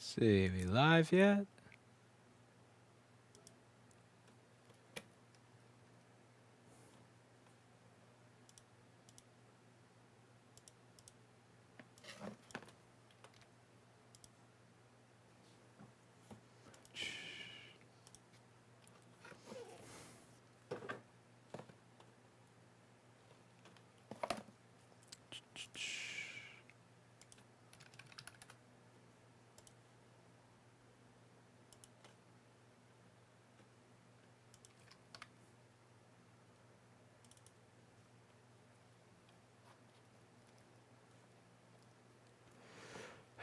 See, we live yet?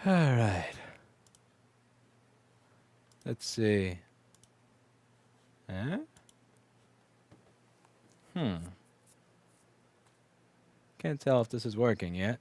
All right. Let's see. Huh? Can't tell if this is working yet.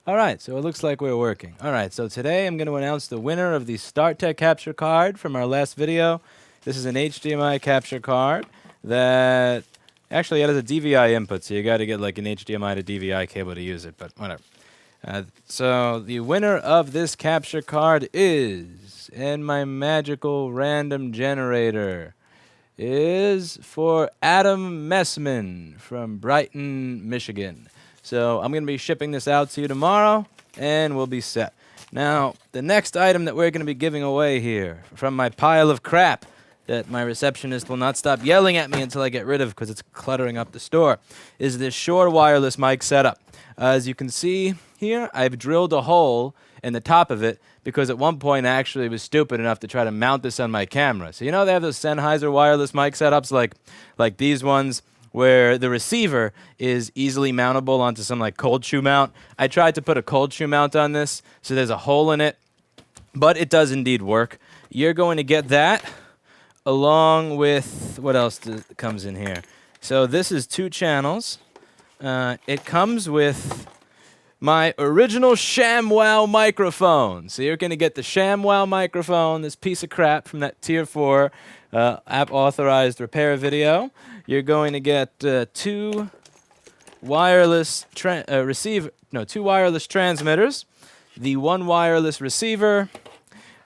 All right, so it looks like we're working. All right, so today I'm going to announce the winner of the StarTech capture card from our last video. This is an HDMI capture card that actually it has a DVI input, so you got to get like an HDMI to DVI cable to use it, but whatever. So the winner of this capture card is, and my magical random generator is for Adam Messman from Brighton, Michigan. So I'm going to be shipping this out to you tomorrow, and we'll be set. Now, the next item that we're going to be giving away here from my pile of crap that my receptionist will not stop yelling at me until I get rid of because it's cluttering up the store is this Shure wireless mic setup. As you can see here, I've drilled a hole in the top of it because at one point I actually was stupid enough to try to mount this on my camera. So you know they have those Sennheiser wireless mic setups like these ones where the receiver is easily mountable onto some like cold shoe mount. I tried to put a cold shoe mount on this, so there's a hole in it, but it does indeed work. You're going to get that along with, what else comes in here? So this is 2 channels. It comes with my original ShamWow microphone. So you're going to get the ShamWow microphone, this piece of crap from that Tier 4 app-authorized repair video. You're going to get 2 wireless two wireless transmitters, the 1 wireless receiver.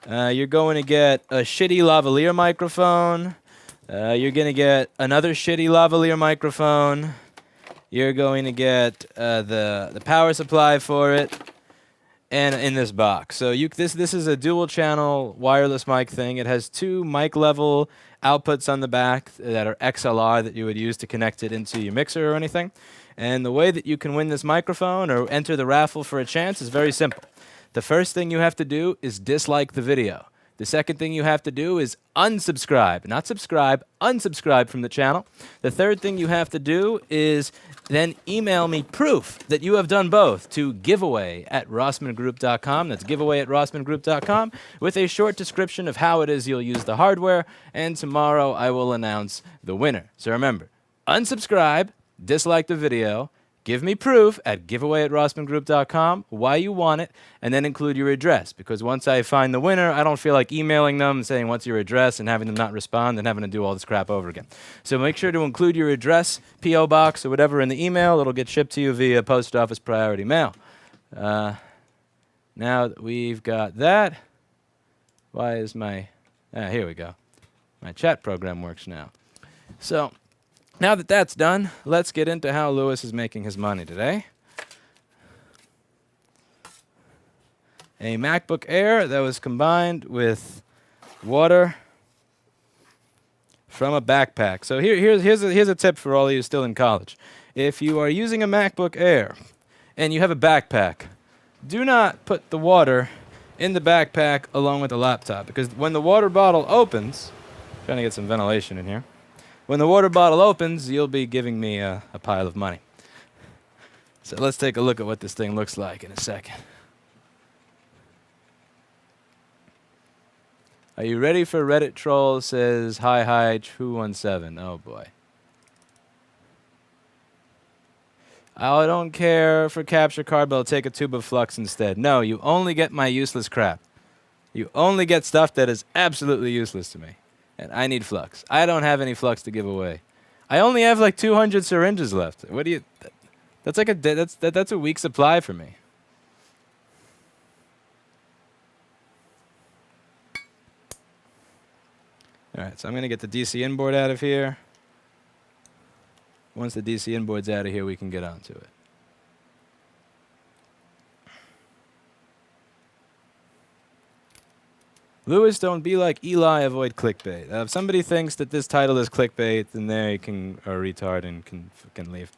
You're going to get a shitty lavalier microphone. You're going to get another shitty lavalier microphone. You're going to get the power supply for it, and in this box. So this is a dual channel wireless mic thing. It has 2 mic level outputs on the back that are XLR that you would use to connect it into your mixer or anything. And the way that you can win this microphone or enter the raffle for a chance is very simple. The first thing you have to do is dislike the video. The second thing you have to do is unsubscribe. Not subscribe, unsubscribe from the channel. The third thing you have to do is then email me proof that you have done both to giveaway@rossmangroup.com. That's giveaway@rossmangroup.com with a short description of how it is you'll use the hardware. And tomorrow I will announce the winner. So remember, unsubscribe, dislike the video, give me proof at giveaway@rossmangroup.com why you want it, and then include your address. Because once I find the winner, I don't feel like emailing them and saying, what's your address, and having them not respond and having to do all this crap over again. So make sure to include your address, P.O. Box, or whatever in the email. It'll get shipped to you via post office priority mail. Now that we've got that, why is my... here we go. My chat program works now. So... now that that's done, let's get into how Lewis is making his money today. A MacBook Air that was combined with water from a backpack. So here's a tip for all of you still in college. If you are using a MacBook Air and you have a backpack, do not put the water in the backpack along with the laptop, because when the water bottle opens, trying to get some ventilation in here. When the water bottle opens, you'll be giving me a pile of money. So let's take a look at what this thing looks like in a second. Are you ready for Reddit troll says, hi, 217. Oh, boy. I don't care for capture card, but I'll take a tube of flux instead. No, you only get my useless crap. You only get stuff that is absolutely useless to me. And I need flux. I don't have any flux to give away. I only have like 200 syringes left. What do you... That's like that's a week supply for me. All right, so I'm going to get the DC inboard out of here. Once the DC inboard's out of here, we can get onto it. Lewis, don't be like Eli, avoid clickbait. If somebody thinks that this title is clickbait, then they can are a retard and can leave.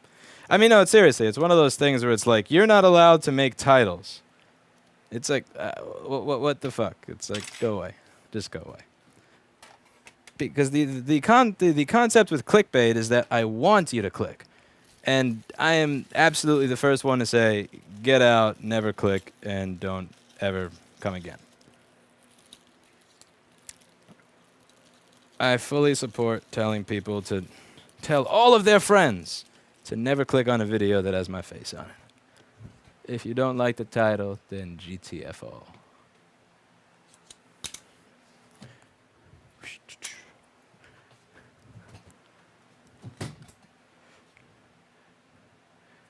I mean, no, seriously, it's one of those things where it's like, you're not allowed to make titles. It's like, what the fuck? It's like, go away. Just go away. Because the concept with clickbait is that I want you to click. And I am absolutely the first one to say, get out, never click, and don't ever come again. I fully support telling people to tell all of their friends to never click on a video that has my face on it. If you don't like the title, then GTFO.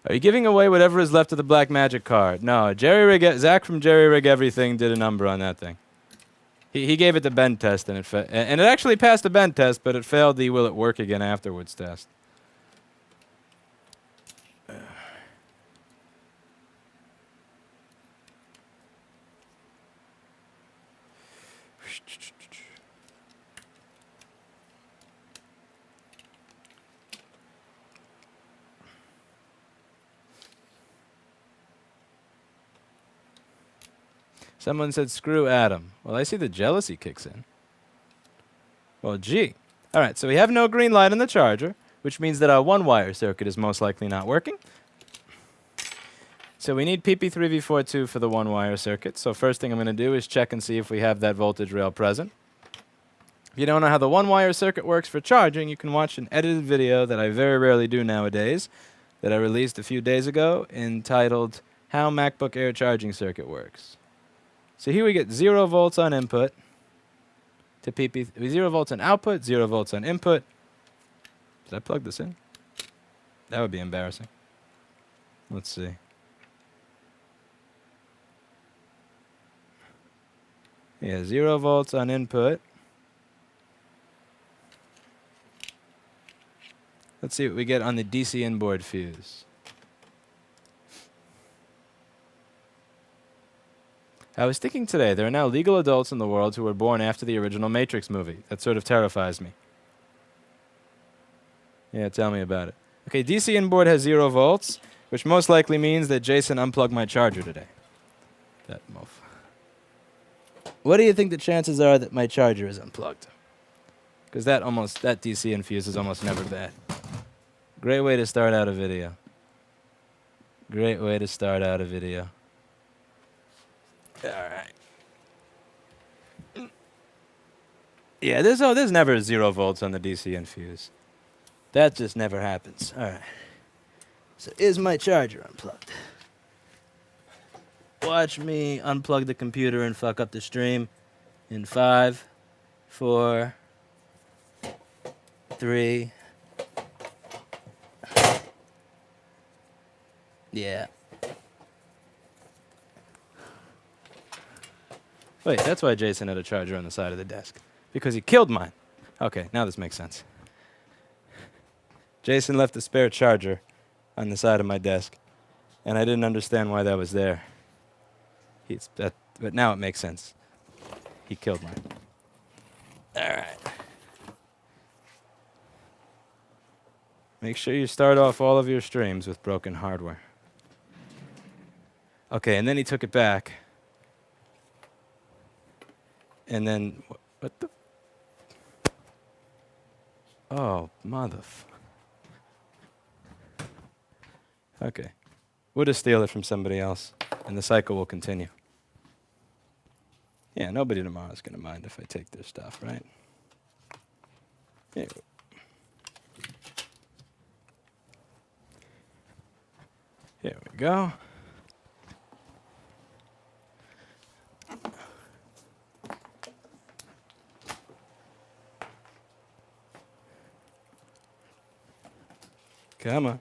Are you giving away whatever is left of the Black Magic card? No, Zach from Jerry Rig Everything did a number on that thing. He gave it the bend test, and it actually passed the bend test, but it failed the will it work again afterwards test. Someone said, screw Adam. Well, I see the jealousy kicks in. Well, gee. All right, so we have no green light on the charger, which means that our one-wire circuit is most likely not working. So we need PP3V42 for the one-wire circuit. So first thing I'm going to do is check and see if we have that voltage rail present. If you don't know how the one-wire circuit works for charging, you can watch an edited video that I very rarely do nowadays that I released a few days ago entitled How MacBook Air Charging Circuit Works. So here we get 0 volts on input to PP, 0 volts on output, 0 volts on input. Did I plug this in? That would be embarrassing. Let's see. Yeah, 0 volts on input. Let's see what we get on the DC inboard fuse. I was thinking today, there are now legal adults in the world who were born after the original Matrix movie. That sort of terrifies me. Yeah, tell me about it. Okay, DC inboard has 0 volts, which most likely means that Jason unplugged my charger today. That mof. What do you think the chances are that my charger is unplugged? Because that DC infuse is almost never bad. Great way to start out a video. Great way to start out a video. All right. Yeah, there's never 0 volts on the DC infuse. That just never happens. All right. So is my charger unplugged? Watch me unplug the computer and fuck up the stream in 5, 4, 3. Yeah. Wait, that's why Jason had a charger on the side of the desk. Because he killed mine. Okay, now this makes sense. Jason left a spare charger on the side of my desk, and I didn't understand why that was there. But now it makes sense. He killed mine. All right. Make sure you start off all of your streams with broken hardware. Okay, and then he took it back. And then, what the? Oh, Okay. We'll just steal it from somebody else, and the cycle will continue. Yeah, nobody tomorrow is going to mind if I take their stuff, right? Yeah. Here we go. Come on.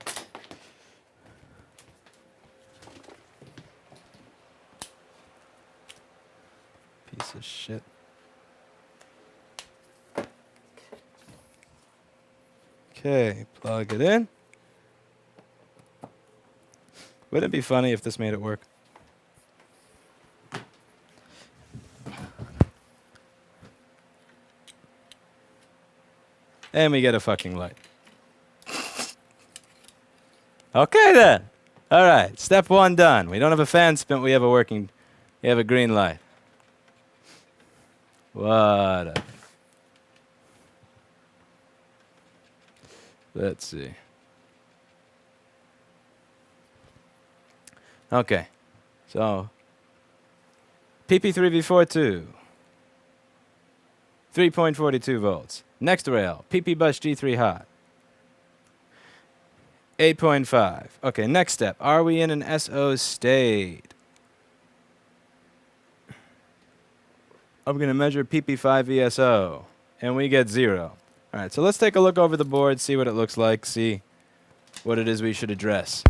Piece of shit. Okay, plug it in. Wouldn't it be funny if this made it work? And we get a fucking light. Okay then. All right, step 1 done. We don't have a fan spin, we have a green light. What? Let's see. Okay, so PP3V42, 3.42 volts. Next rail, PP bus G3 hot, 8.5. Okay, next step. Are we in an SO state? I'm going to measure PP5 ESO, and we get 0. All right, so let's take a look over the board, see what it looks like, see what it is we should address.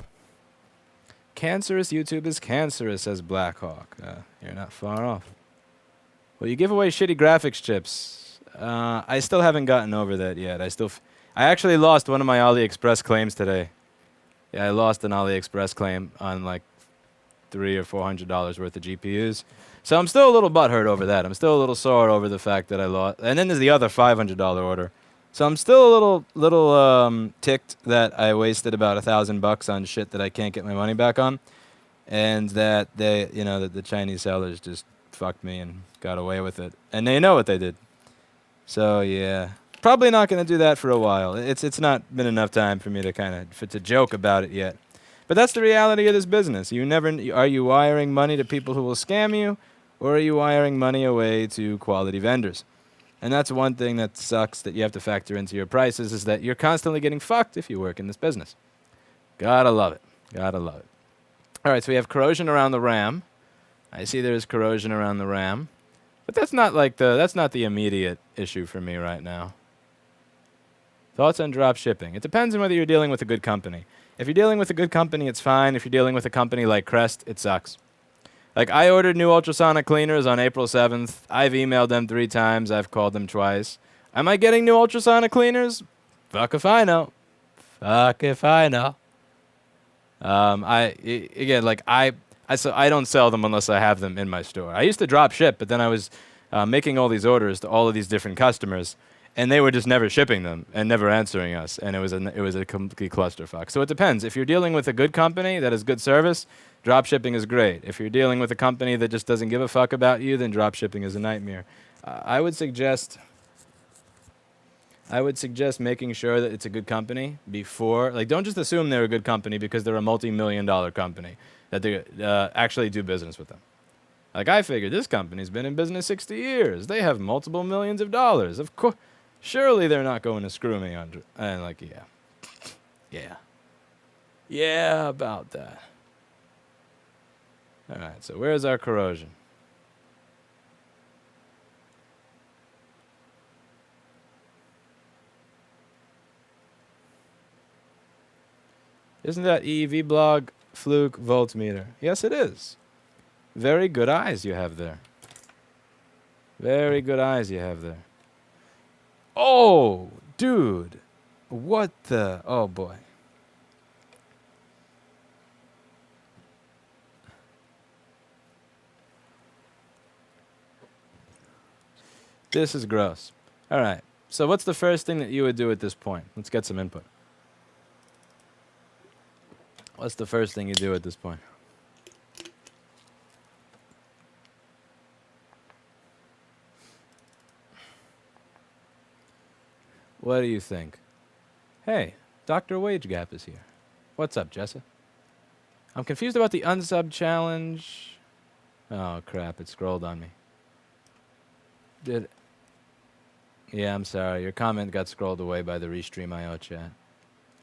Cancerous YouTube is cancerous, says Blackhawk. You're not far off. Well, you give away shitty graphics chips. I still haven't gotten over that yet. I actually lost one of my AliExpress claims today. Yeah, I lost an AliExpress claim on like $300 or $400 worth of GPUs. So I'm still a little butthurt over that. I'm still a little sore over the fact that I lost. And then there's the other $500 order. So I'm still a little ticked that I wasted about $1,000 on shit that I can't get my money back on, and that that the Chinese sellers just fucked me and got away with it, and they know what they did. So yeah, probably not going to do that for a while. It's not been enough time for me to to joke about it yet. But that's the reality of this business. Are you wiring money to people who will scam you, or are you wiring money away to quality vendors? And that's one thing that sucks that you have to factor into your prices, is that you're constantly getting fucked if you work in this business. Gotta love it. Gotta love it. All right, so we have corrosion around the RAM. I see there's corrosion around the RAM. But that's not the immediate issue for me right now. Thoughts on drop shipping? It depends on whether you're dealing with a good company. If you're dealing with a good company, it's fine. If you're dealing with a company like Crest, it sucks. Like, I ordered new ultrasonic cleaners on April 7th. I've emailed them 3 times. I've called them twice. Am I getting new ultrasonic cleaners? Fuck if I know. Fuck if I know. I don't sell them unless I have them in my store. I used to drop ship, but then I was making all these orders to all of these different customers, and they were just never shipping them and never answering us, and it was a complete clusterfuck. So it depends. If you're dealing with a good company that has good service, drop shipping is great. If you're dealing with a company that just doesn't give a fuck about you, then drop shipping is a nightmare. I would suggest making sure that it's a good company before. Like, don't just assume they're a good company because they're a multi-million-dollar company, that they actually do business with them. Like, I figured this company's been in business 60 years. They have multiple millions of dollars. Of course, surely they're not going to screw me on. And like, yeah, about that. All right, so where's our corrosion? Isn't that EEV blog fluke voltmeter? Yes, it is. Very good eyes you have there. Very good eyes you have there. Oh, dude. What the? Oh, boy. This is gross. All right. So what's the first thing that you would do at this point? Let's get some input. What's the first thing you do at this point? What do you think? Hey, Dr. Wage Gap is here. What's up, Jessa? I'm confused about the unsub challenge. Oh, crap. It scrolled on me. Yeah, I'm sorry. Your comment got scrolled away by the Restream.io chat.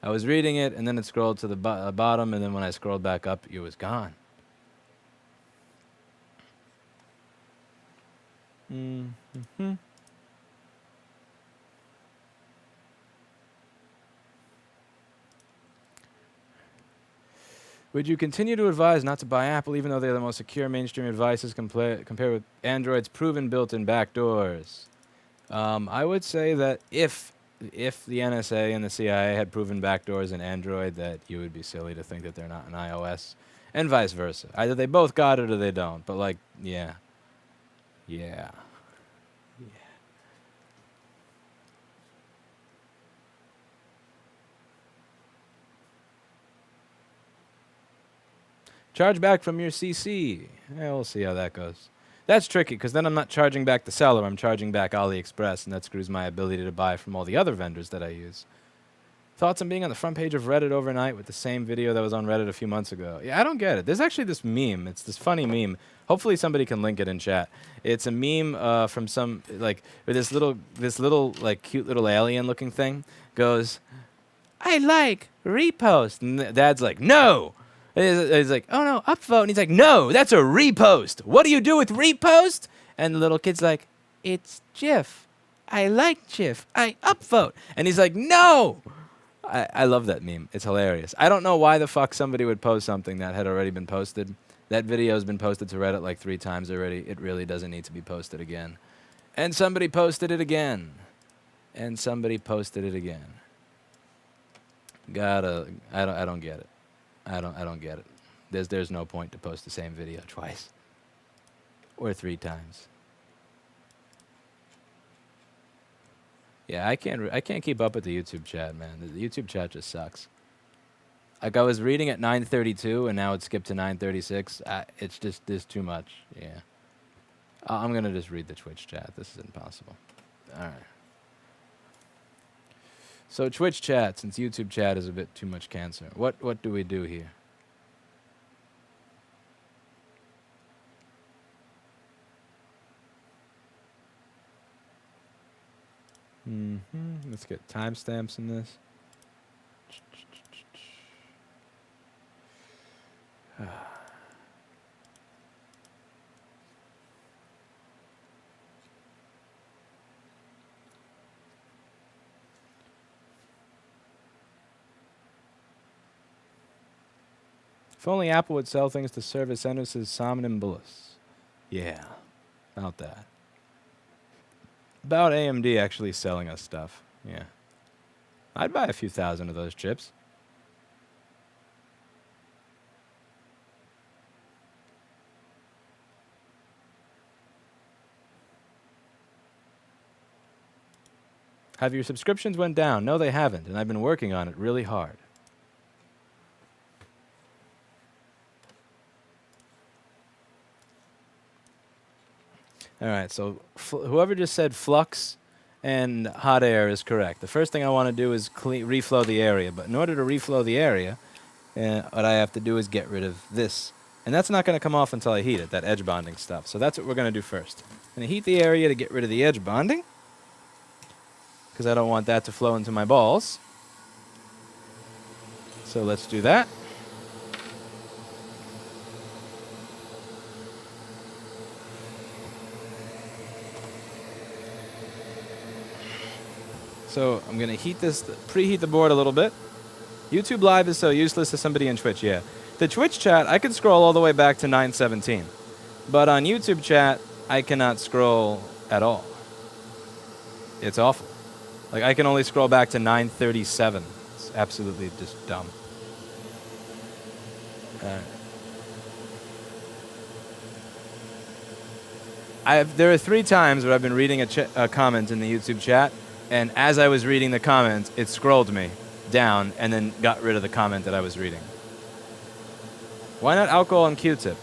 I was reading it, and then it scrolled to the bottom, and then when I scrolled back up, it was gone. Mm-hmm. Would you continue to advise not to buy Apple, even though they're the most secure mainstream advices compared with Android's proven built-in backdoors? I would say that if the NSA and the CIA had proven backdoors in Android, that you would be silly to think that they're not in iOS, and vice versa. Either they both got it or they don't. But like, yeah. Charge back from your CC. Yeah, we'll see how that goes. That's tricky, because then I'm not charging back the seller, I'm charging back AliExpress, and that screws my ability to buy from all the other vendors that I use. Thoughts on being on the front page of Reddit overnight with the same video that was on Reddit a few months ago? Yeah, I don't get it. There's actually this meme. It's this funny meme. Hopefully somebody can link it in chat. It's a meme from some, like, where this little, like, cute little alien-looking thing goes, I like, repost. And Dad's like, no! He's like, oh no, upvote. And he's like, no, that's a repost. What do you do with repost? And the little kid's like, it's GIF. I like GIF. I upvote. And he's like, no. I love that meme. It's hilarious. I don't know why the fuck somebody would post something that had already been posted. That video has been posted to Reddit like 3 times already. It really doesn't need to be posted again. And somebody posted it again. And somebody posted it again. I don't get it. I don't get it. There's no point to post the same video twice or 3 times. Yeah, I can't keep up with the YouTube chat, man. The YouTube chat just sucks. Like, I was reading at 9:32 and now it's skipped to 9:36. It's just there's too much. Yeah. I'm gonna just read the Twitch chat. This is impossible. All right. So Twitch chat, since YouTube chat is a bit too much cancer. What do we do here? Let's get timestamps in this. If only Apple would sell things to service Ennis's somnambulous. Yeah, about that. About AMD actually selling us stuff. Yeah. I'd buy a few thousand of those chips. Have your subscriptions went down? No, they haven't, and I've been working on it really hard. All right, so whoever just said flux and hot air is correct. The first thing I want to do is reflow the area, but in order to reflow the area, what I have to do is get rid of this. And that's not going to come off until I heat it, that edge bonding stuff. So that's what we're going to do first. I'm going to heat the area to get rid of the edge bonding, because I don't want that to flow into my balls. So let's do that. So I'm going to preheat the board a little bit. YouTube Live is so useless to somebody in Twitch, yeah. The Twitch chat, I could scroll all the way back to 9:17. But on YouTube chat, I cannot scroll at all. It's awful. Like, I can only scroll back to 9:37. It's absolutely just dumb. There are 3 times where I've been reading a comment in the YouTube chat, and as I was reading the comment, it scrolled me down and then got rid of the comment that I was reading. Why not alcohol and Q-tip?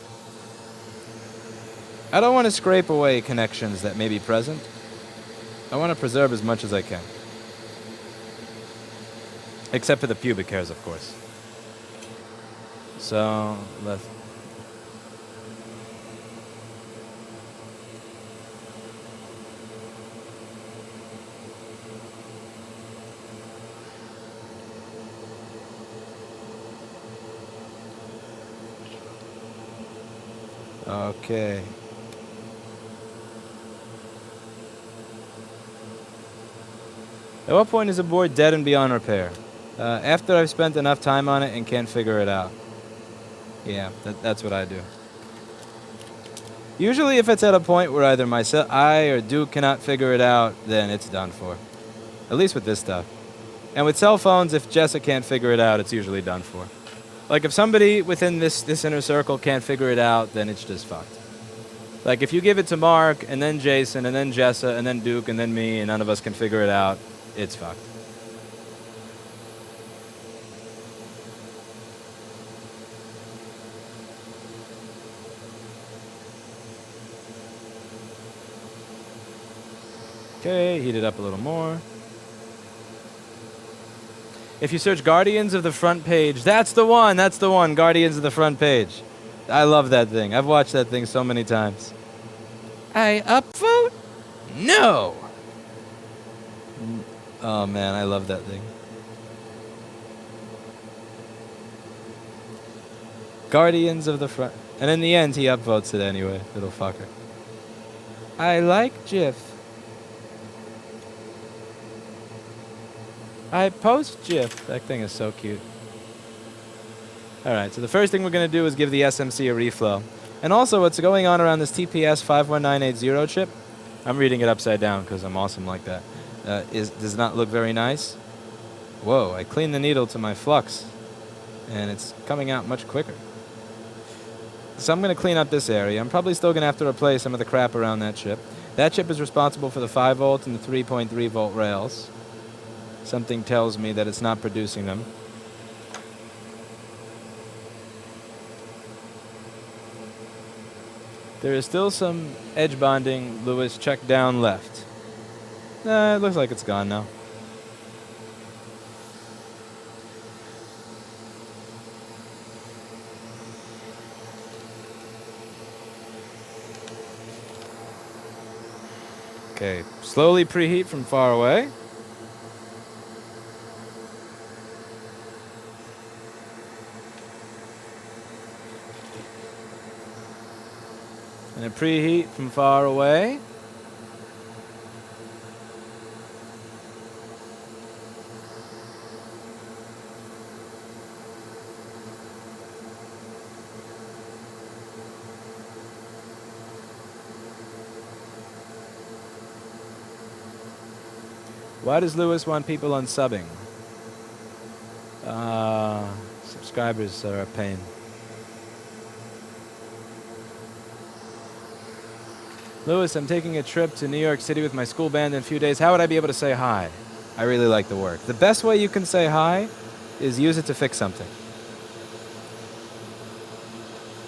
I don't want to scrape away connections that may be present. I want to preserve as much as I can. Except for the pubic hairs, of course. So, let's... Okay. At what point is a board dead and beyond repair? After I've spent enough time on it and can't figure it out. Yeah, that's what I do. Usually if it's at a point where either I or Duke cannot figure it out, then it's done for. At least with this stuff. And with cell phones, if Jessa can't figure it out, it's usually done for. Like, if somebody within this inner circle can't figure it out, then it's just fucked. Like, if you give it to Mark, and then Jason, and then Jessa, and then Duke, and then me, and none of us can figure it out, it's fucked. Okay, heat it up a little more. If you search Guardians of the Front Page, that's the one, Guardians of the Front Page. I love that thing. I've watched that thing so many times. I upvote? No! Oh man, I love that thing. Guardians of the Front... And in the end, he upvotes it anyway, little fucker. I like GIF. I post GIF. That thing is so cute. Alright, so the first thing we're going to do is give the SMC a reflow. And also, what's going on around this TPS 51980 chip, I'm reading it upside down because I'm awesome like that, does not look very nice. Whoa, I cleaned the needle to my flux, and it's coming out much quicker. So I'm going to clean up this area. I'm probably still going to have to replace some of the crap around that chip. That chip is responsible for the 5 volt and the 3.3 volt rails. Something tells me that it's not producing them. There is still some edge bonding. Lewis, check down left. It looks like it's gone now. Okay, slowly preheat from far away. And a preheat from far away. Why does Lewis want people unsubbing? Subscribers are a pain. Lewis, I'm taking a trip to New York City with my school band in a few days. How would I be able to say hi? I really like the work. The best way you can say hi is use it to fix something.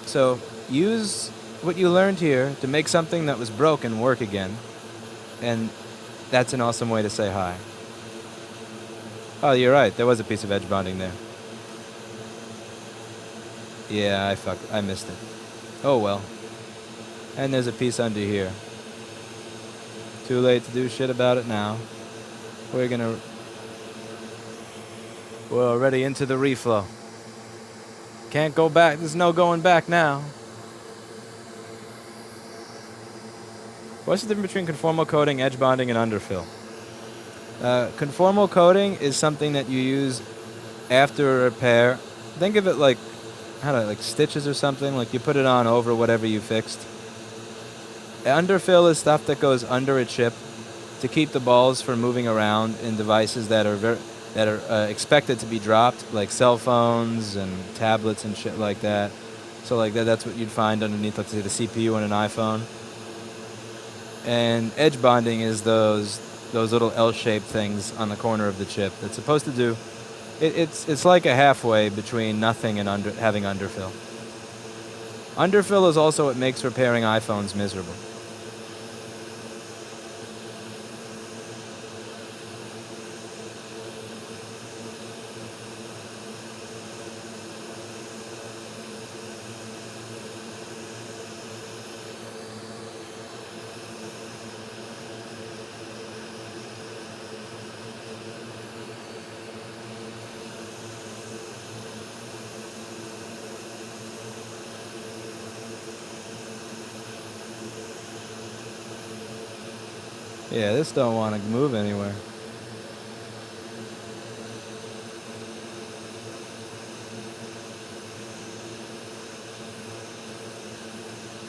So use what you learned here to make something that was broken work again. And that's an awesome way to say hi. Oh, you're right. There was a piece of edge bonding there. Yeah, I missed it. Oh well. And there's a piece under here. Too late to do shit about it now. We're already into the reflow. Can't go back. There's no going back now. What's the difference between conformal coating, edge bonding, and underfill? Conformal coating is something that you use after a repair. Think of it like, like stitches or something. Like you put it on over whatever you fixed. Underfill is stuff that goes under a chip to keep the balls from moving around in devices that are expected to be dropped, like cell phones and tablets and shit like that. So like that's what you'd find underneath, let's say, the CPU on an iPhone. And edge bonding is those little L-shaped things on the corner of the chip that's supposed to do. It's like a halfway between nothing and having underfill. Underfill is also what makes repairing iPhones miserable. Yeah, this don't want to move anywhere.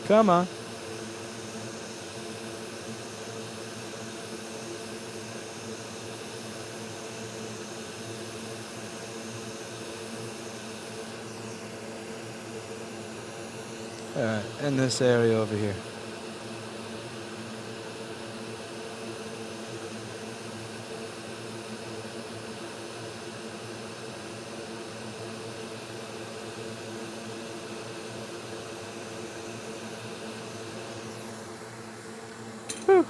Come on. Alright, in this area over here. Whew.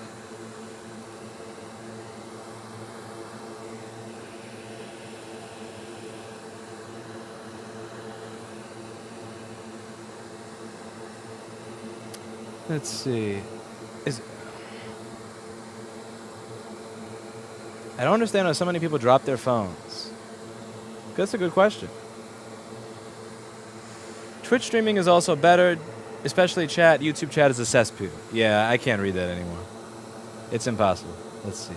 Let's see. I don't understand how so many people drop their phones. That's a good question. Twitch streaming is also better, especially chat. YouTube chat is a cesspool. Yeah, I can't read that anymore. It's impossible. Let's see.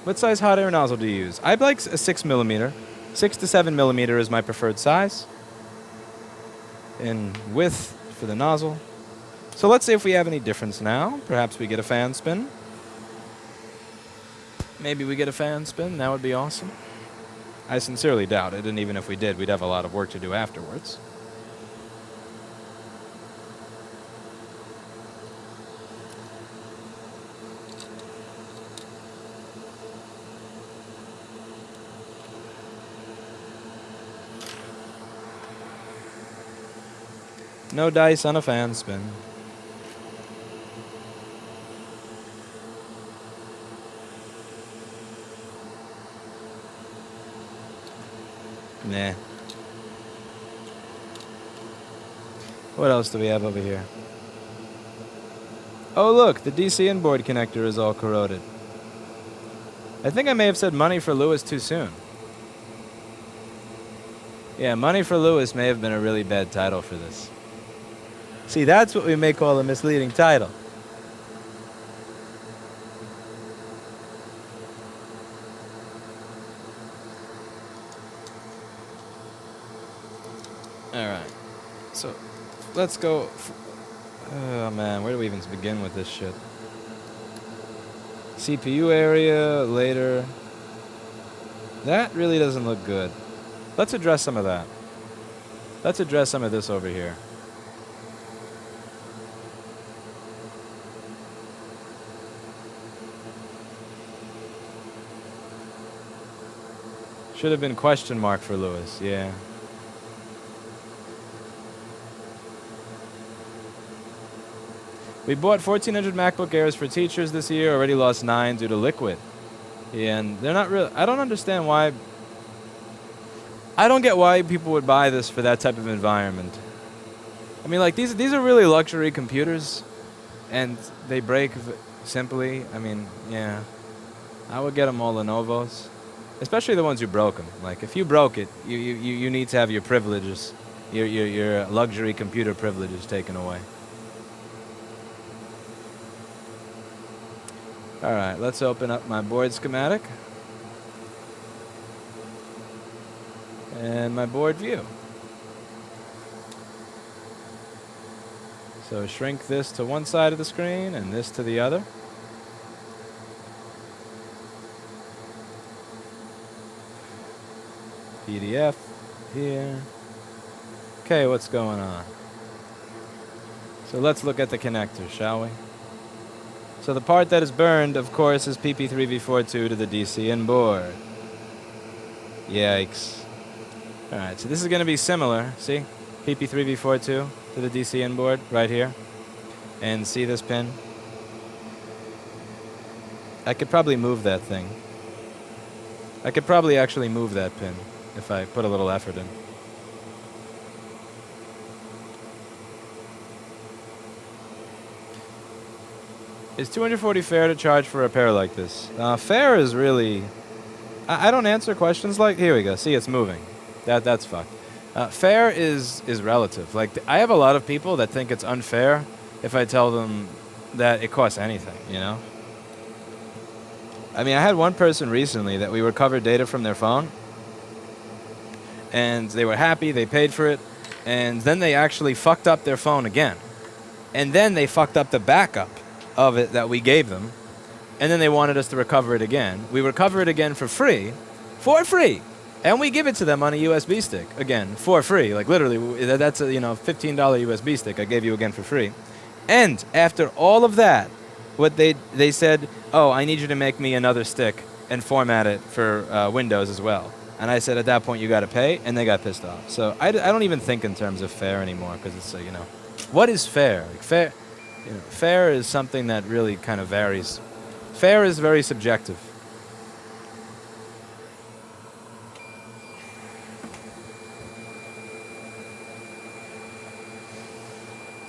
What size hot air nozzle do you use? I like a 6 millimeter. 6 to 7 millimeter is my preferred size. In width for the nozzle. So let's see if we have any difference now. Perhaps we get a fan spin. Maybe we get a fan spin. That would be awesome. I sincerely doubt it, and even if we did, we'd have a lot of work to do afterwards. No dice on a fan spin. Nah. What else do we have over here? Oh look, the DC inboard connector is all corroded. I think I may have said money for Lewis too soon. Yeah, money for Lewis may have been a really bad title for this. See, that's what we may call a misleading title. Alright. So, let's go. Oh man, where do we even begin with this shit? CPU area, later. That really doesn't look good. Let's address some of that. Let's address some of this over here. Should have been question mark for Lewis, yeah. We bought 1,400 MacBook Airs for teachers this year, already lost 9 due to liquid. Yeah, and they're not real. I don't understand why. I don't get why people would buy this for that type of environment. I mean, like, these are really luxury computers, and they break simply. I mean, yeah. I would get them all Lenovo's. Especially the ones you broke them. Like, if you broke it, you need to have your privileges, your luxury computer privileges taken away. All right, let's open up my board schematic. And my board view. So shrink this to one side of the screen and this to the other. PDF here. Okay, what's going on? So let's look at the connector, shall we? So the part that is burned, of course, is PP3V42 to the DC inboard. Yikes. Alright, so this is going to be similar, see? PP3V42 to the DC inboard right here. And see this pin? I could probably move that thing. I could probably actually move that pin if I put a little effort in. Is 240 fair to charge for a repair like this? Fair is really... I don't answer questions like... Here we go. See, it's moving. That's fucked. Fair is relative. Like, I have a lot of people that think it's unfair if I tell them that it costs anything, you know? I mean, I had one person recently that we recovered data from their phone, and they were happy, they paid for it, and then they actually fucked up their phone again. And then they fucked up the backup of it that we gave them, and then they wanted us to recover it again. We recover it again for free, and we give it to them on a USB stick, again, for free. Like, literally, that's a, $15 USB stick I gave you again for free. And after all of that, what they said, oh, I need you to make me another stick and format it for Windows as well. And I said, at that point, you got to pay, and they got pissed off. So I don't even think in terms of fair anymore, because it's like, what is fair? Like fair is something that really kind of varies. Fair is very subjective.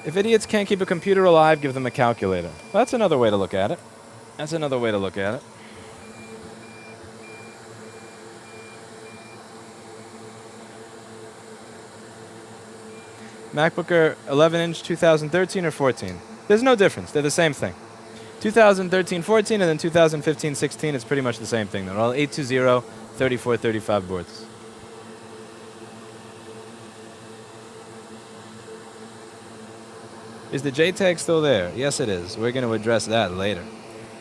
If idiots can't keep a computer alive, give them a calculator. Well, that's another way to look at it. That's another way to look at it. MacBook Air 11-inch 2013 or 14? There's no difference. They're the same thing. 2013, 14, and then 2015, 16, it's pretty much the same thing. They're all 820, 3435 boards. Is the JTAG still there? Yes, it is. We're going to address that later.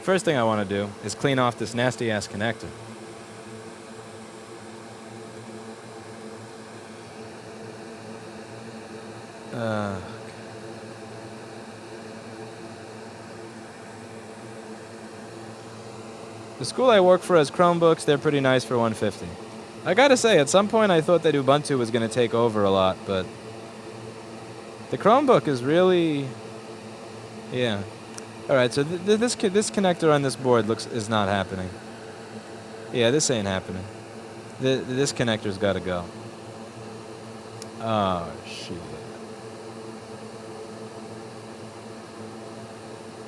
First thing I want to do is clean off this nasty-ass connector. The school I work for has Chromebooks. They're pretty nice for $150. I gotta say, at some point I thought that Ubuntu was gonna take over a lot, but the Chromebook is really, yeah. All right, so this connector on this board is not happening. Yeah, this ain't happening. This connector's got to go. Oh shit.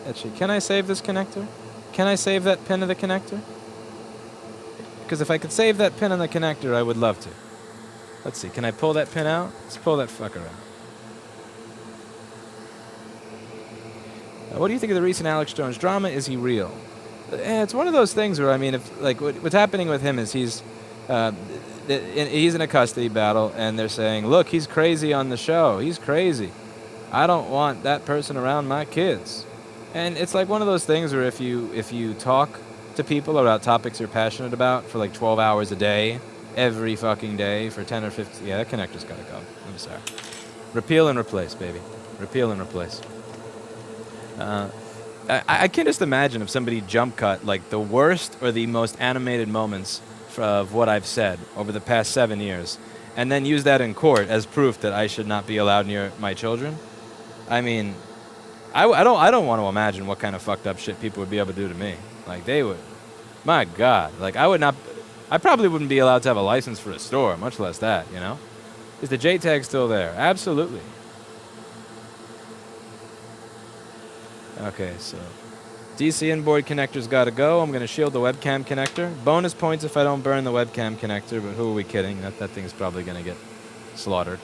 Actually, can I save this connector? Can I save that pin of the connector? Because if I could save that pin on the connector, I would love to. Let's see, can I pull that pin out? Let's pull that fucker out. What do you think of the recent Alex Jones drama? Is he real? It's one of those things where, I mean, if like what's happening with him is he's in a custody battle, and they're saying, look, he's crazy on the show. He's crazy. I don't want that person around my kids. And it's like one of those things where if you talk to people about topics you're passionate about for like 12 hours a day, every fucking day for 10 or 15, yeah, that connector's got to go. I'm sorry. Repeal and replace, baby. Repeal and replace. I can just imagine if somebody jump cut like the worst or the most animated moments of what I've said over the past 7 years, and then use that in court as proof that I should not be allowed near my children. I mean, I don't want to imagine what kind of fucked up shit people would be able to do to me. Like they would. My God. Like I probably wouldn't be allowed to have a license for a store, much less that, you know? Is the JTAG still there? Absolutely. Okay, so DC inboard connector's got to go. I'm going to shield the webcam connector. Bonus points if I don't burn the webcam connector, but who are we kidding? That thing's probably going to get slaughtered.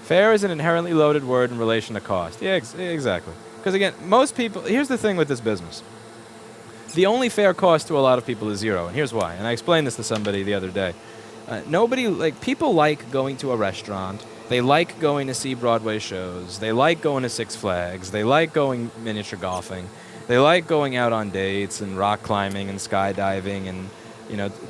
Fair is an inherently loaded word in relation to cost. Yeah, exactly. Because again, most people, here's the thing with this business. The only fair cost to a lot of people is zero, and here's why. And I explained this to somebody the other day. People like going to a restaurant. They like going to see Broadway shows. They like going to Six Flags. They like going miniature golfing. They like going out on dates and rock climbing and skydiving and,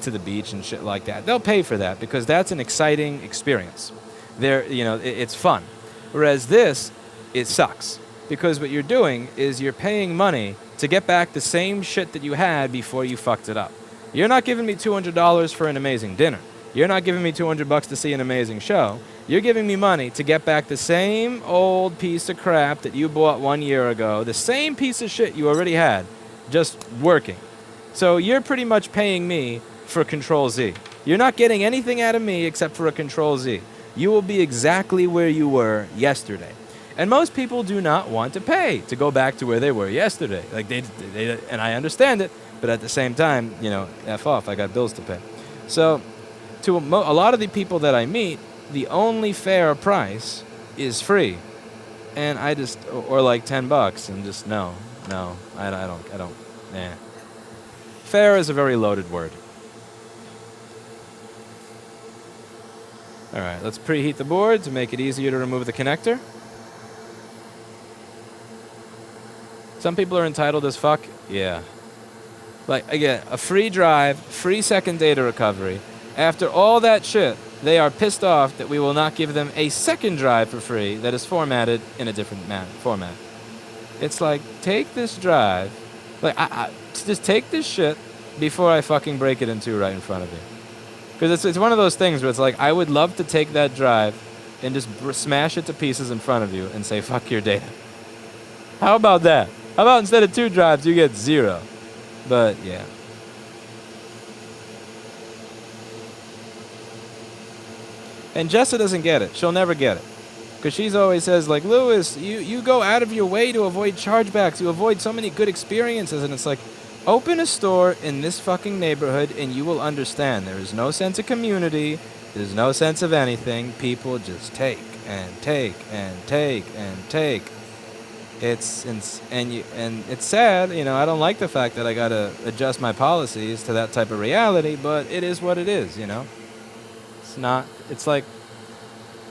to the beach and shit like that. They'll pay for that because that's an exciting experience. It's fun. Whereas this, it sucks. Because what you're doing is you're paying money to get back the same shit that you had before you fucked it up. You're not giving me $200 for an amazing dinner. You're not giving me $200 to see an amazing show. You're giving me money to get back the same old piece of crap that you bought 1 year ago, the same piece of shit you already had, just working. So you're pretty much paying me for Control Z. You're not getting anything out of me except for a Control Z. You will be exactly where you were yesterday. And most people do not want to pay to go back to where they were yesterday. Like they and I understand it, but at the same time, F off, I got bills to pay. So to a lot of the people that I meet, the only fair price is free. And I just, or like $10, and just no, I don't, nah. Fair is a very loaded word. All right, let's preheat the board to make it easier to remove the connector. Some people are entitled as fuck. Yeah. Like, again, a free drive, free second data recovery. After all that shit, they are pissed off that we will not give them a second drive for free that is formatted in a different format. It's like, take this drive. Like, just take this shit before I fucking break it in two right in front of you. Because it's one of those things where it's like, I would love to take that drive and just smash it to pieces in front of you and say, fuck your data. How about that? How about instead of 2 drives, you get 0? But, yeah. And Jessa doesn't get it. She'll never get it. Because she's always says, like, Lewis, you go out of your way to avoid chargebacks. You avoid so many good experiences. And it's like, open a store in this fucking neighborhood and you will understand. There is no sense of community. There's no sense of anything. People just take and take and take and take. And it's sad, you know, I don't like the fact that I gotta adjust my policies to that type of reality, but it is what it is, you know. It's not. It's like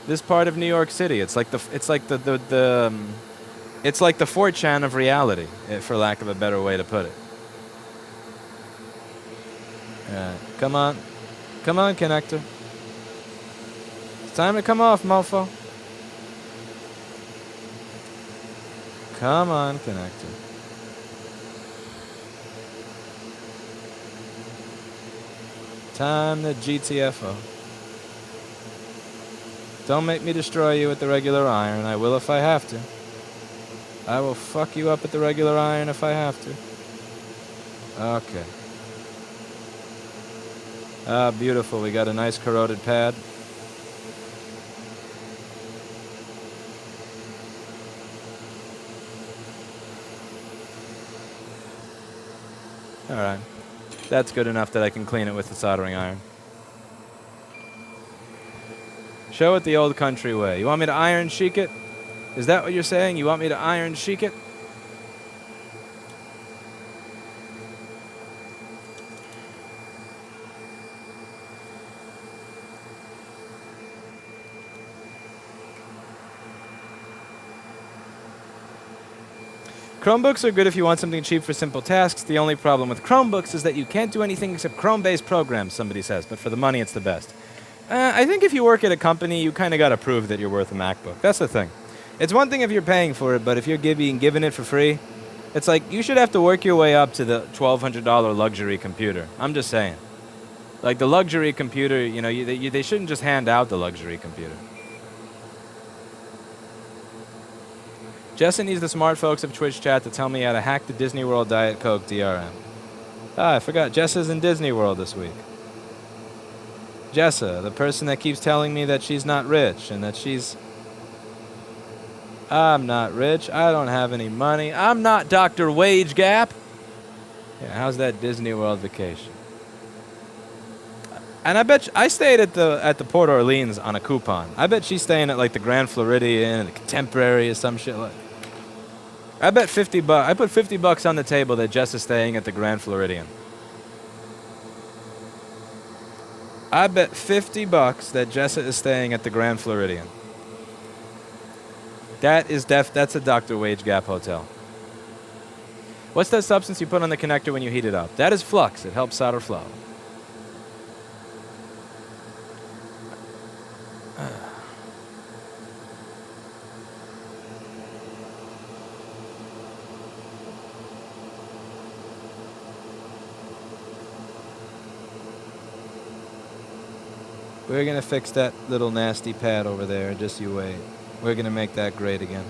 this part of New York City. It's like the 4chan of reality, for lack of a better way to put it. Come on, connector. It's time to come off, mofo. Come on, connector. Time to GTFO. Don't make me destroy you with the regular iron. I will if I have to. I will fuck you up with the regular iron if I have to. Okay. Ah, beautiful. We got a nice corroded pad. Alright. That's good enough that I can clean it with the soldering iron. Show it the old country way. You want me to iron chic it? Is that what you're saying? You want me to iron chic it? Chromebooks are good if you want something cheap for simple tasks. The only problem with Chromebooks is that you can't do anything except Chrome-based programs, somebody says. But for the money, it's the best. I think if you work at a company, you kind of got to prove that you're worth a MacBook. That's the thing. It's one thing if you're paying for it, but if you're being given it for free, it's like you should have to work your way up to the $1,200 luxury computer. I'm just saying. Like the luxury computer, you know, they shouldn't just hand out the luxury computer. Jessa needs the smart folks of Twitch chat to tell me how to hack the Disney World Diet Coke DRM. Ah, I forgot. Jessa's in Disney World this week. Jessa, the person that keeps telling me that she's not rich and that she's... I'm not rich. I don't have any money. I'm not Dr. Wage Gap. Yeah, how's that Disney World vacation? And I bet I stayed at the Port Orleans on a coupon. I bet she's staying at like the Grand Floridian, the Contemporary, or some shit like. I bet $50. I put $50 on the table that Jess is staying at the Grand Floridian. I bet $50 that Jessa is staying at the Grand Floridian. That's a Dr. Wage Gap hotel. What's that substance you put on the connector when you heat it up? That is flux. It helps solder flow. We're going to fix that little nasty pad over there. Just you wait. We're going to make that great again.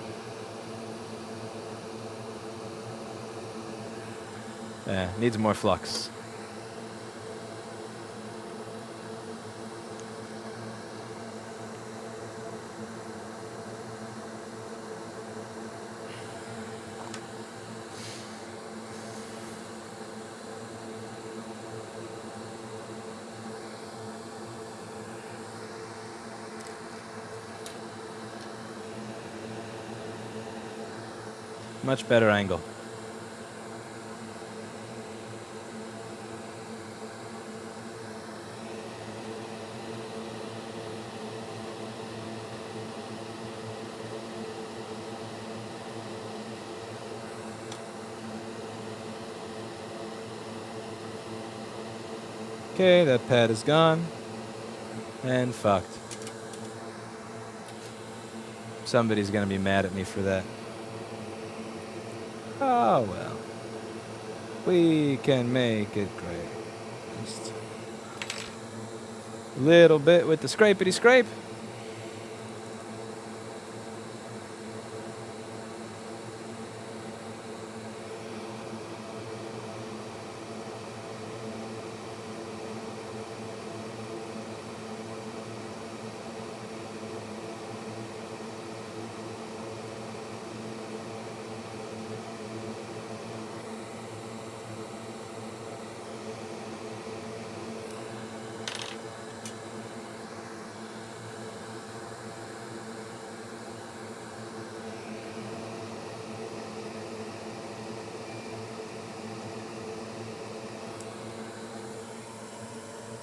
Yeah, needs more flux. Much better angle. Okay, that pad is gone. And fucked. Somebody's gonna be mad at me for that. Oh well. We can make it great. Just a little bit with the scrapety scrape.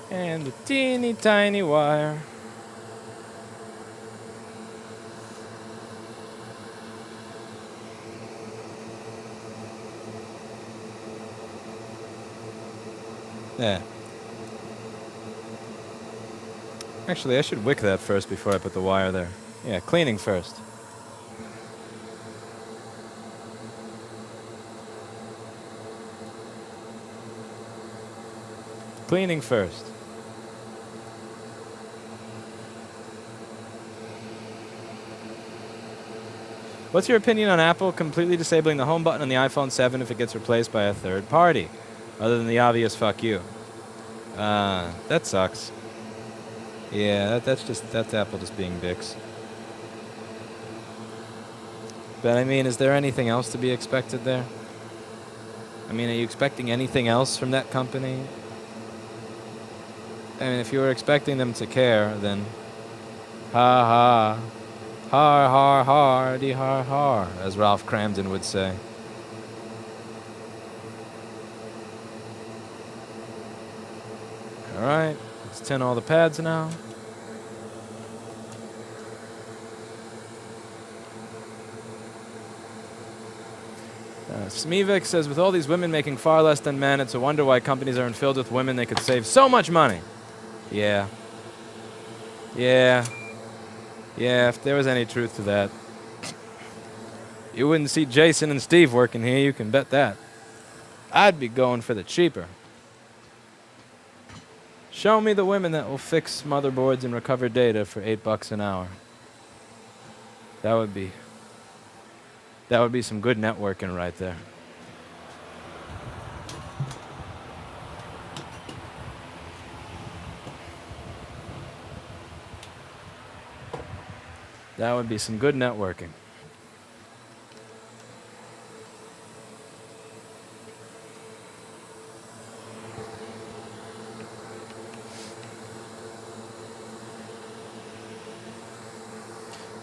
And the teeny tiny wire. Yeah. Actually, I should wick that first before I put the wire there. Yeah, cleaning first. Cleaning first. What's your opinion on Apple completely disabling the home button on the iPhone 7 if it gets replaced by a third party? Other than the obvious fuck you. That sucks. Yeah, that's Apple just being dicks. But I mean, is there anything else to be expected there? I mean, are you expecting anything else from that company? I mean, if you were expecting them to care, then ha ha. Har, har, hardy, har, har, as Ralph Cramden would say. Alright, let's tin all the pads now. Smevik says, with all these women making far less than men, it's a wonder why companies aren't filled with women. They could save so much money. Yeah. Yeah. Yeah, if there was any truth to that. You wouldn't see Jason and Steve working here, you can bet that. I'd be going for the cheaper. Show me the women that will fix motherboards and recover data for $8 an hour. That would be some good networking right there. That would be some good networking.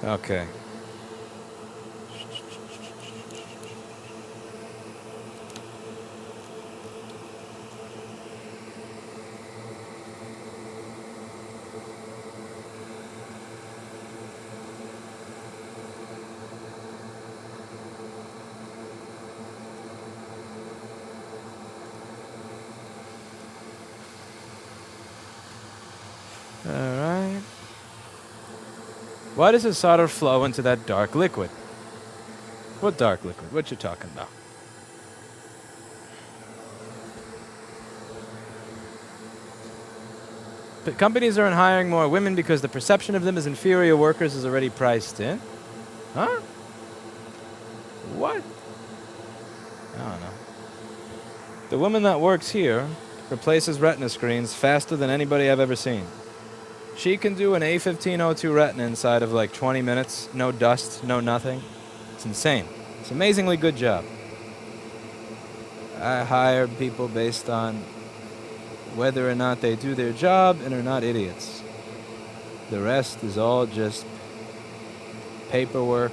Okay. Alright. Why does the solder flow into that dark liquid? What dark liquid? What you talking about? But companies aren't hiring more women because the perception of them as inferior workers is already priced in? Huh? What? I don't know. The woman that works here replaces retina screens faster than anybody I've ever seen. She can do an A1502 retina inside of like 20 minutes, no dust, no nothing. It's insane. It's an amazingly good job. I hire people based on whether or not they do their job and are not idiots. The rest is all just paperwork.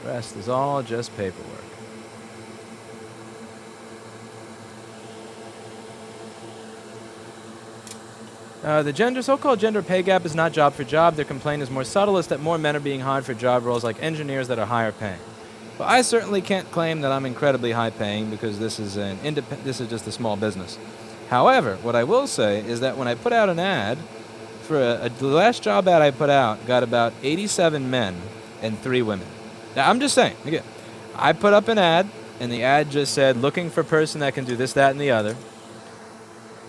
The rest is all just paperwork. The so-called gender pay gap is not job for job. Their complaint is more subtle, is that more men are being hired for job roles like engineers that are higher paying. Well, I certainly can't claim that I'm incredibly high paying because this is just a small business. However, what I will say is that when I put out an ad, the last job ad I put out got about 87 men and 3 women. Now, I'm just saying, again, I put up an ad, and the ad just said, looking for a person that can do this, that, and the other.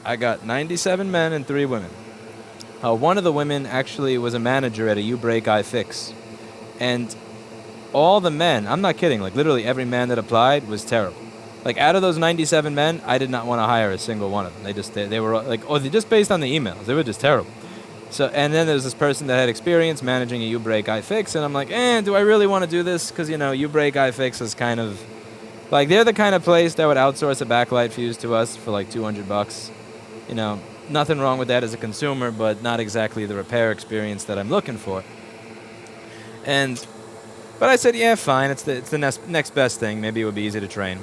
I got 97 men and 3 women. One of the women actually was a manager at a U-Break iFix. And all the men, I'm not kidding, like literally every man that applied was terrible. Like out of those 97 men, I did not want to hire a single one of them. They were like, just based on the emails, they were just terrible. So, and then there's this person that had experience managing a U-Break iFix, and I'm like, do I really want to do this? Because, U-Break iFix is kind of, like, they're the kind of place that would outsource a backlight fuse to us for like $200. Nothing wrong with that as a consumer, but not exactly the repair experience that I'm looking for. But I said, yeah, fine, it's the next best thing. Maybe it would be easy to train.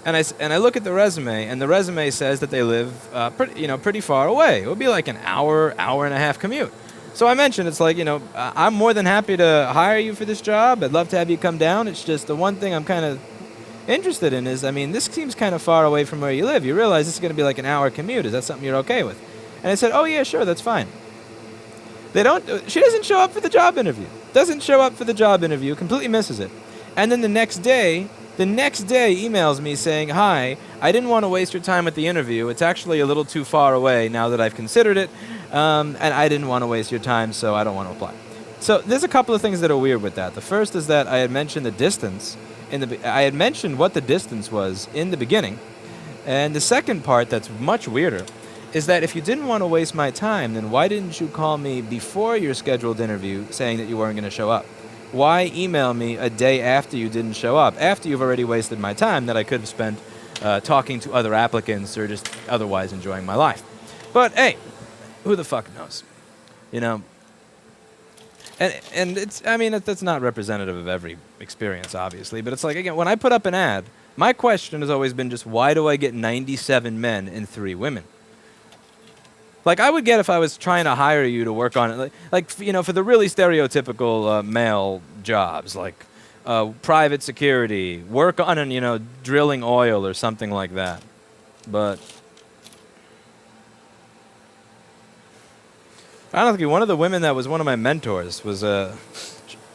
And I look at the resume, and the resume says that they live pretty far away. It would be like an hour and a half commute. So I mentioned, it's like, I'm more than happy to hire you for this job. I'd love to have you come down. It's just the one thing I'm kind of interested in is, this seems kind of far away from where you live. You realize this is going to be like an hour commute. Is that something you're okay with? And I said, oh, yeah, sure, that's fine. She doesn't show up for the job interview. Doesn't show up for the job interview, completely misses it. And then the next day emails me saying, hi, I didn't want to waste your time with the interview. It's actually a little too far away now that I've considered it, and I didn't want to waste your time, so I don't want to apply. So there's a couple of things that are weird with that. The first is that I had mentioned the distance. I had mentioned what the distance was in the beginning. And the second part that's much weirder is that if you didn't want to waste my time, then why didn't you call me before your scheduled interview saying that you weren't going to show up? Why email me a day after you didn't show up, after you've already wasted my time that I could have spent talking to other applicants or just otherwise enjoying my life? But hey, who the fuck knows? And that's not representative of every experience, obviously, but it's like, again, when I put up an ad, my question has always been just, why do I get 97 men and 3 women? Like, I would get if I was trying to hire you to work on it, for the really stereotypical male jobs, like private security, work on, drilling oil or something like that. But I don't think one of the women that was one of my mentors was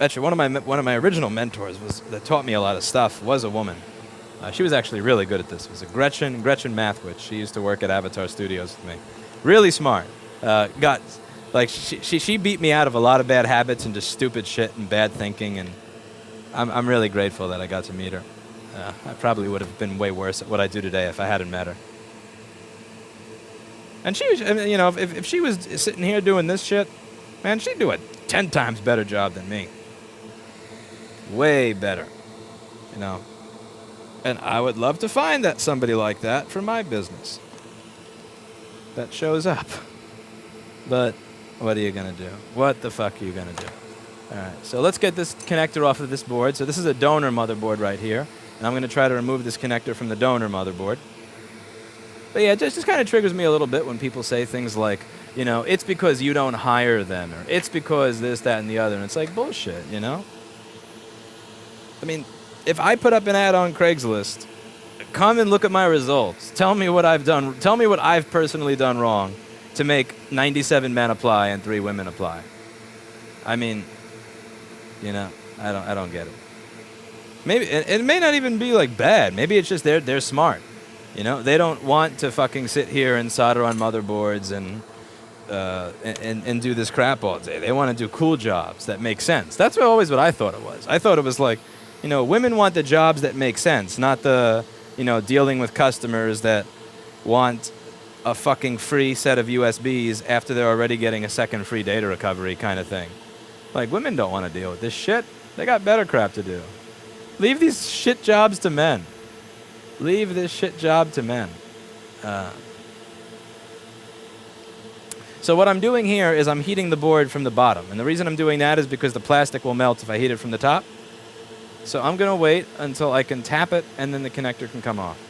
actually one of my original mentors that taught me a lot of stuff was a woman. She was actually really good at this. It was a Gretchen Mathwich. She used to work at Avatar Studios with me. Really smart. She beat me out of a lot of bad habits and just stupid shit and bad thinking, and I'm really grateful that I got to meet her. I probably would have been way worse at what I do today if I hadn't met her. And she was, if she was sitting here doing this shit, man, she'd do a 10 times better job than me. Way better. And I would love to find somebody like that for my business that shows up. But what are you going to do? What the fuck are you going to do? All right, so let's get this connector off of this board. So this is a donor motherboard right here. And I'm going to try to remove this connector from the donor motherboard. But yeah, it just kind of triggers me a little bit when people say things like, it's because you don't hire them, or it's because this, that, and the other. And it's like, bullshit, if I put up an ad on Craigslist, come and look at my results. Tell me what I've done. Tell me what I've personally done wrong to make 97 men apply and 3 women apply. I don't get it. Maybe it may not even be like bad. Maybe it's just they're smart. They don't want to fucking sit here and solder on motherboards and do this crap all day. They want to do cool jobs that make sense. That's always what I thought it was. I thought it was like, women want the jobs that make sense, not the, dealing with customers that want a fucking free set of USBs after they're already getting a second free data recovery kind of thing. Like, women don't want to deal with this shit. They got better crap to do. Leave these shit jobs to men. Leave this shit job to men. So what I'm doing here is I'm heating the board from the bottom. And the reason I'm doing that is because the plastic will melt if I heat it from the top. So I'm going to wait until I can tap it, and then the connector can come off.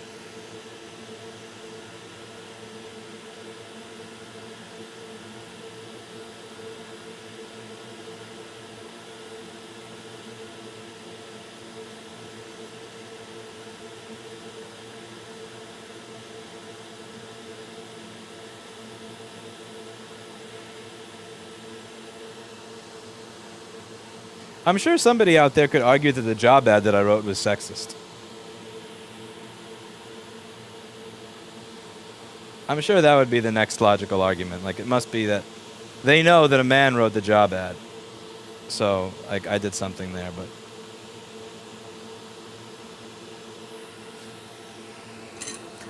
I'm sure somebody out there could argue that the job ad that I wrote was sexist. I'm sure that would be the next logical argument. Like, it must be that they know that a man wrote the job ad. So, like, I did something there, but...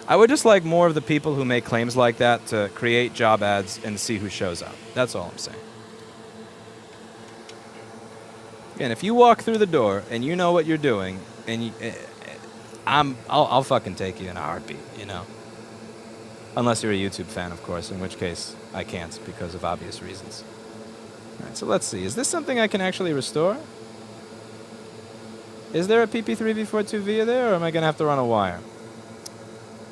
I would just like more of the people who make claims like that to create job ads and see who shows up. That's all I'm saying. Again, if you walk through the door and you know what you're doing, and you, I'll fucking take you in a heartbeat, you know. Unless you're a YouTube fan, of course, in which case I can't because of obvious reasons. All right, so let's see. Is this something I can actually restore? Is there a PP3V42 via there, or am I gonna have to run a wire?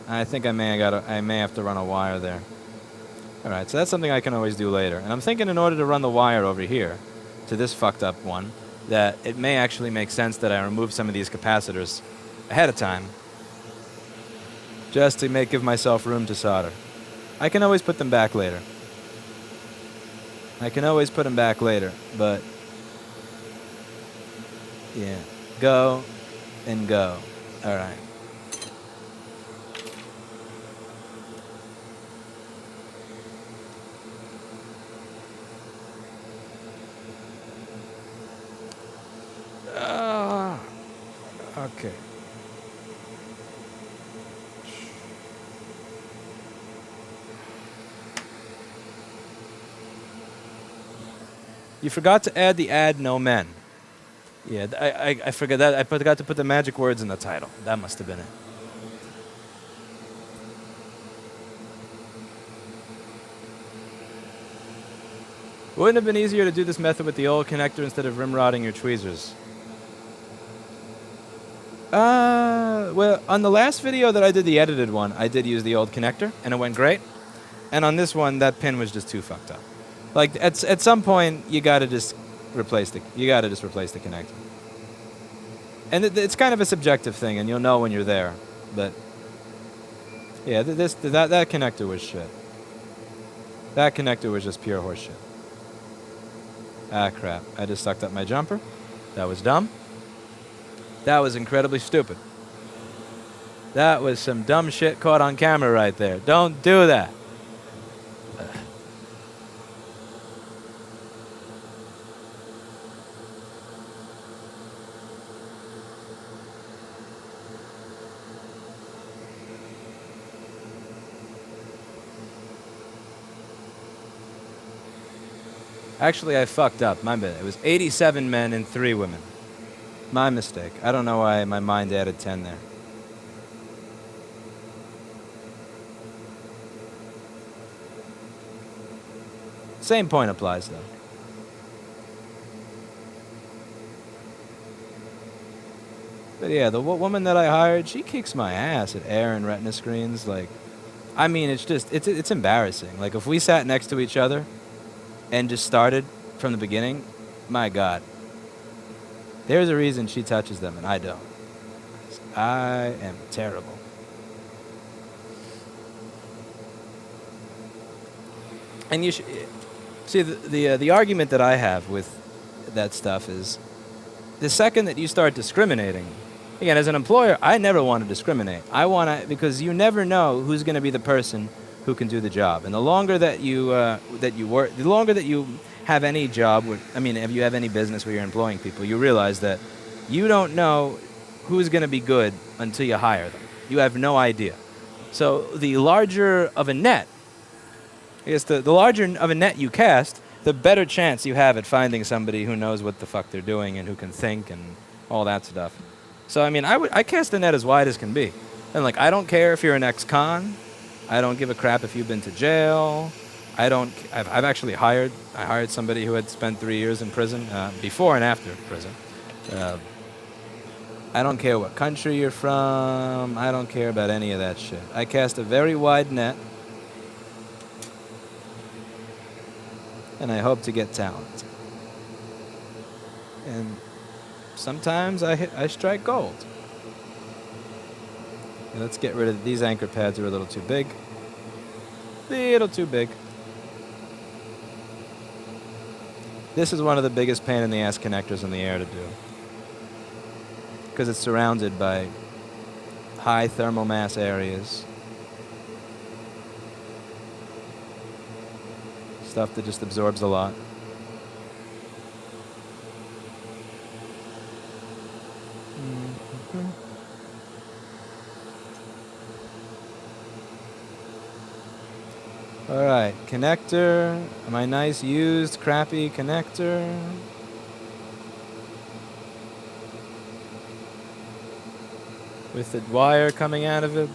I think I may have to run a wire there. All right, so that's something I can always do later. And I'm thinking in order to run the wire over here to this fucked up one, that it may actually make sense that I remove some of these capacitors ahead of time just to give myself room to solder. I can always put them back later. I can always put them back later, but yeah, go and go. All right. Okay. You forgot to add the add no men. Yeah, I forgot that. I forgot to put the magic words in the title. That must have been it. Wouldn't it have been easier to do this method with the old connector instead of rimrodding your tweezers? Well, on the last video that I did, the edited one, I did use the old connector, and it went great. And on this one, that pin was just too fucked up. Like, at some point, you gotta just replace the connector. And it's kind of a subjective thing, and you'll know when you're there. But yeah, that connector was shit. That connector was just pure horseshit. Ah, crap! I just sucked up my jumper. That was dumb. That was incredibly stupid. That was some dumb shit caught on camera right there. Don't do that. Actually, I fucked up. My bad. It was 87 men and 3 women. My mistake. I don't know why my mind added 10 there. Same point applies, though. But yeah, the woman that I hired, she kicks my ass at air and retina screens. Like, I mean, it's embarrassing. Like, if we sat next to each other and just started from the beginning, my God. There's a reason she touches them and I don't. I am terrible. And you should see the argument that I have with that stuff is the second that you start discriminating. Again, as an employer, I never want to discriminate. I want to, because you never know who's going to be the person who can do the job. And the longer that you work, the longer that you have any job, if you have any business where you're employing people, you realize that you don't know who's going to be good until you hire them. You have no idea. So the larger of a net, I guess the larger of a net you cast, the better chance you have at finding somebody who knows what the fuck they're doing and who can think and all that stuff. So, I mean, I cast the net as wide as can be. And, like, I don't care if you're an ex-con. I don't give a crap if you've been to jail. I've actually hired somebody who had spent 3 years in prison, before and after prison. I don't care what country you're from. I don't care about any of that shit. I cast a very wide net, and I hope to get talent. And sometimes I strike gold. And let's get rid of these anchor pads. Are a little too big. Little too big. This is one of the biggest pain in the ass connectors in the air to do, because it's surrounded by high thermal mass areas. Stuff that just absorbs a lot. Alright, connector. My nice used crappy connector. With the wire coming out of it.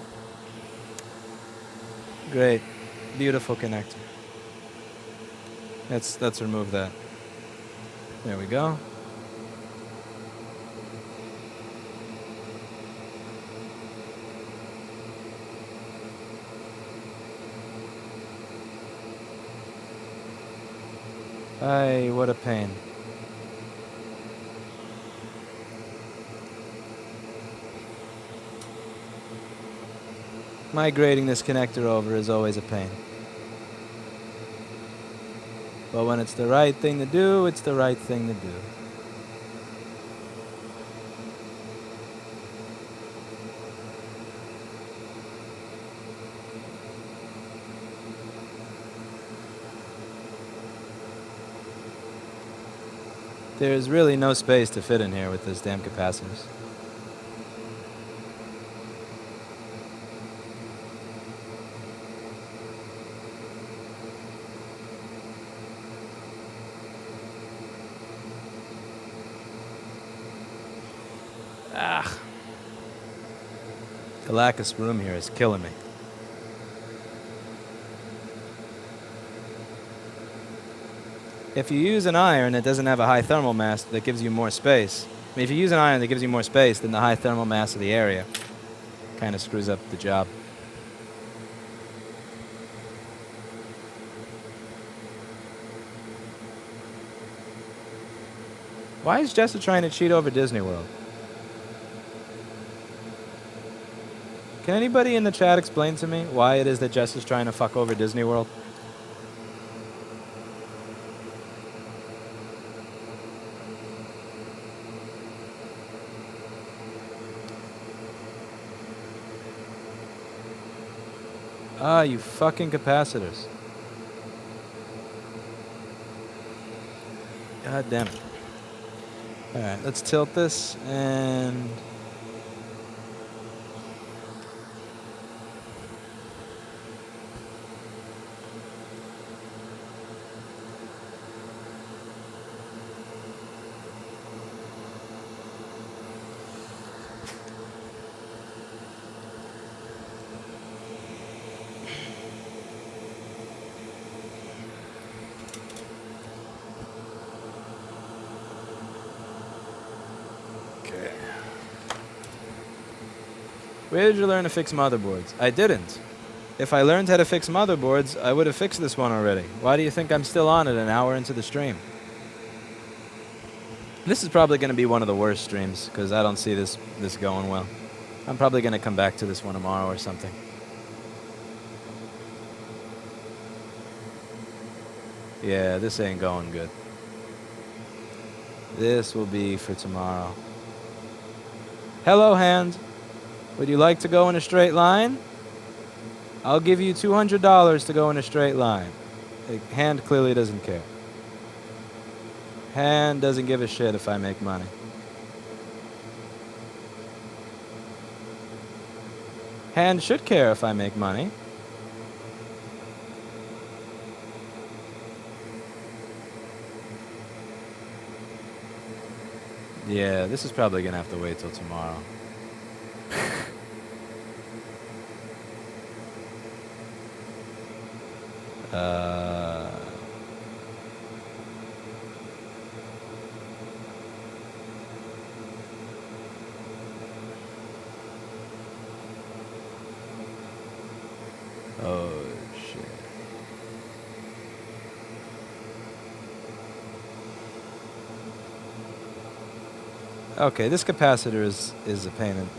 Great. Beautiful connector. Let's remove that. There we go. Ay, what a pain. Migrating this connector over is always a pain. But when it's the right thing to do, it's the right thing to do. There's really no space to fit in here with this damn capacitors. The lack of room here is killing me. If you use an iron that doesn't have a high thermal mass that gives you more space, I mean, if you use an iron that gives you more space than the high thermal mass of the area, kind of screws up the job. Why is Jessa trying to cheat over Disney World? Can anybody in the chat explain to me why it is that Jess is trying to fuck over Disney World? Ah, you fucking capacitors. God damn it. Alright, let's tilt this and... Where did you learn to fix motherboards? I didn't. If I learned how to fix motherboards, I would have fixed this one already. Why do you think I'm still on it an hour into the stream? This is probably going to be one of the worst streams, because I don't see this going well. I'm probably going to come back to this one tomorrow or something. Yeah, this ain't going good. This will be for tomorrow. Hello, Hand. Would you like to go in a straight line? I'll give you $200 to go in a straight line. Hand clearly doesn't care. Hand doesn't give a shit if I make money. Hand should care if I make money. Yeah, this is probably going to have to wait till tomorrow. Oh, shit. Okay, this capacitor is a pain in...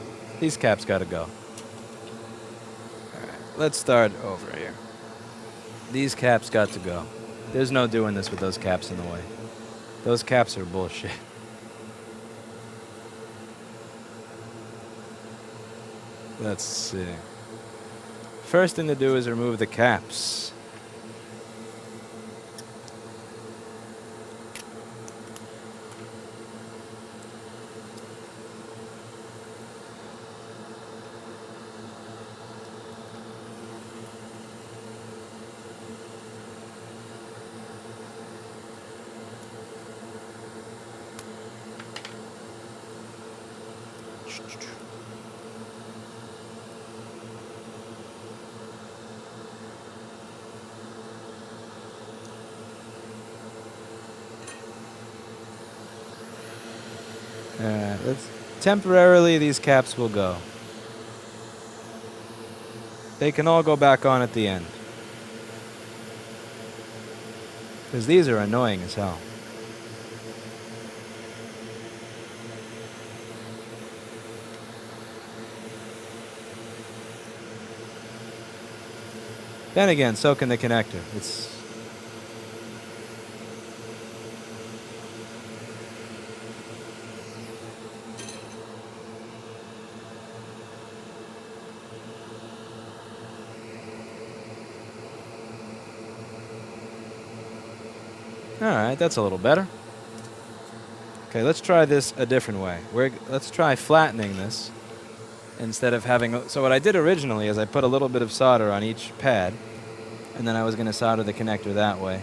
These caps gotta go. Alright, let's start over here. These caps got to go. There's no doing this with those caps in the way. Those caps are bullshit. Let's see. First thing to do is remove the caps. Temporarily, these caps will go. They can all go back on at the end. Because these are annoying as hell. Then again, so can the connector. It's... Alright, that's a little better. Okay, let's try this a different way. Let's try flattening this instead of having... So what I did originally is I put a little bit of solder on each pad, and then I was going to solder the connector that way.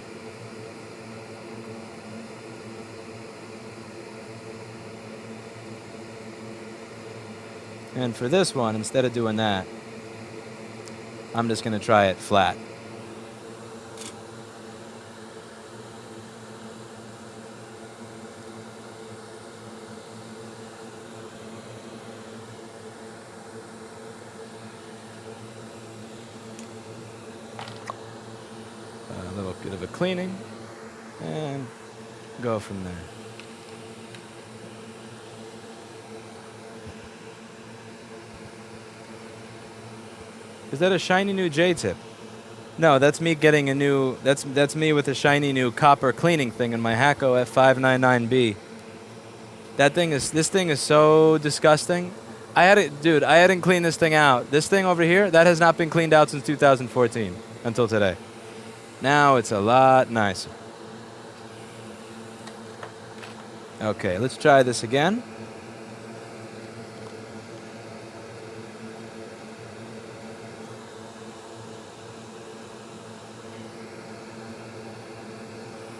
And for this one, instead of doing that, I'm just going to try it flat. A little bit of a cleaning, and go from there. Is that a shiny new J-tip? No, that's me getting a new... That's me with a shiny new copper cleaning thing in my Hacko F599B. This thing is so disgusting. I hadn't cleaned this thing out. This thing over here, that has not been cleaned out since 2014 until today. Now it's a lot nicer. Okay, let's try this again.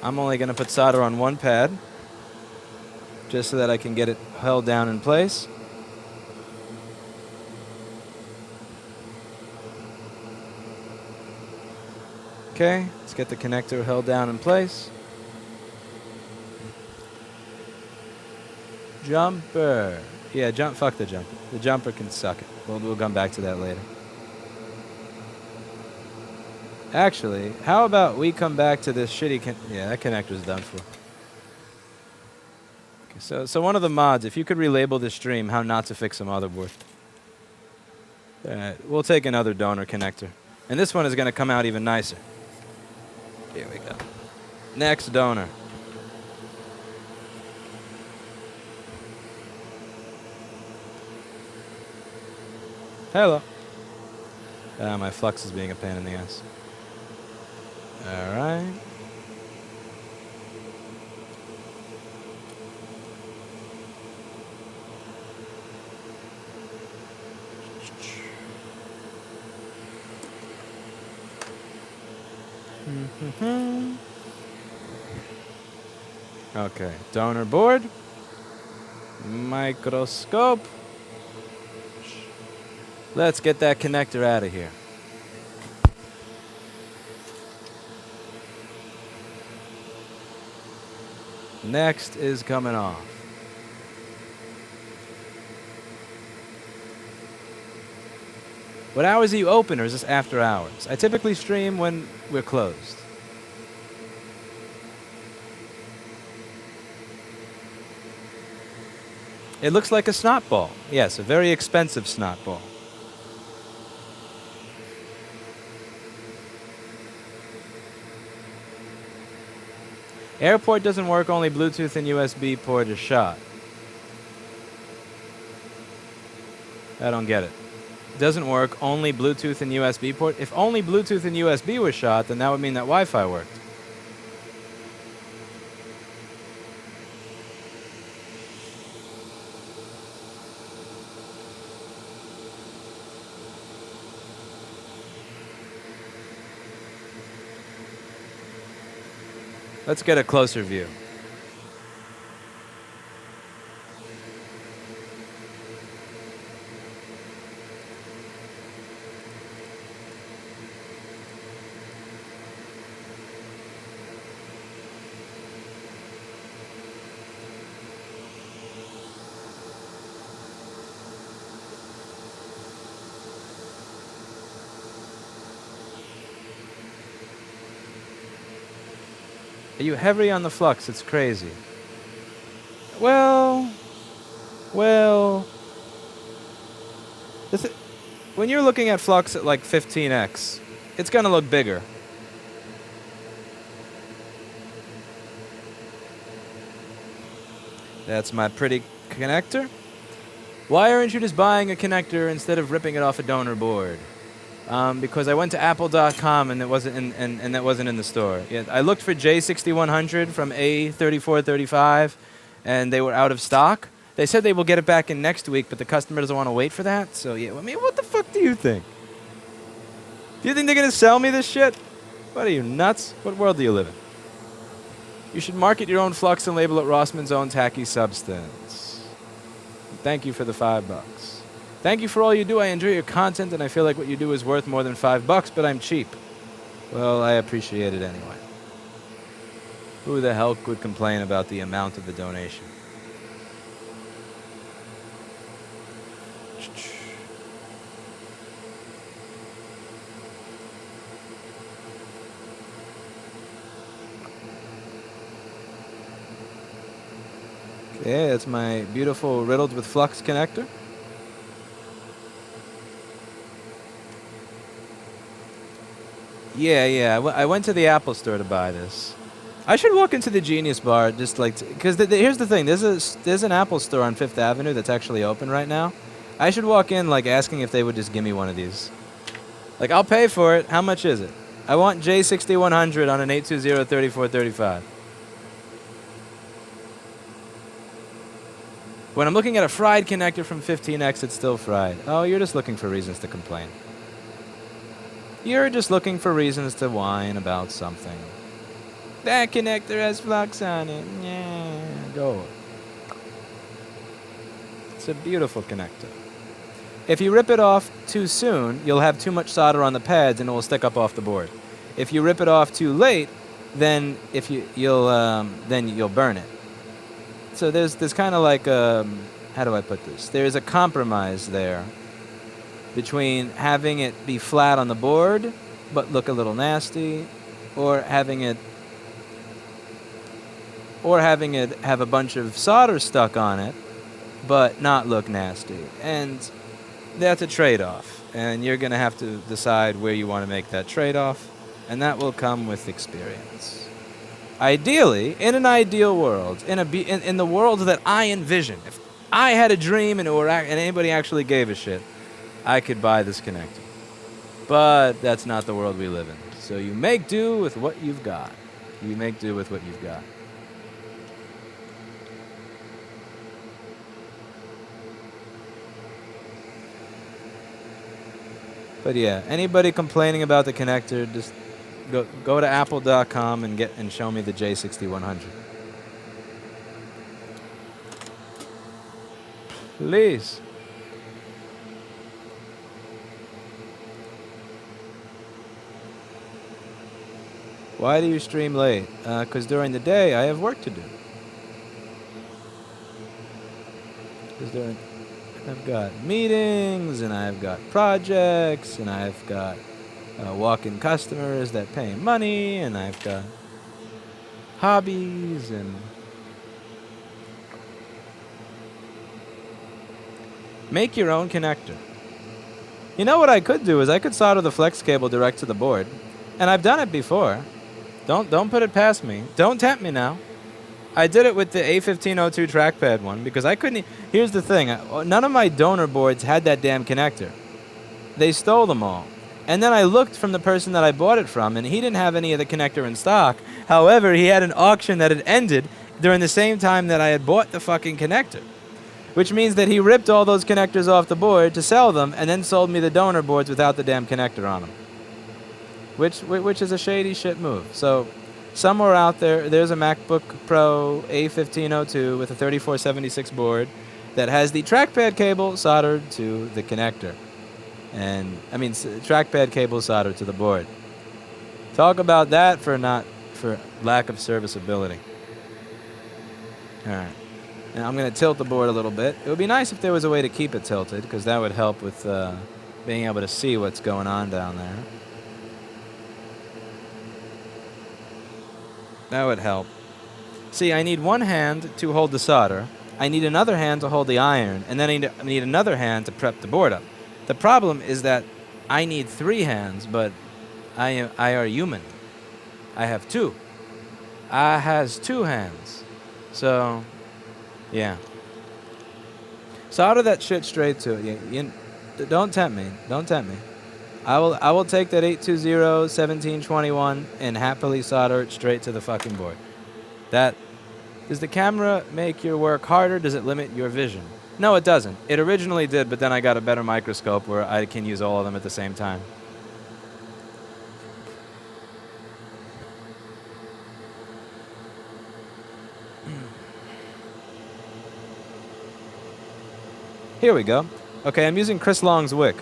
I'm only going to put solder on one pad, just so that I can get it held down in place. Okay, let's get the connector held down in place. Jumper. Yeah, fuck the jumper. The jumper can suck it. We'll come back to that later. Actually, how about we come back to this shitty... Yeah, that connector's done for. Okay, so one of the mods, if you could relabel this stream how not to fix a motherboard. We'll take another donor connector. And this one is going to come out even nicer. Here we go. Next donor. Hello. My flux is being a pain in the ass. All right. Okay, donor board. Microscope. Let's get that connector out of here. Next is coming off. What hours are you open, or is this after hours? I typically stream when we're closed. It looks like a snot ball. Yes, a very expensive snot ball. Airport doesn't work, only Bluetooth and USB port is shot. I don't get it. Doesn't work, only Bluetooth and USB port. If only Bluetooth and USB was shot, then that would mean that Wi-Fi worked. Let's get a closer view. Are you heavy on the flux? It's crazy. Well, when you're looking at flux at like 15x, it's gonna look bigger. That's my pretty connector. Why aren't you just buying a connector instead of ripping it off a donor board? Because I went to Apple.com and it wasn't and that wasn't in the store. Yeah, I looked for J6100 from A3435, and they were out of stock. They said they will get it back in next week, but the customer doesn't want to wait for that. So yeah, I mean, what the fuck do you think? Do you think they're gonna sell me this shit? What are you, nuts? What world do you live in? You should market your own flux and label it Rossman's own tacky substance. Thank you for the $5. Thank you for all you do. I enjoy your content, and I feel like what you do is worth more than $5, but I'm cheap. Well, I appreciate it anyway. Who the hell could complain about the amount of the donation? Okay, that's my beautiful riddled with flux connector. Yeah, I went to the Apple store to buy this. I should walk into the Genius Bar just like, because here's the thing, there's an Apple store on 5th Avenue that's actually open right now. I should walk in like asking if they would just give me one of these. Like, I'll pay for it. How much is it? I want J6100 on an 820-3435. When I'm looking at a fried connector from 15X, it's still fried. Oh, you're just looking for reasons to complain. You're just looking for reasons to whine about something. That connector has flux on it. Yeah, go. It's a beautiful connector. If you rip it off too soon, you'll have too much solder on the pads and it will stick up off the board. If you rip it off too late, then you'll burn it. So there's kind of like how do I put this? There's a compromise there between having it be flat on the board but look a little nasty, or having it have a bunch of solder stuck on it but not look nasty. And that's a trade-off, and you're going to have to decide where you want to make that trade-off, and that will come with experience. Ideally, in an ideal world, in the world that I envision, if I had a dream and anybody actually gave a shit, I could buy this connector. But that's not the world we live in. So you make do with what you've got. You make do with what you've got. But yeah, anybody complaining about the connector, just go to apple.com and show me the J6100. Please. Why do you stream late? Because during the day I have work to do. I've got meetings, and I've got projects, and I've got walk-in customers that pay money, and I've got hobbies, and make your own connector. You know what I could do is I could solder the flex cable direct to the board, and I've done it before. Don't put it past me. Don't tempt me now. I did it with the A1502 trackpad one because I couldn't. Here's the thing: none of my donor boards had that damn connector. They stole them all. And then I looked from the person that I bought it from, and he didn't have any of the connector in stock. However, he had an auction that had ended during the same time that I had bought the fucking connector, which means that he ripped all those connectors off the board to sell them, and then sold me the donor boards without the damn connector on them, which is a shady shit move. So. Somewhere out there, there's a MacBook Pro A1502 with a 3476 board that has the trackpad cable soldered to the connector. And, I mean, trackpad cable soldered to the board. Talk about that for lack of serviceability. Alright. Now I'm going to tilt the board a little bit. It would be nice if there was a way to keep it tilted, because that would help with being able to see what's going on down there. That would help. See, I need one hand to hold the solder. I need another hand to hold the iron. And then I need another hand to prep the board up. The problem is that I need 3 hands, but I are human. I have 2. I has 2 hands. So, yeah. Solder that shit straight to it. Don't tempt me. Don't tempt me. I will take that 820-1721 and happily solder it straight to the fucking board. Does the camera make your work harder? Does it limit your vision? No, it doesn't. It originally did, but then I got a better microscope where I can use all of them at the same time. Here we go. Okay, I'm using Chris Long's wick.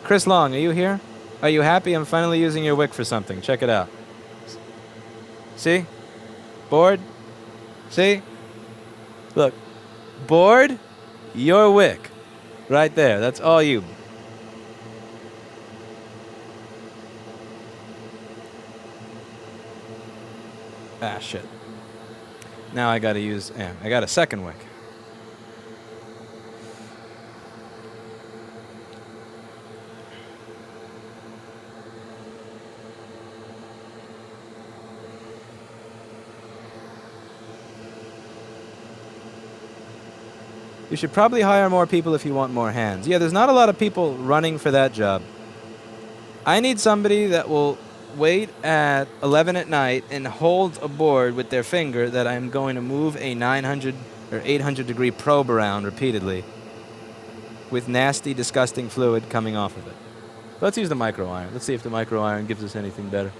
Chris Long, are you here? Are you happy? I'm finally using your wick for something. Check it out. See? Board? See? Look. Board, your wick. Right there. That's all you. Ah, shit. Now I gotta use... Yeah, I got a second wick. You should probably hire more people if you want more hands. Yeah, there's not a lot of people running for that job. I need somebody that will wait at 11 at night and hold a board with their finger that I'm going to move a 900 or 800 degree probe around repeatedly with nasty, disgusting fluid coming off of it. Let's use the micro iron. Let's see if the micro iron gives us anything better.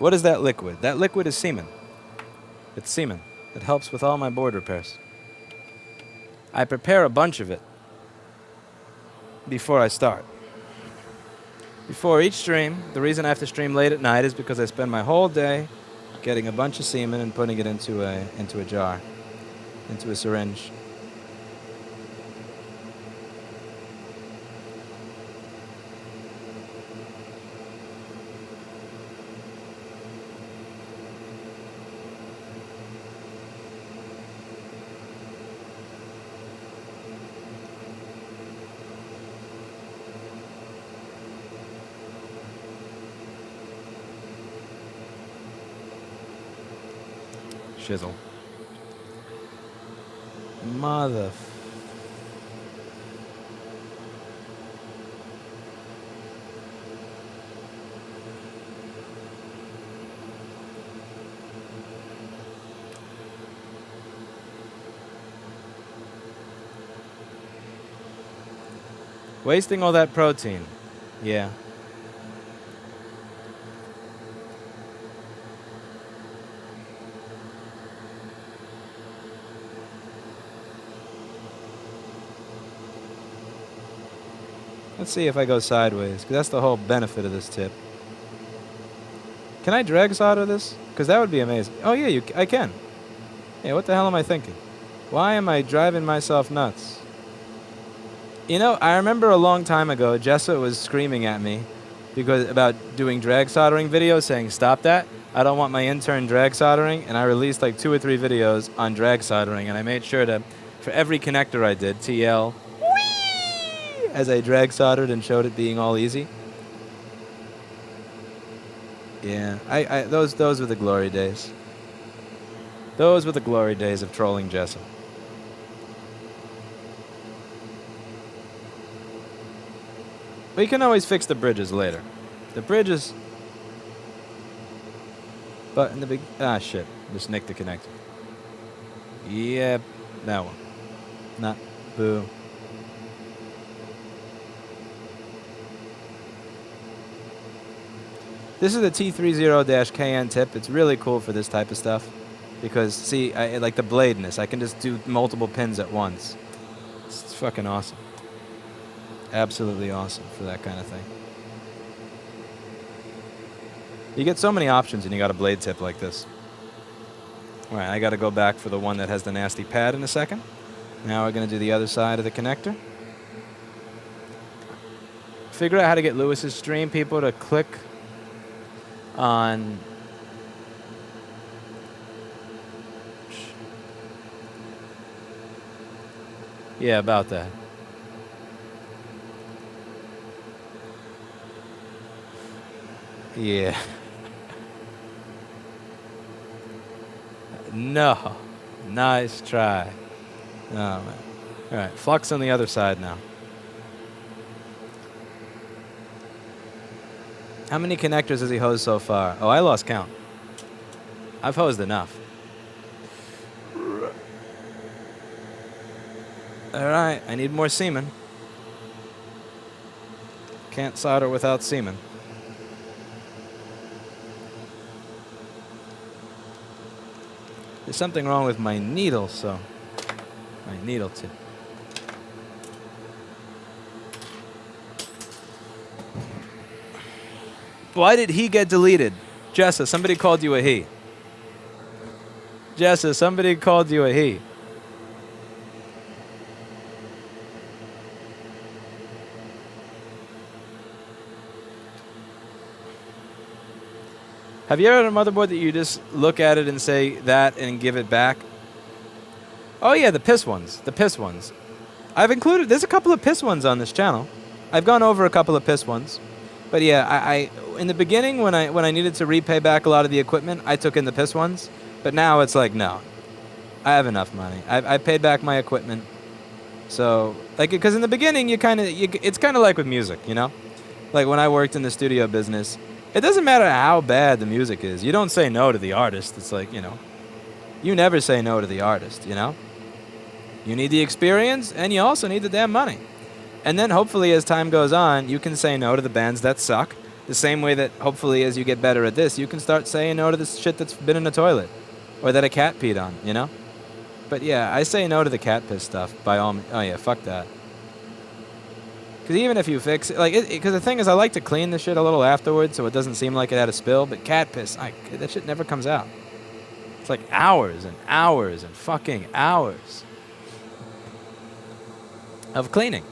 What is that liquid? That liquid is semen. It's semen. It helps with all my board repairs. I prepare a bunch of it before I start. Before each stream, the reason I have to stream late at night is because I spend my whole day getting a bunch of semen and putting it into a jar, into a syringe. Shizzle. Mother. Wasting all that protein. Yeah. Let's see if I go sideways, because that's the whole benefit of this tip. Can I drag solder this? Because that would be amazing. Oh, yeah, I can. Yeah, what the hell am I thinking? Why am I driving myself nuts? You know, I remember a long time ago, Jessa was screaming at me about doing drag soldering videos, saying, stop that. I don't want my intern drag soldering. And I released like 2 or 3 videos on drag soldering. And I made sure to, for every connector I did, TL, whee, as I drag soldered and showed it being all easy. Yeah, those were the glory days. Those were the glory days of trolling Jessa. We can always fix the bridges later. The bridges... But in the big... Ah, shit. Just nicked the connector. Yeah, that one. Not... Boo. This is the T30-KN tip. It's really cool for this type of stuff. Because, see, I like the bladeness. I can just do multiple pins at once. It's fucking awesome. Absolutely awesome for that kind of thing. You get so many options when you got a blade tip like this. All right, I got to go back for the one that has the nasty pad in a second. Now we're going to do the other side of the connector. Figure out how to get Lewis's stream people to click on... Yeah, about that. Yeah. No. Nice try. Oh, man. All right, Flux on the other side now. How many connectors has he hosed so far? Oh, I lost count. I've hosed enough. All right, I need more semen. Can't solder without semen. There's something wrong with my needle, so... My needle tip. Why did he get deleted? Jessa, somebody called you a he. Jessa, somebody called you a he. Have you ever had a motherboard that you just look at it and say that and give it back? Oh yeah, the piss ones. The piss ones. I've included, there's a couple of piss ones on this channel. I've gone over a couple of piss ones. But yeah, I in the beginning when I needed to repay back a lot of the equipment, I took in the piss ones. But now it's like, no. I have enough money. I paid back my equipment. So, like, because in the beginning, it's kind of like with music, you know? Like when I worked in the studio business, it doesn't matter how bad the music is. You don't say no to the artist. It's like, you know, you never say no to the artist, you know? You need the experience, and you also need the damn money. And then hopefully as time goes on, you can say no to the bands that suck. The same way that hopefully as you get better at this, you can start saying no to this shit that's been in the toilet. Or that a cat peed on, you know? But yeah, I say no to the cat piss stuff by all means. Oh yeah, fuck that. Because even if you fix it, like, because the thing is, I like to clean the shit a little afterwards so it doesn't seem like it had a spill. But cat piss, that shit never comes out. It's like hours and hours and fucking hours of cleaning.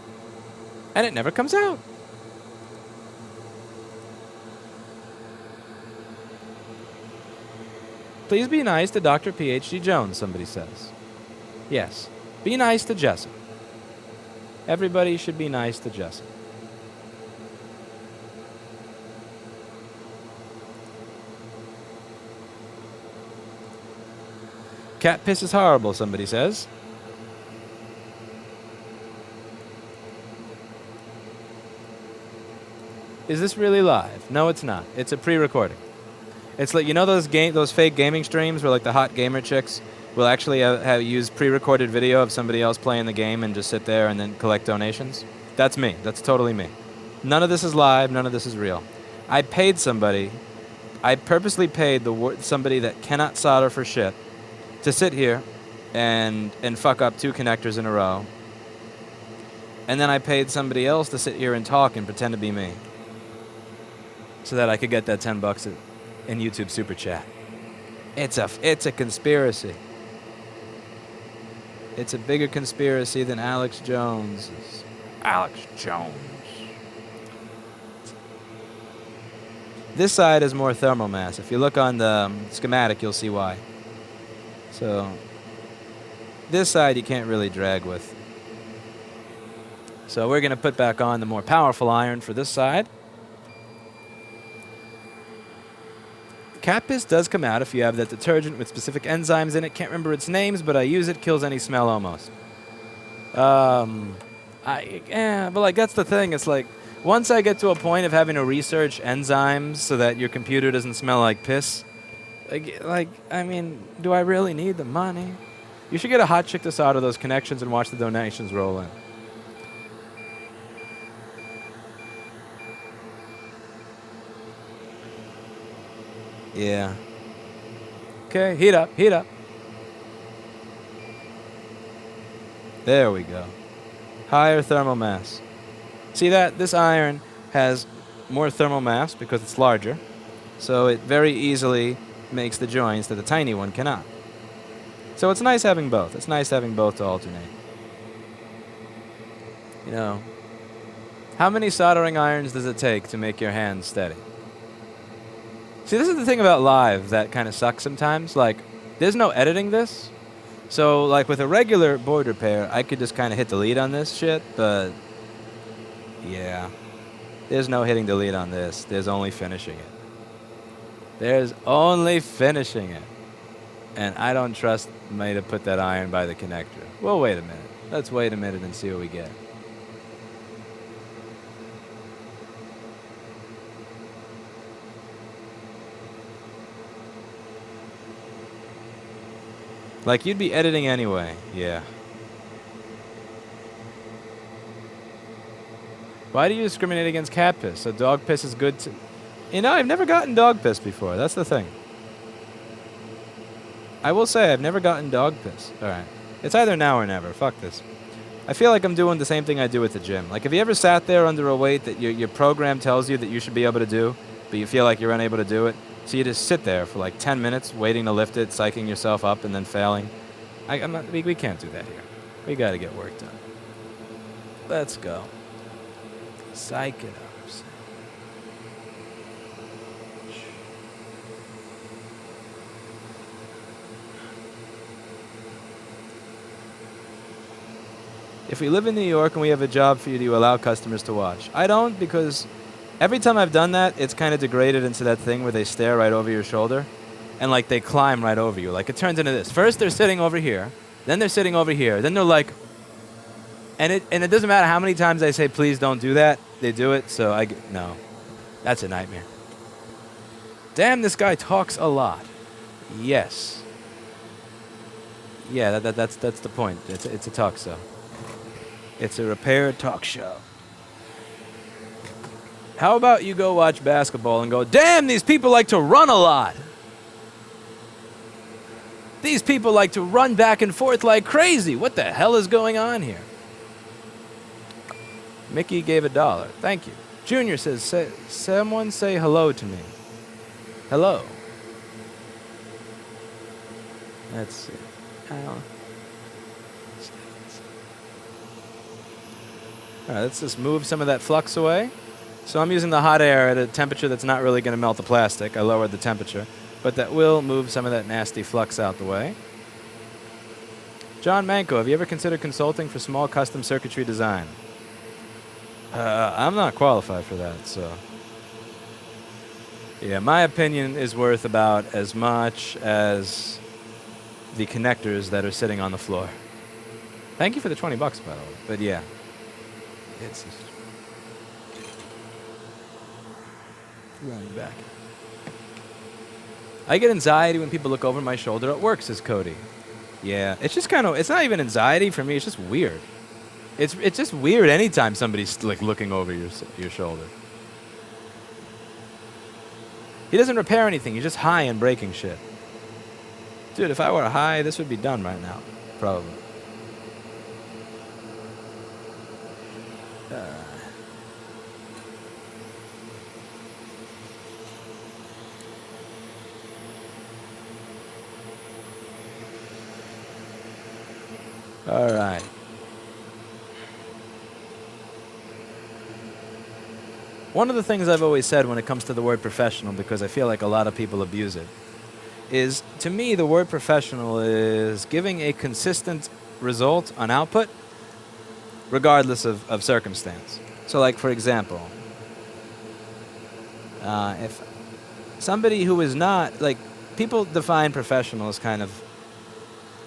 And it never comes out. Please be nice to Dr. PhD Jones, somebody says. Yes. Be nice to Jessa. Everybody should be nice to Jessa. Cat piss is horrible, somebody says. Is this really live? No, it's not. It's a pre-recording. It's like, you know those fake gaming streams where like the hot gamer chicks will actually have use pre-recorded video of somebody else playing the game and just sit there and then collect donations? That's me. That's totally me. None of this is live. None of this is real. I paid somebody. I purposely paid somebody that cannot solder for shit to sit here and fuck up 2 connectors in a row And then I paid somebody else to sit here and talk and pretend to be me, so that I could get that $10 in YouTube Super Chat. It's a conspiracy. It's a bigger conspiracy than Alex Jones's. Alex Jones. This side has more thermal mass. If you look on the schematic, you'll see why. So this side you can't really drag with. So we're going to put back on the more powerful iron for this side. Cat piss does come out if you have that detergent with specific enzymes in it. Can't remember its names, but I use it. Kills any smell almost. But like that's the thing. It's like once I get to a point of having to research enzymes so that your computer doesn't smell like piss, I mean, do I really need the money? You should get a hot chick to solder those connections and watch the donations roll in. Yeah. Okay, heat up, heat up. There we go. Higher thermal mass. See that? This iron has more thermal mass because it's larger, so it very easily makes the joints that the tiny one cannot. So it's nice having both. It's nice having both to alternate. You know, how many soldering irons does it take to make your hands steady? See, this is the thing about live that kind of sucks sometimes. Like, there's no editing this. So, like, with a regular board repair, I could just kind of hit delete on this shit, but yeah. There's no hitting delete on this. There's only finishing it. There's only finishing it. And I don't trust me to put that iron by the connector. Well, wait a minute. Let's wait a minute and see what we get. Like, you'd be editing anyway. Yeah. Why do you discriminate against cat piss? So dog piss is good to... You know, I've never gotten dog piss before. That's the thing. I will say, I've never gotten dog piss. Alright. It's either now or never. Fuck this. I feel like I'm doing the same thing I do at the gym. Like, have you ever sat there under a weight that your program tells you that you should be able to do, but you feel like you're unable to do it? So you just sit there for like 10 minutes waiting to lift it, psyching yourself up, and then failing. We can't do that here. We got to get work done. Let's go. Psych it up. If we live in New York and we have a job for you, do you allow customers to watch? I don't, because every time I've done that, it's kind of degraded into that thing where they stare right over your shoulder and like they climb right over you. Like it turns into this. First they're sitting over here, then they're sitting over here, then they're like, and it doesn't matter how many times I say please don't do that, they do it. So no, that's a nightmare. Damn, this guy talks a lot. Yes. Yeah, that's the point. It's a talk show. It's a repair talk show. How about you go watch basketball and go, damn, these people like to run a lot. These people like to run back and forth like crazy. What the hell is going on here? Mickey gave $1. Thank you. Junior says, someone say hello to me. Hello. Let's see. All right, let's just move some of that flux away. So I'm using the hot air at a temperature that's not really going to melt the plastic. I lowered the temperature, but that will move some of that nasty flux out the way. John Manko, have you ever considered consulting for small custom circuitry design? I'm not qualified for that, so... Yeah, my opinion is worth about as much as the connectors that are sitting on the floor. Thank you for the $20, by the way. But yeah, it's just running back. I get anxiety when people look over my shoulder at work, says Cody. Yeah, it's just kind of, it's not even anxiety for me, it's just weird. It's just weird anytime somebody's like looking over your shoulder. He doesn't repair anything, he's just high and breaking shit. Dude, if I were high, this would be done right now. Probably. All right. One of the things I've always said when it comes to the word professional, because I feel like a lot of people abuse it, is to me the word professional is giving a consistent result on output regardless of circumstance. So like, for example, if somebody who is not, like, people define professional as kind of,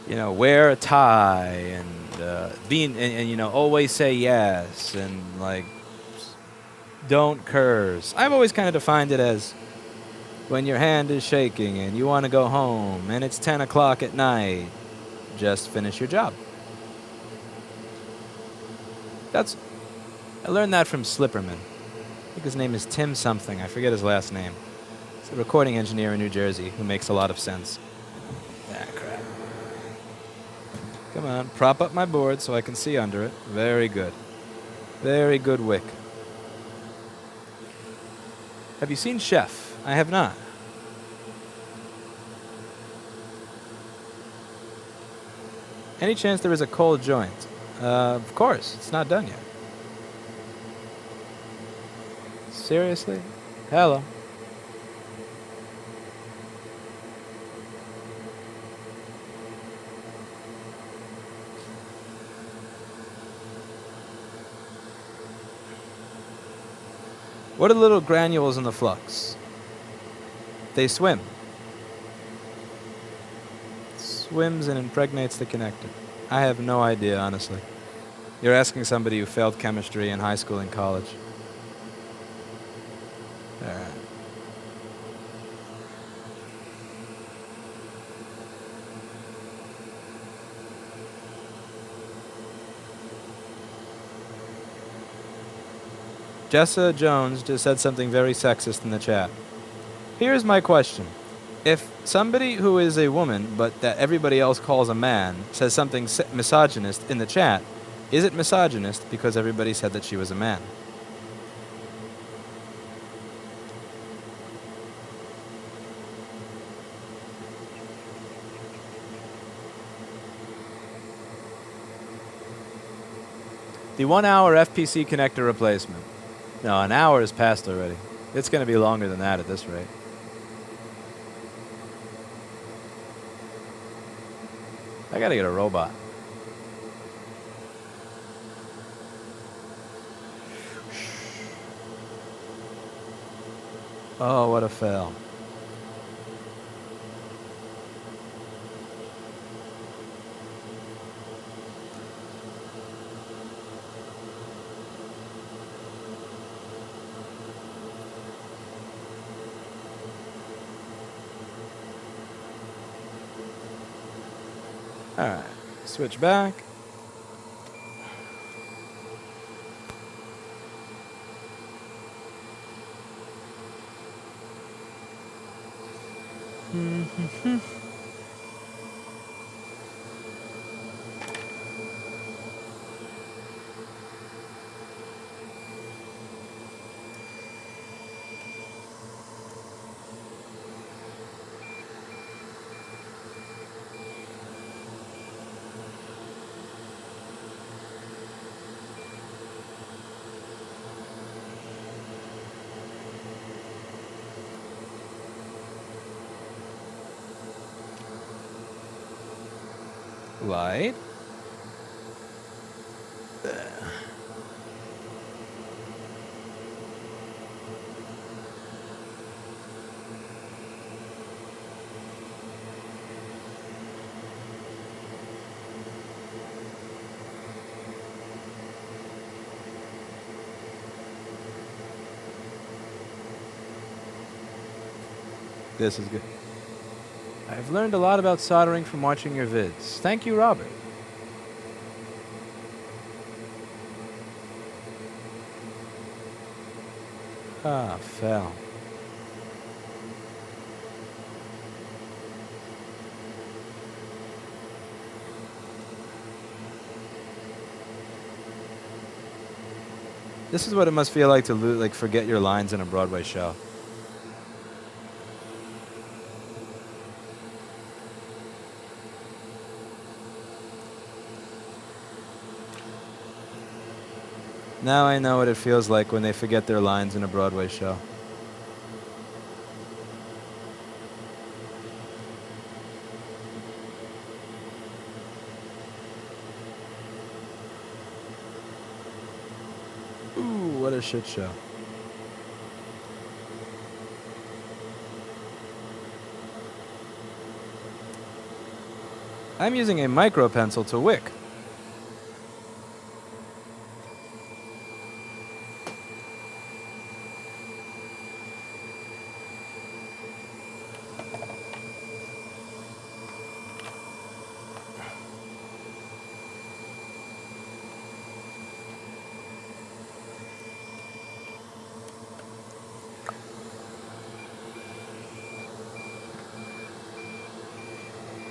you know, wear a tie and and you know, always say yes and like don't curse. I've always kind of defined it as when your hand is shaking and you want to go home and it's 10 o'clock at night, just finish your job. I learned that from Slipperman. I think his name is Tim something. I forget his last name. He's a recording engineer in New Jersey who makes a lot of sense. Ah, crap. Come on, prop up my board so I can see under it. Very good. Very good wick. Have you seen Chef? I have not. Any chance there is a cold joint? Of course, it's not done yet. Seriously? Hello. What are the little granules in the flux? They swim. Swims and impregnates the connector. I have no idea, honestly. You're asking somebody who failed chemistry in high school and college. All right. Jessa Jones just said something very sexist in the chat. Here's my question. If somebody who is a woman, but that everybody else calls a man, says something misogynist in the chat, is it misogynist because everybody said that she was a man? The 1 hour FPC connector replacement. No, an hour is passed already. It's going to be longer than that at this rate. I got to get a robot. Oh, what a fail. All right, switch back. Light. This is good. I've learned a lot about soldering from watching your vids. Thank you, Robert. Ah, fell. This is what it must feel like to like forget your lines in a Broadway show. Now I know what it feels like when they forget their lines in a Broadway show. Ooh, what a shit show. I'm using a micro pencil to wick.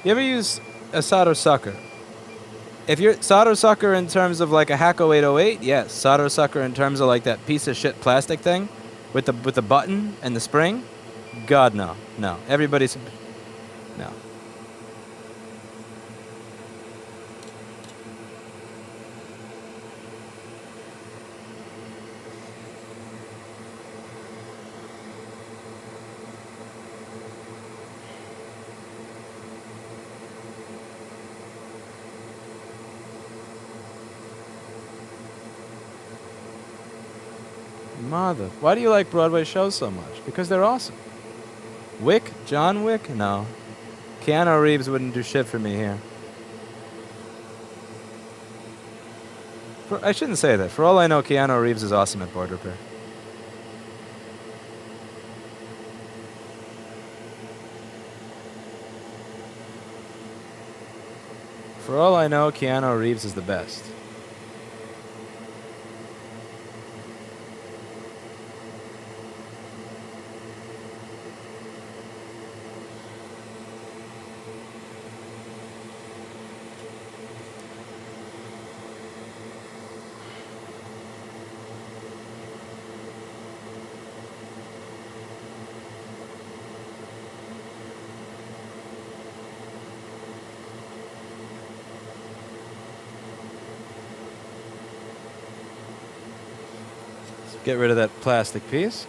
You ever use a solder sucker? If you're solder sucker in terms of like a Hacko 808, yes. Solder sucker in terms of like that piece of shit plastic thing with the button and the spring, God no, no. Everybody's no. Mother. Why do you like Broadway shows so much? Because they're awesome. Wick? John Wick? No. Keanu Reeves wouldn't do shit for me here. I shouldn't say that. For all I know, Keanu Reeves is awesome at board repair. For all I know, Keanu Reeves is the best. Get rid of that plastic piece.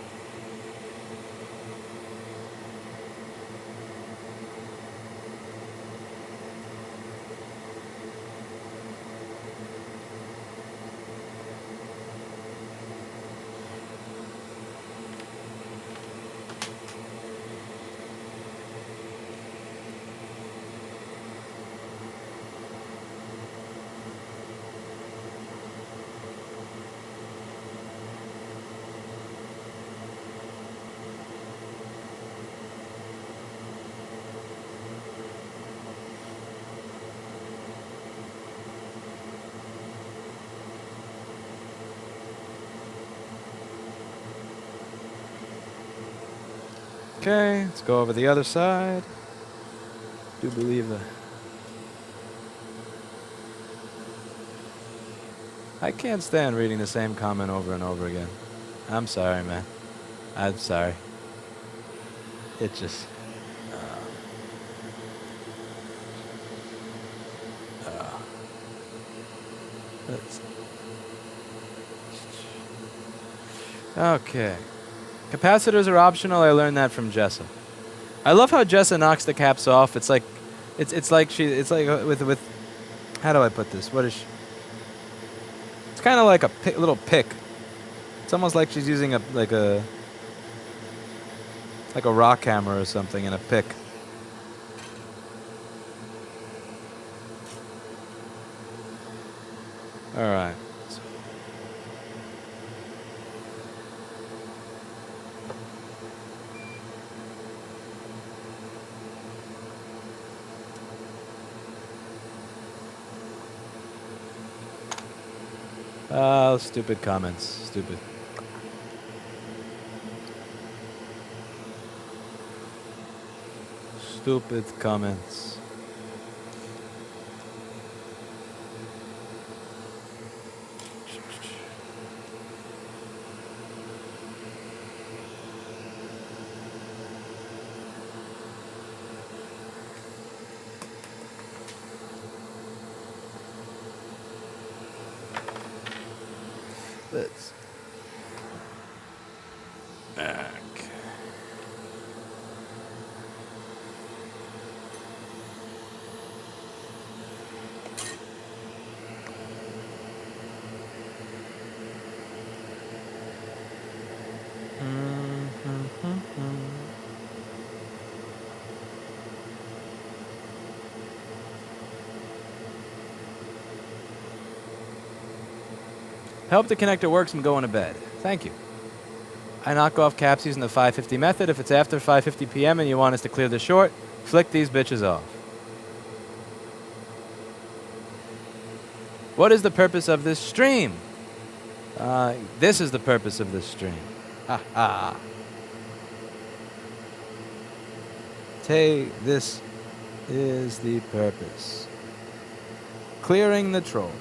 Okay, let's go over the other side. Do believe that. I can't stand reading the same comment over and over again. I'm sorry, man. I'm sorry. It just... Okay. Capacitors are optional. I learned that from Jessa. I love how Jessa knocks the caps off. It's like, it's like with how do I put this? What is she? It's kind of like a little pick. It's almost like she's using like a rock hammer or something and a pick. All right. Stupid comments. Stupid. Stupid comments. Let's. Okay. Help the connector works. I'm going to bed. Thank you. I knock off caps using the 550 method. If it's after 5:50 p.m. and you want us to clear the short, flick these bitches off. What is the purpose of this stream? This is the purpose of this stream. Ha ha. This is the purpose. Clearing the troll.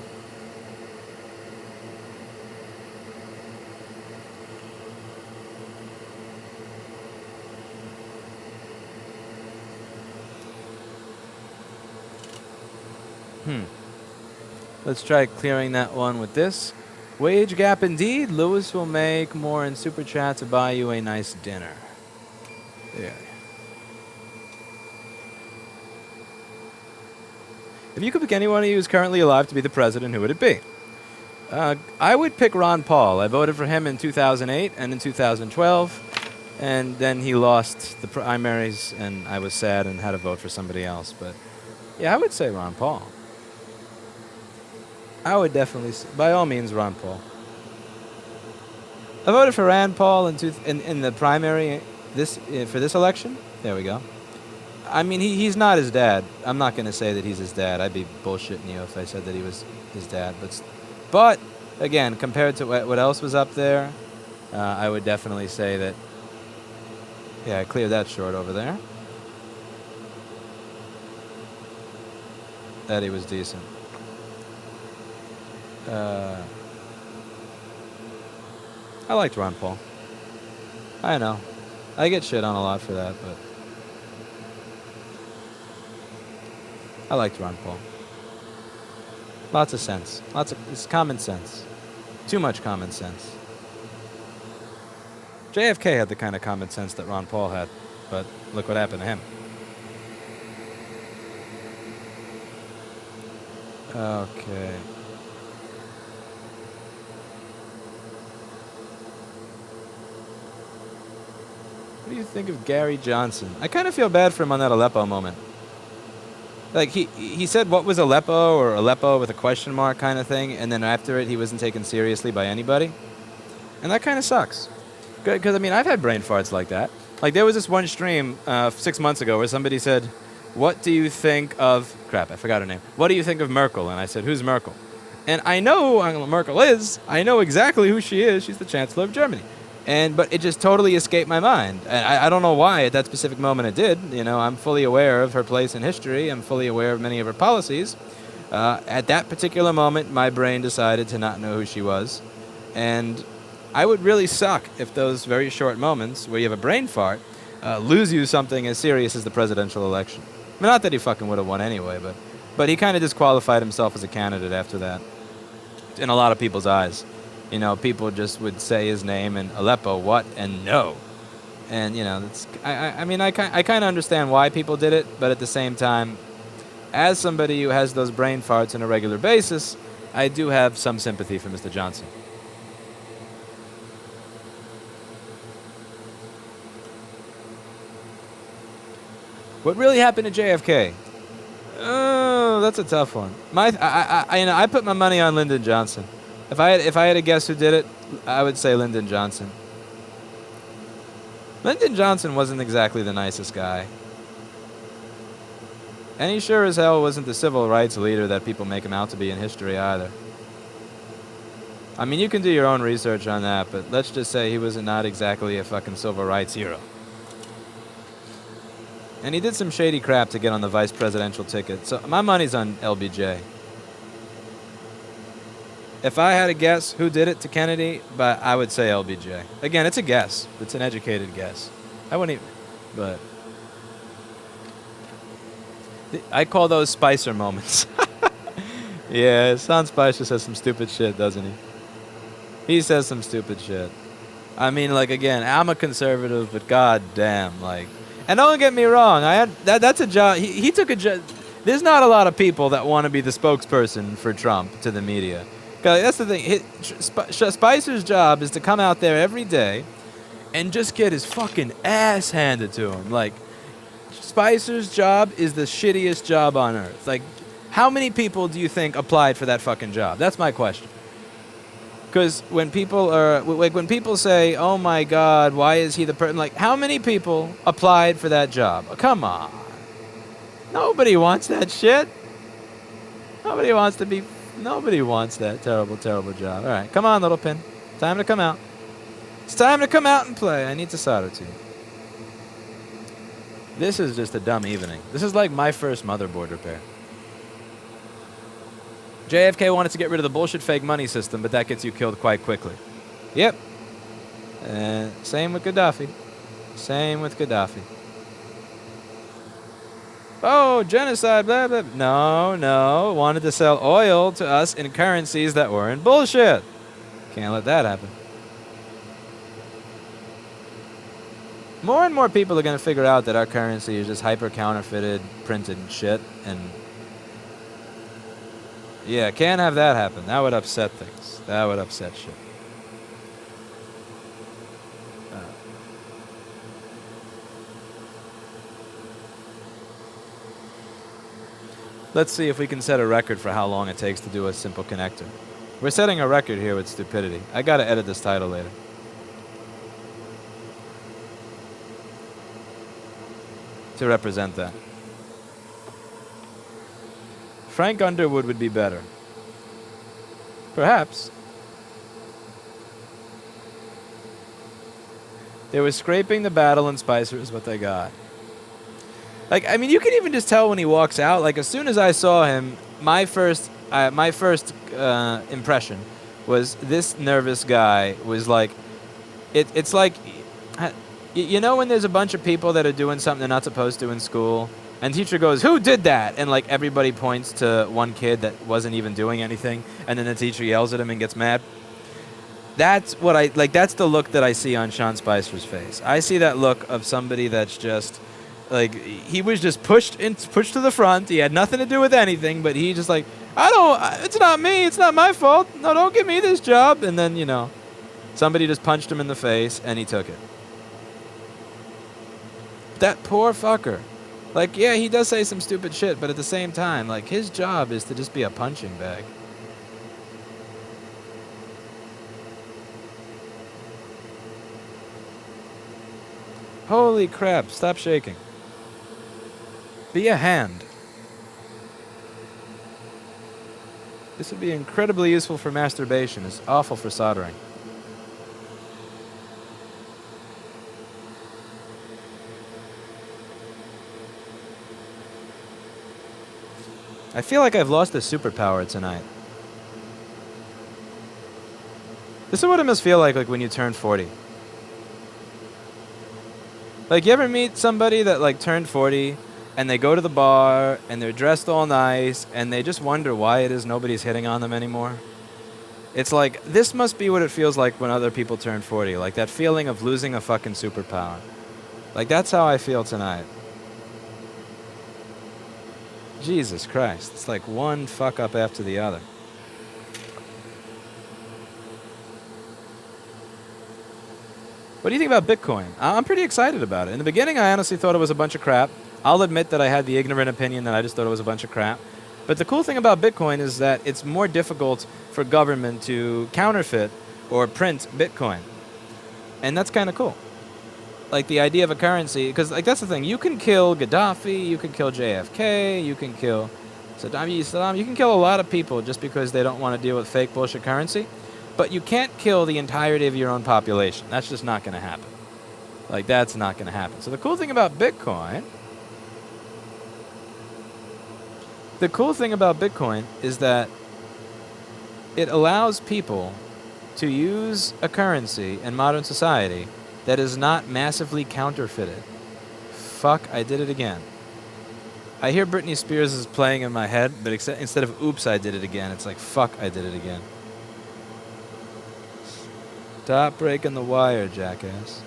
Let's try clearing that one with this. Wage gap indeed. Lewis will make more in Super Chat to buy you a nice dinner. There. If you could pick anyone who is currently alive to be the president, who would it be? I would pick Ron Paul. I voted for him in 2008 and in 2012. And then he lost the primaries, and I was sad and had to vote for somebody else. But yeah, I would say Ron Paul. I would definitely, by all means, Ron Paul. I voted for Rand Paul in the primary for this election. There we go. I mean, he's not his dad. I'm not going to say that he's his dad. I'd be bullshitting you if I said that he was his dad. But again, compared to what else was up there, I would definitely say that, yeah, I cleared that short over there. That he was decent. I liked Ron Paul. I know. I get shit on a lot for that, but I liked Ron Paul. Lots of sense. It's common sense. Too much common sense. JFK had the kind of common sense that Ron Paul had, but look what happened to him. Okay. What do you think of Gary Johnson? I kind of feel bad for him on that Aleppo moment. Like, he said what was Aleppo, or Aleppo with a question mark kind of thing, and then after it he wasn't taken seriously by anybody. And that kind of sucks. Because, I mean, I've had brain farts like that. Like, there was this one stream 6 months ago where somebody said, what do you think of... Crap, I forgot her name. What do you think of Merkel? And I said, who's Merkel? And I know who Angela Merkel is. I know exactly who she is. She's the Chancellor of Germany. But it just totally escaped my mind. And I don't know why at that specific moment it did. You know, I'm fully aware of her place in history. I'm fully aware of many of her policies. At that particular moment, my brain decided to not know who she was. And I would really suck if those very short moments where you have a brain fart lose you something as serious as the presidential election. I mean, not that he fucking would have won anyway, but he kind of disqualified himself as a candidate after that. In a lot of people's eyes. You know, people just would say his name and Aleppo, what, and no. And, you know, I mean, I kind of understand why people did it, but at the same time, as somebody who has those brain farts on a regular basis, I do have some sympathy for Mr. Johnson. What really happened to JFK? Oh, that's a tough one. I put my money on Lyndon Johnson. If I had to guess who did it, I would say Lyndon Johnson. Lyndon Johnson wasn't exactly the nicest guy. And he sure as hell wasn't the civil rights leader that people make him out to be in history either. I mean, you can do your own research on that, but let's just say he was not exactly a fucking civil rights hero. And he did some shady crap to get on the vice presidential ticket, so my money's on LBJ. If I had to guess who did it to Kennedy, but I would say LBJ. Again, it's a guess. It's an educated guess. I wouldn't even... But... I call those Spicer moments. Yeah, Sean Spicer says some stupid shit, doesn't he? He says some stupid shit. I mean, like, again, I'm a conservative, but god damn, like, and don't get me wrong, that's a job. He took a job. There's not a lot of people that want to be the spokesperson for Trump to the media. 'Cause that's the thing. Spicer's job is to come out there every day and just get his fucking ass handed to him. Like, Spicer's job is the shittiest job on earth. Like, how many people do you think applied for that fucking job? That's my question. Because when people are, like, when people say, "Oh my God, why is he the person?" Like, how many people applied for that job? Come on, nobody wants that shit. Nobody wants to be. Nobody wants that terrible, terrible job. All right, come on, little pin. Time to come out. It's time to come out and play. I need to solder to you. This is just a dumb evening. This is like my first motherboard repair. JFK wanted to get rid of the bullshit fake money system, but that gets you killed quite quickly. Yep. Same with Gaddafi. Same with Gaddafi. Oh, genocide, blah, blah. No. Wanted to sell oil to us in currencies that weren't bullshit. Can't let that happen. More and more people are going to figure out that our currency is just hyper counterfeited, printed shit, and yeah, can't have that happen. That would upset things. That would upset shit. Let's see if we can set a record for how long it takes to do a simple connector. We're setting a record here with stupidity. I gotta edit this title later. To represent that. Frank Underwood would be better. Perhaps. They were scraping the battle, and Spicer is what they got. Like, I mean, you can even just tell when he walks out. Like, as soon as I saw him, my first impression was this nervous guy was like, it's like, you know when there's a bunch of people that are doing something they're not supposed to in school? And the teacher goes, "Who did that?" And like everybody points to one kid that wasn't even doing anything, and then the teacher yells at him and gets mad. That's what I like. That's the look that I see on Sean Spicer's face. I see that look of somebody that's just like he was just pushed to the front. He had nothing to do with anything, but he just like, it's not me. It's not my fault. No, don't give me this job. And then somebody just punched him in the face, and he took it. That poor fucker. Like, yeah, he does say some stupid shit, but at the same time, like, his job is to just be a punching bag. Holy crap, stop shaking. Be a hand. This would be incredibly useful for masturbation. It's awful for soldering. I feel like I've lost a superpower tonight. This is what it must feel like when you turn 40. Like, you ever meet somebody that, like, turned 40, and they go to the bar, and they're dressed all nice, and they just wonder why it is nobody's hitting on them anymore? It's like, this must be what it feels like when other people turn 40. Like, that feeling of losing a fucking superpower. Like, that's how I feel tonight. Jesus Christ. It's like one fuck up after the other. What do you think about Bitcoin? I'm pretty excited about it. In the beginning, I honestly thought it was a bunch of crap. I'll admit that I had the ignorant opinion that I just thought it was a bunch of crap. But the cool thing about Bitcoin is that it's more difficult for government to counterfeit or print Bitcoin. And that's kind of cool. Like, the idea of a currency, because, like, that's the thing. You can kill Gaddafi, you can kill JFK, you can kill Saddam, you can kill a lot of people just because they don't want to deal with fake bullshit currency. But you can't kill the entirety of your own population. That's just not going to happen. Like, that's not going to happen. So the cool thing about Bitcoin is that it allows people to use a currency in modern society that is not massively counterfeited. Fuck, I did it again. I hear Britney Spears is playing in my head, but instead of oops, I did it again, it's like fuck, I did it again. Stop breaking the wire, jackass.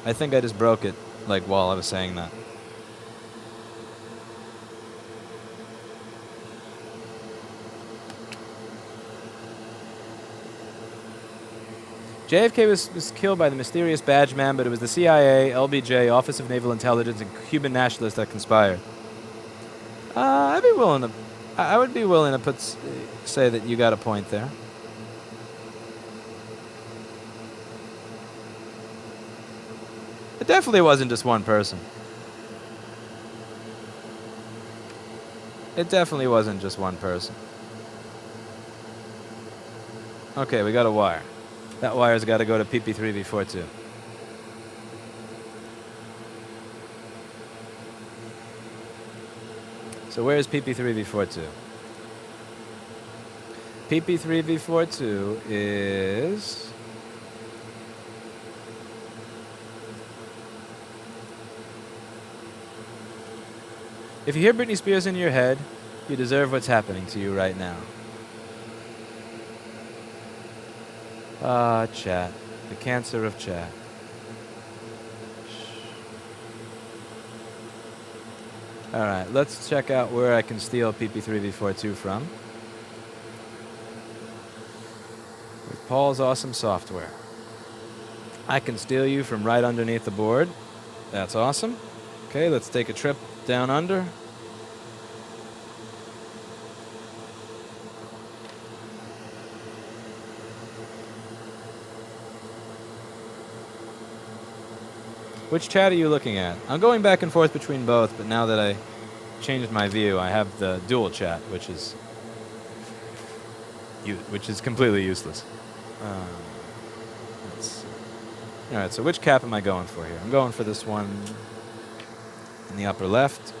I think I just broke it, like, while I was saying that. JFK was killed by the mysterious badge man, but it was the CIA, LBJ, Office of Naval Intelligence, and Cuban nationalists that conspired. I'd be willing to... I would be willing to say that you got a point there. It definitely wasn't just one person. It definitely wasn't just one person. Okay, we got a wire. That wire's got to go to PP3V42. So where's PP3V42? PP3V42 is... If you hear Britney Spears in your head, you deserve what's happening to you right now. Chat. The cancer of chat. Alright, let's check out where I can steal PP3V42 from. With Paul's awesome software. I can steal you from right underneath the board. That's awesome. Okay, let's take a trip down under. Which chat are you looking at? I'm going back and forth between both, but now that I changed my view, I have the dual chat, which is completely useless. Let's see. All right, so which cap am I going for here? I'm going for this one in the upper left.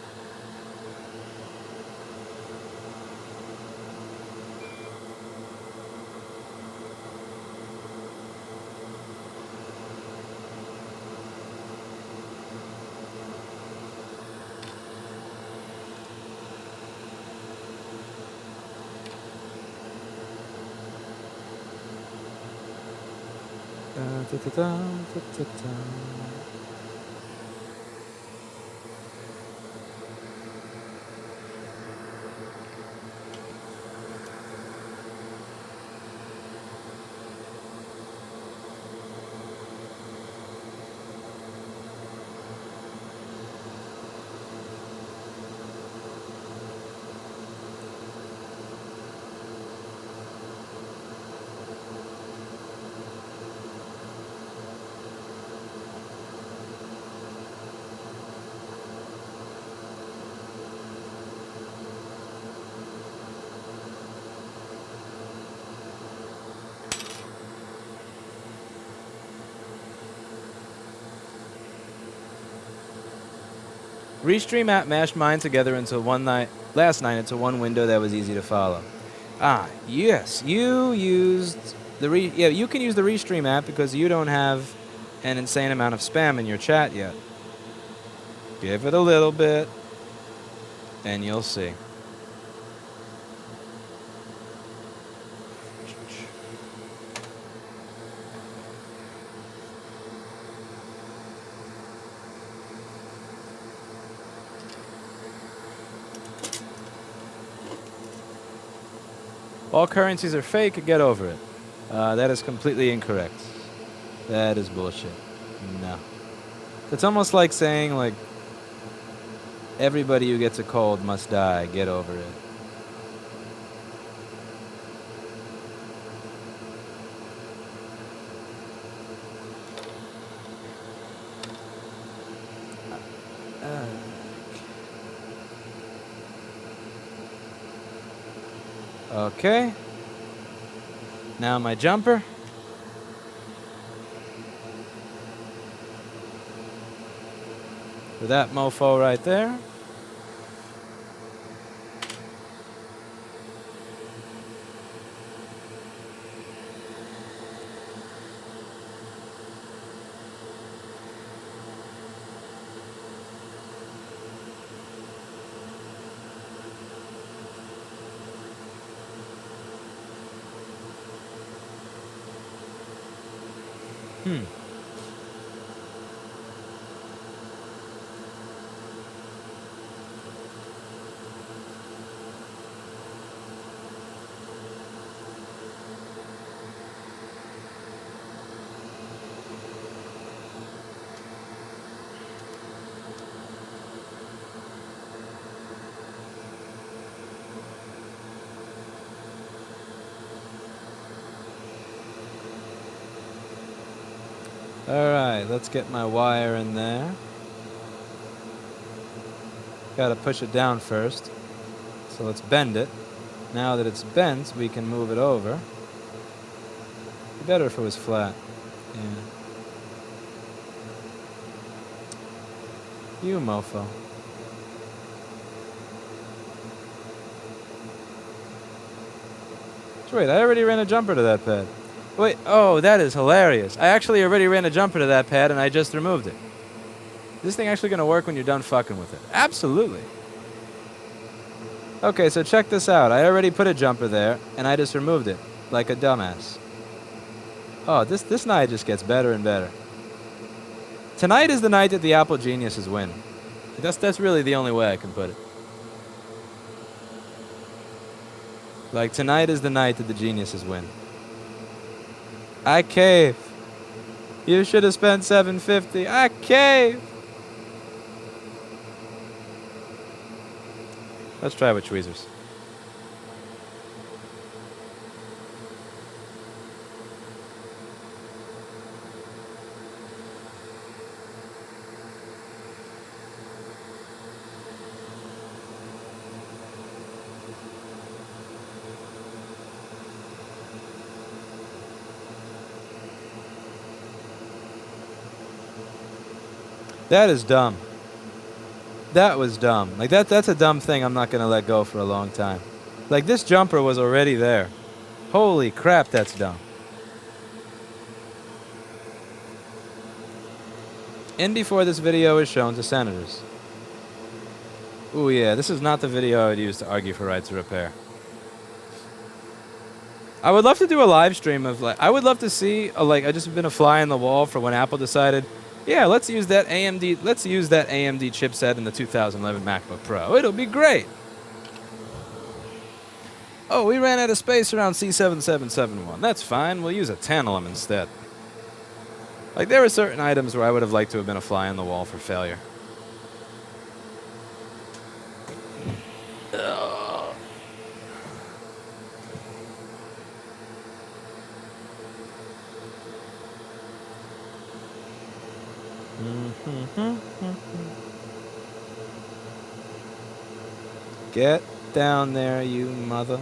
Restream app mashed mine together into last night into one window that was easy to follow. Ah, yes, you used the you can use the Restream app because you don't have an insane amount of spam in your chat yet. Give it a little bit, and you'll see. All currencies are fake, get over it. That is completely incorrect. That is bullshit. No. It's almost like saying, like, everybody who gets a cold must die, get over it. Okay. Now my jumper. For that mofo right there. Alright, let's get my wire in there. Gotta push it down first. So let's bend it. Now that it's bent, we can move it over. It'd be better if it was flat. Yeah. You mofo. Wait, I already ran a jumper to that pad. Wait, oh, that is hilarious. I actually already ran a jumper to that pad and I just removed it. Is this thing actually going to work when you're done fucking with it? Absolutely. Okay, so check this out. I already put a jumper there and I just removed it like a dumbass. Oh, this night just gets better and better. Tonight is the night that the Apple geniuses win. That's really the only way I can put it. Like, tonight is the night that the geniuses win. I cave. You should have spent $750. I cave. Let's try with tweezers. That is dumb. That was dumb. Like, that's a dumb thing I'm not going to let go for a long time. Like, this jumper was already there. Holy crap, that's dumb. In before this video is shown to senators. Ooh, yeah, this is not the video I would use to argue for rights of repair. I would love to do a live stream of, like, I would love to see, I just been a fly on the wall for when Apple decided, yeah, let's use that AMD chipset in the 2011 MacBook Pro. It'll be great. Oh, we ran out of space around C7771. That's fine. We'll use a tantalum instead. Like, there were certain items where I would have liked to have been a fly on the wall for failure. Get down there, you mother.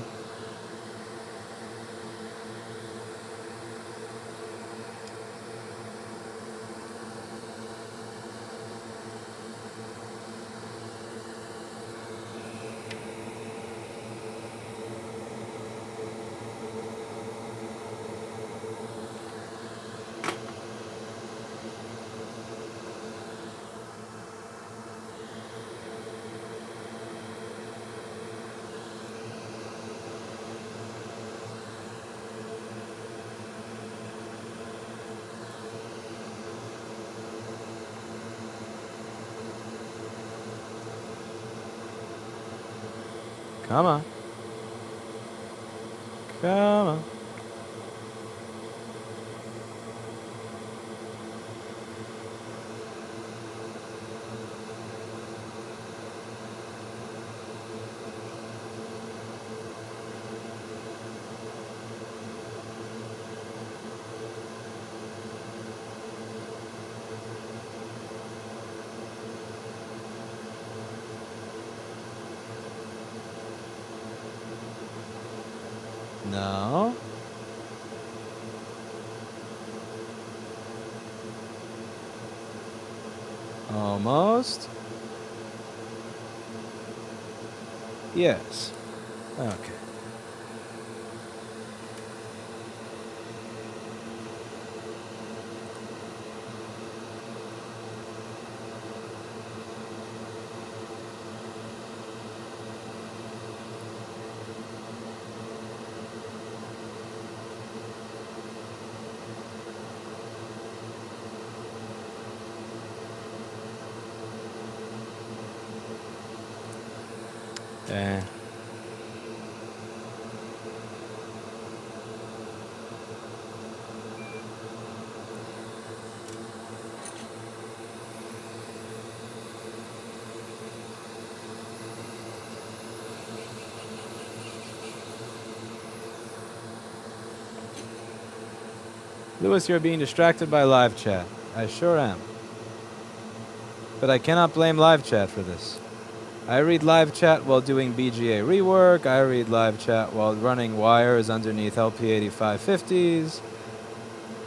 Come on. Come on. No. Almost. Yes. Okay. Eh. Lewis, you're being distracted by live chat. I sure am. But I cannot blame live chat for this. I read live chat while doing BGA rework. I read live chat while running wires underneath LP8550s.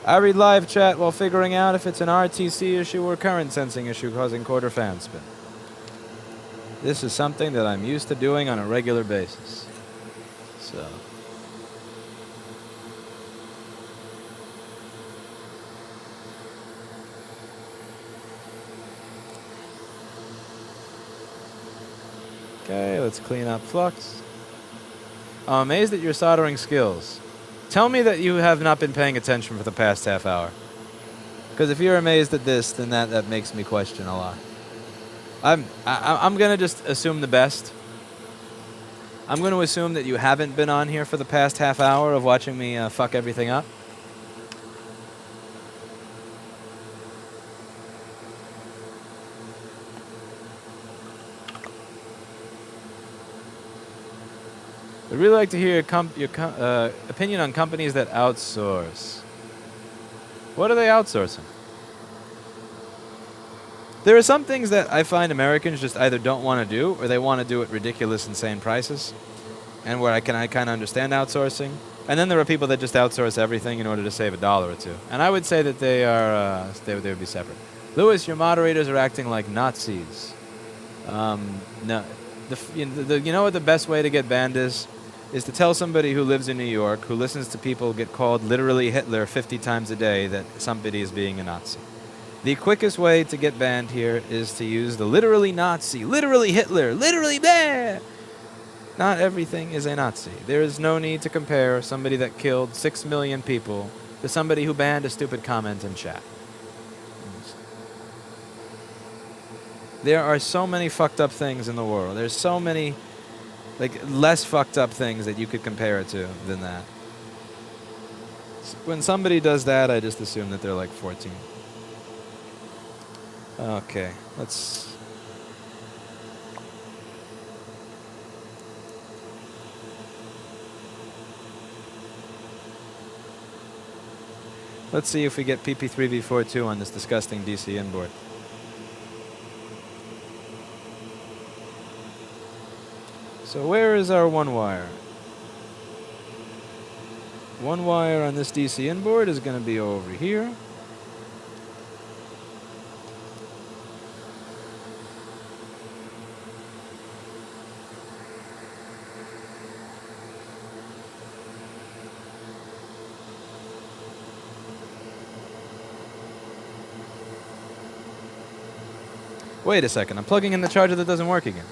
I read live chat while figuring out if it's an RTC issue or current sensing issue causing quarter fan spin. This is something that I'm used to doing on a regular basis. So... Okay, let's clean up flux. I'm amazed at your soldering skills. Tell me that you have not been paying attention for the past half hour. Because if you're amazed at this, then that makes me question a lot. I'm going to just assume the best. I'm going to assume that you haven't been on here for the past half hour of watching me fuck everything up. I'd really like to hear your opinion on companies that outsource. What are they outsourcing? There are some things that I find Americans just either don't want to do, or they want to do at ridiculous, insane prices, and where I kind of understand outsourcing. And then there are people that just outsource everything in order to save $1 or $2. And I would say that they are they would be separate. Lewis, your moderators are acting like Nazis. No, you know what the best way to get banned is to tell somebody who lives in New York, who listens to people get called literally Hitler 50 times a day, that somebody is being a Nazi. The quickest way to get banned here is to use the literally Nazi, literally Hitler, literally blah. Not everything is a Nazi. There is no need to compare somebody that killed 6 million people to somebody who banned a stupid comment in chat. There are so many fucked up things in the world. There's so many less fucked up things that you could compare it to than that. When somebody does that, I just assume that they're like 14. Okay, let's see if we get PP3v42 on this disgusting DC inboard. So where is our one wire? One wire on this DC inboard is going to be over here. Wait a second, I'm plugging in the charger that doesn't work again.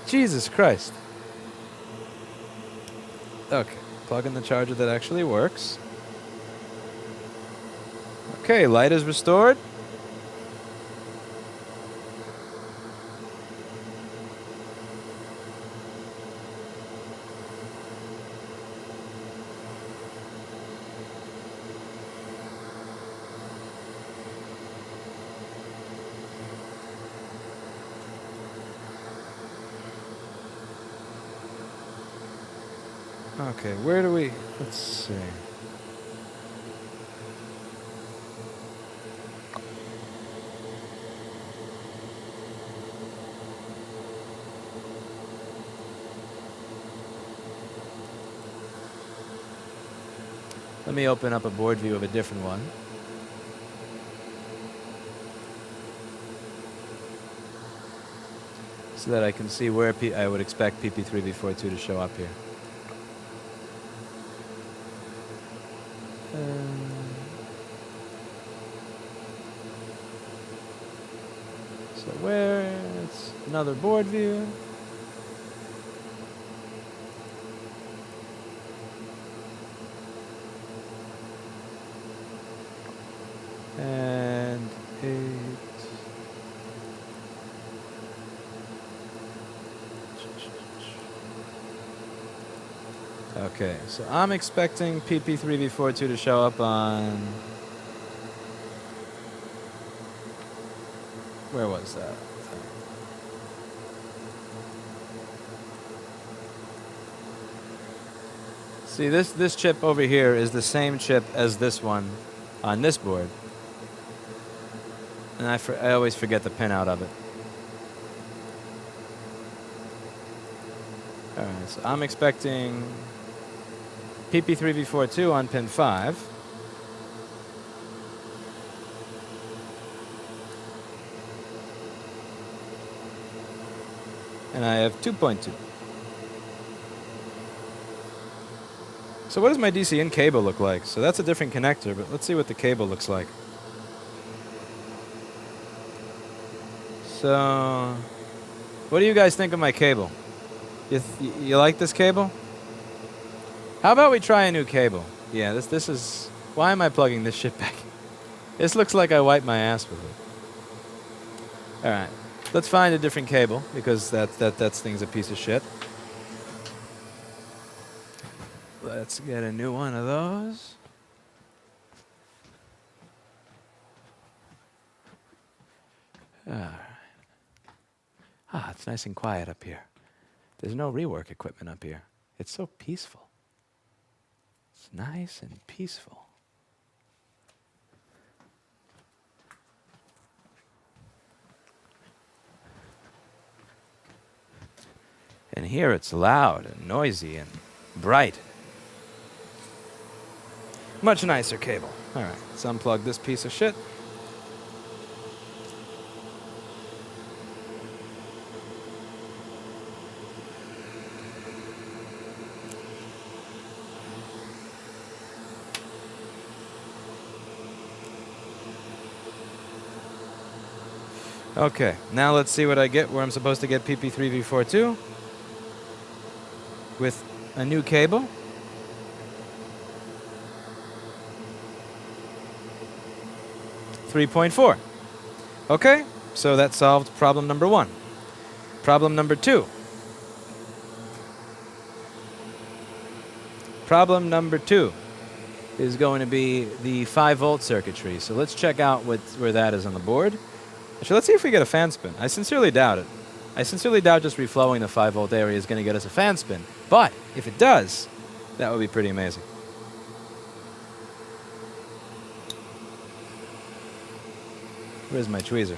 Jesus Christ. Okay, plug in the charger that actually works. Okay, light is restored. Okay, where do we... Let's see. Let me open up a board view of a different one. So that I can see where I would expect PP3v42 to show up here. So where? It's another board view. And 8. Okay, so I'm expecting PP3V42 to show up on... Where was that? See, this chip over here is the same chip as this one on this board. And I always forget the pinout of it. Alright, so I'm expecting PP3V42 on pin 5. And I have 2.2. So what does my DC in cable look like? So that's a different connector, but let's see what the cable looks like. So, what do you guys think of my cable? You like this cable? How about we try a new cable? Yeah, this is... Why am I plugging this shit back? This looks like I wiped my ass with it. Alright, let's find a different cable, because that thing's a piece of shit. Let's get a new one of those. Alright. Ah, it's nice and quiet up here. There's no rework equipment up here. It's so peaceful. It's nice and peaceful. And here it's loud and noisy and bright. Much nicer cable. All right, let's unplug this piece of shit. Okay, now let's see what I get where I'm supposed to get PP3V42 with a new cable. $3.4. Okay, so that solved problem number 1. Problem number 2. Problem number 2 is going to be the 5-volt circuitry. So let's check out where that is on the board. Actually, let's see if we get a fan spin. I sincerely doubt it. I sincerely doubt just reflowing the 5-volt area is going to get us a fan spin. But if it does, that would be pretty amazing. Where's my tweezer?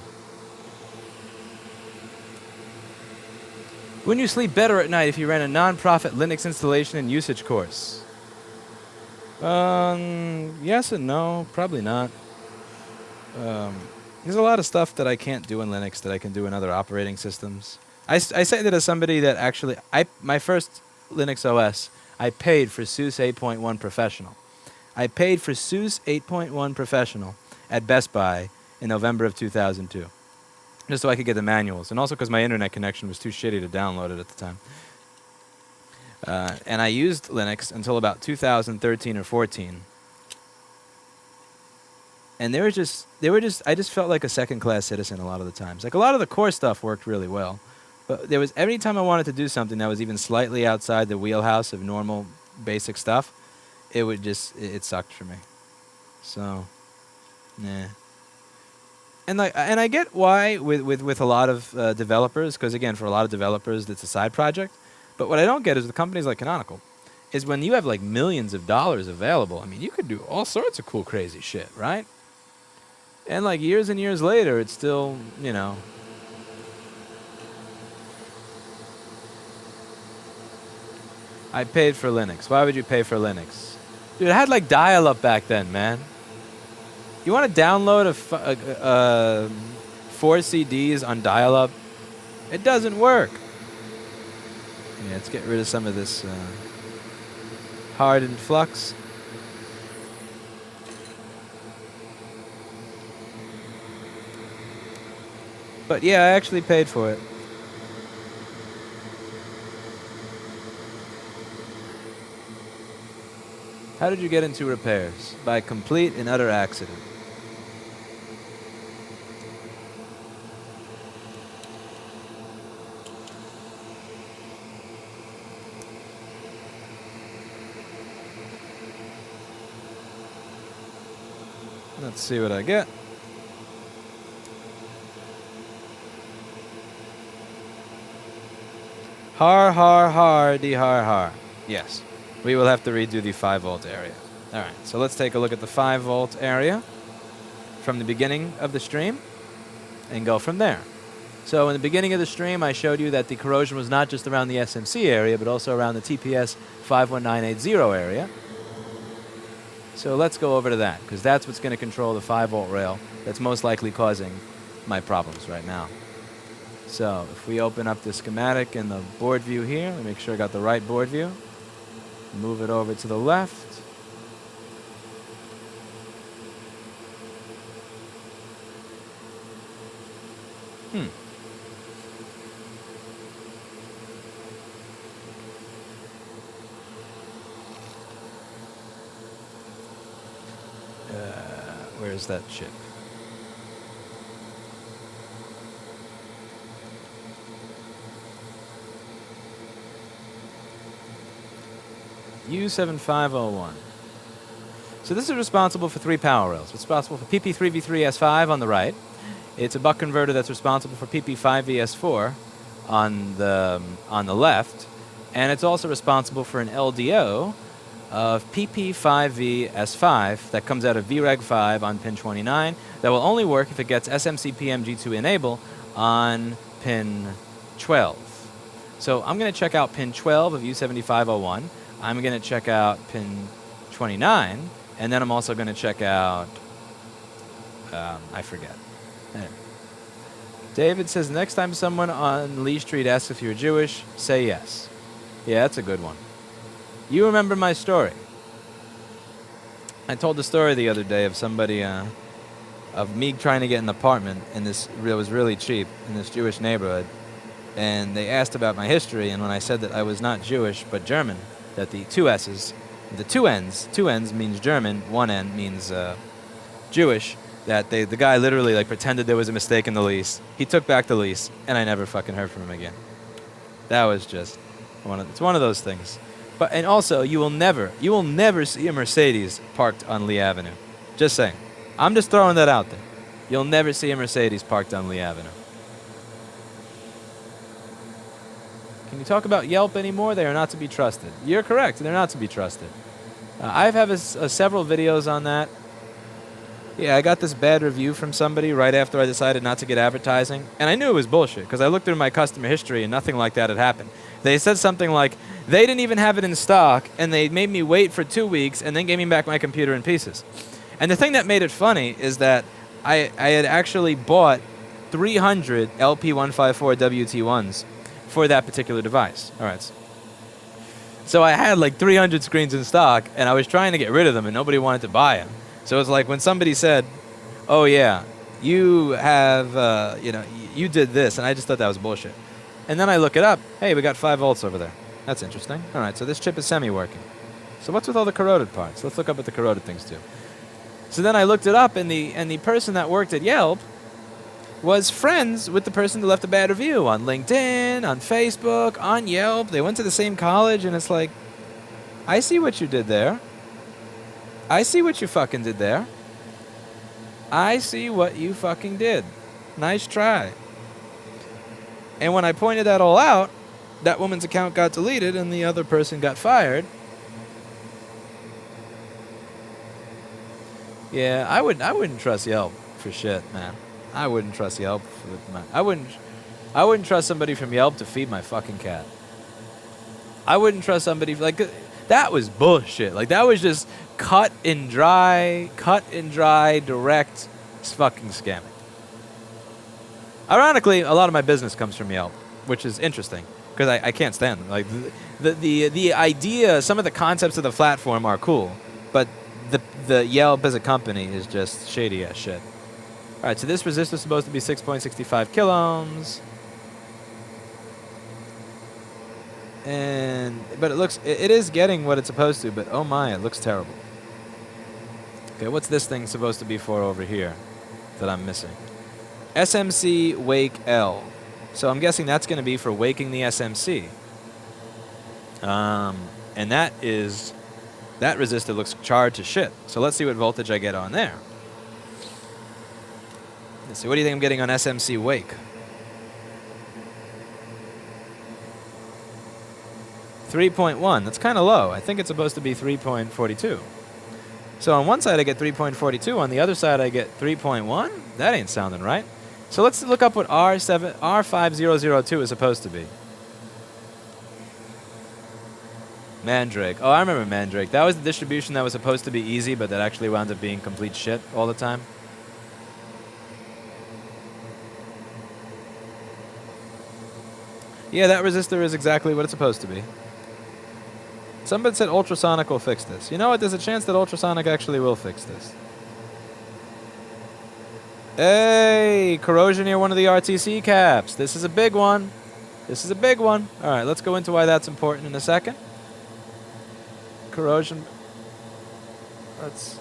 Wouldn't you sleep better at night if you ran a non-profit Linux installation and usage course? Yes and no. Probably not. There's a lot of stuff that I can't do in Linux that I can do in other operating systems. I say that as somebody that actually... my first Linux OS, I paid for SUSE 8.1 Professional. I paid for SUSE 8.1 Professional at Best Buy in November of 2002. Just so I could get the manuals. And also because my internet connection was too shitty to download it at the time. And I used Linux until about 2013 or 14. And I just felt like a second-class citizen a lot of the times. Like, a lot of the core stuff worked really well. But there was, every time I wanted to do something that was even slightly outside the wheelhouse of normal, basic stuff, it sucked for me. So, nah. And I get why with a lot of developers, because again, for a lot of developers, it's a side project. But what I don't get is with companies like Canonical, is when you have like millions of dollars available, I mean, you could do all sorts of cool, crazy shit, right? And like years and years later, it's still, you know. I paid for Linux. Why would you pay for Linux? Dude, I had like dial-up back then, man. You want to download 4 CDs on dial-up? It doesn't work. Yeah, let's get rid of some of this hardened flux. But yeah, I actually paid for it. How did you get into repairs? By complete and utter accident. Let's see what I get. Har, har, har, de har, har. Yes. We will have to redo the 5 volt area. All right, so let's take a look at the 5 volt area from the beginning of the stream and go from there. So in the beginning of the stream, I showed you that the corrosion was not just around the SMC area, but also around the TPS 51980 area. So let's go over to that, because that's what's going to control the 5 volt rail that's most likely causing my problems right now. So if we open up the schematic in the board view here, let me make sure I got the right board view. Move it over to the left. Where's that chip? U7501. So this is responsible for 3 power rails. It's responsible for PP3V3S5 on the right. It's a buck converter that's responsible for PP5VS4 on the left, and it's also responsible for an LDO of PP5VS5 that comes out of VREG 5 on pin 29 that will only work if it gets SMC PMG2 enable on pin 12. So I'm going to check out pin 12 of U7501. I'm going to check out pin 29, and then I'm also going to check out, I forget. There. David says, next time someone on Lee Street asks if you're Jewish, say yes. Yeah, that's a good one. You remember my story. I told the story the other day of somebody, of me trying to get an apartment in this, it was really cheap, in this Jewish neighborhood. And they asked about my history, and when I said that I was not Jewish, but German, that the 2 S's, the 2 N's means German, 1 N means Jewish, that the guy literally like pretended there was a mistake in the lease. He took back the lease, and I never fucking heard from him again. That was just it's one of those things. But and also, you will never see a Mercedes parked on Lee Avenue. Just saying. I'm just throwing that out there. You'll never see a Mercedes parked on Lee Avenue. Can you talk about Yelp anymore? They are not to be trusted. You're correct. They're not to be trusted. I've had several videos on that. Yeah, I got this bad review from somebody right after I decided not to get advertising. And I knew it was bullshit because I looked through my customer history and nothing like that had happened. They said something like, they didn't even have it in stock and they made me wait for 2 weeks and then gave me back my computer in pieces. And the thing that made it funny is that I had actually bought 300 LP154 WT1s for that particular device. All right. So I had like 300 screens in stock and I was trying to get rid of them and nobody wanted to buy them. So it's like when somebody said, oh yeah, you have, you did this, and I just thought that was bullshit. And then I look it up. Hey, we got 5 volts over there. That's interesting. All right, so this chip is semi-working. So what's with all the corroded parts? Let's look up at the corroded things too. So then I looked it up, and the person that worked at Yelp was friends with the person that left a bad review on LinkedIn, on Facebook, on Yelp. They went to the same college, and it's like, I see what you did there. I see what you fucking did there. I see what you fucking did. Nice try. And when I pointed that all out, that woman's account got deleted and the other person got fired. Yeah, I wouldn't trust Yelp for shit, man. I wouldn't trust Yelp I wouldn't trust somebody from Yelp to feed my fucking cat. I wouldn't trust somebody like that was bullshit. Like that was just cut and dry, direct fucking scamming. Ironically, a lot of my business comes from Yelp, which is interesting because I can't stand them. Like the idea, some of the concepts of the platform are cool, but the Yelp as a company is just shady ass shit. All right, so this resistor is supposed to be 6.65 kiloohms. But it is getting what it's supposed to, but oh my, it looks terrible. Okay, what's this thing supposed to be for over here that I'm missing? SMC Wake L. So I'm guessing that's going to be for waking the SMC. And that resistor looks charged to shit. So let's see what voltage I get on there. Let's see, what do you think I'm getting on SMC Wake? 3.1. That's kind of low. I think it's supposed to be 3.42. So on one side I get 3.42, on the other side I get 3.1? That ain't sounding right. So let's look up what R5002 is supposed to be. Mandrake. Oh, I remember Mandrake. That was the distribution that was supposed to be easy, but that actually wound up being complete shit all the time. Yeah, that resistor is exactly what it's supposed to be. Somebody said Ultrasonic will fix this. You know what? There's a chance that Ultrasonic actually will fix this. Hey, corrosion near one of the RTC caps. This is a big one. This is a big one. All right, let's go into why that's important in a second. Corrosion. Let's...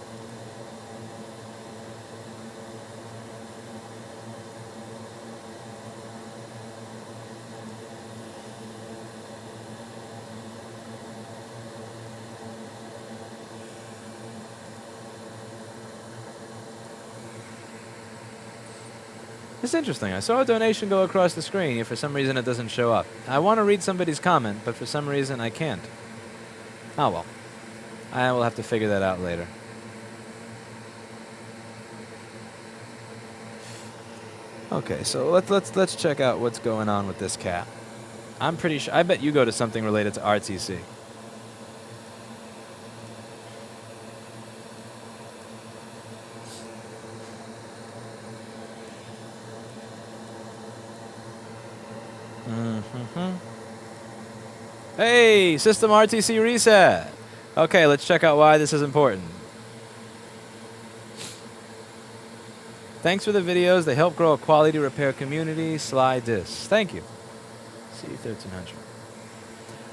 It's interesting. I saw a donation go across the screen, yet for some reason it doesn't show up. I want to read somebody's comment, but for some reason I can't. Oh well. I will have to figure that out later. Okay, so let's check out what's going on with this cap. I'm pretty sure. I bet you go to something related to RTC. Hey, system RTC reset. Okay, let's check out why this is important. Thanks for the videos. They help grow a quality repair community. Sly Dis. Thank you. C1300.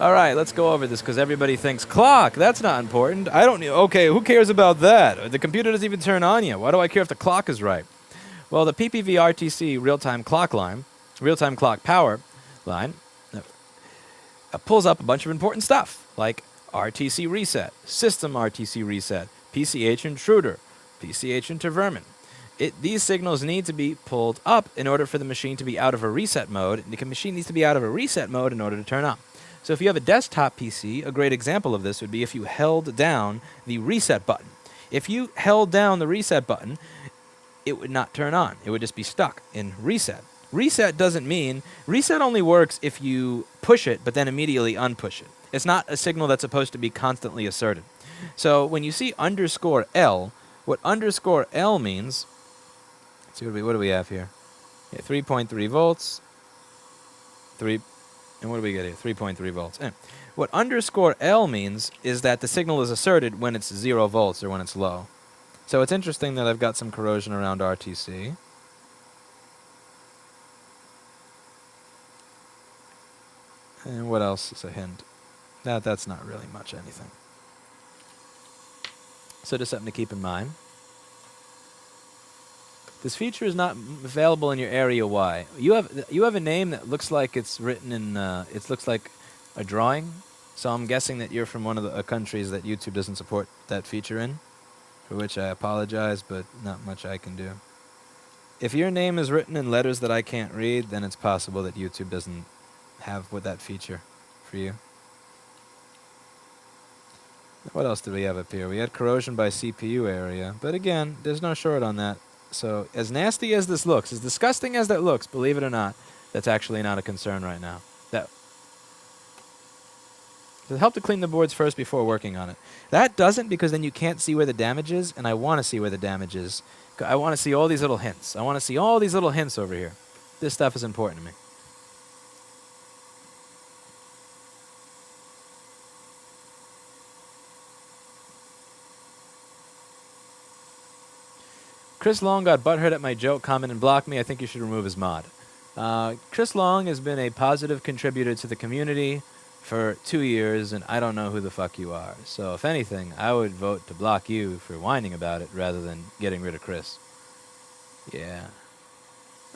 All right, let's go over this because everybody thinks clock. That's not important. I don't. Okay, who cares about that? The computer doesn't even turn on yet. Why do I care if the clock is right? Well, the PPV RTC real-time clock line, real-time clock power line, pulls up a bunch of important stuff like RTC reset, system RTC reset, PCH intruder, PCH intervermin. These signals need to be pulled up in order for the machine to be out of a reset mode. The machine needs to be out of a reset mode in order to turn on. So if you have a desktop PC, a great example of this would be if you held down the reset button. If you held down the reset button, it would not turn on. It would just be stuck in reset. Reset doesn't mean... Reset only works if you push it, but then immediately unpush it. It's not a signal that's supposed to be constantly asserted. So when you see _L, what _L means... Let's see, what do we have here? Yeah, 3.3 volts. And what do we get here? 3.3 volts. What _L means is that the signal is asserted when it's 0 volts or when it's low. So it's interesting that I've got some corrosion around RTC. And what else is a hint? That's not really much anything. So just something to keep in mind. This feature is not available in your area. Why? You have a name that looks like it's written in. It looks like a drawing. So I'm guessing that you're from one of the countries that YouTube doesn't support that feature in, for which I apologize, but not much I can do. If your name is written in letters that I can't read, then it's possible that YouTube doesn't have with that feature for you. What else did we have up here? We had corrosion by CPU area, but again, there's no short on that. So as nasty as this looks, as disgusting as that looks, believe it or not, that's actually not a concern right now. It'll help to clean the boards first before working on it. That doesn't, because then you can't see where the damage is, and I want to see where the damage is. I want to see all these little hints. I want to see all these little hints over here. This stuff is important to me. Chris Long got butthurt at my joke, comment, and blocked me. I think you should remove his mod. Chris Long has been a positive contributor to the community for 2 years, and I don't know who the fuck you are. So if anything, I would vote to block you for whining about it rather than getting rid of Chris. Yeah.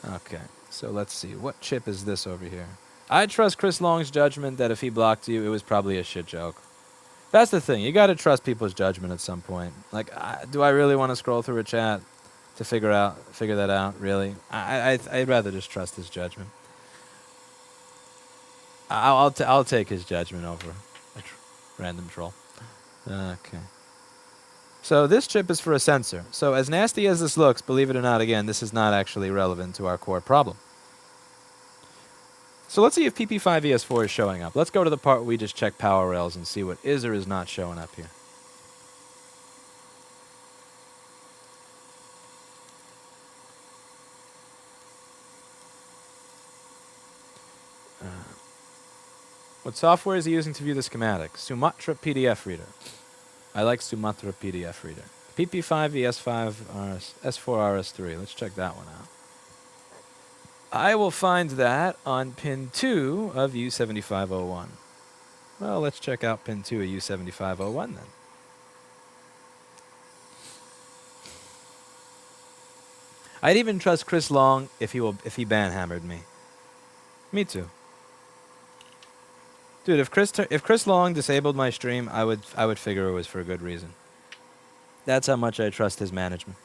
Okay, so let's see. What chip is this over here? I trust Chris Long's judgment that if he blocked you, it was probably a shit joke. That's the thing. You got to trust people's judgment at some point. Like, do I really want to scroll through a chat? to figure that out. Really, I'd rather just trust his judgment. I'll take his judgment over a random troll. Okay. So this chip is for a sensor. So as nasty as this looks, believe it or not, again, this is not actually relevant to our core problem. So let's see if PP5ES4 is showing up. Let's go to the part where we just check power rails and see what is or is not showing up here. What software is he using to view the schematic? Sumatra PDF Reader. I like Sumatra PDF Reader. PP5ES5 S4RS3. Let's check that one out. I will find that on pin 2 of U7501. Well, let's check out pin 2 of U7501 then. I'd even trust Chris Long if he banhammered me. Me too. Dude, if Chris Long disabled my stream, I would figure it was for a good reason. That's how much I trust his management.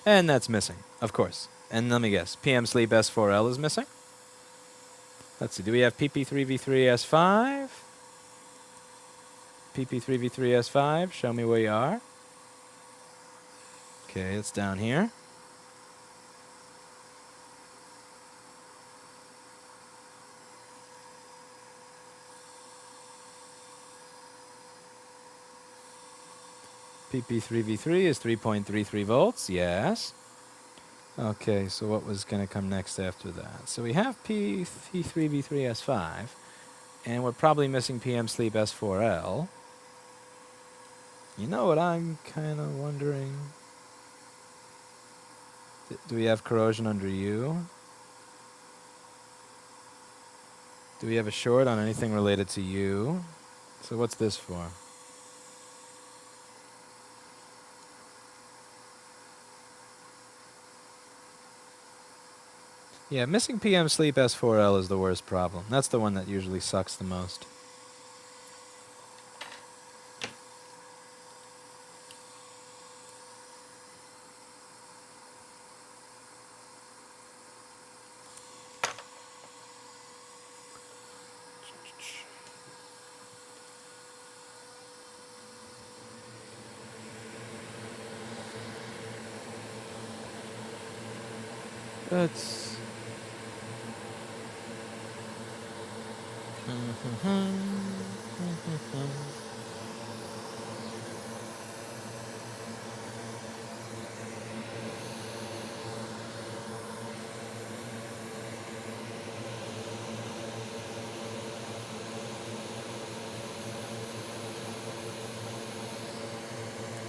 And that's missing, of course. And let me guess, PM Sleep S4L is missing? Let's see, do we have PP3V3S5? PP3V3S5, show me where you are. Okay, it's down here. PP3V3 is 3.33 volts, yes. Okay, so what was going to come next after that? So we have P3V3S5, and we're probably missing PM Sleep S4L. You know what I'm kind of wondering? Do we have corrosion under U? Do we have a short on anything related to U? So what's this for? Yeah, missing PM Sleep S4L is the worst problem. That's the one that usually sucks the most. Let's...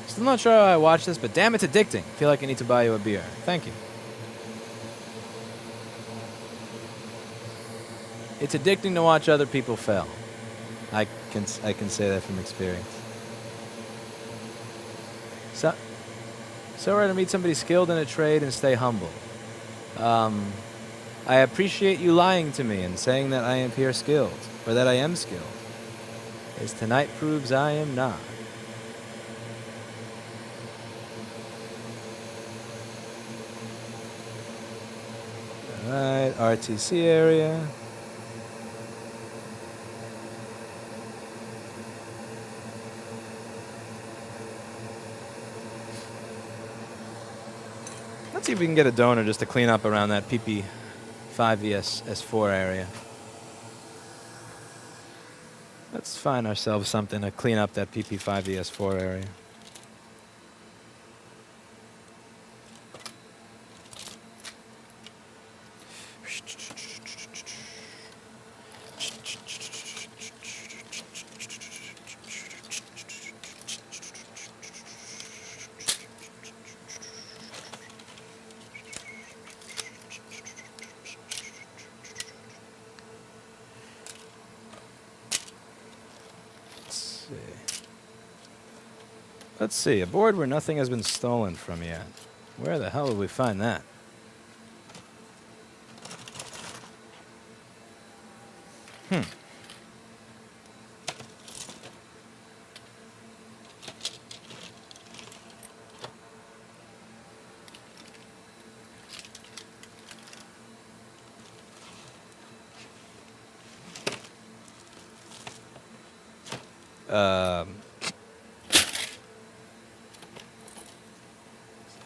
Still not sure how I watch this, but damn, it's addicting. Feel like I need to buy you a beer. Thank you. It's addicting to watch other people fail. I can say that from experience. So rare to meet somebody skilled in a trade and stay humble. I appreciate you lying to me and saying that I appear skilled, or that I am skilled, as tonight proves I am not. Alright, RTC area. Let's see if we can get a donor just to clean up around that PP5ES4 area. Let's find ourselves something to clean up that PP5ES4 area. Let's see, a board where nothing has been stolen from yet. Where the hell would we find that?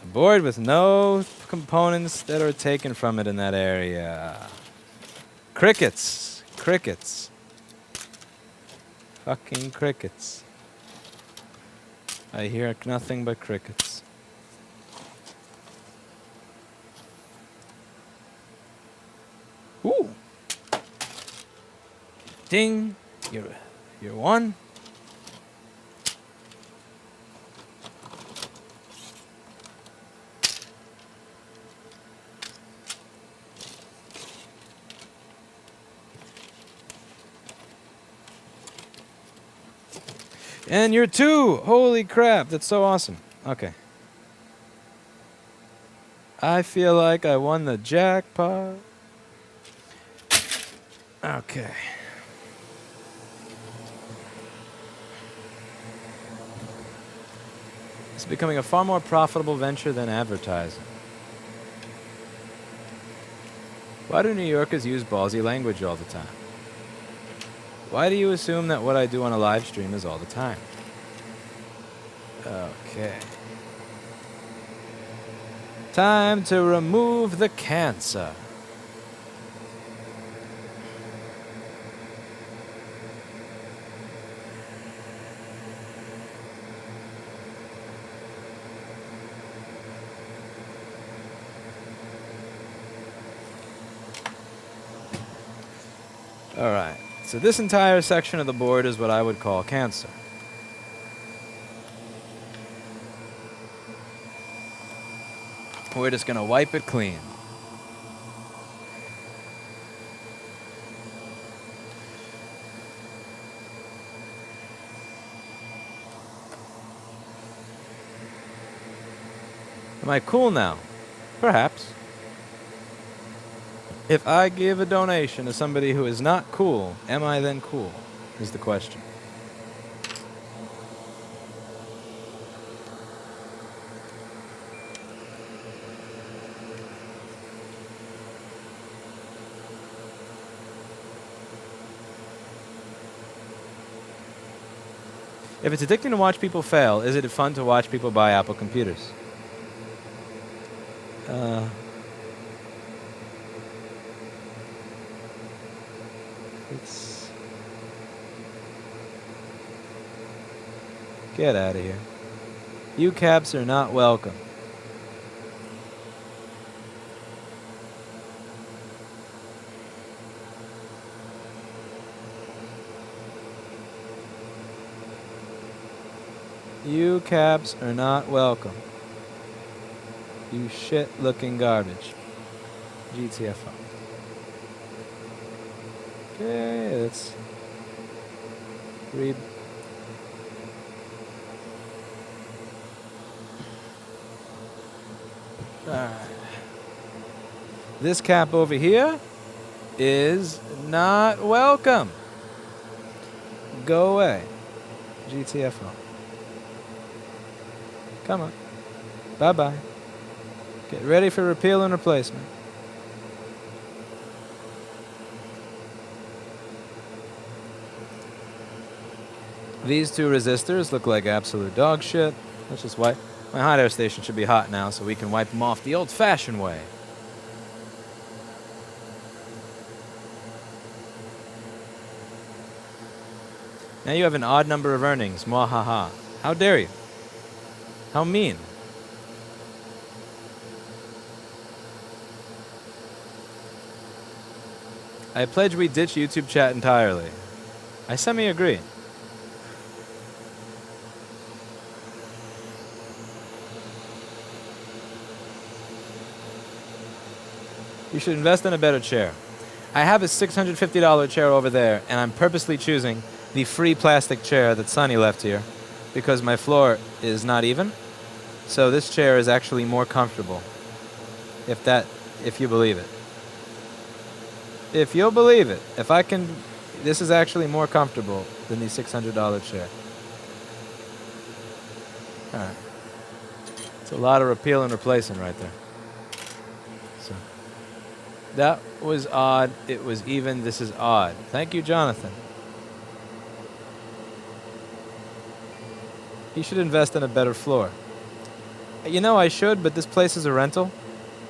A board with no components that are taken from it in that area. Crickets. Crickets. Fucking crickets. I hear nothing but crickets. Ooh. Ding. You're one. And you're two! Holy crap, that's so awesome. Okay. I feel like I won the jackpot. Okay. It's becoming a far more profitable venture than advertising. Why do New Yorkers use ballsy language all the time? Why do you assume that what I do on a live stream is all the time? Okay. Time to remove the cancer. All right. So this entire section of the board is what I would call cancer. We're just going to wipe it clean. Am I cool now? Perhaps. If I give a donation to somebody who is not cool, am I then cool? Is the question. If it's addicting to watch people fail, is it fun to watch people buy Apple computers? Get out of here. You caps are not welcome. You caps are not welcome. You shit-looking garbage. GTFO. Okay, let's read. Alright. This cap over here is not welcome. Go away. GTFO. Come on. Bye-bye. Get ready for repeal and replacement. These two resistors look like absolute dog shit. Let's just wipe. My hot air station should be hot now, so we can wipe them off the old-fashioned way. Now you have an odd number of earnings. Mwahaha. How dare you? How mean. I pledge we ditch YouTube chat entirely. I semi-agree. You should invest in a better chair. I have a $650 chair over there, and I'm purposely choosing the free plastic chair that Sonny left here because my floor is not even. So this chair is actually more comfortable. If you believe it. If you'll believe it. This is actually more comfortable than the $600 chair. All right. It's a lot of repeal and replacing right there. So that was odd. It was even. This is odd. Thank you, Jonathan. You should invest in a better floor. You know, I should, but this place is a rental.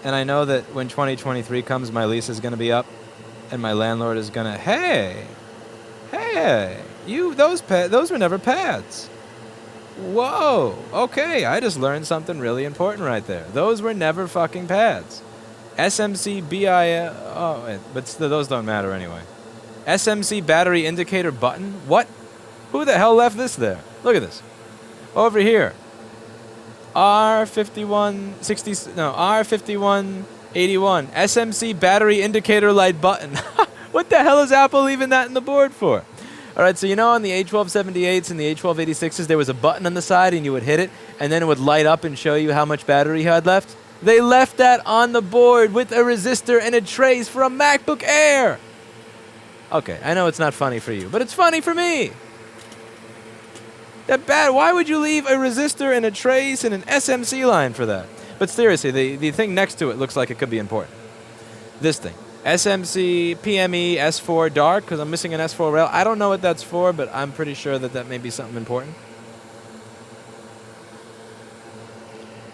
And I know that when 2023 comes, my lease is going to be up. And my landlord is going to, hey, those were never pads. Whoa, okay, I just learned something really important right there. Those were never fucking pads. SMC but those don't matter anyway. SMC battery indicator button? What? Who the hell left this there? Look at this. Over here. R5181 SMC battery indicator light button. What the hell is Apple leaving that in the board for? All right, so you know on the A1278s and the A1286s there was a button on the side and you would hit it and then it would light up and show you how much battery you had left? They left that on the board with a resistor and a trace for a MacBook Air. Okay, I know it's not funny for you, but it's funny for me. That bad. Why would you leave a resistor and a trace and an SMC line for that? But seriously, the thing next to it looks like it could be important. This thing. SMC, PME, S4 dark, because I'm missing an S4 rail. I don't know what that's for, but I'm pretty sure that may be something important.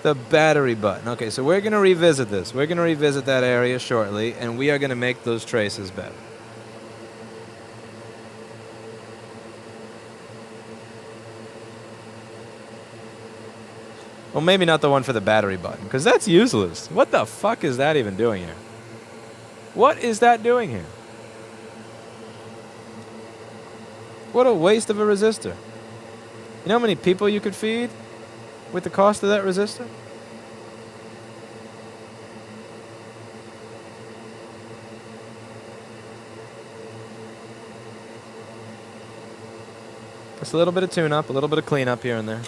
The battery button. Okay, so we're going to revisit this. We're going to revisit that area shortly, and we are going to make those traces better. Well, maybe not the one for the battery button, because that's useless. What the fuck is that even doing here? What is that doing here? What a waste of a resistor. You know how many people you could feed with the cost of that resistor? Just a little bit of tune-up, a little bit of cleanup here and there.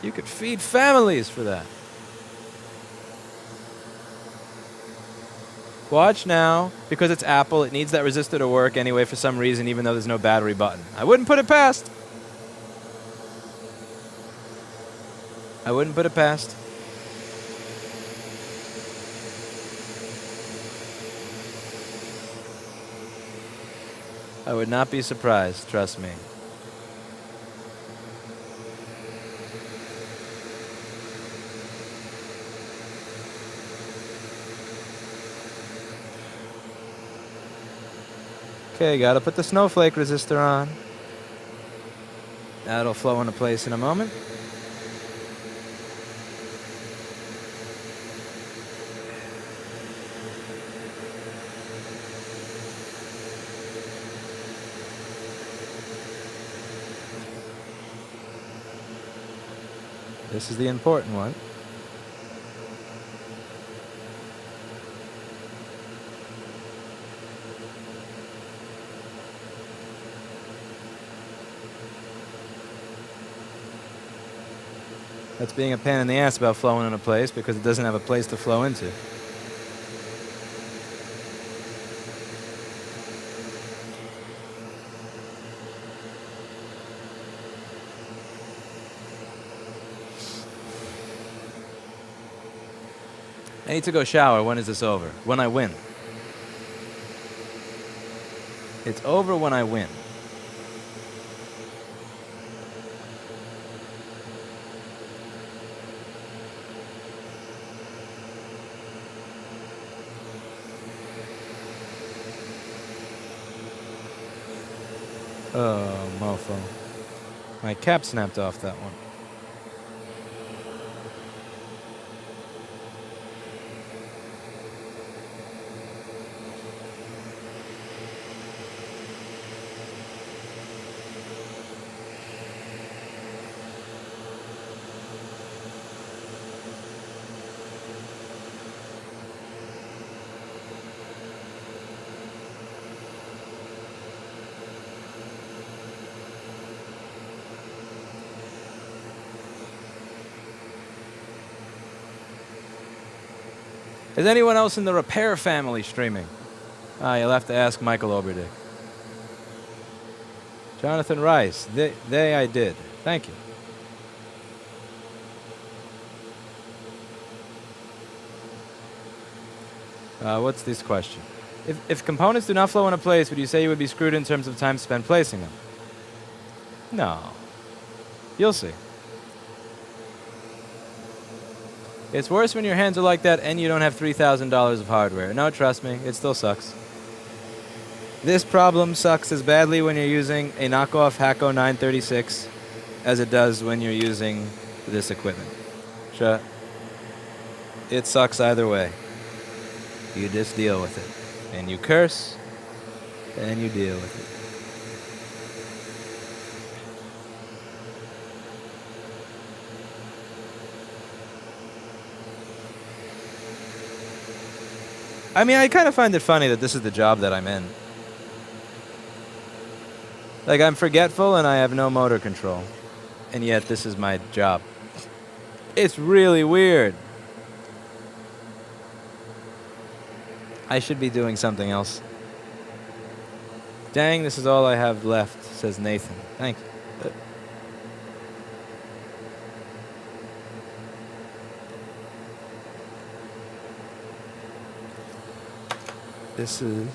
You could feed families for that. Watch now, because it's Apple, it needs that resistor to work anyway for some reason, even though there's no battery button. I wouldn't put it past. I wouldn't put it past. I would not be surprised, trust me. Okay, gotta put the snowflake resistor on. That'll flow into place in a moment. This is the important one. That's being a pain in the ass about flowing into place because it doesn't have a place to flow into. I need to go shower. When is this over? When I win. It's over when I win. Oh, mofo. My cap snapped off that one. Is anyone else in the repair family streaming? You'll have to ask Michael Oberdick. Jonathan Rice. They I did. Thank you. What's this question? If components do not flow into place, would you say you would be screwed in terms of time spent placing them? No. You'll see. It's worse when your hands are like that and you don't have $3,000 of hardware. No, trust me, it still sucks. This problem sucks as badly when you're using a knockoff Hacko 936 as it does when you're using this equipment. Sure. It sucks either way. You just deal with it. And you curse, and you deal with it. I mean, I kind of find it funny that this is the job that I'm in. Like, I'm forgetful and I have no motor control. And yet, this is my job. It's really weird. I should be doing something else. Dang, this is all I have left, says Nathan. Thank you. This is...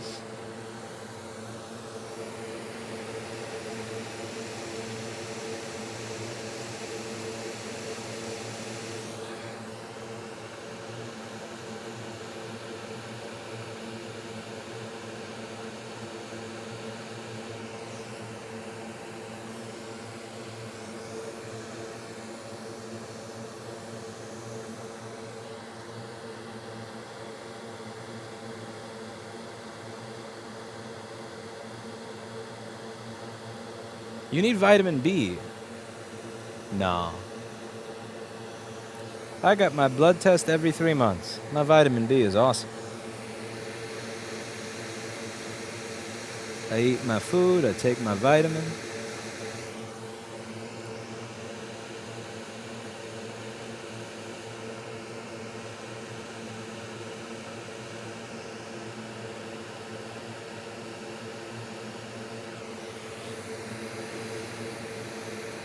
You need vitamin B. No. I got my blood test every 3 months. My vitamin B is awesome. I eat my food, I take my vitamin.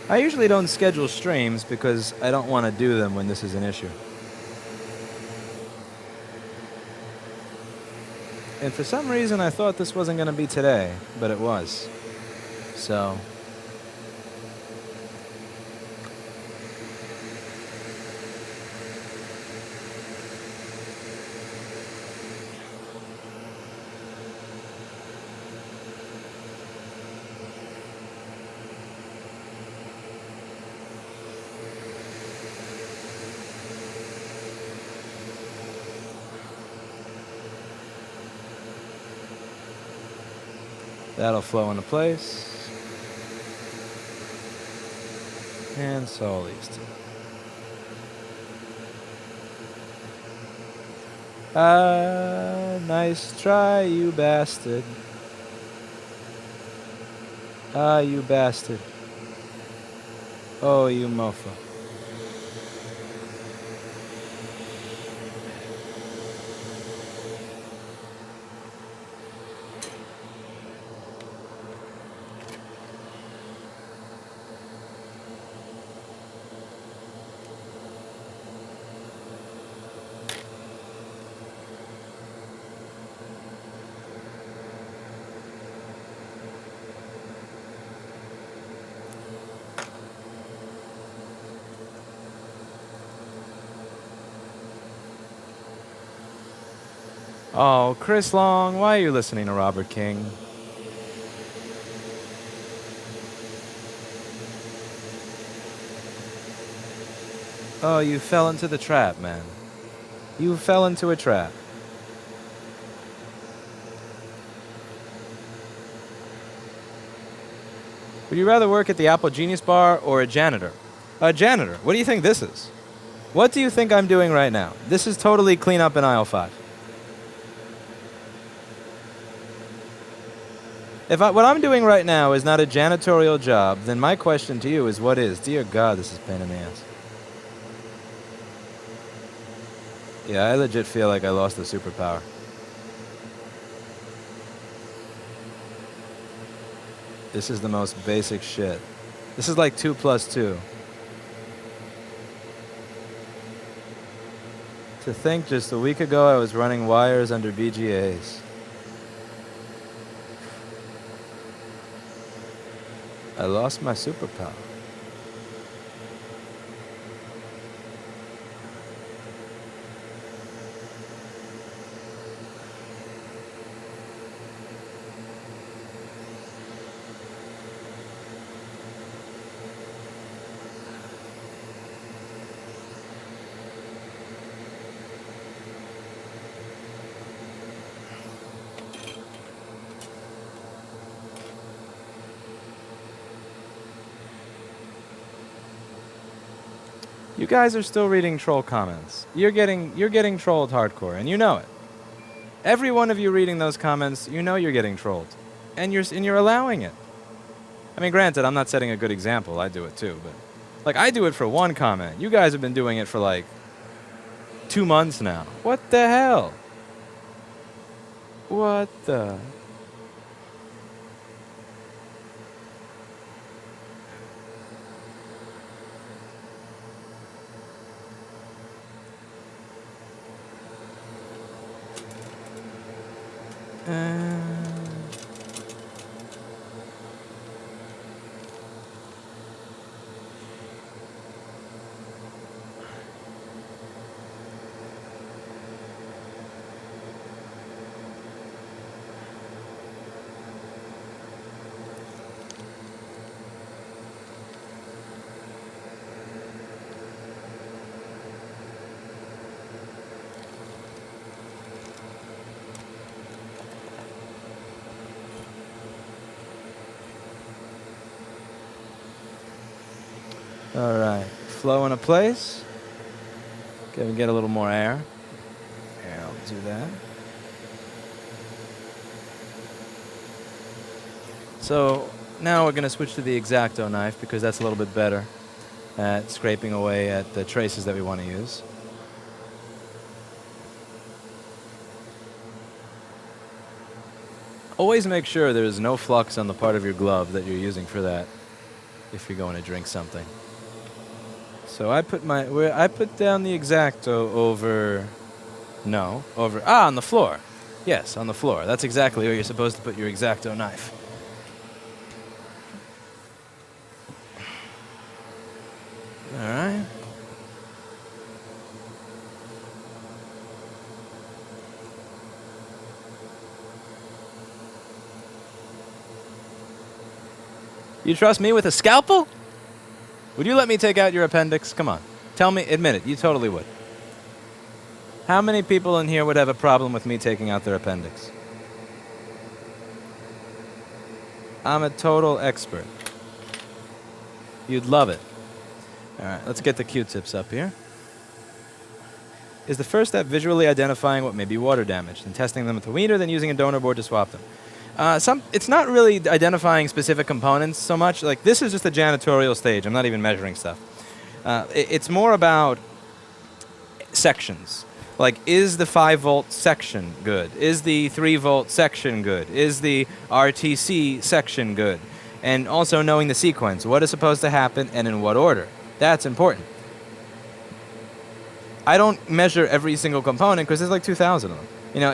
I usually don't schedule streams because I don't want to do them when this is an issue. And for some reason I thought this wasn't going to be today, but it was. So... That'll flow into place. And so these two. Nice try, you bastard. You bastard. Oh, you mofo. Oh, Chris Long, why are you listening to Robert King? Oh, you fell into the trap, man. You fell into a trap. Would you rather work at the Apple Genius Bar or a janitor? A janitor. What do you think this is? What do you think I'm doing right now? This is totally clean up in aisle 5. If what I'm doing right now is not a janitorial job, then my question to you is what is? Dear God, this is a pain in the ass. Yeah, I legit feel like I lost the superpower. This is the most basic shit. This is like 2 plus 2. To think just a week ago I was running wires under VGAs. I lost my superpower. You guys are still reading troll comments. You're getting trolled hardcore, and you know it. Every one of you reading those comments, you know you're getting trolled, and you're allowing it. I mean, granted, I'm not setting a good example. I do it too, but like I do it for one comment. You guys have been doing it for like 2 months now. What the hell? What the? All right, flow into place. Get a little more air. Here, I'll do that. So now we're going to switch to the X-Acto knife because that's a little bit better at scraping away at the traces that we want to use. Always make sure there is no flux on the part of your glove that you're using for that if you're going to drink something. So I put down the X-Acto on the floor. Yes, on the floor. That's exactly where you're supposed to put your X-Acto knife. All right. You trust me with a scalpel? Would you let me take out your appendix? Come on. Tell me, admit it, you totally would. How many people in here would have a problem with me taking out their appendix? I'm a total expert. You'd love it. All right, let's get the Q-tips up here. Is the first step visually identifying what may be water damaged and testing them with a wiener, then using a donor board to swap them? It's not really identifying specific components so much. Like, this is just a janitorial stage. I'm not even measuring stuff. It's more about sections. Like, is the 5-volt section good? Is the 3-volt section good? Is the RTC section good? And also knowing the sequence. What is supposed to happen and in what order? That's important. I don't measure every single component because there's like 2,000 of them. You know,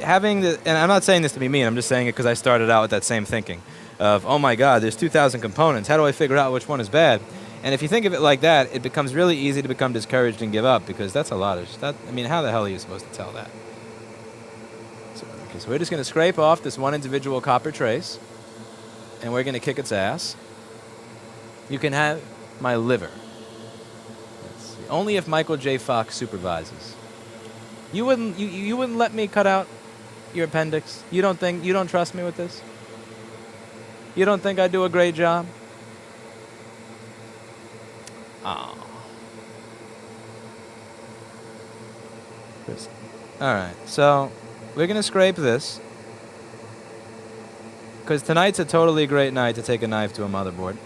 having the, and I'm not saying this to be mean, I'm just saying it because I started out with that same thinking of, oh my God, there's 2,000 components. How do I figure out which one is bad? And if you think of it like that, it becomes really easy to become discouraged and give up because that's a lot of stuff. I mean, how the hell are you supposed to tell that? So we're just going to scrape off this one individual copper trace, and we're going to kick its ass. You can have my liver. Only if Michael J. Fox supervises. You wouldn't let me cut out your appendix? You don't trust me with this? You don't think I do a great job? Oh. All right, so we're going to scrape this because tonight's a totally great night to take a knife to a motherboard.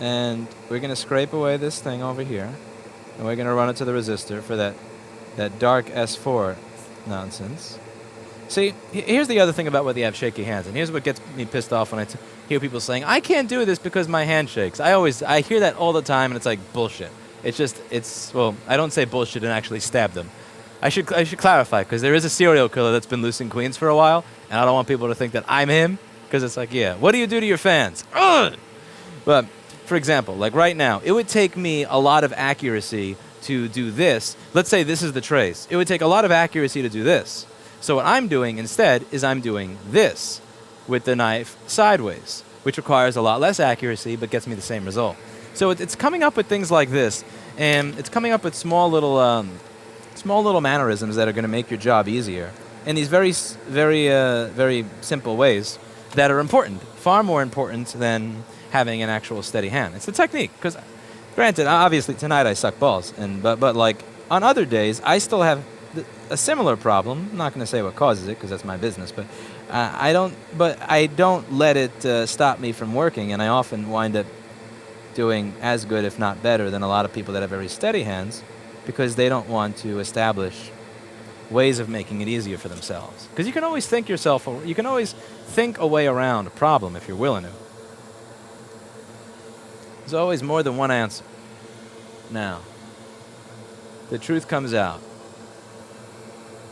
And we're going to scrape away this thing over here. And we're going to run it to the resistor for that dark S4 nonsense. See, here's the other thing about whether you have shaky hands, and here's what gets me pissed off when I hear people saying, I can't do this because my hand shakes. I hear that all the time, and it's like bullshit. Well, I don't say bullshit and actually stab them. I should clarify, because there is a serial killer that's been loose in Queens for a while, and I don't want people to think that I'm him, because it's like, yeah, what do you do to your fans? Ugh! But, for example, like right now, it would take me a lot of accuracy to do this. Let's say this is the trace. It would take a lot of accuracy to do this. So what I'm doing instead is I'm doing this with the knife sideways, which requires a lot less accuracy but gets me the same result. So it's coming up with things like this, and it's coming up with small little mannerisms that are going to make your job easier in these very simple ways that are important, far more important than having an actual steady hand. It's the technique, because granted, obviously tonight I suck balls, but like on other days I still have a similar problem. I'm not going to say what causes it because that's my business, but I don't let it stop me from working, and I often wind up doing as good, if not better, than a lot of people that have very steady hands, because they don't want to establish ways of making it easier for themselves. Because you can always think a way around a problem if you're willing to. There's always more than one answer. Now, the truth comes out.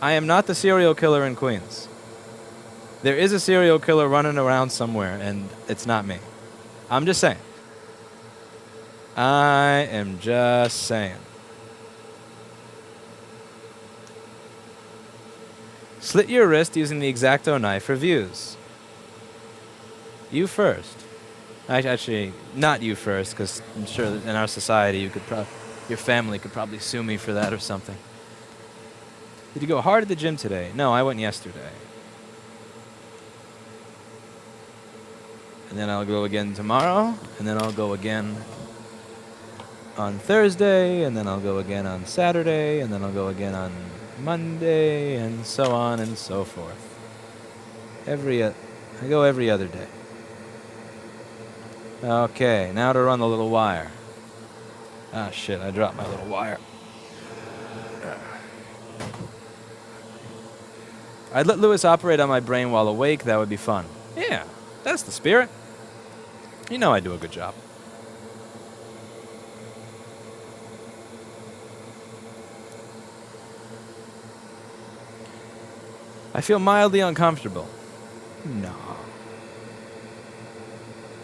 I am not the serial killer in Queens. There is a serial killer running around somewhere, and it's not me. I'm just saying. I am just saying. Slit your wrist using the X-Acto knife for views. You first. Actually, not you first, because I'm sure that in our society your family could probably sue me for that or something. Did you go hard at the gym today? No, I went yesterday. And then I'll go again tomorrow, and then I'll go again on Thursday, and then I'll go again on Saturday, and then I'll go again on Monday, and so on and so forth. I go every other day. Okay, now to run the little wire. Ah, shit, I dropped my little wire. I'd let Lewis operate on my brain while awake. That would be fun. Yeah, that's the spirit. You know I do a good job. I feel mildly uncomfortable. No.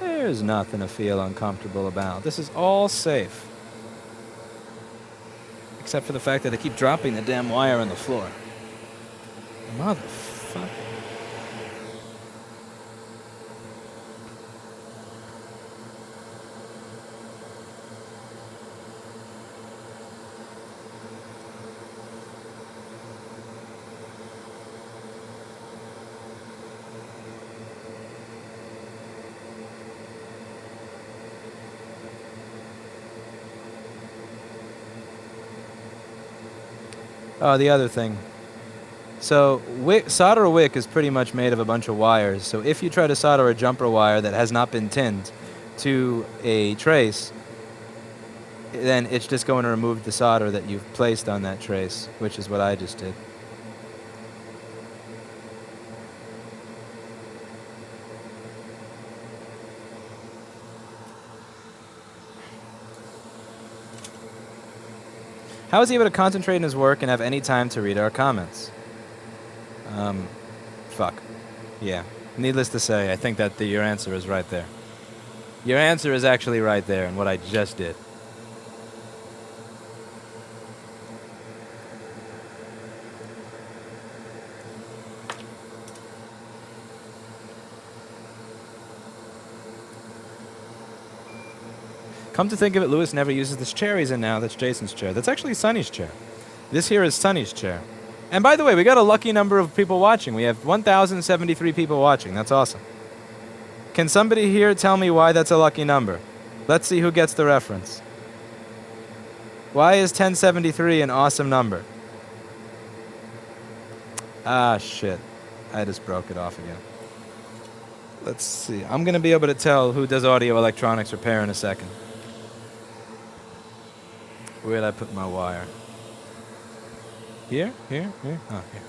There's nothing to feel uncomfortable about. This is all safe. Except for the fact that I keep dropping the damn wire on the floor. Motherfucker. Oh, the other thing. So solder wick is pretty much made of a bunch of wires. So if you try to solder a jumper wire that has not been tinned to a trace, then it's just going to remove the solder that you've placed on that trace, which is what I just did. How is he able to concentrate in his work and have any time to read our comments? Fuck. Yeah. Needless to say, I think that your answer is right there. Your answer is actually right there in what I just did. Come to think of it, Lewis never uses this chair he's in now. That's Jason's chair. That's actually Sonny's chair. This here is Sonny's chair. And by the way, we got a lucky number of people watching. We have 1,073 people watching. That's awesome. Can somebody here tell me why that's a lucky number? Let's see who gets the reference. Why is 1073 an awesome number? Ah, shit. I just broke it off again. Let's see. I'm going to be able to tell who does audio electronics repair in a second. Where'd I put my wire? Here? Here? Here? Oh, here.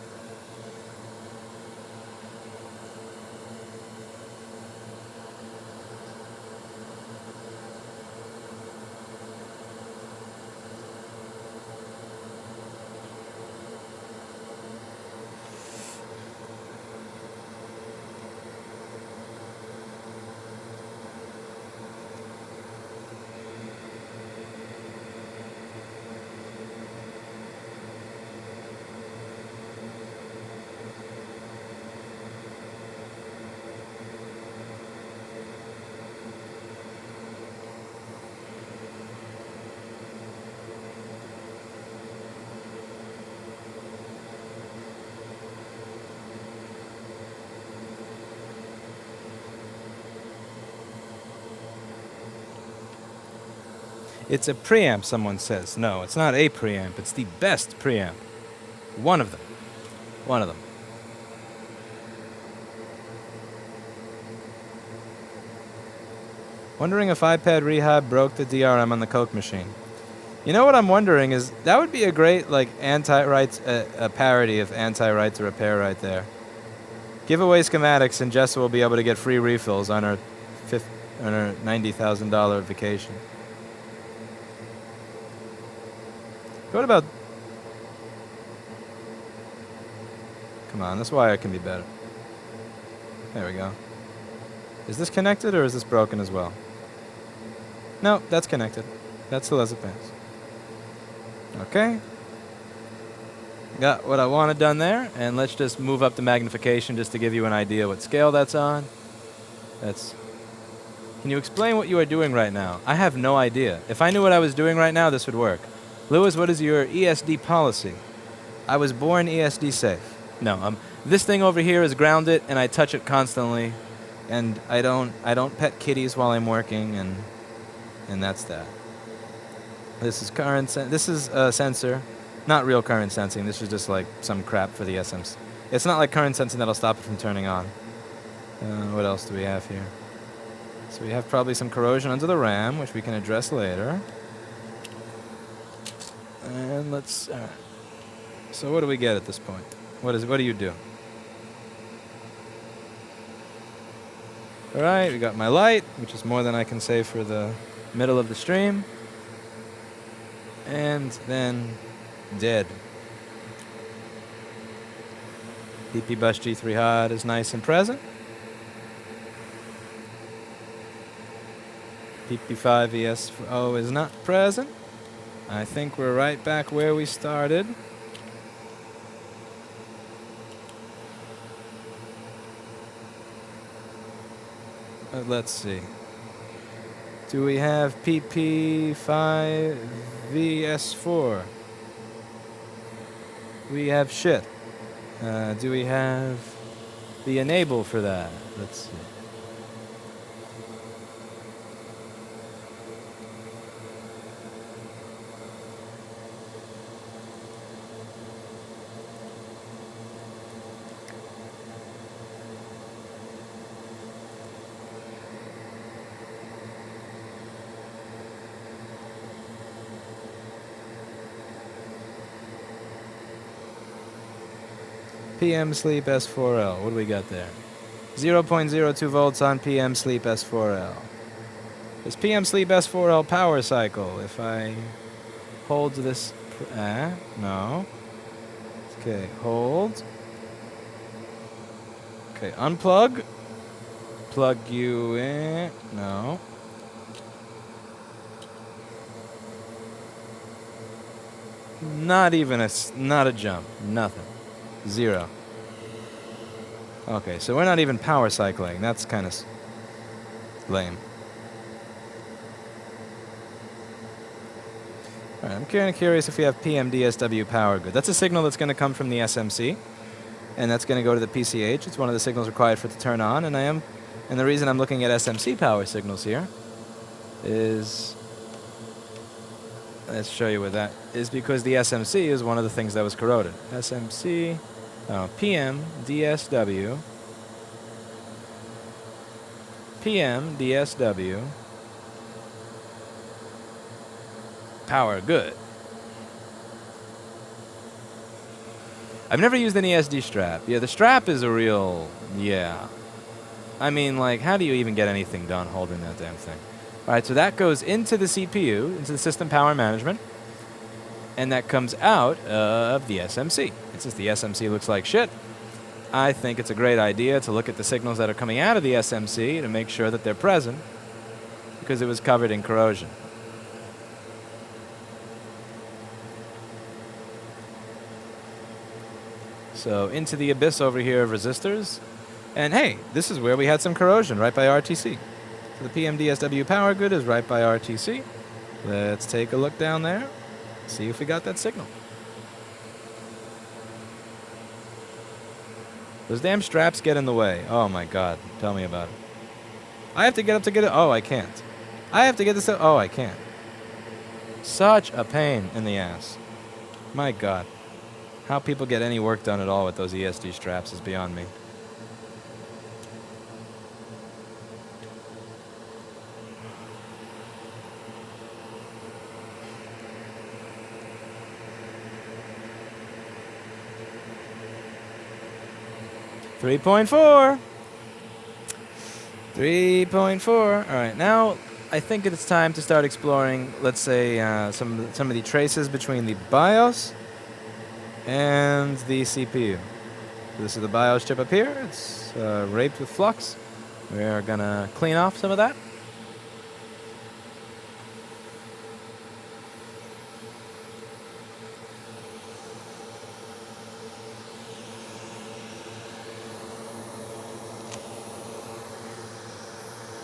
It's a preamp, someone says. No, it's not a preamp. It's the best preamp. One of them. One of them. Wondering if iPad Rehab broke the DRM on the Coke machine. You know what I'm wondering is, that would be a great, like, anti-rights, a parody of anti-right to repair right there. Give away schematics and Jessa will be able to get free refills on her $90,000 vacation. What about... Come on, this wire can be better. There we go. Is this connected or is this broken as well? No, that's connected. That still has a pass. Okay. Got what I wanted done there, and let's just move up the magnification just to give you an idea what scale that's on. That's... Can you explain what you are doing right now? I have no idea. If I knew what I was doing right now, this would work. Lewis, what is your ESD policy? I was born ESD safe. No, this thing over here is grounded, and I touch it constantly, and I don't pet kitties while I'm working, and that's that. This is current. This is a sensor, not real current sensing. This is just like some crap for the SMC. It's not like current sensing that'll stop it from turning on. What else do we have here? So we have probably some corrosion under the RAM, which we can address later. And let's... so what do we get at this point? What do you do? Alright, we got my light, which is more than I can say for the middle of the stream. And then dead. PP Bus G3 Hot is nice and present. PP5 ES0 is not present. I think we're right back where we started. Let's see. Do we have PP5 VS4? We have shit. Do we have the enable for that? Let's see. PM Sleep S4L. What do we got there? 0.02 volts on PM Sleep S4L. Is PM Sleep S4L power cycle? If I hold this... no. Okay, hold. Okay, unplug. Plug you in. No. Not even not a jump. Nothing. 0. Okay, so we're not even power cycling. That's kind of lame. All right, I'm kind of curious if we have PMDSW power good. That's a signal that's going to come from the SMC, and that's going to go to the PCH. It's one of the signals required for it to turn on, and the reason I'm looking at SMC power signals here is, let's show you what that is, because the SMC is one of the things that was corroded. SMC, PMDSW, PMDSW, power good. I've never used an ESD strap. Yeah, the strap is a real... Yeah. I mean, like, how do you even get anything done holding that damn thing? All right, so that goes into the CPU, into the system power management, and that comes out of the SMC. And since the SMC looks like shit, I think it's a great idea to look at the signals that are coming out of the SMC to make sure that they're present, because it was covered in corrosion. So into the abyss over here of resistors. And hey, this is where we had some corrosion, right by RTC. So the PMDSW power grid is right by RTC. Let's take a look down there, see if we got that signal. Those damn straps get in the way. Oh my god, tell me about it. I have to get up to get it. Oh, I can't. I have to get this. Oh, I can't. Such a pain in the ass. My god. How people get any work done at all with those ESD straps is beyond me. .4. 3.4. All right, now I think it's time to start exploring, let's say, some of the traces between the BIOS and the CPU. This is the BIOS chip up here. It's raped with flux. We're gonna clean off some of that.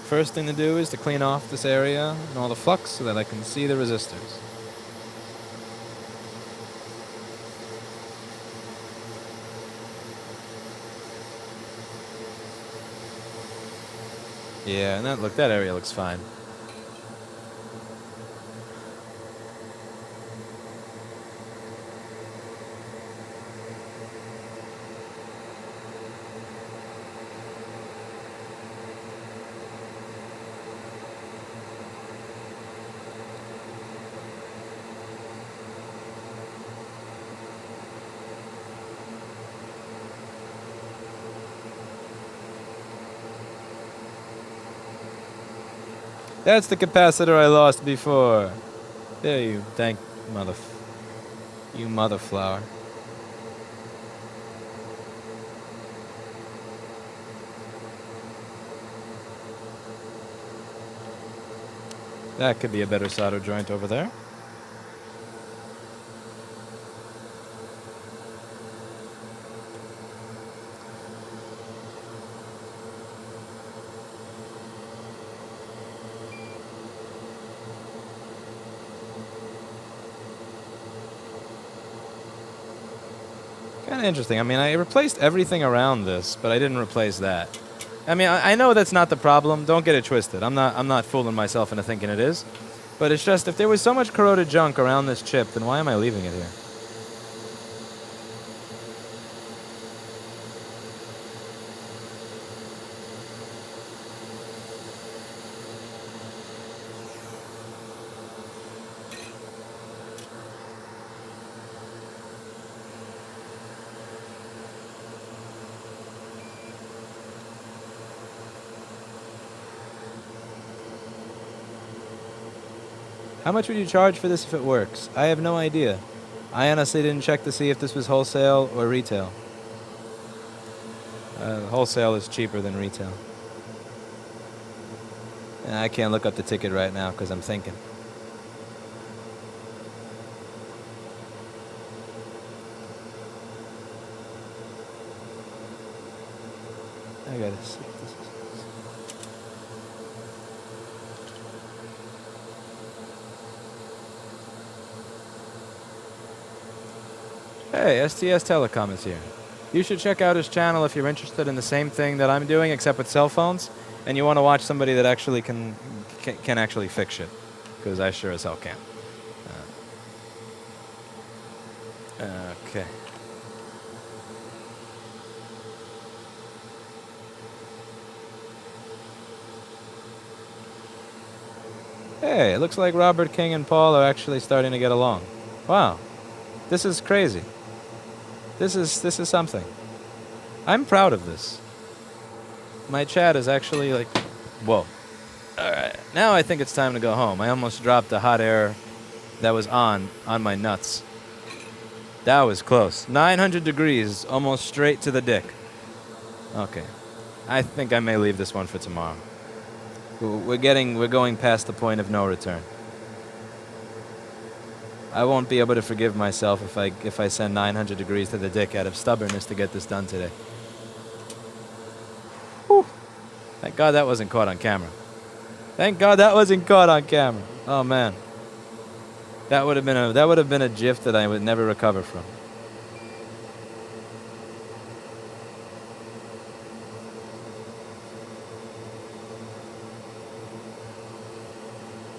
First thing to do is to clean off this area and all the flux so that I can see the resistors. Yeah, and that area looks fine. That's the capacitor I lost before. There you you mother flower. That could be a better solder joint over there. Kind of interesting. I mean, I replaced everything around this, but I didn't replace that. I mean, I know that's not the problem. Don't get it twisted. I'm not fooling myself into thinking it is. But it's just, if there was so much corroded junk around this chip, then why am I leaving it here? How much would you charge for this if it works? I have no idea. I honestly didn't check to see if this was wholesale or retail. Wholesale is cheaper than retail. And I can't look up the ticket right now because I'm thinking. I gotta see what this is. Hey, STS Telecom is here. You should check out his channel if you're interested in the same thing that I'm doing, except with cell phones, and you want to watch somebody that actually can actually fix shit, because I sure as hell can. Okay. Hey, it looks like Robert King and Paul are actually starting to get along. Wow, this is crazy. This is something. I'm proud of this. My chat is actually like, whoa. All right, now I think it's time to go home. I almost dropped the hot air that was on my nuts. That was close. 900 degrees, almost straight to the dick. Okay. I think I may leave this one for tomorrow. We're going past the point of no return. I won't be able to forgive myself if I send 900 degrees to the dick out of stubbornness to get this done today. Whew. Thank God that wasn't caught on camera. Thank God that wasn't caught on camera. Oh man. That would have been a gif that I would never recover from.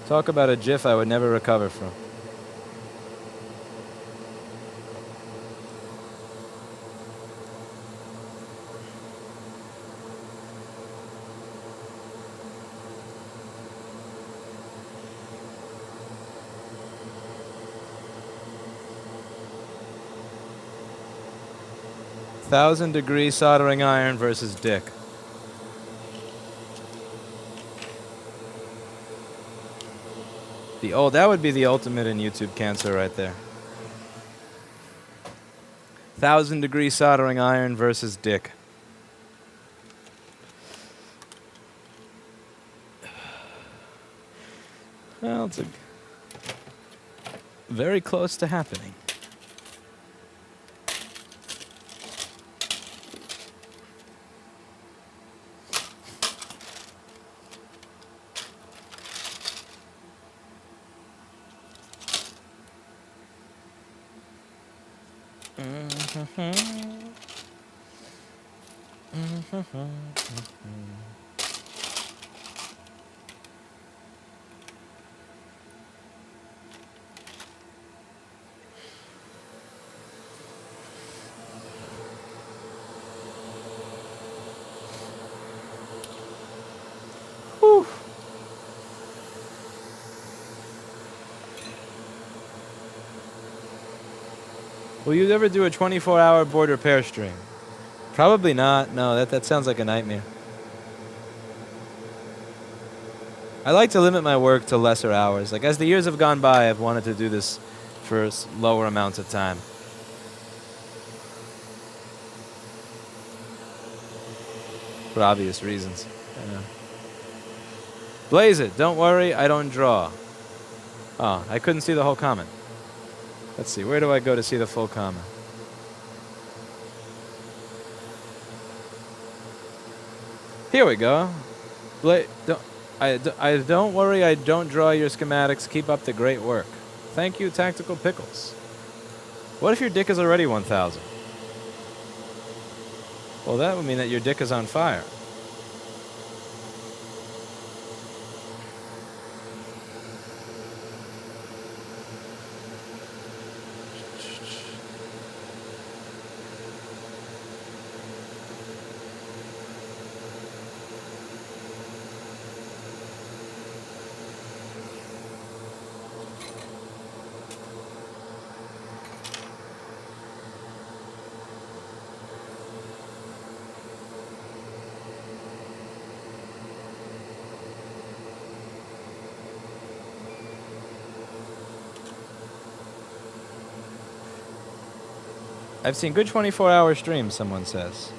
Talk about a gif I would never recover from. $1,000-degree soldering iron versus dick. That would be the ultimate in YouTube cancer right there. 1,000-degree soldering iron versus dick. Well, it's very close to happening. Whew. Will you ever do a 24-hour board repair stream? Probably not. No, that sounds like a nightmare. I like to limit my work to lesser hours. Like, as the years have gone by, I've wanted to do this for lower amounts of time. For obvious reasons. Blaze it. Don't worry, I don't draw. Oh, I couldn't see the whole comment. Let's see, where do I go to see the full comment? Here we go. Don't worry, I don't draw your schematics. Keep up the great work. Thank you, Tactical Pickles. What if your dick is already 1,000? Well, that would mean that your dick is on fire. I've seen good 24-hour streams, someone says.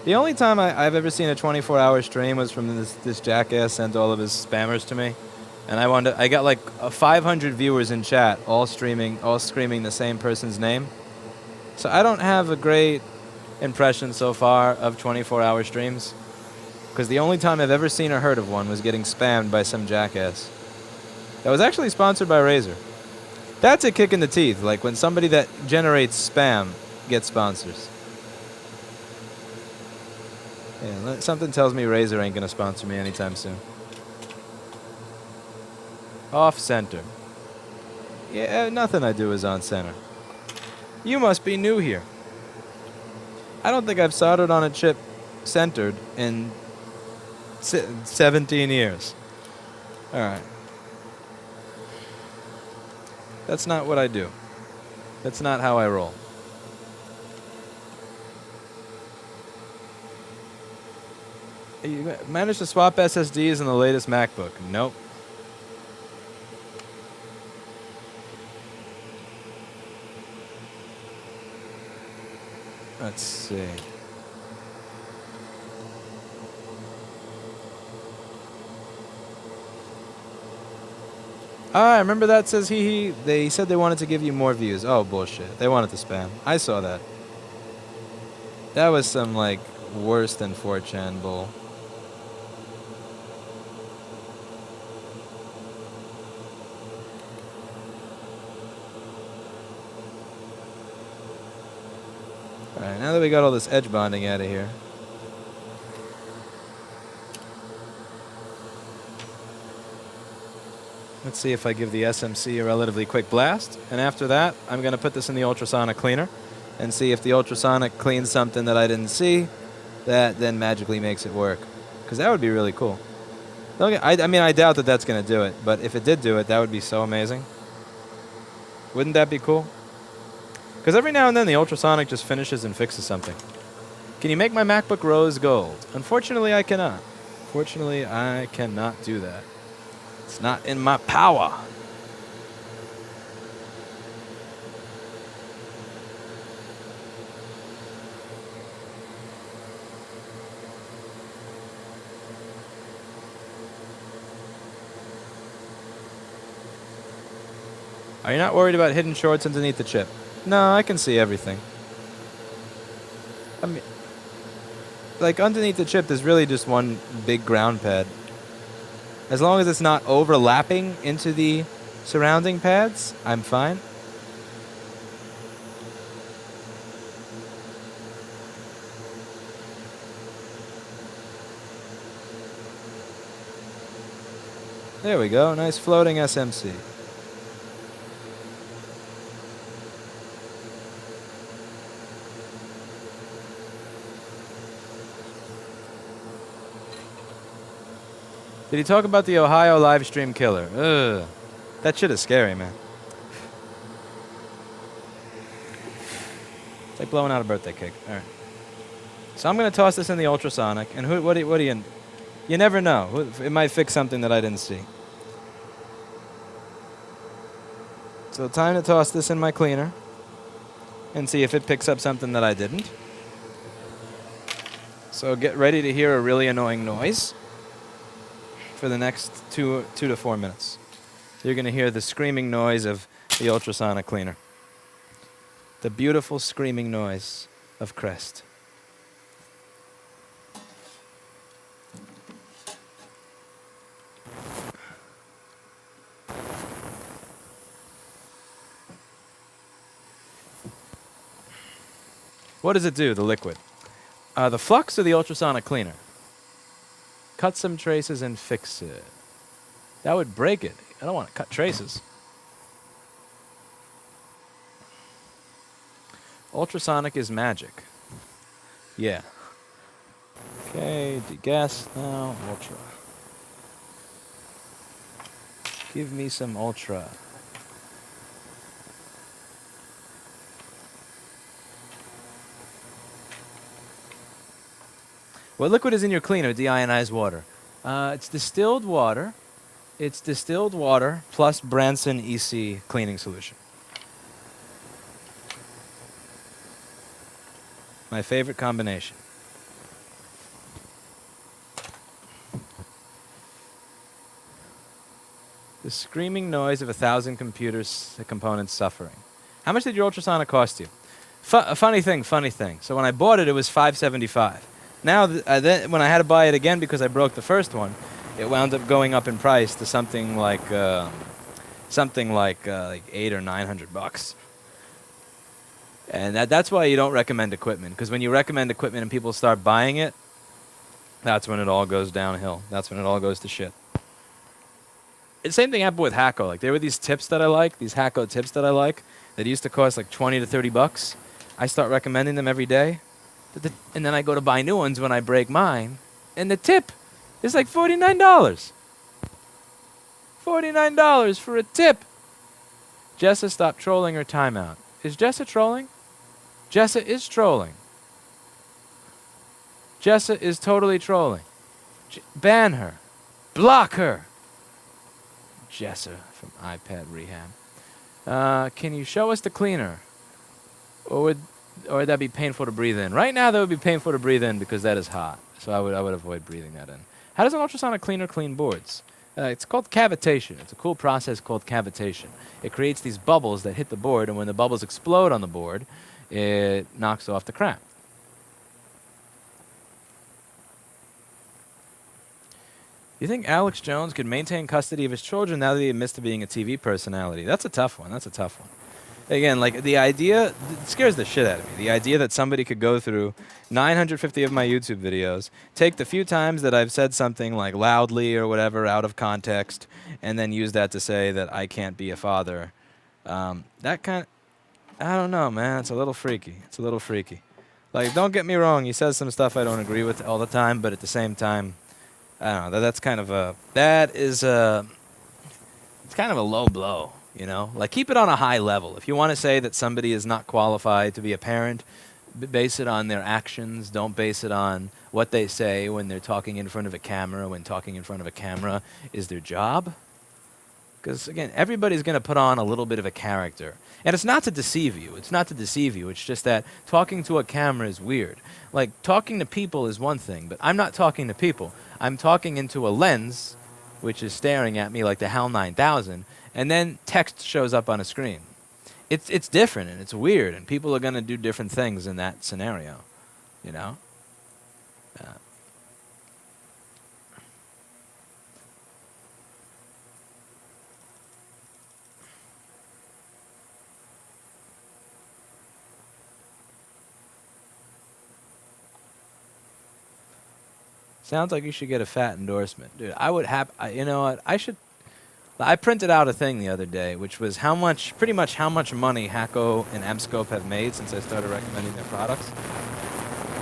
The only time I've ever seen a 24-hour stream was from this jackass sent all of his spammers to me. And I got like 500 viewers in chat, all screaming the same person's name. So I don't have a great impression so far of 24-hour streams. Because the only time I've ever seen or heard of one was getting spammed by some jackass. That was actually sponsored by Razer. That's a kick in the teeth, like when somebody that generates spam gets sponsors. Yeah, something tells me Razer ain't gonna sponsor me anytime soon. Off center. Yeah, nothing I do is on center. You must be new here. I don't think I've soldered on a chip centered in 17 years. Alright. That's not what I do. That's not how I roll. You managed to swap SSDs in the latest MacBook. Nope. Let's see. Ah, I remember that says they said they wanted to give you more views. Oh, bullshit. They wanted to spam. I saw that. That was some, like, worse than 4chan bull. Alright, now that we got all this edge bonding out of here. Let's see if I give the SMC a relatively quick blast. And after that, I'm going to put this in the ultrasonic cleaner and see if the ultrasonic cleans something that I didn't see that then magically makes it work. Because that would be really cool. I mean, I doubt that that's going to do it. But if it did do it, that would be so amazing. Wouldn't that be cool? Because every now and then the ultrasonic just finishes and fixes something. Can you make my MacBook rose gold? Unfortunately, I cannot. Fortunately, I cannot do that. It's not in my power. Are you not worried about hidden shorts underneath the chip? No, I can see everything. I mean, like underneath the chip, there's really just one big ground pad. As long as it's not overlapping into the surrounding pads, I'm fine. There we go, nice floating SMC. Did he talk about the Ohio live stream killer? Ugh. That shit is scary, man. It's like blowing out a birthday cake. All right. So I'm going to toss this in the ultrasonic. And what do you... You never know. It might fix something that I didn't see. So time to toss this in my cleaner. And see if it picks up something that I didn't. So get ready to hear a really annoying noise. For the next 2 to 4 minutes. You're going to hear the screaming noise of the ultrasonic cleaner. The beautiful screaming noise of Crest. What does it do, the liquid? The flux or the ultrasonic cleaner? Cut some traces and fix it. That would break it. I don't want to cut traces. Ultrasonic is magic. Yeah. Okay, degas now. Ultra. Give me some ultra. What liquid is in your cleaner? Deionized water. It's distilled water. It's distilled water plus Branson EC cleaning solution. My favorite combination. The screaming noise of 1,000 components suffering. How much did your ultrasonic cost you? Funny thing. So when I bought it, it was $575. Now, then when I had to buy it again because I broke the first one, it wound up going up in price to something like $800 or $900. And that's why you don't recommend equipment, because when you recommend equipment and people start buying it, that's when it all goes downhill. That's when it all goes to shit. The same thing happened with Hacko. Like, there were these tips that I like, these Hacko tips that I like, that used to cost like 20 to 30 bucks. I start recommending them every day. And then I go to buy new ones when I break mine, and the tip is like $49. $49 for a tip. Jessa, stop trolling or timeout. Is Jessa trolling? Jessa is trolling. Jessa is totally trolling. Ban her. Block her. Jessa from iPad Rehab. Can you show us the cleaner? Or would that be painful to breathe in? Right now, that would be painful to breathe in because that is hot. So I would avoid breathing that in. How does an ultrasonic cleaner clean boards? It's called cavitation. It's a cool process called cavitation. It creates these bubbles that hit the board, and when the bubbles explode on the board, it knocks off the crap. You think Alex Jones could maintain custody of his children now that he admits to being a TV personality? That's a tough one. That's a tough one. Again, like the idea, it scares the shit out of me. The idea that somebody could go through 950 of my YouTube videos, take the few times that I've said something like loudly or whatever out of context, and then use that to say that I can't be a father. That kind of, I don't know, man. It's a little freaky. It's a little freaky. Like, don't get me wrong. He says some stuff I don't agree with all the time, but at the same time, I don't know. That's kind of a, it's kind of a low blow. You know, like keep it on a high level. If you want to say that somebody is not qualified to be a parent, base it on their actions. Don't base it on what they say when they're talking in front of a camera, when talking in front of a camera is their job. Because, again, everybody's going to put on a little bit of a character. And it's not to deceive you. It's not to deceive you. It's just that talking to a camera is weird. Like, talking to people is one thing, but I'm not talking to people. I'm talking into a lens, which is staring at me like the HAL 9000, and then text shows up on a screen. It's different, and it's weird, and people are going to do different things in that scenario, you know? Sounds like you should get a fat endorsement. Dude, I would have, you know what, I printed out a thing the other day, which was pretty much how much money Hacko and Mscope have made since I started recommending their products.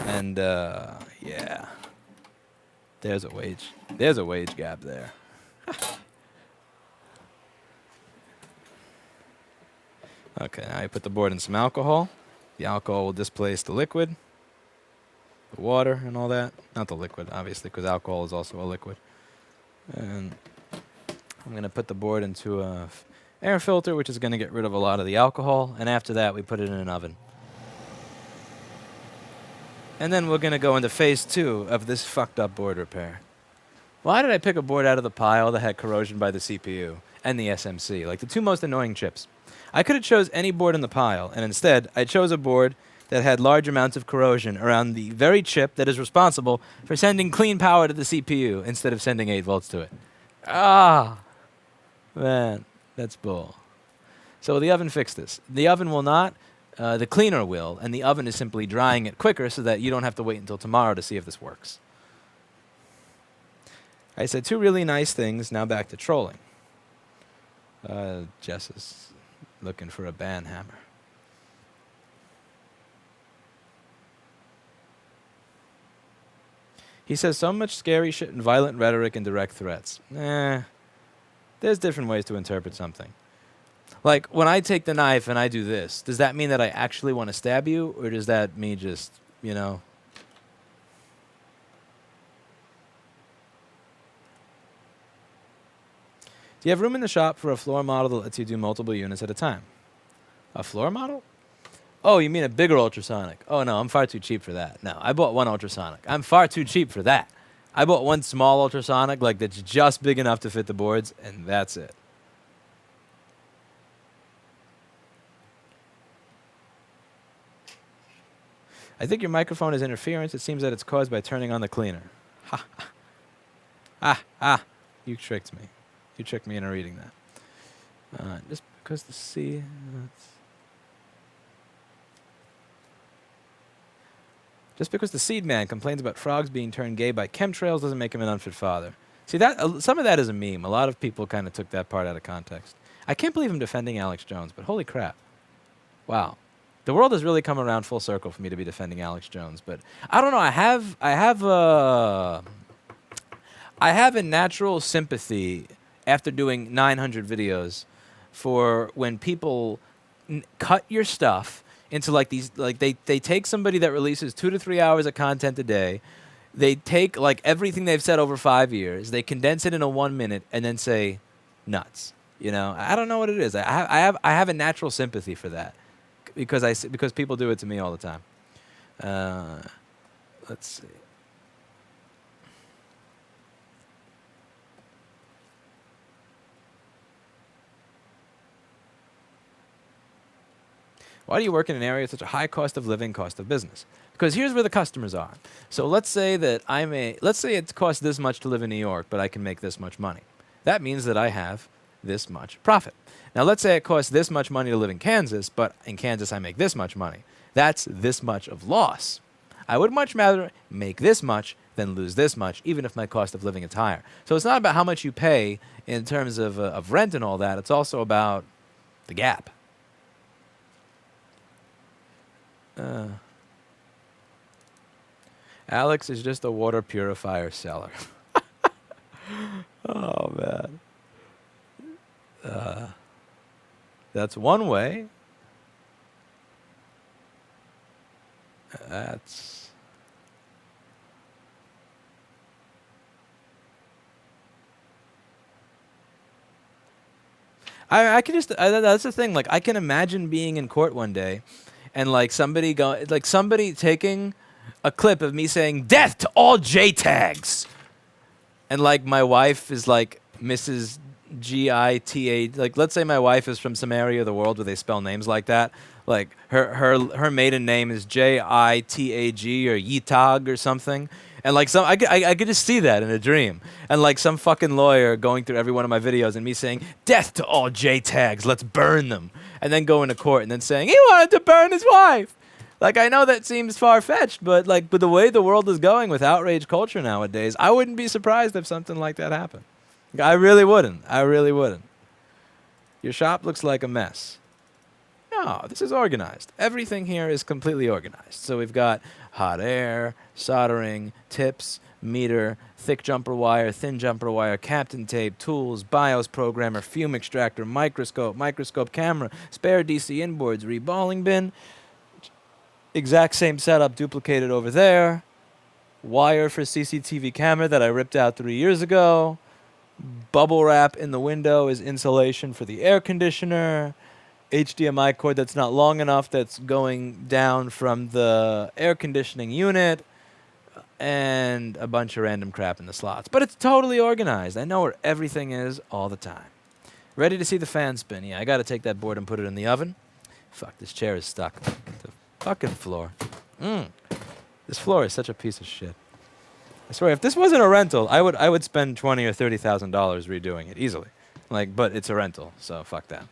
And, yeah. There's a wage gap there. Okay, now you put the board in some alcohol. The alcohol will displace the liquid, the water, and all that. Not the liquid, obviously, because alcohol is also a liquid. And I'm going to put the board into a air filter, which is going to get rid of a lot of the alcohol. And after that, we put it in an oven. And then we're going to go into phase 2 of this fucked up board repair. Why did I pick a board out of the pile that had corrosion by the CPU and the SMC, like the two most annoying chips? I could have chose any board in the pile, and instead, I chose a board that had large amounts of corrosion around the very chip that is responsible for sending clean power to the CPU instead of sending 8 volts to it. Ah, man, that's bull. So the oven fixed this. The oven will not. The cleaner will, and the oven is simply drying it quicker so that you don't have to wait until tomorrow to see if this works. I said 2 really nice things. Now back to trolling. Jess is looking for a ban hammer. He says so much scary shit and violent rhetoric and direct threats. There's different ways to interpret something. Like, when I take the knife and I do this, does that mean that I actually want to stab you? Or does that mean just, you know? Do you have room in the shop for a floor model that lets you do multiple units at a time? A floor model? Oh, you mean a bigger ultrasonic? Oh, no, I'm far too cheap for that. No, I bought one ultrasonic. I'm far too cheap for that. I bought one small ultrasonic, like, that's just big enough to fit the boards, and that's it. I think your microphone is interference. It seems that it's caused by turning on the cleaner. Ha. You tricked me. You tricked me into reading that. Just because the C... Just because the seed man complains about frogs being turned gay by chemtrails doesn't make him an unfit father. See, that some of that is a meme. A lot of people kind of took that part out of context. I can't believe I'm defending Alex Jones, but holy crap. Wow. The world has really come around full circle for me to be defending Alex Jones, but I don't know. I have a natural sympathy after doing 900 videos for when people cut your stuff into like these, like they take somebody that releases 2 to 3 hours of content a day. They take like everything they've said over 5 years, they condense it in a 1 minute, and then say, nuts. You know, I don't know what it is. I have a natural sympathy for that because people do it to me all the time. Let's see. Why do you work in an area with such a high cost of living, cost of business? Because here's where the customers are. So let's say that let's say it costs this much to live in New York, but I can make this much money. That means that I have this much profit. Now let's say it costs this much money to live in Kansas, but in Kansas I make this much money. That's this much of loss. I would much rather make this much than lose this much, even if my cost of living is higher. So it's not about how much you pay in terms of rent and all that. It's also about the gap. Alex is just a water purifier seller. Oh, man. That's one way. That's... I can just... that's the thing. Like, I can imagine being in court one day and, like, somebody taking a clip of me saying, "Death to all JTAGs." And, like, my wife is, like, Mrs. G-I-T-A. Like, let's say my wife is from some area of the world where they spell names like that. Like, her maiden name is J-I-T-A-G or Yitag or something. And, like, I could just see that in a dream. And, like, some fucking lawyer going through every one of my videos and me saying, "Death to all JTAGs, let's burn them." And then going to court and then saying, he wanted to burn his wife. Like, I know that seems far-fetched, but, like, the way the world is going with outrage culture nowadays, I wouldn't be surprised if something like that happened. I really wouldn't. I really wouldn't. Your shop looks like a mess. No, this is organized. Everything here is completely organized. So we've got hot air, soldering, tips, meter, thick jumper wire, thin jumper wire, Captain tape, tools, BIOS programmer, fume extractor, microscope camera, spare DC inboards, reballing bin. Exact same setup duplicated over there. Wire for CCTV camera that I ripped out 3 years ago. Bubble wrap in the window is insulation for the air conditioner. HDMI cord that's not long enough that's going down from the air conditioning unit. And a bunch of random crap in the slots. But it's totally organized. I know where everything is all the time. Ready to see the fan spin? Yeah, I got to take that board and put it in the oven. Fuck, this chair is stuck to the fucking floor. This floor is such a piece of shit. I swear, if this wasn't a rental, I would spend $20,000 or $30,000 redoing it easily. Like, but it's a rental, so fuck that.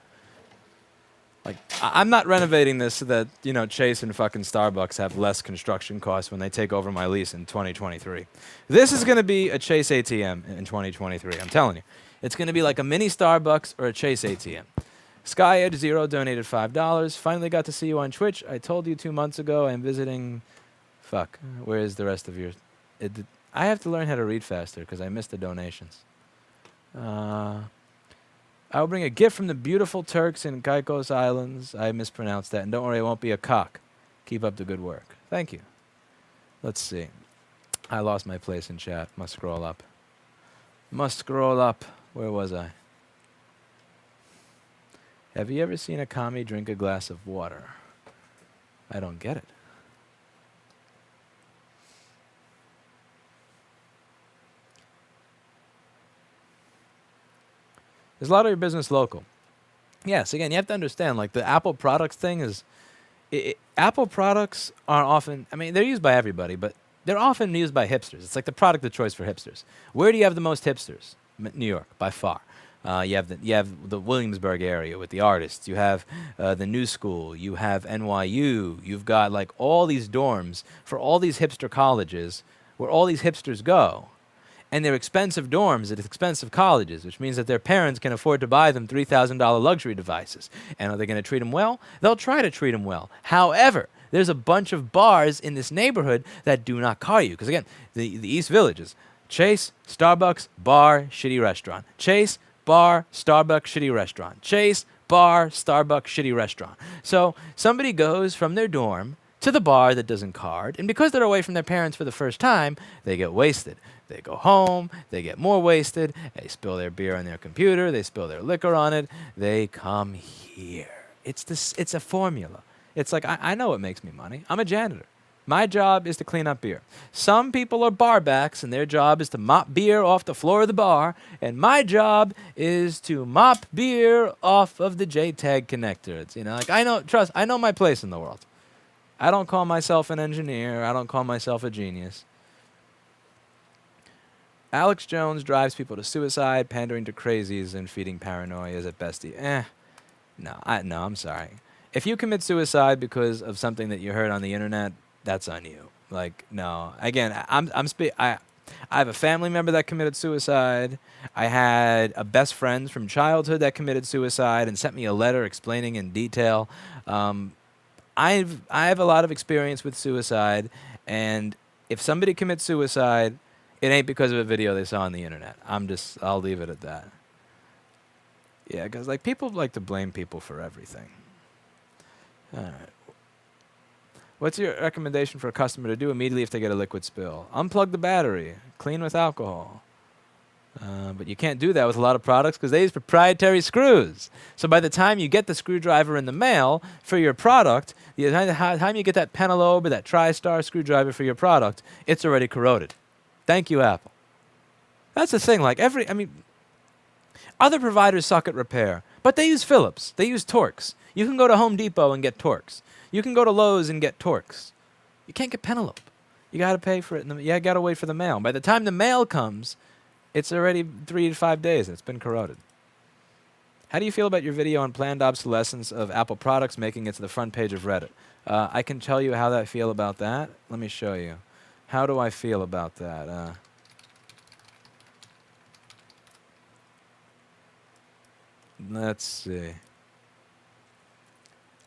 Like, I'm not renovating this so that, you know, Chase and fucking Starbucks have less construction costs when they take over my lease in 2023. This is going to be a Chase ATM in 2023, I'm telling you. It's going to be like a mini Starbucks or a Chase ATM. Sky Edge Zero donated $5. Finally got to see you on Twitch. I told you 2 months ago I'm visiting... Fuck, where is the rest of your... I have to learn how to read faster because I missed the donations. I will bring a gift from the beautiful Turks in Caicos Islands. I mispronounced that. And don't worry, it won't be a cock. Keep up the good work. Thank you. Let's see. I lost my place in chat. Must scroll up. Must scroll up. Where was I? Have you ever seen a commie drink a glass of water? I don't get it. There's a lot of your business local. Yes, again, you have to understand, like, the Apple products thing is... Apple products are often... I mean, they're used by everybody, but they're often used by hipsters. It's like the product of choice for hipsters. Where do you have the most hipsters? New York, by far. You have the Williamsburg area with the artists. You have the New School. You have NYU. You've got, like, all these dorms for all these hipster colleges where all these hipsters go. And they're expensive dorms at expensive colleges, which means that their parents can afford to buy them $3,000 luxury devices. And are they going to treat them well? They'll try to treat them well. However, there's a bunch of bars in this neighborhood that do not car you. Because, again, the East Village is Chase, Starbucks, bar, shitty restaurant. Chase, bar, Starbucks, shitty restaurant. Chase, bar, Starbucks, shitty restaurant. So somebody goes from their dorm to the bar that doesn't card, and because they're away from their parents for the first time, they get wasted. They go home, they get more wasted, they spill their beer on their computer, they spill their liquor on it, they come here. It's a formula. It's like, I know what makes me money. I'm a janitor. My job is to clean up beer. Some people are barbacks, and their job is to mop beer off the floor of the bar, and my job is to mop beer off of the JTAG connector. It's, you know, like, I know my place in the world. I don't call myself an engineer. I don't call myself a genius. Alex Jones drives people to suicide, pandering to crazies, and feeding paranoias at bestie. No, I'm sorry. If you commit suicide because of something that you heard on the internet, that's on you. Like, no. Again, I have a family member that committed suicide. I had a best friend from childhood that committed suicide and sent me a letter explaining in detail. I have a lot of experience with suicide, and if somebody commits suicide, it ain't because of a video they saw on the internet. I'll leave it at that. Yeah, because like people like to blame people for everything. All right. What's your recommendation for a customer to do immediately if they get a liquid spill? Unplug the battery. Clean with alcohol. But you can't do that with a lot of products because they use proprietary screws. So by the time you get the screwdriver in the mail for your product, the time you get that Penelope or that TriStar screwdriver for your product, it's already corroded. Thank you, Apple. That's the thing. Like other providers suck at repair, but they use Phillips. They use Torx. You can go to Home Depot and get Torx. You can go to Lowe's and get Torx. You can't get Penelope. You got to pay for it. You got to wait for the mail. By the time the mail comes, it's already 3 to 5 days and it's been corroded. How do you feel about your video on planned obsolescence of Apple products making it to the front page of Reddit? I can tell you how I feel about that. Let me show you. How do I feel about that? Let's see.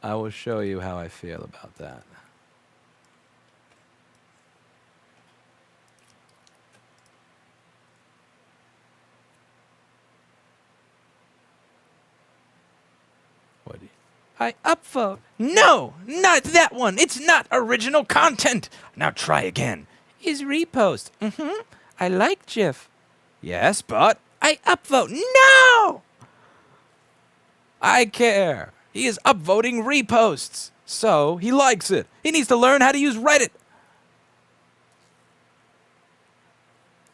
I will show you how I feel about that. What do you... I upvote. No, not that one. It's not original content. Now try again. Is repost. I like GIF. Yes, but I upvote. No! I care. He is upvoting reposts. So he likes it. He needs to learn how to use Reddit.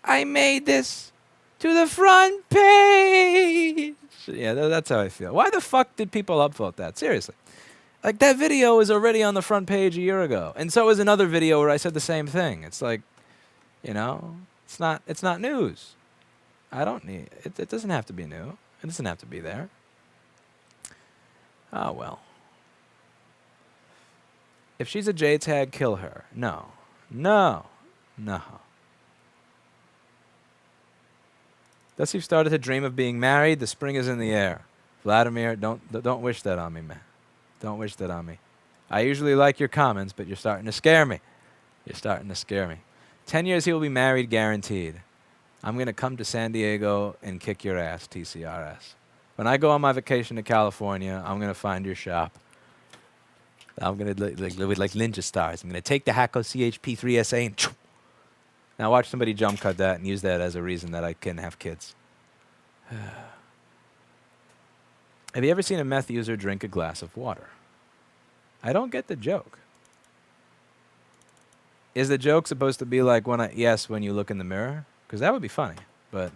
I made this to the front page. Yeah, that's how I feel. Why the fuck did people upvote that? Seriously. Like, that video was already on the front page a year ago. And so was another video where I said the same thing. It's like, you know, it's not news. I don't need it. It doesn't have to be new. It doesn't have to be there. Oh, well. If she's a JTAG, kill her. No. No. No. Thus you've started to dream of being married. The spring is in the air. Vladimir, don't wish that on me, man. Don't wish that on me. I usually like your comments, but you're starting to scare me. You're starting to scare me. 10 years he will be married, guaranteed. I'm going to come to San Diego and kick your ass, TCRS. When I go on my vacation to California, I'm going to find your shop. I'm going to live with like ninja stars. I'm going to take the Hacko CHP3SA and now watch somebody jump cut that and use that as a reason that I can't have kids. Have you ever seen a meth user drink a glass of water? I don't get the joke. Is the joke supposed to be like when you look in the mirror? Because that would be funny. But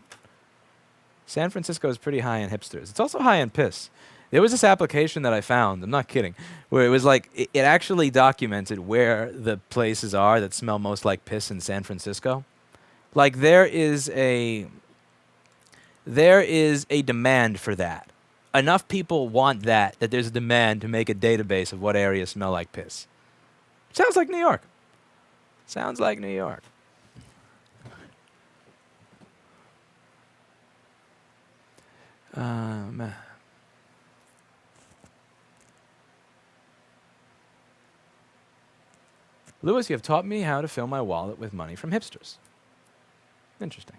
San Francisco is pretty high in hipsters. It's also high in piss. There was this application that I found, I'm not kidding, where it was like, it actually documented where the places are that smell most like piss in San Francisco. Like there is a demand for that. Enough people want that there's a demand to make a database of what areas smell like piss. Sounds like New York. Sounds like New York. Man. Lewis, you have taught me how to fill my wallet with money from hipsters. Interesting.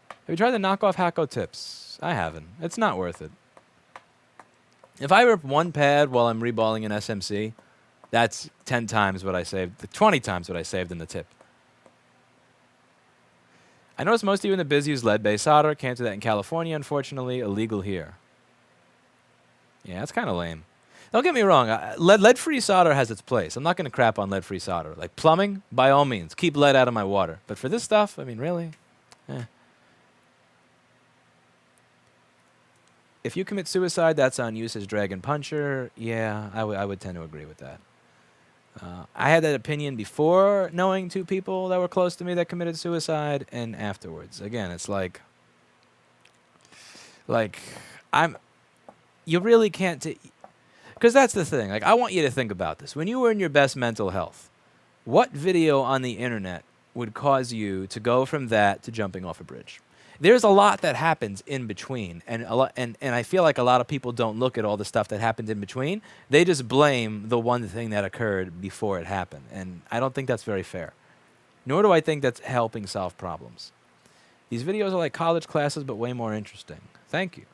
Have you tried the knockoff Hacko tips? I haven't. It's not worth it. If I rip one pad while I'm reballing an SMC, that's 10 times what I saved, 20 times what I saved in the tip. I noticed most of you in the biz use lead-based solder. Can't do that in California, unfortunately. Illegal here. Yeah, that's kind of lame. Don't get me wrong. Lead-free solder has its place. I'm not going to crap on lead-free solder. Like plumbing, by all means, keep lead out of my water. But for this stuff, I mean, really? Eh. If you commit suicide, that's on use as Dragon Puncher. Yeah, I would tend to agree with that. I had that opinion before knowing 2 people that were close to me that committed suicide, and afterwards. Again, it's like you really can't, because that's the thing. Like, I want you to think about this. When you were in your best mental health, what video on the internet would cause you to go from that to jumping off a bridge? There's a lot that happens in between, and I feel like a lot of people don't look at all the stuff that happened in between. They just blame the one thing that occurred before it happened, and I don't think that's very fair. Nor do I think that's helping solve problems. These videos are like college classes, but way more interesting. Thank you.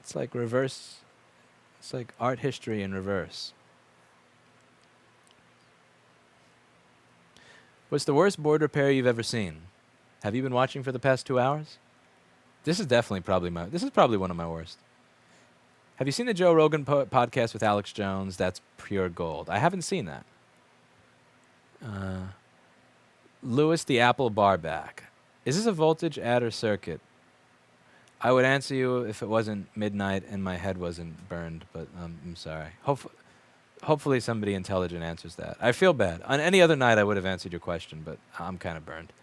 It's like reverse. It's like art history in reverse. What's the worst board repair you've ever seen? Have you been watching for the past 2 hours? This is probably one of my worst. Have you seen the Joe Rogan podcast with Alex Jones? That's pure gold. I haven't seen that. Lewis the Apple bar back. Is this a voltage adder circuit? I would answer you if it wasn't midnight and my head wasn't burned, but I'm sorry. Hopefully somebody intelligent answers that. I feel bad. On any other night I would have answered your question, but I'm kind of burned.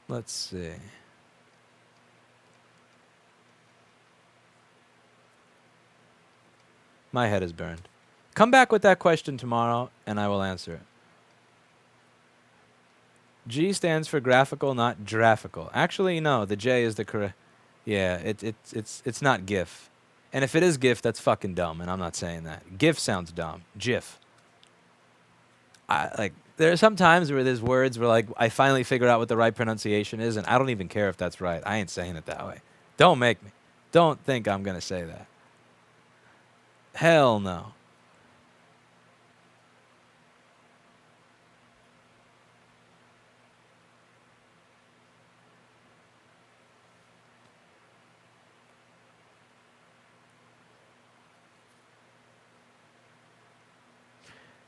Let's see. My head is burned. Come back with that question tomorrow, and I will answer it. G stands for graphical, not graphical. Actually, no. The J is the correct. Yeah, it's not GIF. And if it is GIF, that's fucking dumb, and I'm not saying that. GIF sounds dumb. GIF. There are some times where there's words where, like, I finally figure out what the right pronunciation is, and I don't even care if that's right. I ain't saying it that way. Don't make me. Don't think I'm going to say that. Hell no.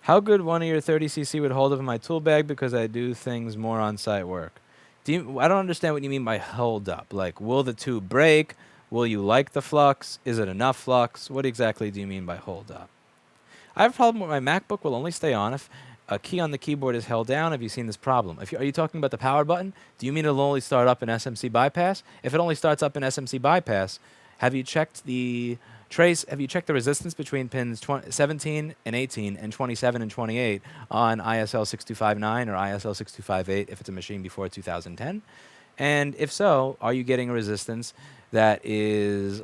How good one of your 30cc would hold up in my tool bag because I do things more on-site work? I don't understand what you mean by hold up. Like, will the tube break? Will you like the flux? Is it enough flux? What exactly do you mean by hold up? I have a problem with my MacBook will only stay on if a key on the keyboard is held down. Have you seen this problem? Are you talking about the power button? Do you mean it'll only start up in SMC bypass? If it only starts up in SMC bypass, have you checked the resistance between pins 17 and 18 and 27 and 28 on ISL 6259 or ISL 6258 if it's a machine before 2010? And if so, are you getting a resistance that is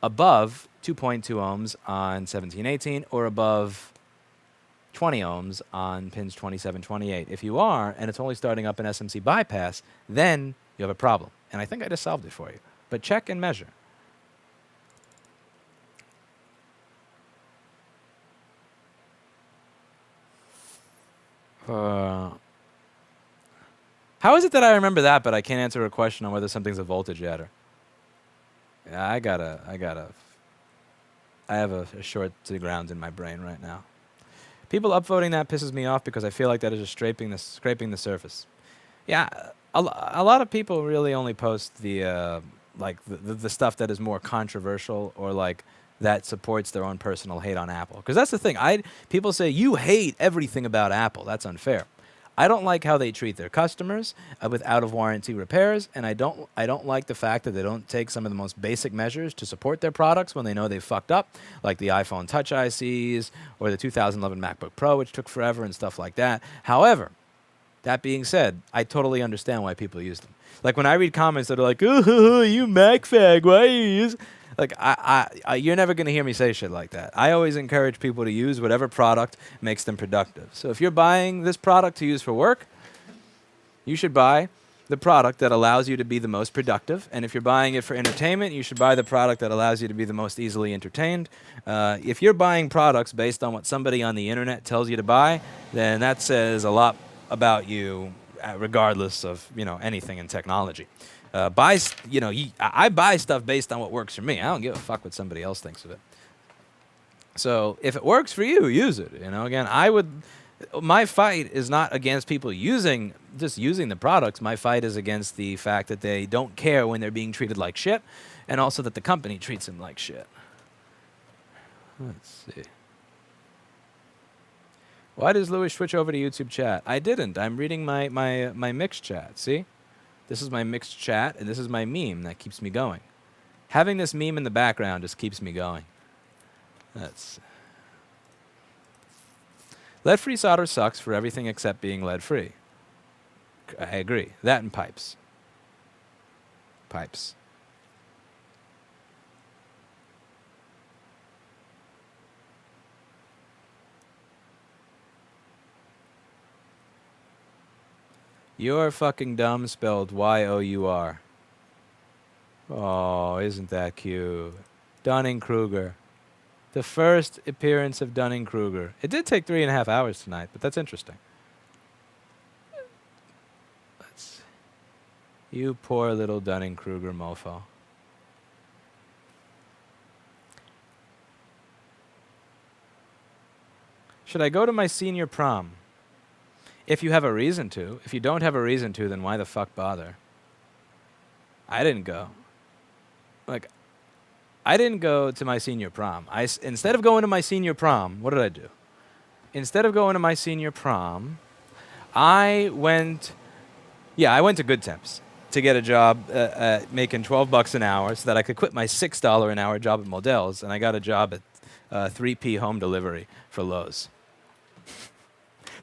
above 2.2 ohms on 1718 or above 20 ohms on pins 27, 28? If you are, and it's only starting up in SMC bypass, then you have a problem. And I think I just solved it for you. But check and measure. How is it that I remember that, but I can't answer a question on whether something's a voltage adder? Yeah, I have a short to the ground in my brain right now. People upvoting that pisses me off because I feel like that is just scraping the surface. Yeah, a lot of people really only post the stuff that is more controversial or like that supports their own personal hate on Apple. Because that's the thing. People say, you hate everything about Apple. That's unfair. I don't like how they treat their customers with out-of-warranty repairs, and I don't like the fact that they don't take some of the most basic measures to support their products when they know they've fucked up, like the iPhone Touch ICs or the 2011 MacBook Pro, which took forever and stuff like that. However, that being said, I totally understand why people use them. Like when I read comments that are like, "Oh, you Mac fag, why you use?" Like, you're never going to hear me say shit like that. I always encourage people to use whatever product makes them productive. So if you're buying this product to use for work, you should buy the product that allows you to be the most productive. And if you're buying it for entertainment, you should buy the product that allows you to be the most easily entertained. If you're buying products based on what somebody on the internet tells you to buy, then that says a lot about you, regardless of anything in technology. I buy stuff based on what works for me. I don't give a fuck what somebody else thinks of it. So if it works for you, use it. Again, my fight is not against people using the products. My fight is against the fact that they don't care when they're being treated like shit, and also that the company treats them like shit. Let's see. Why does Louis switch over to YouTube chat? I didn't. I'm reading my mixed chat. See? This is my mixed chat, and this is my meme that keeps me going. Having this meme in the background just keeps me going. Lead-free solder sucks for everything except being lead-free. I agree. That and pipes. Pipes. You're fucking dumb spelled Y-O-U-R. Oh, isn't that cute? Dunning-Kruger. The first appearance of Dunning-Kruger. It did take 3.5 hours tonight, but that's interesting. You poor little Dunning-Kruger mofo. Should I go to my senior prom? If you have a reason to. If you don't have a reason to, then why the fuck bother? I didn't go. I didn't go to my senior prom. Instead of going to my senior prom, what did I do? Instead of going to my senior prom, I went to Good Temps to get a job making $12 an hour so that I could quit my $6 an hour job at Modell's, and I got a job at 3P home delivery for Lowe's.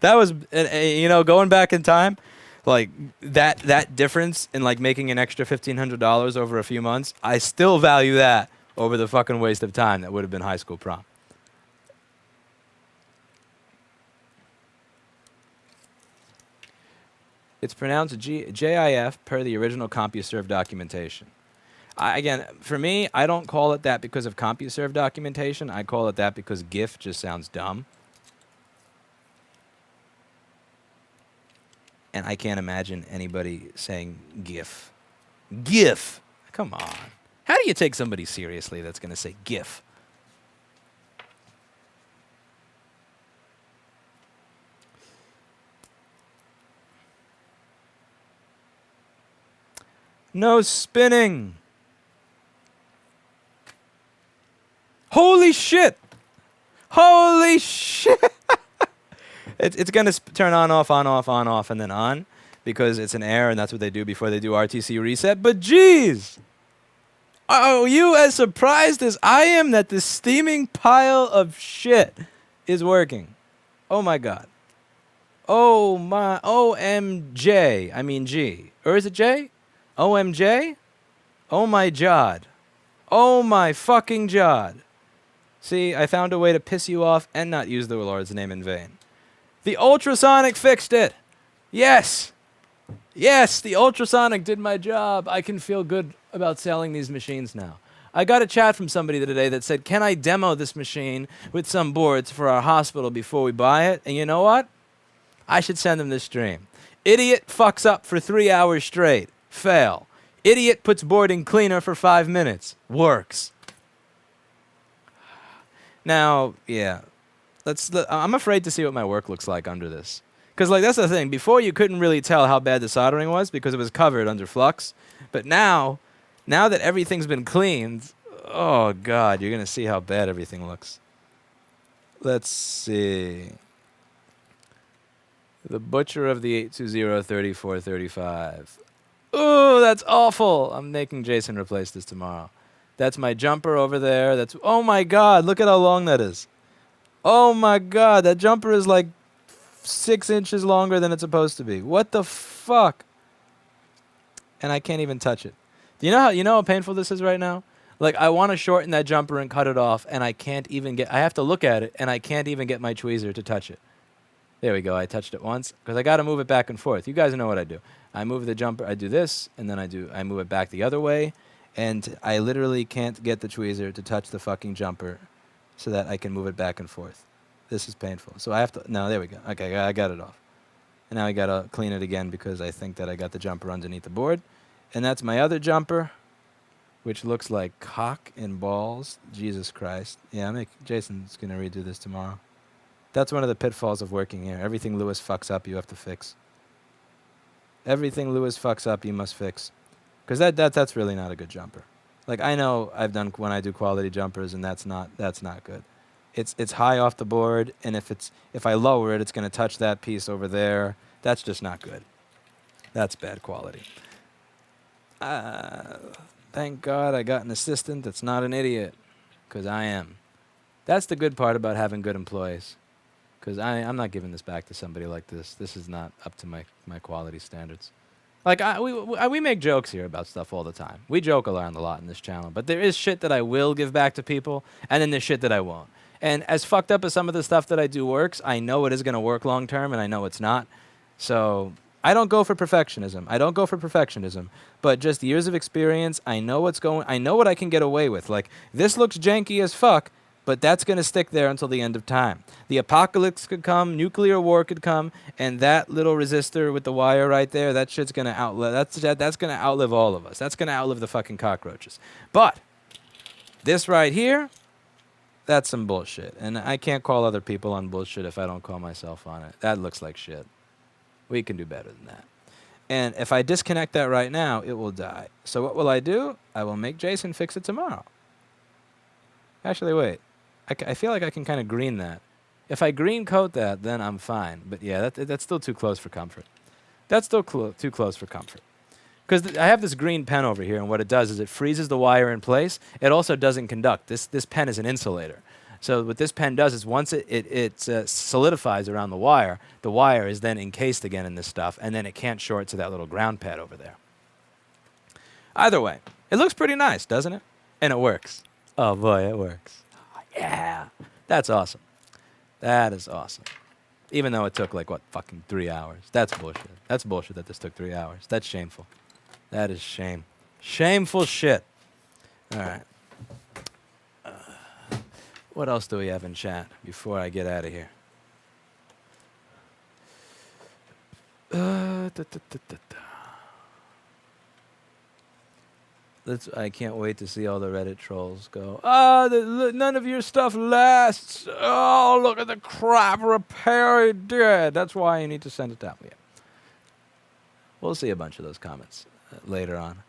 That was, going back in time, like that difference in like making an extra $1,500 over a few months, I still value that over the fucking waste of time that would have been high school prom. It's pronounced JIF per the original CompuServe documentation. Again, for me, I don't call it that because of CompuServe documentation. I call it that because GIF just sounds dumb. And I can't imagine anybody saying GIF. GIF! Come on. How do you take somebody seriously that's going to say GIF? No spinning. Holy shit! Holy shit! It's going to turn on, off, on, off, on, off, and then on because it's an error, and that's what they do before they do RTC reset. But geez! Are you as surprised as I am that this steaming pile of shit is working? Oh my god. Oh my, OMJ. I mean G. Or is it J? OMJ? Oh my jod. Oh my fucking jod. See, I found a way to piss you off and not use the Lord's name in vain. The ultrasonic fixed it. Yes. Yes, the ultrasonic did my job. I can feel good about selling these machines now. I got a chat from somebody today that said, can I demo this machine with some boards for our hospital before we buy it? And you know what? I should send them this stream. Idiot fucks up for 3 hours straight. Fail. Idiot puts board in cleaner for 5 minutes. Works. Now, yeah. I'm afraid to see what my work looks like under this. Because, like, that's the thing. Before, you couldn't really tell how bad the soldering was because it was covered under flux. But now that everything's been cleaned, oh, God, you're going to see how bad everything looks. Let's see. The Butcher of the 820-3435. Ooh, that's awful. I'm making Jason replace this tomorrow. That's my jumper over there. Oh, my God, look at how long that is. Oh, my God, that jumper is like 6 inches longer than it's supposed to be. What the fuck? And I can't even touch it. Do you know how painful this is right now? Like, I want to shorten that jumper and cut it off, and I can't even I have to look at it, and I can't even get my tweezer to touch it. There we go. I touched it once because I got to move it back and forth. You guys know what I do. I move the jumper. I do this, and then I move it back the other way, and I literally can't get the tweezer to touch the fucking jumper so that I can move it back and forth. This is painful. So I have to. No, there we go. Okay, I got it off. And now I got to clean it again because I think that I got the jumper underneath the board. And that's my other jumper, which looks like cock and balls. Jesus Christ. Yeah, Jason's going to redo this tomorrow. That's one of the pitfalls of working here. Everything Lewis fucks up, you have to fix. Everything Lewis fucks up, you must fix. Because that's really not a good jumper. Like, I know I've done when I do quality jumpers, and that's not good. It's high off the board, and if I lower it, it's going to touch that piece over there. That's just not good. That's bad quality. Thank God I got an assistant that's not an idiot, because I am. That's the good part about having good employees, because I'm not giving this back to somebody like this. This is not up to my quality standards. Like, we make jokes here about stuff all the time. We joke around a lot in this channel, but there is shit that I will give back to people, and then there's shit that I won't. And as fucked up as some of the stuff that I do works, I know it is going to work long term, and I know it's not. So I don't go for perfectionism. But just years of experience, I know I know what I can get away with. Like, this looks janky as fuck, but that's going to stick there until the end of time. The apocalypse could come, nuclear war could come, and that little resistor with the wire right there, that shit's going to outlive. That's going to outlive all of us. That's going to outlive the fucking cockroaches. But this right here, that's some bullshit. And I can't call other people on bullshit if I don't call myself on it. That looks like shit. We can do better than that. And if I disconnect that right now, it will die. So what will I do? I will make Jason fix it tomorrow. Actually, wait. I feel like I can kind of green that. If I green coat that, then I'm fine. But yeah, that's still too close for comfort. That's still too close for comfort. Because I have this green pen over here, and what it does is it freezes the wire in place. It also doesn't conduct. This pen is an insulator. So what this pen does is once it solidifies around the wire is then encased again in this stuff, and then it can't short to that little ground pad over there. Either way, it looks pretty nice, doesn't it? And it works. Oh boy, it works. Oh, yeah, that's awesome. That is awesome. Even though it took like, what, fucking 3 hours. That's bullshit. That's bullshit that this took 3 hours. That's shameful. That is shame. Shameful shit. All right. What else do we have in chat before I get out of here? I can't wait to see all the Reddit trolls go, none of your stuff lasts. Oh, look at the crap repair he did. That's why you need to send it down. Yeah. We'll see a bunch of those comments later on.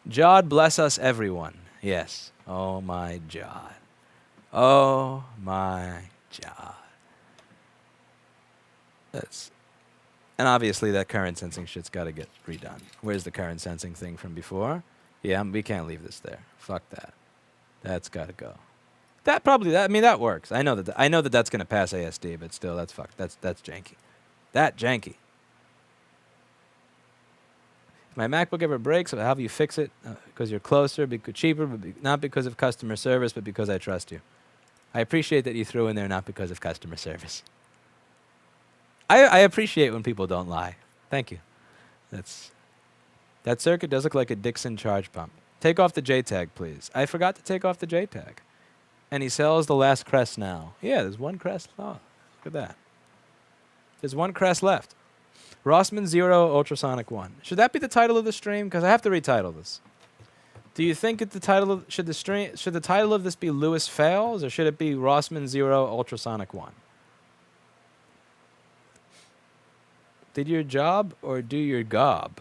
Jod bless us everyone. Yes. Oh, my Jod. Oh, my Jod. And obviously that current sensing shit's got to get redone. Where's the current sensing thing from before? Yeah, we can't leave this there. Fuck that. That's got to go. That works. I know that that's going to pass ASD, but still, that's fucked. That's janky. That janky. If my MacBook ever breaks, I'll have you fix it because you're closer, cheaper, but not because of customer service, but because I trust you. I appreciate that you threw in there not because of customer service. I appreciate when people don't lie. Thank you. That circuit does look like a Dixon charge pump. Take off the JTAG, please. I forgot to take off the JTAG. And he sells the last crest now. Yeah, there's one crest. Oh, look at that. There's one crest left. Rossmann 0, Ultrasonic 1. Should that be the title of the stream? Because I have to retitle this. Do you think should the title of this be Lewis Fails, or should it be Rossmann 0, Ultrasonic 1? Did your job or do your gob?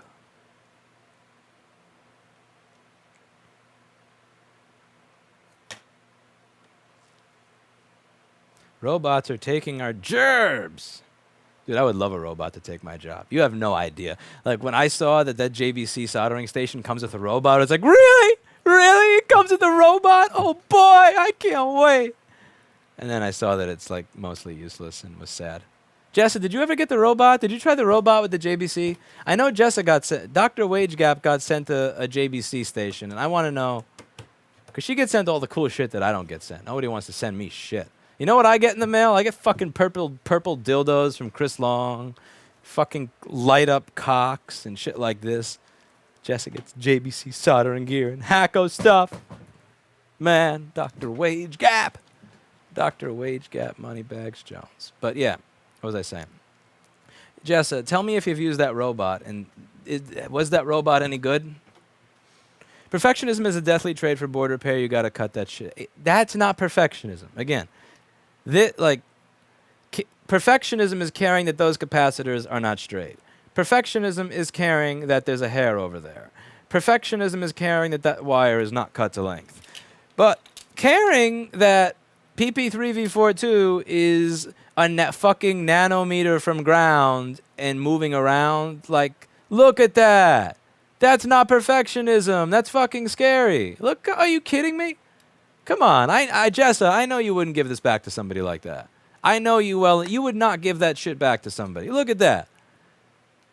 Robots are taking our gerbs. Dude, I would love a robot to take my job. You have no idea. Like, when I saw that JBC soldering station comes with a robot, it's like, really? Really? It comes with a robot? Oh, boy, I can't wait. And then I saw that it's, like, mostly useless and was sad. Jessa, did you ever get the robot? Did you try the robot with the JBC? I know Jessa got sent. Dr. Wage Gap got sent to a JBC station, and I want to know, because she gets sent all the cool shit that I don't get sent. Nobody wants to send me shit. You know what I get in the mail? I get fucking purple dildos from Chris Long, fucking light up cocks and shit like this. Jessica gets JBC soldering gear and Hacko stuff. Man, Dr. Wage Gap. Dr. Wage Gap Moneybags Jones. But yeah, what was I saying? Jessa, tell me if you've used that robot, and was that robot any good? Perfectionism is a deathly trade for board repair. You got to cut that shit. That's not perfectionism. Again, perfectionism is caring that those capacitors are not straight. Perfectionism is caring that there's a hair over there. Perfectionism is caring that that wire is not cut to length. But caring that PP3V42 is a fucking nanometer from ground and moving around, like, look at that. That's not perfectionism. That's fucking scary. Look, are you kidding me? Come on. Jessa, I know you wouldn't give this back to somebody like that. I know you well. You would not give that shit back to somebody. Look at that.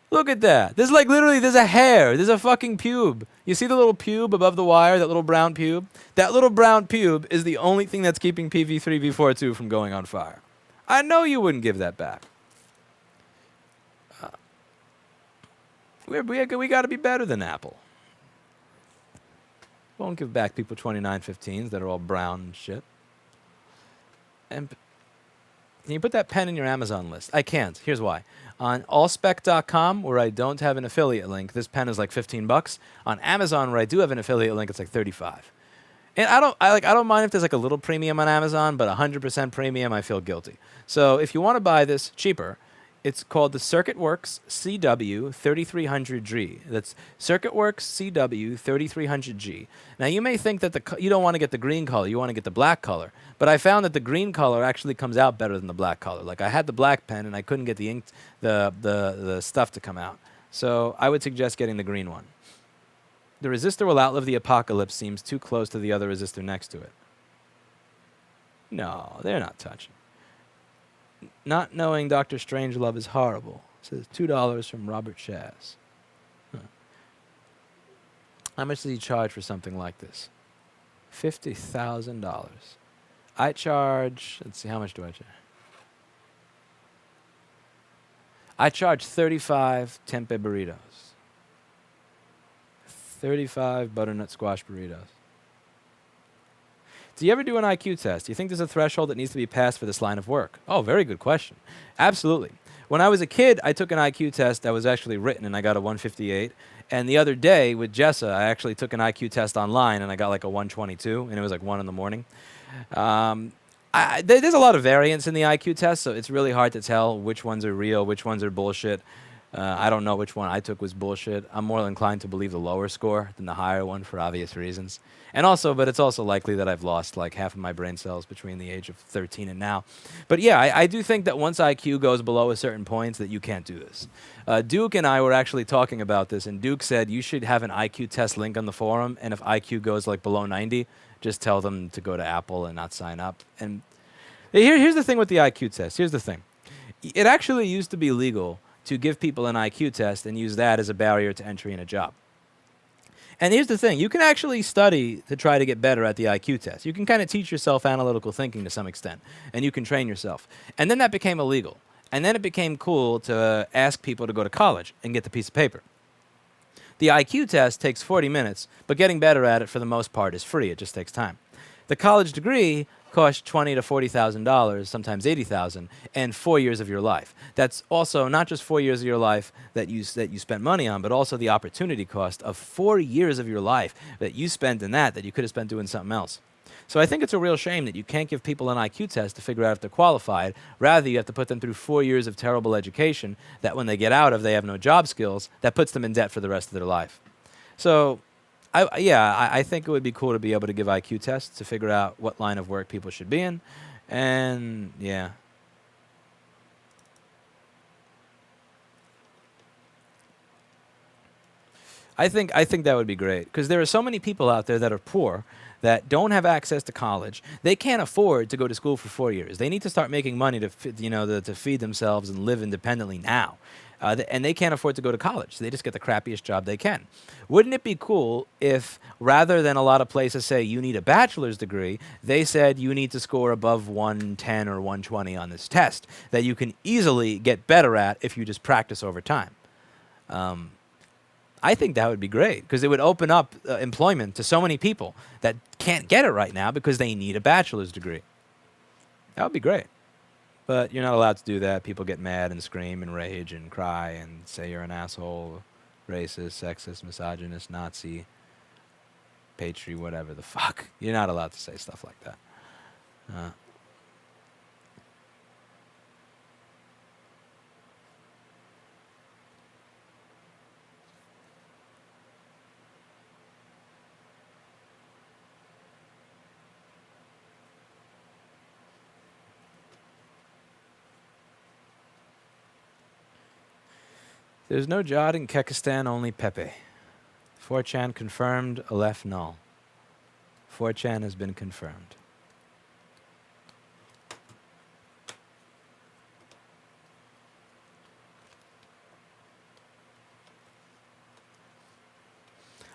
Look at that. There's like literally, there's a hair. There's a fucking pube. You see the little pube above the wire, that little brown pube? That little brown pube is the only thing that's keeping PV3V42 from going on fire. I know you wouldn't give that back. We got to be better than Apple. Won't give back people 2915s that are all brown and shit. And can you put that pen in your Amazon list? I can't. Here's why. On allspec.com, where I don't have an affiliate link, this pen is like $15. On Amazon, where I do have an affiliate link, it's like $35. And I don't mind if there's like a little premium on Amazon, but 100% premium, I feel guilty. So if you want to buy this cheaper, it's called the CircuitWorks CW3300G. That's CircuitWorks CW3300G. Now you may think that you don't want to get the green color, you want to get the black color. But I found that the green color actually comes out better than the black color. Like I had the black pen and I couldn't get the ink, the stuff to come out. So I would suggest getting the green one. The resistor will outlive the apocalypse seems too close to the other resistor next to it. No, they're not touching. Not knowing Dr. Strangelove is horrible. Says $2 from Robert Shaz. Huh. How much does he charge for something like this? $50,000. I charge, let's see, how much do I charge? I charge 35 tempeh burritos. 35 butternut squash burritos. Do you ever do an IQ test? Do you think there's a threshold that needs to be passed for this line of work? Oh, very good question. Absolutely. When I was a kid, I took an IQ test that was actually written, and I got a 158. And the other day with Jessa, I actually took an IQ test online, and I got like a 122, and it was like 1 in the morning. There's a lot of variance in the IQ test, so it's really hard to tell which ones are real, which ones are bullshit. I don't know which one I took was bullshit. I'm more inclined to believe the lower score than the higher one for obvious reasons. And also, but it's also likely that I've lost like half of my brain cells between the age of 13 and now. But yeah, I do think that once IQ goes below a certain point, that you can't do this. Duke and I were actually talking about this, and Duke said you should have an IQ test link on the forum, and if IQ goes like below 90, just tell them to go to Apple and not sign up. And here's the thing with the IQ test. Here's the thing. It actually used to be legal to give people an IQ test and use that as a barrier to entry in a job. And here's the thing. You can actually study to try to get better at the IQ test. You can kind of teach yourself analytical thinking to some extent, and you can train yourself. And then that became illegal. And then it became cool to ask people to go to college and get the piece of paper. The IQ test takes 40 minutes, but getting better at it for the most part is free. It just takes time. The college degree costs $20,000 to $40,000, sometimes $80,000, and 4 years of your life. That's also not just 4 years of your life that you spent money on, but also the opportunity cost of 4 years of your life that you spent in that you could have spent doing something else. So I think it's a real shame that you can't give people an IQ test to figure out if they're qualified. Rather, you have to put them through 4 years of terrible education that when they get out of, they have no job skills. That puts them in debt for the rest of their life. So I think it would be cool to be able to give IQ tests to figure out what line of work people should be in. And yeah. I think that would be great, because there are so many people out there that are poor that don't have access to college. They can't afford to go to school for 4 years. They need to start making money to feed themselves and live independently now. And they can't afford to go to college, so they just get the crappiest job they can. Wouldn't it be cool if, rather than a lot of places say you need a bachelor's degree, they said you need to score above 110 or 120 on this test that you can easily get better at if you just practice over time? I think that would be great, because it would open up employment to so many people that can't get it right now because they need a bachelor's degree. That would be great. But you're not allowed to do that. People get mad and scream and rage and cry and say you're an asshole, racist, sexist, misogynist, Nazi, patriot, whatever the fuck. You're not allowed to say stuff like that. There's no Jod in Kekistan, only Pepe. 4chan confirmed, Aleph null. 4chan has been confirmed.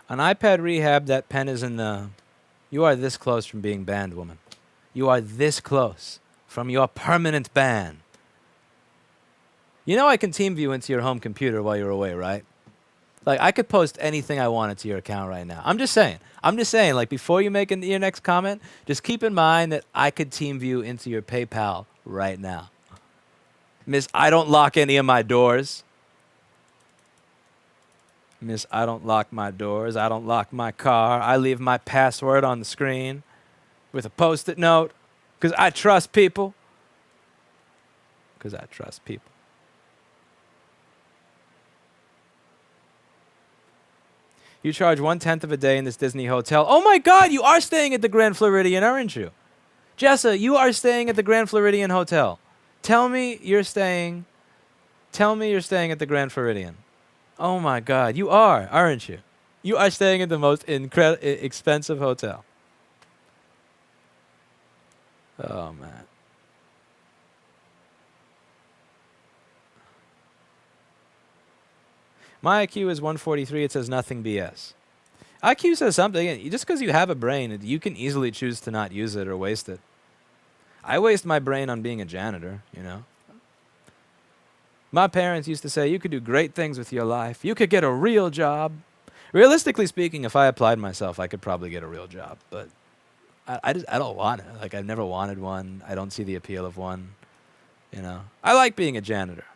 On iPad Rehab, that pen is in the... You are this close from being banned, woman. You are this close from your permanent ban. You know I can TeamView into your home computer while you're away, right? Like, I could post anything I wanted to your account right now. I'm just saying, like, before you make your next comment, just keep in mind that I could TeamView into your PayPal right now. Miss, I don't lock any of my doors. Miss, I don't lock my doors. I don't lock my car. I leave my password on the screen with a Post-it note because I trust people. Because I trust people. You charge 1/10 of a day in this Disney hotel. Oh my God, you are staying at the Grand Floridian, aren't you? Jessa, you are staying at the Grand Floridian Hotel. Tell me you're staying at the Grand Floridian. Oh my God, you are, aren't you? You are staying at the most expensive hotel. Oh man. My IQ is 143. It says nothing BS. IQ says something. Just because you have a brain, you can easily choose to not use it or waste it. I waste my brain on being a janitor, you know. My parents used to say, you could do great things with your life. You could get a real job. Realistically speaking, if I applied myself, I could probably get a real job. But I don't want it. Like, I've never wanted one. I don't see the appeal of one. You know, I like being a janitor.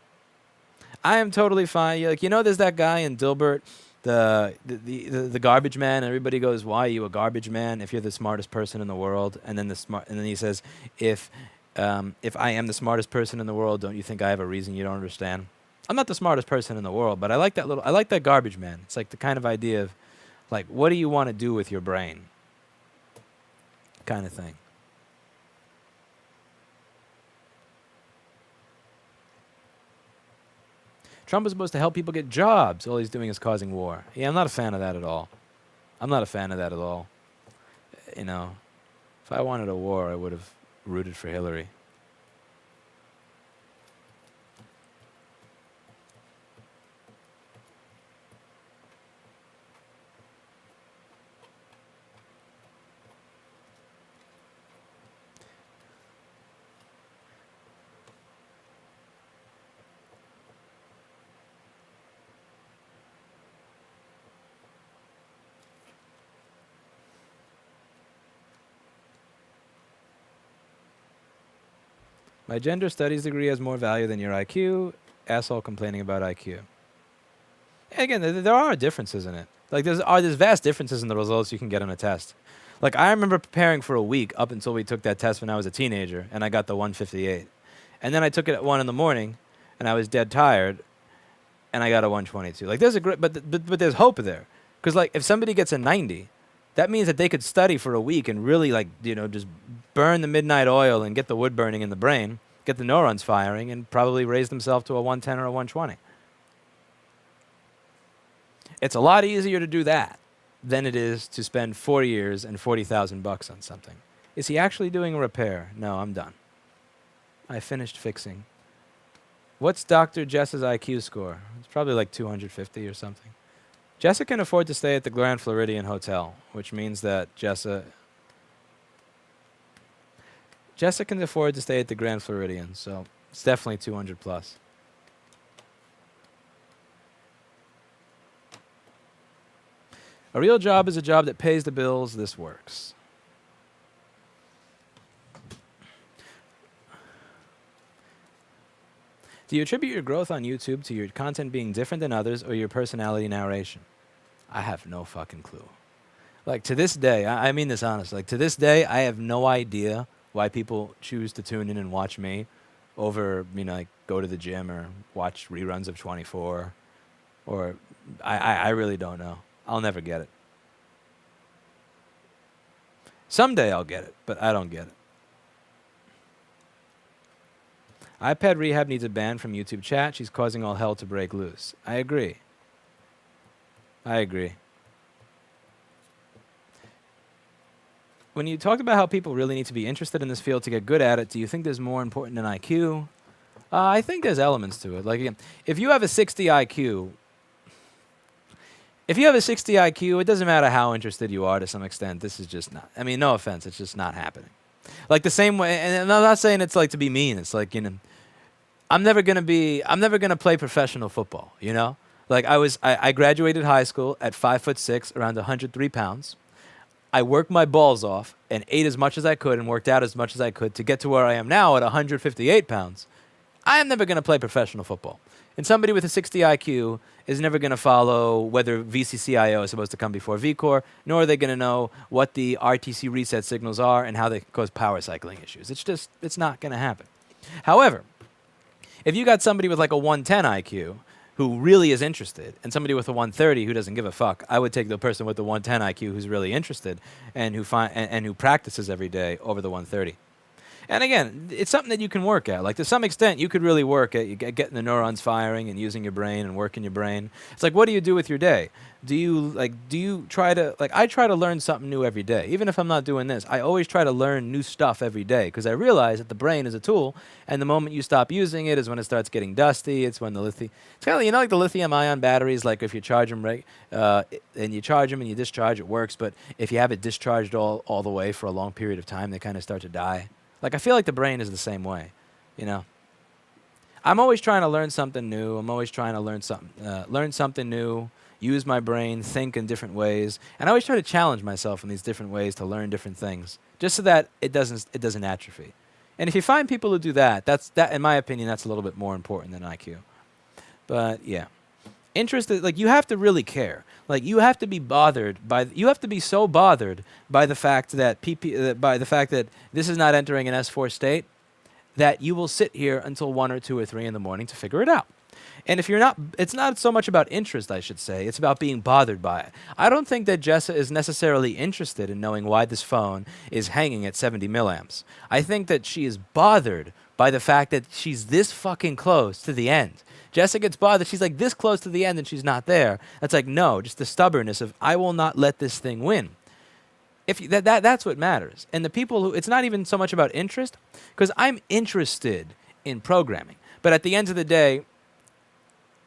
I am totally fine. Like, you know, there's that guy in Dilbert, the garbage man. Everybody goes, "Why are you a garbage man if you're the smartest person in the world?" And then he says, "If I am the smartest person in the world, don't you think I have a reason you don't understand?" I'm not the smartest person in the world, but I like that garbage man. It's like the kind of idea of, like, what do you want to do with your brain? Kind of thing. Trump is supposed to help people get jobs. All he's doing is causing war. Yeah, I'm not a fan of that at all. You know, if I wanted a war, I would have rooted for Hillary. My gender studies degree has more value than your IQ. Asshole complaining about IQ. And again, there are differences in it. Like, there's vast differences in the results you can get on a test. Like, I remember preparing for a week up until we took that test when I was a teenager, and I got the 158. And then I took it at 1 in the morning, and I was dead tired, and I got a 122. Like, there's but there's hope there. Because, like, if somebody gets a 90, that means that they could study for a week and really, like, you know, just burn the midnight oil and get the wood burning in the brain, get the neurons firing, and probably raise themselves to a 110 or a 120. It's a lot easier to do that than it is to spend 4 years and $40,000 on something. Is he actually doing a repair? No, I'm done. I finished fixing. What's Dr. Jess's IQ score? It's probably like 250 or something. Jessa can afford to stay at the Grand Floridian Hotel, which means that Jessa can afford to stay at the Grand Floridian, so it's definitely 200 plus. A real job is a job that pays the bills. This works. Do you attribute your growth on YouTube to your content being different than others or your personality narration? I have no fucking clue. Like, to this day, I mean this honestly, like, to this day, I have no idea why people choose to tune in and watch me over, you know, like, go to the gym or watch reruns of 24, or I really don't know. I'll never get it. Someday I'll get it, but I don't get it. iPad Rehab needs a ban from YouTube chat. She's causing all hell to break loose. I agree. I agree. When you talked about how people really need to be interested in this field to get good at it, do you think there's more important than IQ? I think there's elements to it. Like, again, if you have a 60 IQ, it doesn't matter how interested you are to some extent. This is just not. I mean, no offense, it's just not happening. Like the same way, and I'm not saying it's like to be mean. It's like, you know, I'm never gonna play professional football. You know, like I graduated high school at 5'6", around 103 pounds. I worked my balls off and ate as much as I could and worked out as much as I could to get to where I am now at 158 pounds. I am never going to play professional football. And somebody with a 60 IQ is never going to follow whether VCCIO is supposed to come before VCore, nor are they going to know what the RTC reset signals are and how they cause power cycling issues. It's not going to happen. However, if you got somebody with like a 110 IQ who really is interested, and somebody with a 130 who doesn't give a fuck, I would take the person with the 110 IQ who's really interested and who practices every day over the 130. And again, it's something that you can work at. Like, to some extent, you could really work at getting the neurons firing and using your brain and working your brain. It's like, what do you do with your day? Do you try to, like, I try to learn something new every day. Even if I'm not doing this, I always try to learn new stuff every day because I realize that the brain is a tool, and the moment you stop using it is when it starts getting dusty. It's when it's kind of, you know, like the lithium-ion batteries, like if you charge them right, and you charge them and you discharge, it works. But if you have it discharged all the way for a long period of time, they kind of start to die. Like, I feel like the brain is the same way, you know. I'm always trying to learn something new. I'm always trying to learn something new, use my brain, think in different ways, and I always try to challenge myself in these different ways to learn different things, just so that it doesn't atrophy. And if you find people who do that, in my opinion, that's a little bit more important than IQ. But yeah, interested. Like, you have to really care. Like, you have to be so bothered by the fact that this is not entering an S4 state, that you will sit here until 1 or 2 or 3 in the morning to figure it out. And if you're not, it's not so much about interest, I should say. It's about being bothered by it. I don't think that Jessa is necessarily interested in knowing why this phone is hanging at 70 milliamps. I think that she is bothered by the fact that she's this fucking close to the end. Jessa gets bothered. She's like this close to the end and she's not there. That's like, no, just the stubbornness of, I will not let this thing win. That's what matters. And the people who, it's not even so much about interest, because I'm interested in programming. But at the end of the day,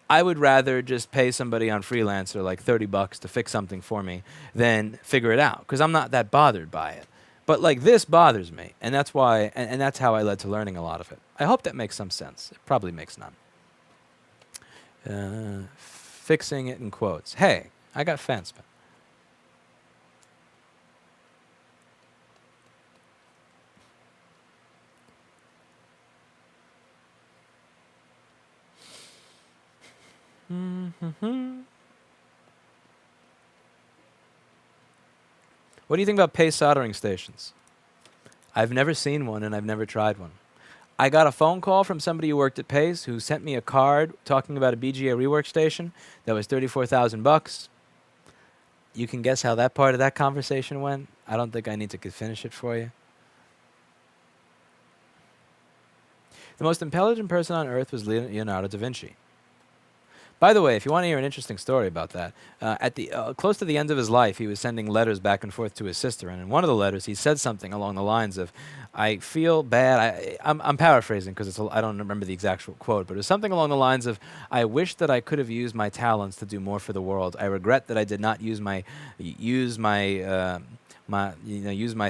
I would rather just pay somebody on Freelancer like $30 to fix something for me than figure it out, because I'm not that bothered by it. But like, this bothers me, and that's why, and that's how I led to learning a lot of it. I hope that makes some sense. It probably makes none. Fixing it in quotes. Hey, I got fence. What do you think about pay soldering stations? I've never seen one and I've never tried one. I got a phone call from somebody who worked at Pace who sent me a card talking about a BGA rework station that was $34,000. You can guess how that part of that conversation went. I don't think I need to finish it for you. The most intelligent person on Earth was Leonardo da Vinci. By the way, if you want to hear an interesting story about that, at the close to the end of his life, he was sending letters back and forth to his sister, and in one of the letters, he said something along the lines of, "I feel bad." I'm paraphrasing because I don't remember the exact quote, but it was something along the lines of, "I wish that I could have used my talents to do more for the world. I regret that I did not use my use my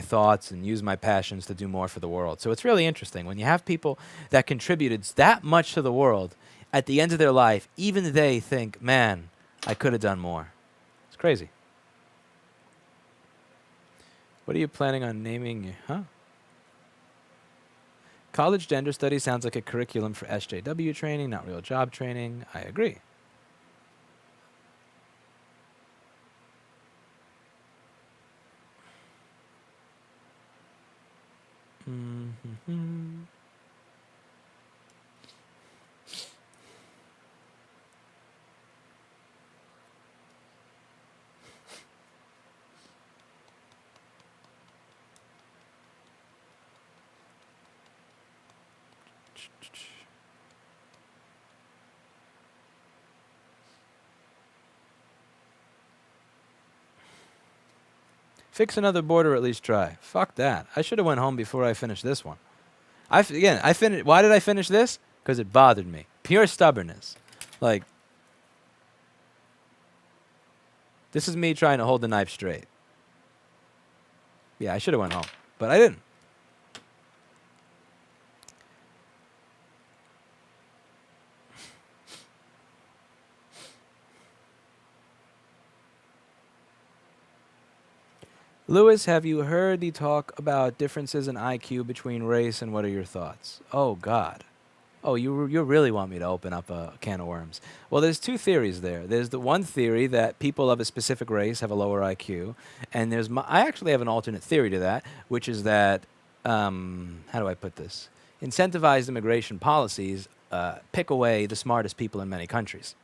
thoughts and use my passions to do more for the world." So it's really interesting when you have people that contributed that much to the world. At the end of their life, even they think, man, I could have done more. It's crazy. What are you planning on naming? College gender studies sounds like a curriculum for SJW training, not real job training. I agree. Mm-hmm. Fix another board or at least try. Fuck that. I should have went home before I finished this one. I finished. Why did I finish this? Because it bothered me. Pure stubbornness. Like, this is me trying to hold the knife straight. Yeah, I should have went home, but I didn't. Lewis, have you heard the talk about differences in IQ between race, and what are your thoughts? Oh, God. Oh, you really want me to open up a can of worms. Well, there's two theories there. There's the one theory that people of a specific race have a lower IQ, and I actually have an alternate theory to that, which is that, how do I put this? Incentivized immigration policies pick away the smartest people in many countries.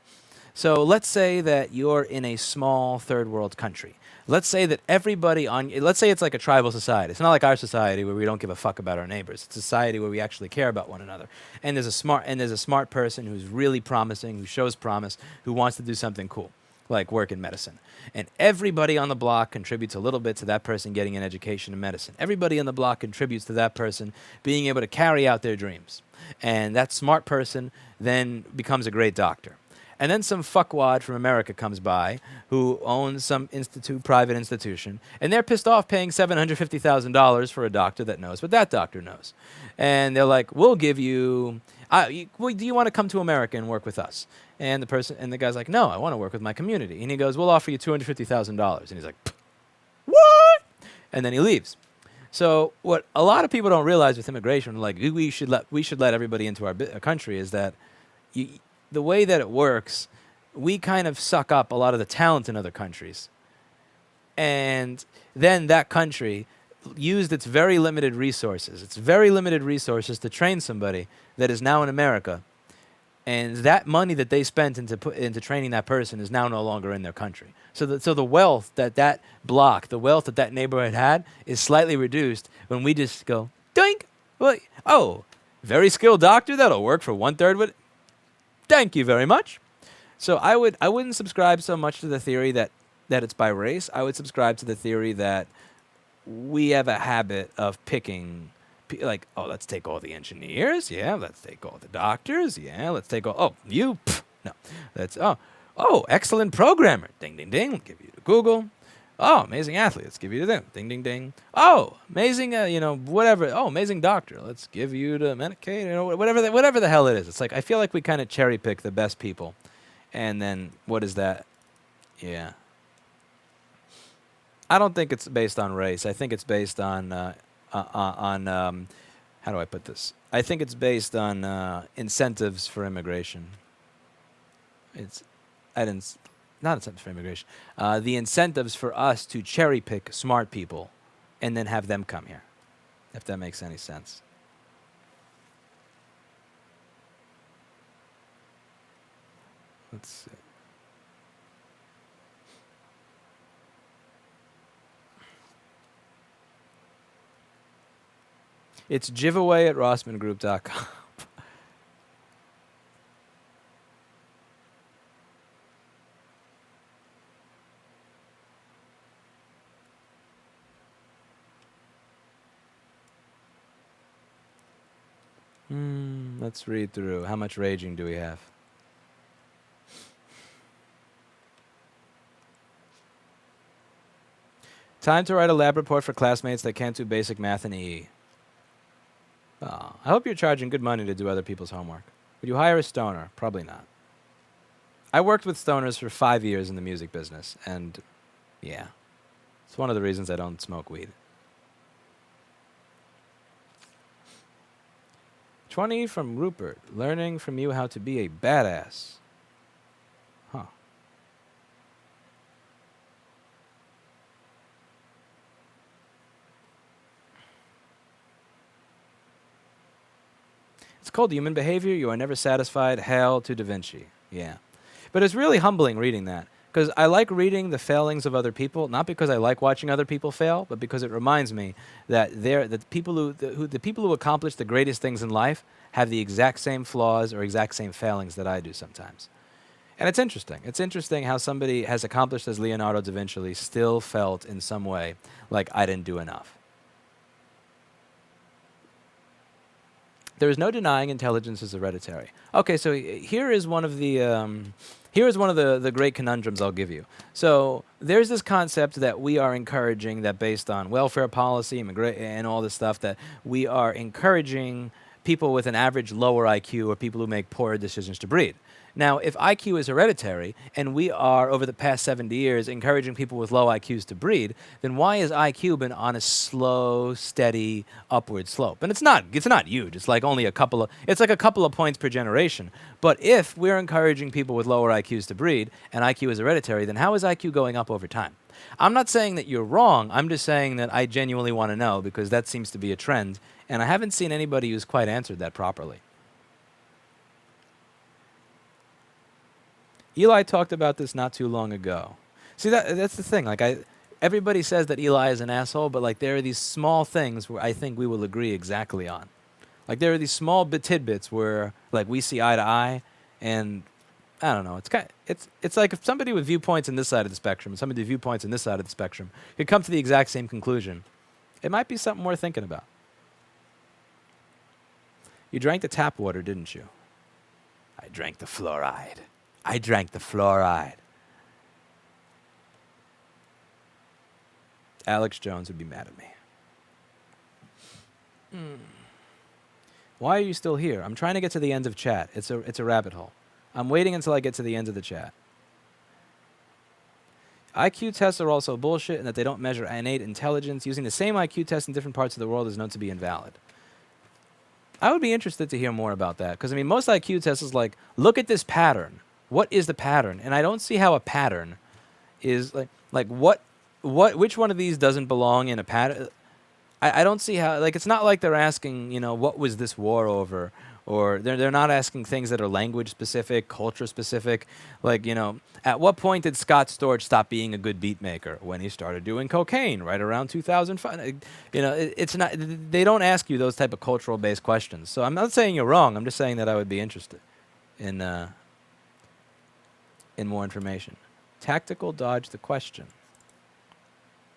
So let's say that you're in a small third world country. Let's say that let's say it's like a tribal society. It's not like our society where we don't give a fuck about our neighbors. It's a society where we actually care about one another. And there's a smart person who's really promising, who shows promise, who wants to do something cool, like work in medicine. And everybody on the block contributes a little bit to that person getting an education in medicine. Everybody on the block contributes to that person being able to carry out their dreams. And that smart person then becomes a great doctor. And then some fuckwad from America comes by who owns some private institution, and they're pissed off paying $750,000 for a doctor that knows what that doctor knows. And they're like, we'll give you, do you want to come to America and work with us? And the guy's like, no, I want to work with my community. And he goes, we'll offer you $250,000. And he's like, what? And then he leaves. So what a lot of people don't realize with immigration, like we should let everybody into our country, is that the way that it works, we kind of suck up a lot of the talent in other countries. And then that country used its very limited resources to train somebody that is now in America. And that money that they spent into training that person is now no longer in their country. So the wealth that the wealth that neighborhood had is slightly reduced when we just go, doink, well, oh, very skilled doctor that'll work for 1/3 what. Thank you very much. So I wouldn't subscribe so much to the theory that it's by race. I would subscribe to the theory that we have a habit of picking, like, oh, let's take all the engineers. Yeah, let's take all the doctors. Yeah, let's take all. Oh, you. Pff, no, that's excellent programmer. Ding, ding, ding. We'll give you to Google. Oh, amazing athlete. Let's give you to them. Ding, ding, ding. Oh, amazing, whatever. Oh, amazing doctor. Let's give you to Medicaid. Whatever the hell it is. It's like I feel like we kind of cherry pick the best people, and then what is that? Yeah. I don't think it's based on race. I think it's based on how do I put this? I think it's based on incentives for immigration. Not incentives for immigration. The incentives for us to cherry pick smart people and then have them come here, if that makes any sense. Let's see. It's giveaway at rossmangroup.com. Let's read through. How much raging do we have? Time to write a lab report for classmates that can't do basic math in EE. Oh, I hope you're charging good money to do other people's homework. Would you hire a stoner? Probably not. I worked with stoners for 5 years in the music business, and yeah, it's one of the reasons I don't smoke weed. 20 from Rupert, learning from you how to be a badass. Huh. It's called human behavior. You are never satisfied. Hail to Da Vinci. Yeah. But it's really humbling reading that, because I like reading the failings of other people, not because I like watching other people fail, but because it reminds me that the people who accomplish the greatest things in life have the exact same flaws or exact same failings that I do sometimes. And it's interesting. It's interesting how somebody as accomplished as Leonardo da Vinci still felt in some way like I didn't do enough. There is no denying intelligence is hereditary. Okay, so here is one of the great conundrums I'll give you. So there's this concept that we are encouraging that based on welfare policy, and all this stuff, that we are encouraging people with an average lower IQ or people who make poorer decisions to breed. Now, if IQ is hereditary, and we are, over the past 70 years, encouraging people with low IQs to breed, then why has IQ been on a slow, steady, upward slope? And it's not huge. It's like only a couple of points per generation. But if we're encouraging people with lower IQs to breed, and IQ is hereditary, then how is IQ going up over time? I'm not saying that you're wrong. I'm just saying that I genuinely want to know, because that seems to be a trend, and I haven't seen anybody who's quite answered that properly. Eli talked about this not too long ago. See, that's the thing. Like, everybody says that Eli is an asshole, but like there are these small things where I think we will agree exactly on. Like there are these small tidbits where like we see eye to eye, and I don't know. It's like if somebody with viewpoints on this side of the spectrum and somebody with viewpoints on this side of the spectrum could come to the exact same conclusion. It might be something worth thinking about. You drank the tap water, didn't you? I drank the fluoride. I drank the fluoride. Alex Jones would be mad at me. Why are you still here? I'm trying to get to the end of chat. It's a rabbit hole. I'm waiting until I get to the end of the chat. IQ tests are also bullshit in that they don't measure innate intelligence. Using the same IQ test in different parts of the world is known to be invalid. I would be interested to hear more about that, because I mean, most IQ tests is like, look at this pattern. What is the pattern? And I don't see how a pattern is which one of these doesn't belong in a pattern? I don't see how, like, it's not like they're asking, what was this war over? Or they're not asking things that are language specific, culture specific. Like, at what point did Scott Storch stop being a good beat maker? When he started doing cocaine, right around 2005. It's not, they don't ask you those type of cultural based questions. So I'm not saying you're wrong. I'm just saying that I would be interested in more information. Tactical dodge the question.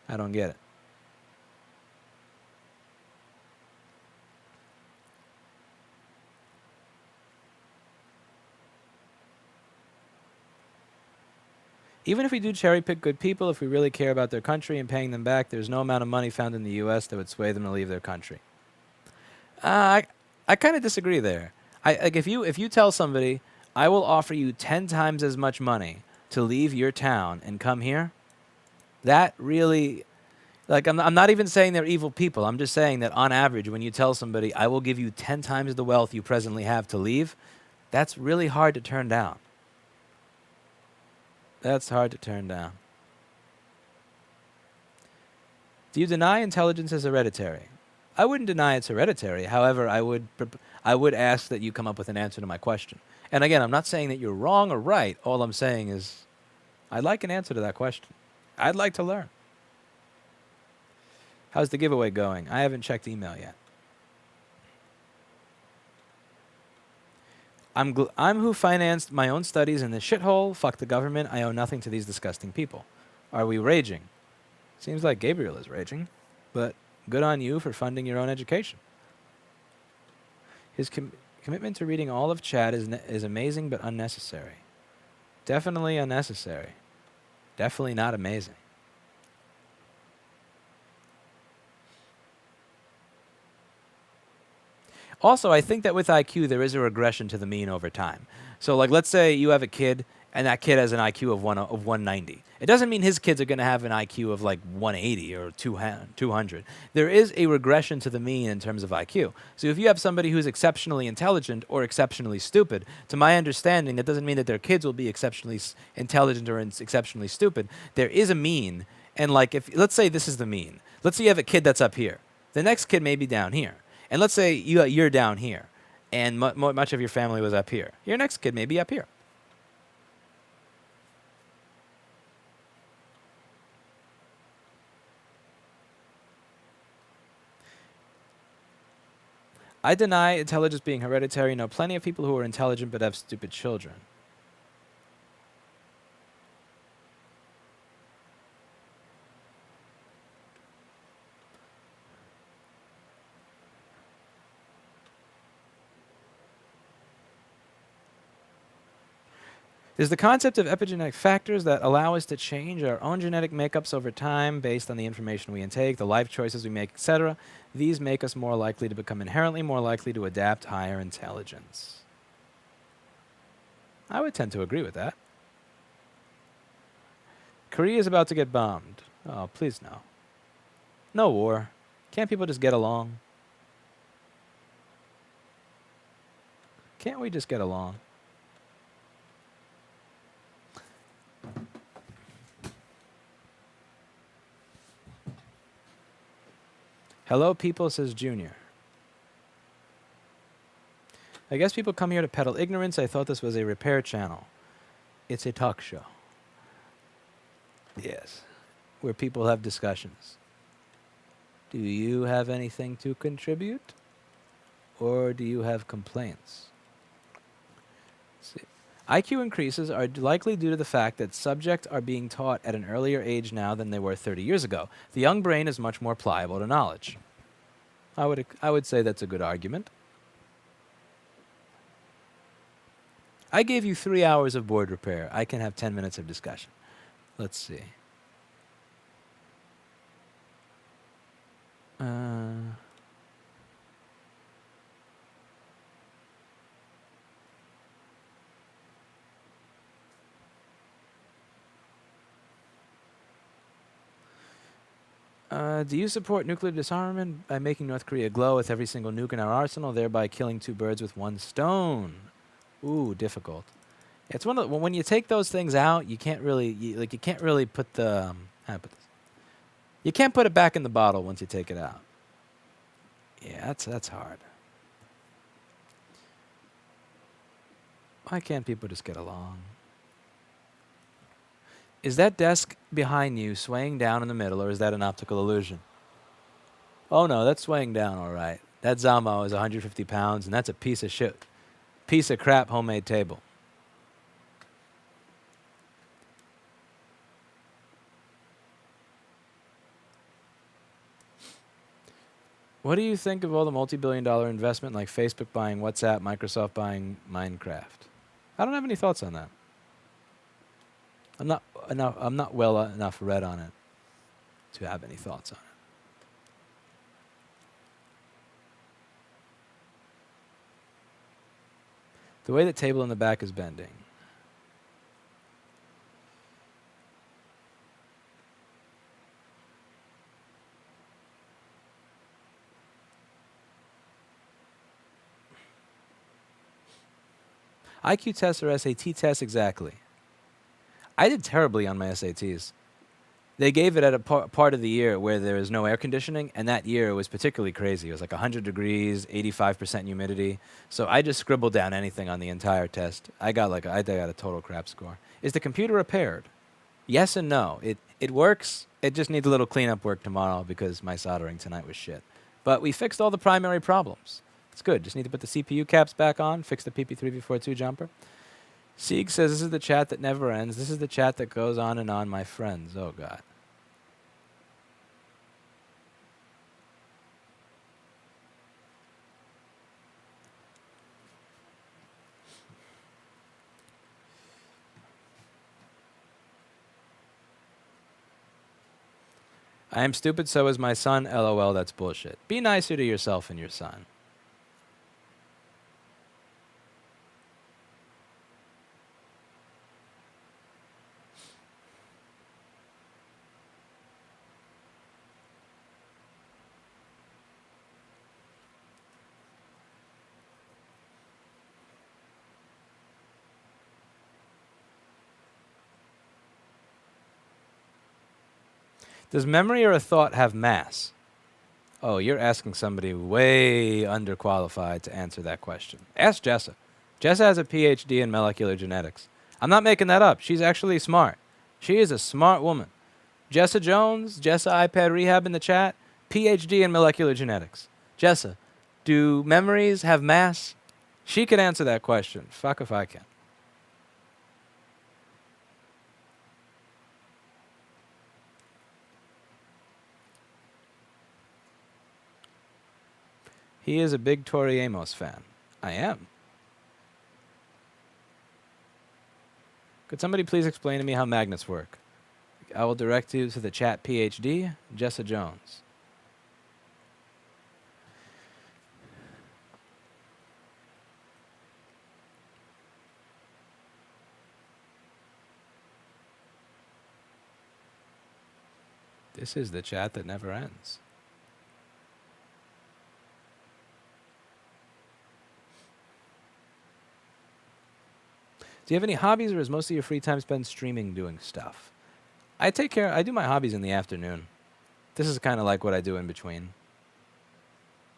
I don't get it. Even if we do cherry pick good people, if we really care about their country and paying them back, there's no amount of money found in the U.S. that would sway them to leave their country. I kind of disagree there. Like if you tell somebody, I will offer you 10 times as much money to leave your town and come here, that really, like, I'm not even saying they're evil people. I'm just saying that on average, when you tell somebody, I will give you 10 times the wealth you presently have to leave, that's really hard to turn down. That's hard to turn down. Do you deny intelligence is hereditary? I wouldn't deny it's hereditary. However, I would ask that you come up with an answer to my question. And again, I'm not saying that you're wrong or right. All I'm saying is I'd like an answer to that question. I'd like to learn. How's the giveaway going? I haven't checked email yet. I'm who financed my own studies in this shithole. Fuck the government. I owe nothing to these disgusting people. Are we raging? Seems like Gabriel is raging, but good on you for funding your own education. His commitment to reading all of chat is amazing but unnecessary. Definitely unnecessary. Definitely not amazing. Also, I think that with IQ, there is a regression to the mean over time. So, like, let's say you have a kid, and that kid has an IQ of 190. It doesn't mean his kids are going to have an IQ of, like, 180 or 200. There is a regression to the mean in terms of IQ. So if you have somebody who's exceptionally intelligent or exceptionally stupid, to my understanding, that doesn't mean that their kids will be exceptionally intelligent or exceptionally stupid. There is a mean, and, like, if let's say this is the mean. Let's say you have a kid that's up here. The next kid may be down here. And let's say you're down here, and much of your family was up here. Your next kid may be up here. I deny intelligence being hereditary. Know plenty of people who are intelligent but have stupid children. There's the concept of epigenetic factors that allow us to change our own genetic makeups over time based on the information we intake, the life choices we make, etc. These make us more likely to become inherently more likely to adapt higher intelligence. I would tend to agree with that. Korea is about to get bombed. Oh, please no. No war. Can't people just get along? Can't we just get along? Hello, people, says Junior. I guess people come here to peddle ignorance. I thought this was a repair channel. It's a talk show. Yes, where people have discussions. Do you have anything to contribute? Or do you have complaints? Let's see. IQ increases are likely due to the fact that subjects are being taught at an earlier age now than they were 30 years ago. The young brain is much more pliable to knowledge. I would say that's a good argument. I gave you 3 hours of board repair. I can have 10 minutes of discussion. Let's see. Do you support nuclear disarmament by making North Korea glow with every single nuke in our arsenal, thereby killing 2 birds with 1 stone? Ooh, difficult. It's one of the, when you take those things out, you can't really you can't really put the how do I put this? You can't put it back in the bottle once you take it out. Yeah, that's hard. Why can't people just get along? Is that desk behind you swaying down in the middle, or is that an optical illusion? Oh no, that's swaying down all right. That Zamo is 150 pounds, and that's a piece of shit, piece of crap homemade table. What do you think of all the multi-billion-dollar investment like Facebook buying WhatsApp, Microsoft buying Minecraft? I don't have any thoughts on that. I'm not well enough read on it to have any thoughts on it. The way the table in the back is bending. IQ tests or SAT tests, exactly. I did terribly on my SATs. They gave it at a part of the year where there is no air conditioning, and that year it was particularly crazy. It was like 100 degrees, 85% humidity. So I just scribbled down anything on the entire test. I got a total crap score. Is the computer repaired? Yes and no. It works. It just needs a little cleanup work tomorrow because my soldering tonight was shit. But we fixed all the primary problems. It's good. Just need to put the CPU caps back on, fix the PP3V42 jumper. Sieg says, this is the chat that never ends. This is the chat that goes on and on, my friends. Oh, God. I am stupid, so is my son. LOL, that's bullshit. Be nicer to yourself and your son. Does memory or a thought have mass? Oh, you're asking somebody way underqualified to answer that question. Ask Jessa. Jessa has a PhD in molecular genetics. I'm not making that up. She's actually smart. She is a smart woman. Jessa Jones, Jessa iPad Rehab in the chat, PhD in molecular genetics. Jessa, do memories have mass? She could answer that question. Fuck if I can. He is a big Tori Amos fan. I am. Could somebody please explain to me how magnets work? I will direct you to the chat PhD, Jessa Jones. This is the chat that never ends. Do you have any hobbies, or is most of your free time spent streaming doing stuff? I do my hobbies in the afternoon. This is kind of like what I do in between.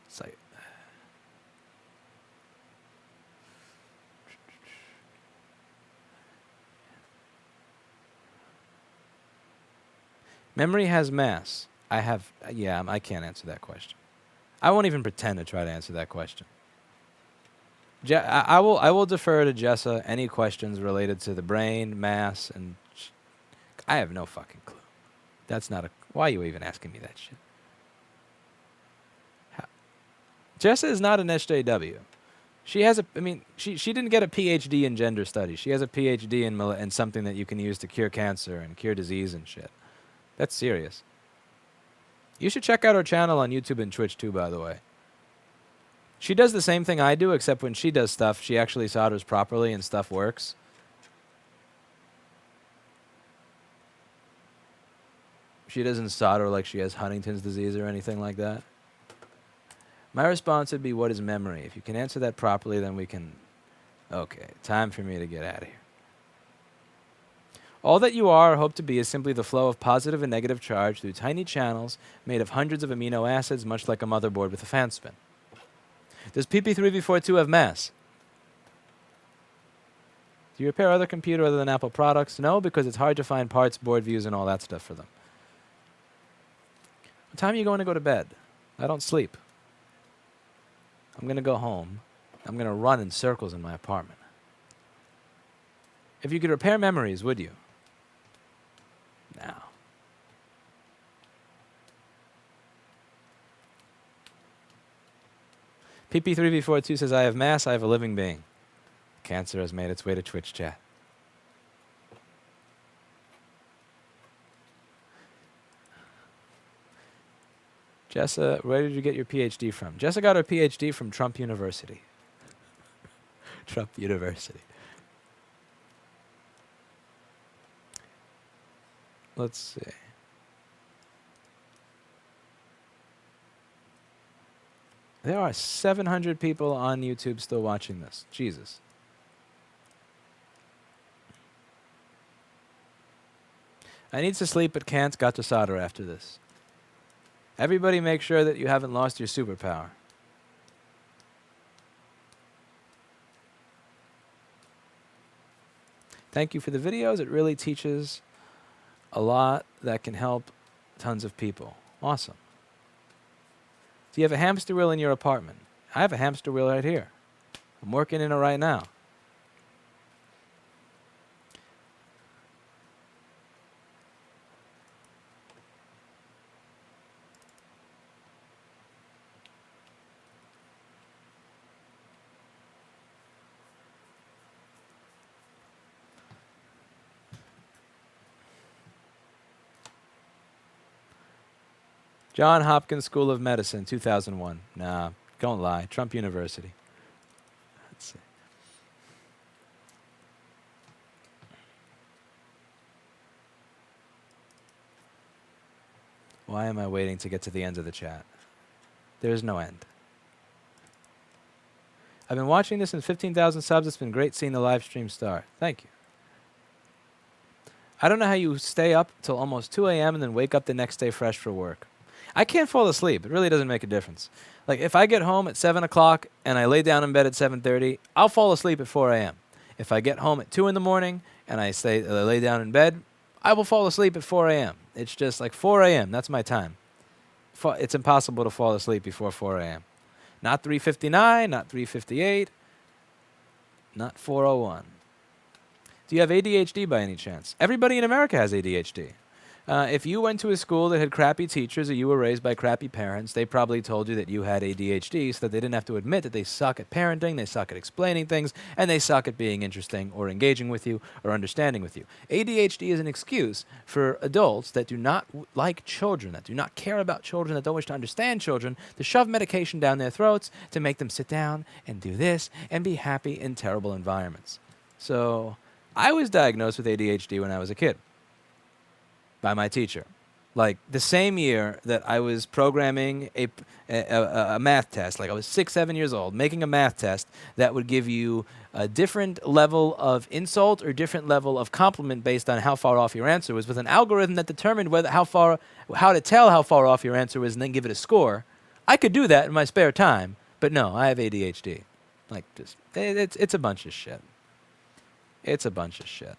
It's like, memory has mass. I can't answer that question. I won't even pretend to try to answer that question. I will defer to Jessa any questions related to the brain, mass, and I have no fucking clue. That's not a... Why are you even asking me that shit? Jessa is not an SJW. She has a... I mean, she didn't get a PhD in gender studies. She has a PhD in something that you can use to cure cancer and cure disease and shit. That's serious. You should check out her channel on YouTube and Twitch too, by the way. She does the same thing I do, except when she does stuff, she actually solders properly and stuff works. She doesn't solder like she has Huntington's disease or anything like that. My response would be, what is memory? If you can answer that properly, then we can... Okay, time for me to get out of here. All that you are or hope to be is simply the flow of positive and negative charge through tiny channels made of hundreds of amino acids, much like a motherboard with a fan spin. Does PP3V42 have mass? Do you repair other computer other than Apple products? No, because it's hard to find parts, board views, and all that stuff for them. What time are you going to go to bed? I don't sleep. I'm going to go home. I'm going to run in circles in my apartment. If you could repair memories, would you? No. PP3V42 says, I have mass, I have a living being. Cancer has made its way to Twitch chat. Jessa, where did you get your PhD from? Jessa got her PhD from Trump University. Trump University. Let's see. There are 700 people on YouTube still watching this. Jesus. I need to sleep but can't. Got to solder after this. Everybody make sure that you haven't lost your superpower. Thank you for the videos. It really teaches a lot that can help tons of people. Awesome. Do you have a hamster wheel in your apartment? I have a hamster wheel right here. I'm working in it right now. John Hopkins School of Medicine, 2001. Nah, don't lie. Trump University. Let's see. Why am I waiting to get to the end of the chat? There's no end. I've been watching this in 15,000 subs. It's been great seeing the live stream start. Thank you. I don't know how you stay up till almost 2 a.m. and then wake up the next day fresh for work. I can't fall asleep. It really doesn't make a difference. Like, if I get home at 7 o'clock and I lay down in bed at 7:30, I'll fall asleep at 4 a.m. If I get home at 2 in the morning and I lay down in bed, I will fall asleep at 4 a.m. It's just like 4 a.m. That's my time. It's impossible to fall asleep before 4 a.m. Not 3:59, not 3:58, not 4:01. Do you have ADHD by any chance? Everybody in America has ADHD. If you went to a school that had crappy teachers or you were raised by crappy parents, they probably told you that you had ADHD so that they didn't have to admit that they suck at parenting, they suck at explaining things, and they suck at being interesting or engaging with you or understanding with you. ADHD is an excuse for adults that do not like children, that do not care about children, that don't wish to understand children, to shove medication down their throats to make them sit down and do this and be happy in terrible environments. So I was diagnosed with ADHD when I was a kid by my teacher. Like, the same year that I was programming a math test, like I was 6, 7 years old, making a math test that would give you a different level of insult or different level of compliment based on how far off your answer was, with an algorithm that determined how to tell how far off your answer was and then give it a score. I could do that in my spare time, but no, I have ADHD. Like, just it's a bunch of shit. It's a bunch of shit.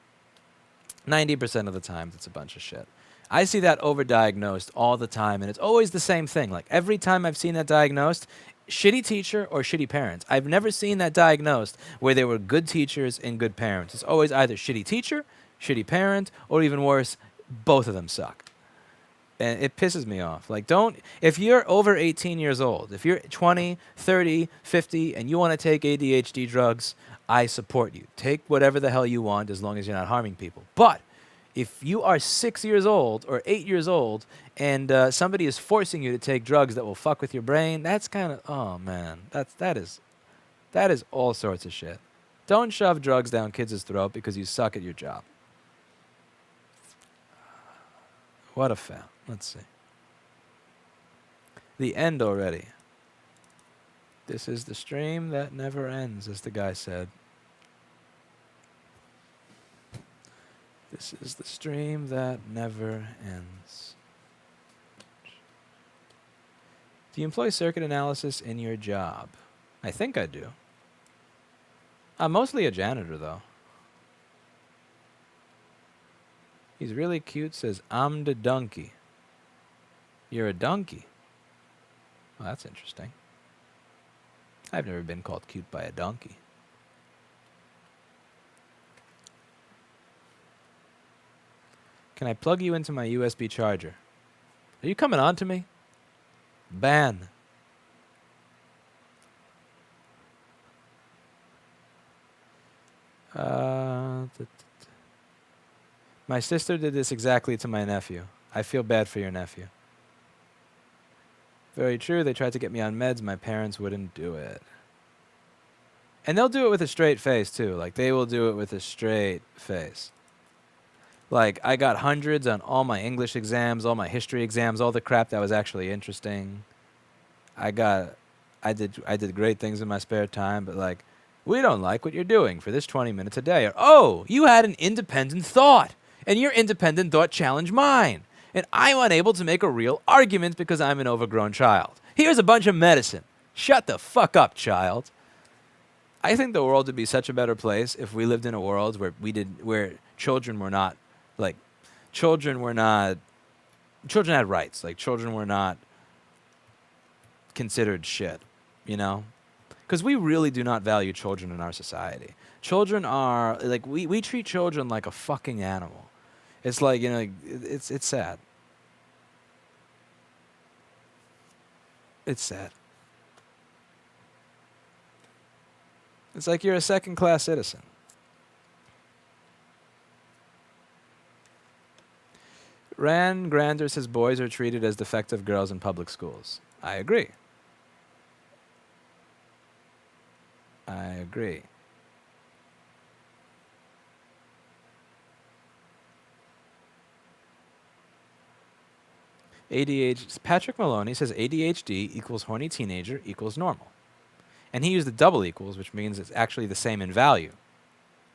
90% of the time, it's a bunch of shit. I see that overdiagnosed all the time, and it's always the same thing. Like, every time I've seen that diagnosed, shitty teacher or shitty parents. I've never seen that diagnosed where there were good teachers and good parents. It's always either shitty teacher, shitty parent, or even worse, both of them suck. And it pisses me off. Like, if you're over 18 years old, if you're 20, 30, 50, and you want to take ADHD drugs, I support you. Take whatever the hell you want as long as you're not harming people. But if you are 6 years old or 8 years old and somebody is forcing you to take drugs that will fuck with your brain, that's kind of, oh man, that is all sorts of shit. Don't shove drugs down kids' throat because you suck at your job. What a fail. Let's see. The end already. This is the stream that never ends, as the guy said. This is the stream that never ends. Do you employ circuit analysis in your job? I think I do. I'm mostly a janitor, though. He's really cute, says, I'm the donkey. You're a donkey? Well, that's interesting. I've never been called cute by a donkey. Can I plug you into my USB charger? Are you coming on to me? Ban. My sister did this exactly to my nephew. I feel bad for your nephew. Very true. They tried to get me on meds. My parents wouldn't do it. And they'll do it with a straight face, too. Like, they will do it with a straight face. Like, I got hundreds on all my English exams, all my history exams, all the crap that was actually interesting. I did great things in my spare time, but, like, we don't like what you're doing for this 20 minutes a day. Or, oh, you had an independent thought, and your independent thought challenged mine. And I'm unable to make a real argument because I'm an overgrown child. Here's a bunch of medicine. Shut the fuck up, child. I think the world would be such a better place if we lived in a world where children were not, like, children had rights. Like, children were not considered shit, you know? Because we really do not value children in our society. Children are, like, we treat children like a fucking animal. It's like, you know, it's sad. It's sad. It's like you're a second-class citizen. Ran Grander says boys are treated as defective girls in public schools. I agree. I agree. ADHD. Patrick Maloney says ADHD equals horny teenager equals normal. And he used the double equals, which means it's actually the same in value,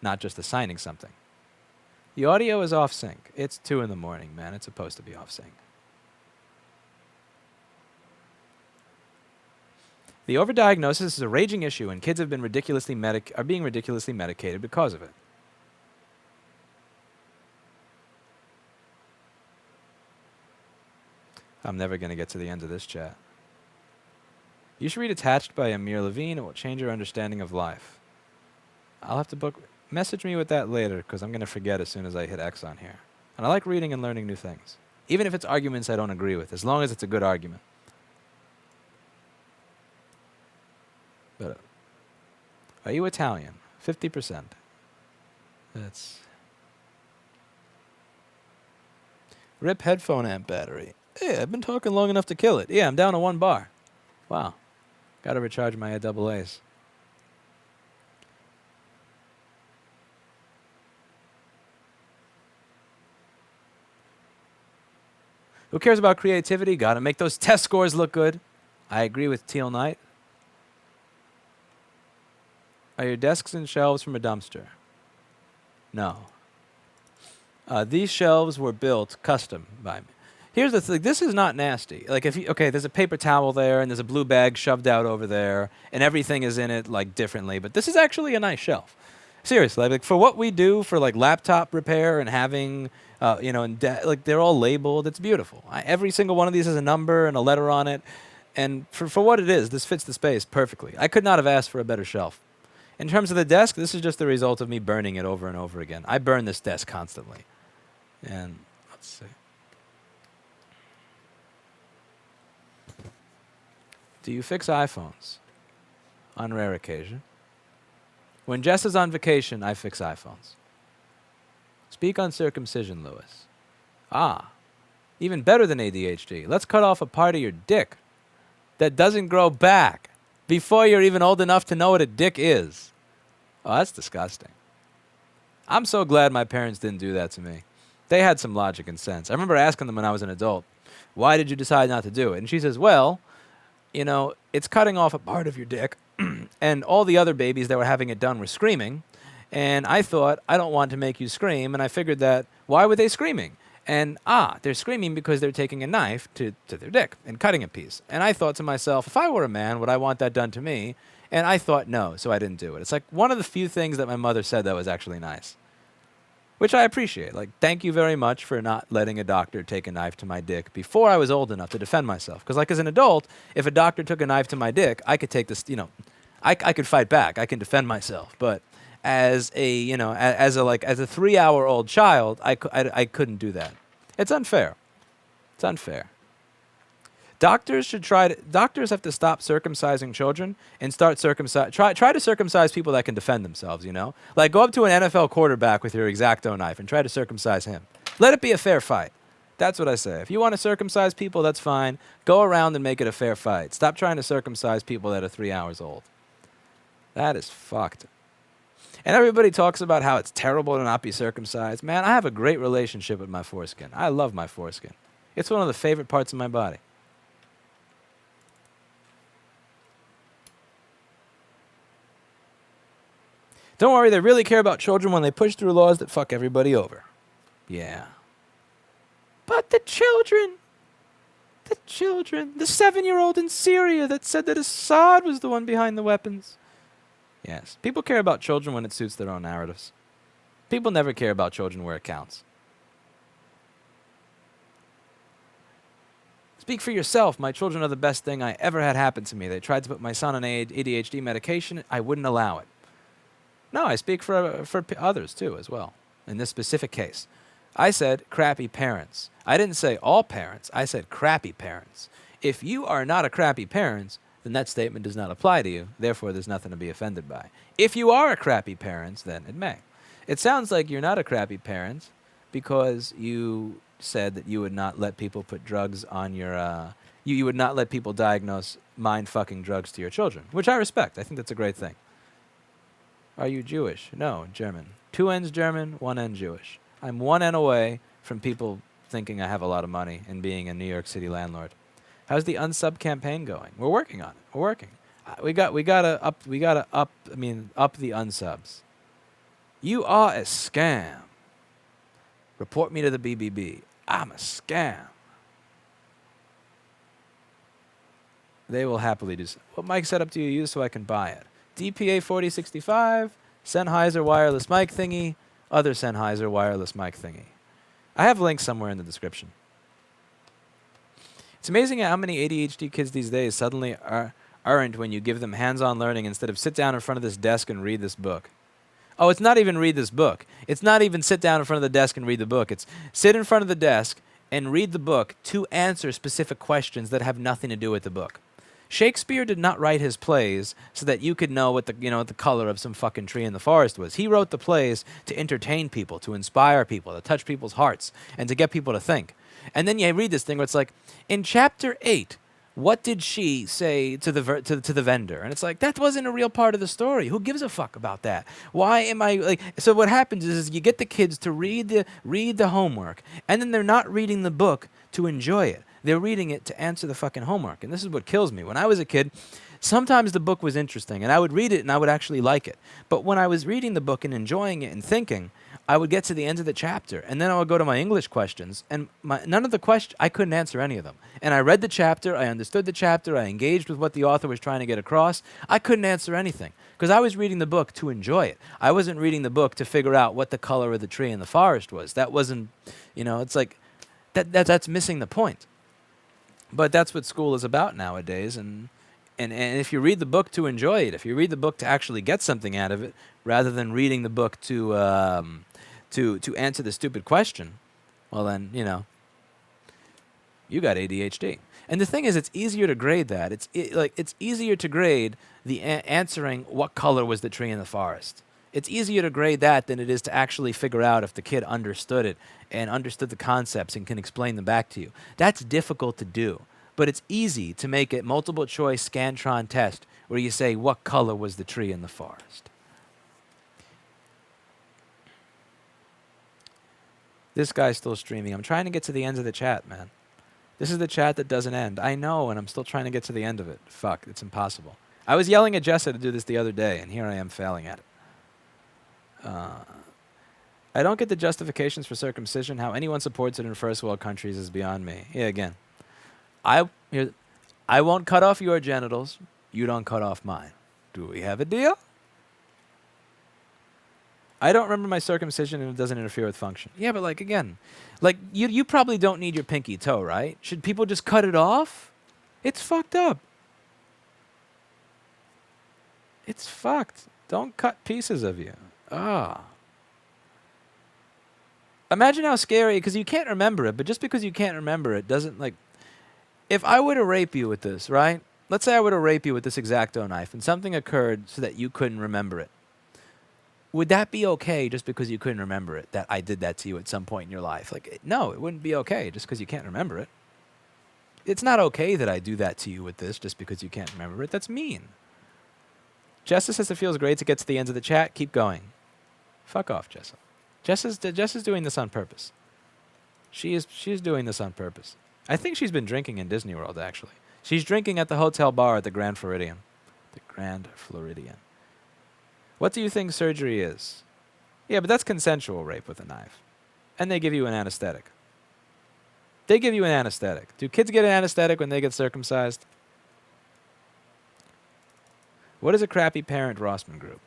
not just assigning something. The audio is off sync. It's 2 in the morning, man. It's supposed to be off sync. The overdiagnosis is a raging issue, and kids have been are being ridiculously medicated because of it. I'm never going to get to the end of this chat. You should read Attached by Amir Levine. It will change your understanding of life. I'll have to message me with that later, because I'm going to forget as soon as I hit X on here. And I like reading and learning new things, even if it's arguments I don't agree with, as long as it's a good argument. But are you Italian? 50%. That's... Rip headphone amp battery. Hey, I've been talking long enough to kill it. Yeah, I'm down to 1 bar. Wow. Got to recharge my AAAs. Who cares about creativity? Got to make those test scores look good. I agree with Teal Knight. Are your desks and shelves from a dumpster? No. These shelves were built custom by me. Here's the thing. This is not nasty. Like if you, okay, there's a paper towel there and there's a blue bag shoved out over there and everything is in it like differently, but this is actually a nice shelf. Seriously, like for what we do for like laptop repair and having, you know, like they're all labeled. It's beautiful. Every single one of these has a number and a letter on it. And for what it is, this fits the space perfectly. I could not have asked for a better shelf. In terms of the desk, this is just the result of me burning it over and over again. I burn this desk constantly. And let's see. Do you fix iPhones? On rare occasion. When Jess is on vacation, I fix iPhones. Speak on circumcision, Lewis. Ah, even better than ADHD. Let's cut off a part of your dick that doesn't grow back before you're even old enough to know what a dick is. Oh, that's disgusting. I'm so glad my parents didn't do that to me. They had some logic and sense. I remember asking them when I was an adult, why did you decide not to do it? And she says, well, you know, it's cutting off a part of your dick, and all the other babies that were having it done were screaming, and I thought, I don't want to make you scream, and I figured that, why were they screaming? And, they're screaming because they're taking a knife to their dick and cutting a piece. And I thought to myself, if I were a man, would I want that done to me? And I thought no, so I didn't do it. It's like one of the few things that my mother said that was actually nice, which I appreciate. Like, thank you very much for not letting a doctor take a knife to my dick before I was old enough to defend myself. Because, like, as an adult, if a doctor took a knife to my dick, I could take this, you know, I could fight back. I can defend myself. But as a, you know, as a 3-hour-old child, I couldn't do that. It's unfair. It's unfair. Doctors have to stop circumcising children and start try to circumcise people that can defend themselves, you know? Like, go up to an NFL quarterback with your X-Acto knife and try to circumcise him. Let it be a fair fight. That's what I say. If you want to circumcise people, that's fine. Go around and make it a fair fight. Stop trying to circumcise people that are 3 hours old. That is fucked. And everybody talks about how it's terrible to not be circumcised. Man, I have a great relationship with my foreskin. I love my foreskin. It's one of the favorite parts of my body. Don't worry, they really care about children when they push through laws that fuck everybody over. Yeah. But the children, the 7-year-old in Syria that said that Assad was the one behind the weapons. Yes, people care about children when it suits their own narratives. People never care about children where it counts. Speak for yourself. My children are the best thing I ever had happen to me. They tried to put my son on ADHD medication. I wouldn't allow it. No, I speak for others too as well. In this specific case, I said crappy parents. I didn't say all parents. I said crappy parents. If you are not a crappy parent, then that statement does not apply to you. Therefore, there's nothing to be offended by. If you are a crappy parent, then it may. It sounds like you're not a crappy parent because you said that you would not let people put drugs on your, you would not let people diagnose mind-fucking drugs to your children, which I respect. I think that's a great thing. Are you Jewish? No, German. 2 N's German, 1 N Jewish. I'm 1 N away from people thinking I have a lot of money and being a New York City landlord. How's the unsub campaign going? We're working on it. We're working. We gotta up the unsubs. You are a scam. Report me to the BBB. I'm a scam. They will happily do so. What mic setup do you use so I can buy it? DPA 4065, Sennheiser wireless mic thingy, other Sennheiser wireless mic thingy. I have links somewhere in the description. It's amazing how many ADHD kids these days suddenly aren't when you give them hands-on learning instead of sit down in front of this desk and read this book. Oh, it's not even read this book. It's not even sit down in front of the desk and read the book. It's sit in front of the desk and read the book to answer specific questions that have nothing to do with the book. Shakespeare did not write his plays so that you could know what the color of some fucking tree in the forest was. He wrote the plays to entertain people, to inspire people, to touch people's hearts, and to get people to think. And then you read this thing where it's like, in chapter 8, what did she say to the vendor? And it's like, that wasn't a real part of the story. Who gives a fuck about that? Why am I like? So what happens is you get the kids to read the homework, and then they're not reading the book to enjoy it. They're reading it to answer the fucking homework. And this is what kills me. When I was a kid, sometimes the book was interesting, and I would read it and I would actually like it. But when I was reading the book and enjoying it and thinking, I would get to the end of the chapter, and then I would go to my English questions, and none of the questions, I couldn't answer any of them. And I read the chapter, I understood the chapter, I engaged with what the author was trying to get across. I couldn't answer anything, because I was reading the book to enjoy it. I wasn't reading the book to figure out what the color of the tree in the forest was. That wasn't, it's like, that's missing the point. But that's what school is about nowadays, and if you read the book to enjoy it, if you read the book to actually get something out of it, rather than reading the book to answer the stupid question, well then, you got ADHD. And the thing is, it's easier to grade that. It's easier to grade the answering what color was the tree in the forest. It's easier to grade that than it is to actually figure out if the kid understood it and understood the concepts and can explain them back to you. That's difficult to do, but it's easy to make it multiple choice Scantron test where you say, what color was the tree in the forest? This guy's still streaming. I'm trying to get to the end of the chat, man. This is the chat that doesn't end. I know, and I'm still trying to get to the end of it. Fuck, it's impossible. I was yelling at Jessa to do this the other day, and here I am failing at it. I don't get the justifications for circumcision. How anyone supports it in first world countries is beyond me. Yeah, again. I won't cut off your genitals. You don't cut off mine. Do we have a deal? I don't remember my circumcision and it doesn't interfere with function. Yeah, but again, you probably don't need your pinky toe, right? Should people just cut it off? It's fucked up. It's fucked. Don't cut pieces of you. Imagine how scary, because you can't remember it, but just because you can't remember it doesn't, if I were to rape you with this, right? Let's say I were to rape you with this X-Acto knife and something occurred so that you couldn't remember it. Would that be okay just because you couldn't remember it, that I did that to you at some point in your life? No, it wouldn't be okay just because you can't remember it. It's not okay that I do that to you with this just because you can't remember it. That's mean. Jessa says it feels great to get to the end of the chat. Keep going. Fuck off, Jessa. Jessa's doing this on purpose. She's doing this on purpose. I think she's been drinking in Disney World, actually. She's drinking at the hotel bar at the Grand Floridian. The Grand Floridian. What do you think surgery is? Yeah, but that's consensual rape with a knife. And they give you an anesthetic. They give you an anesthetic. Do kids get an anesthetic when they get circumcised? What is a crappy parent Rossman group?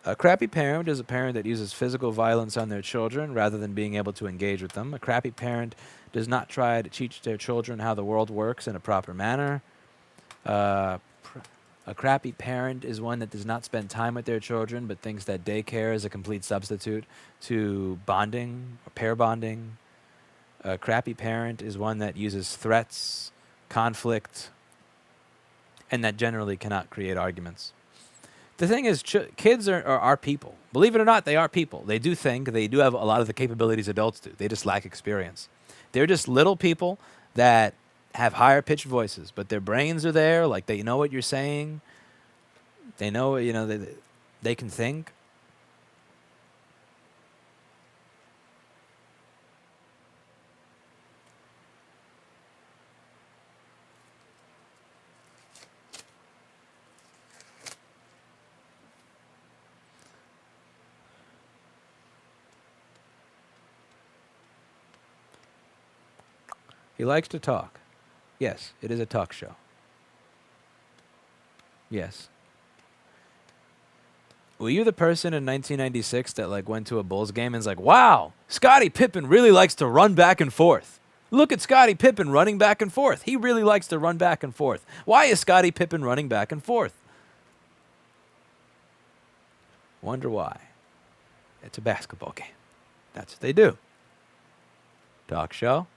A crappy parent is a parent that uses physical violence on their children rather than being able to engage with them. A crappy parent does not try to teach their children how the world works in a proper manner. A crappy parent is one that does not spend time with their children but thinks that daycare is a complete substitute to bonding or pair bonding. A crappy parent is one that uses threats, conflict, and that generally cannot create arguments. The thing is, kids are people. Believe it or not, they are people. They do think. They do have a lot of the capabilities adults do. They just lack experience. They're just little people that have higher pitched voices, but their brains are there. Like, they know what you're saying. They know, they can think. He likes to talk. Yes, it is a talk show. Yes. Were you the person in 1996 that like went to a Bulls game and was like, wow, Scottie Pippen really likes to run back and forth. Look at Scottie Pippen running back and forth. He really likes to run back and forth. Why is Scottie Pippen running back and forth? Wonder why. It's a basketball game. That's what they do. Talk show,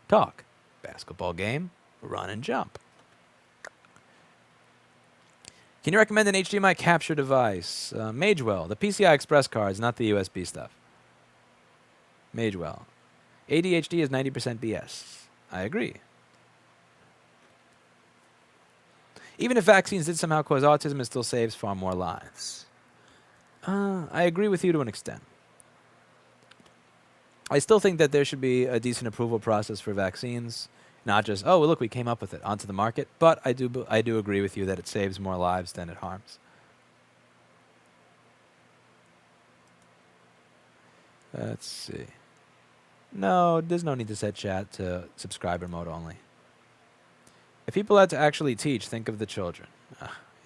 talk. Basketball game, run and jump. Can you recommend an HDMI capture device? Magewell, the PCI Express cards, not the USB stuff. Magewell. ADHD is 90% BS. I agree. Even if vaccines did somehow cause autism, it still saves far more lives. I agree with you to an extent. I still think that there should be a decent approval process for vaccines, not just, oh, well, look, we came up with it, onto the market. But I do agree with you that it saves more lives than it harms. Let's see. No, there's no need to set chat to subscriber mode only. If people had to actually teach, think of the children.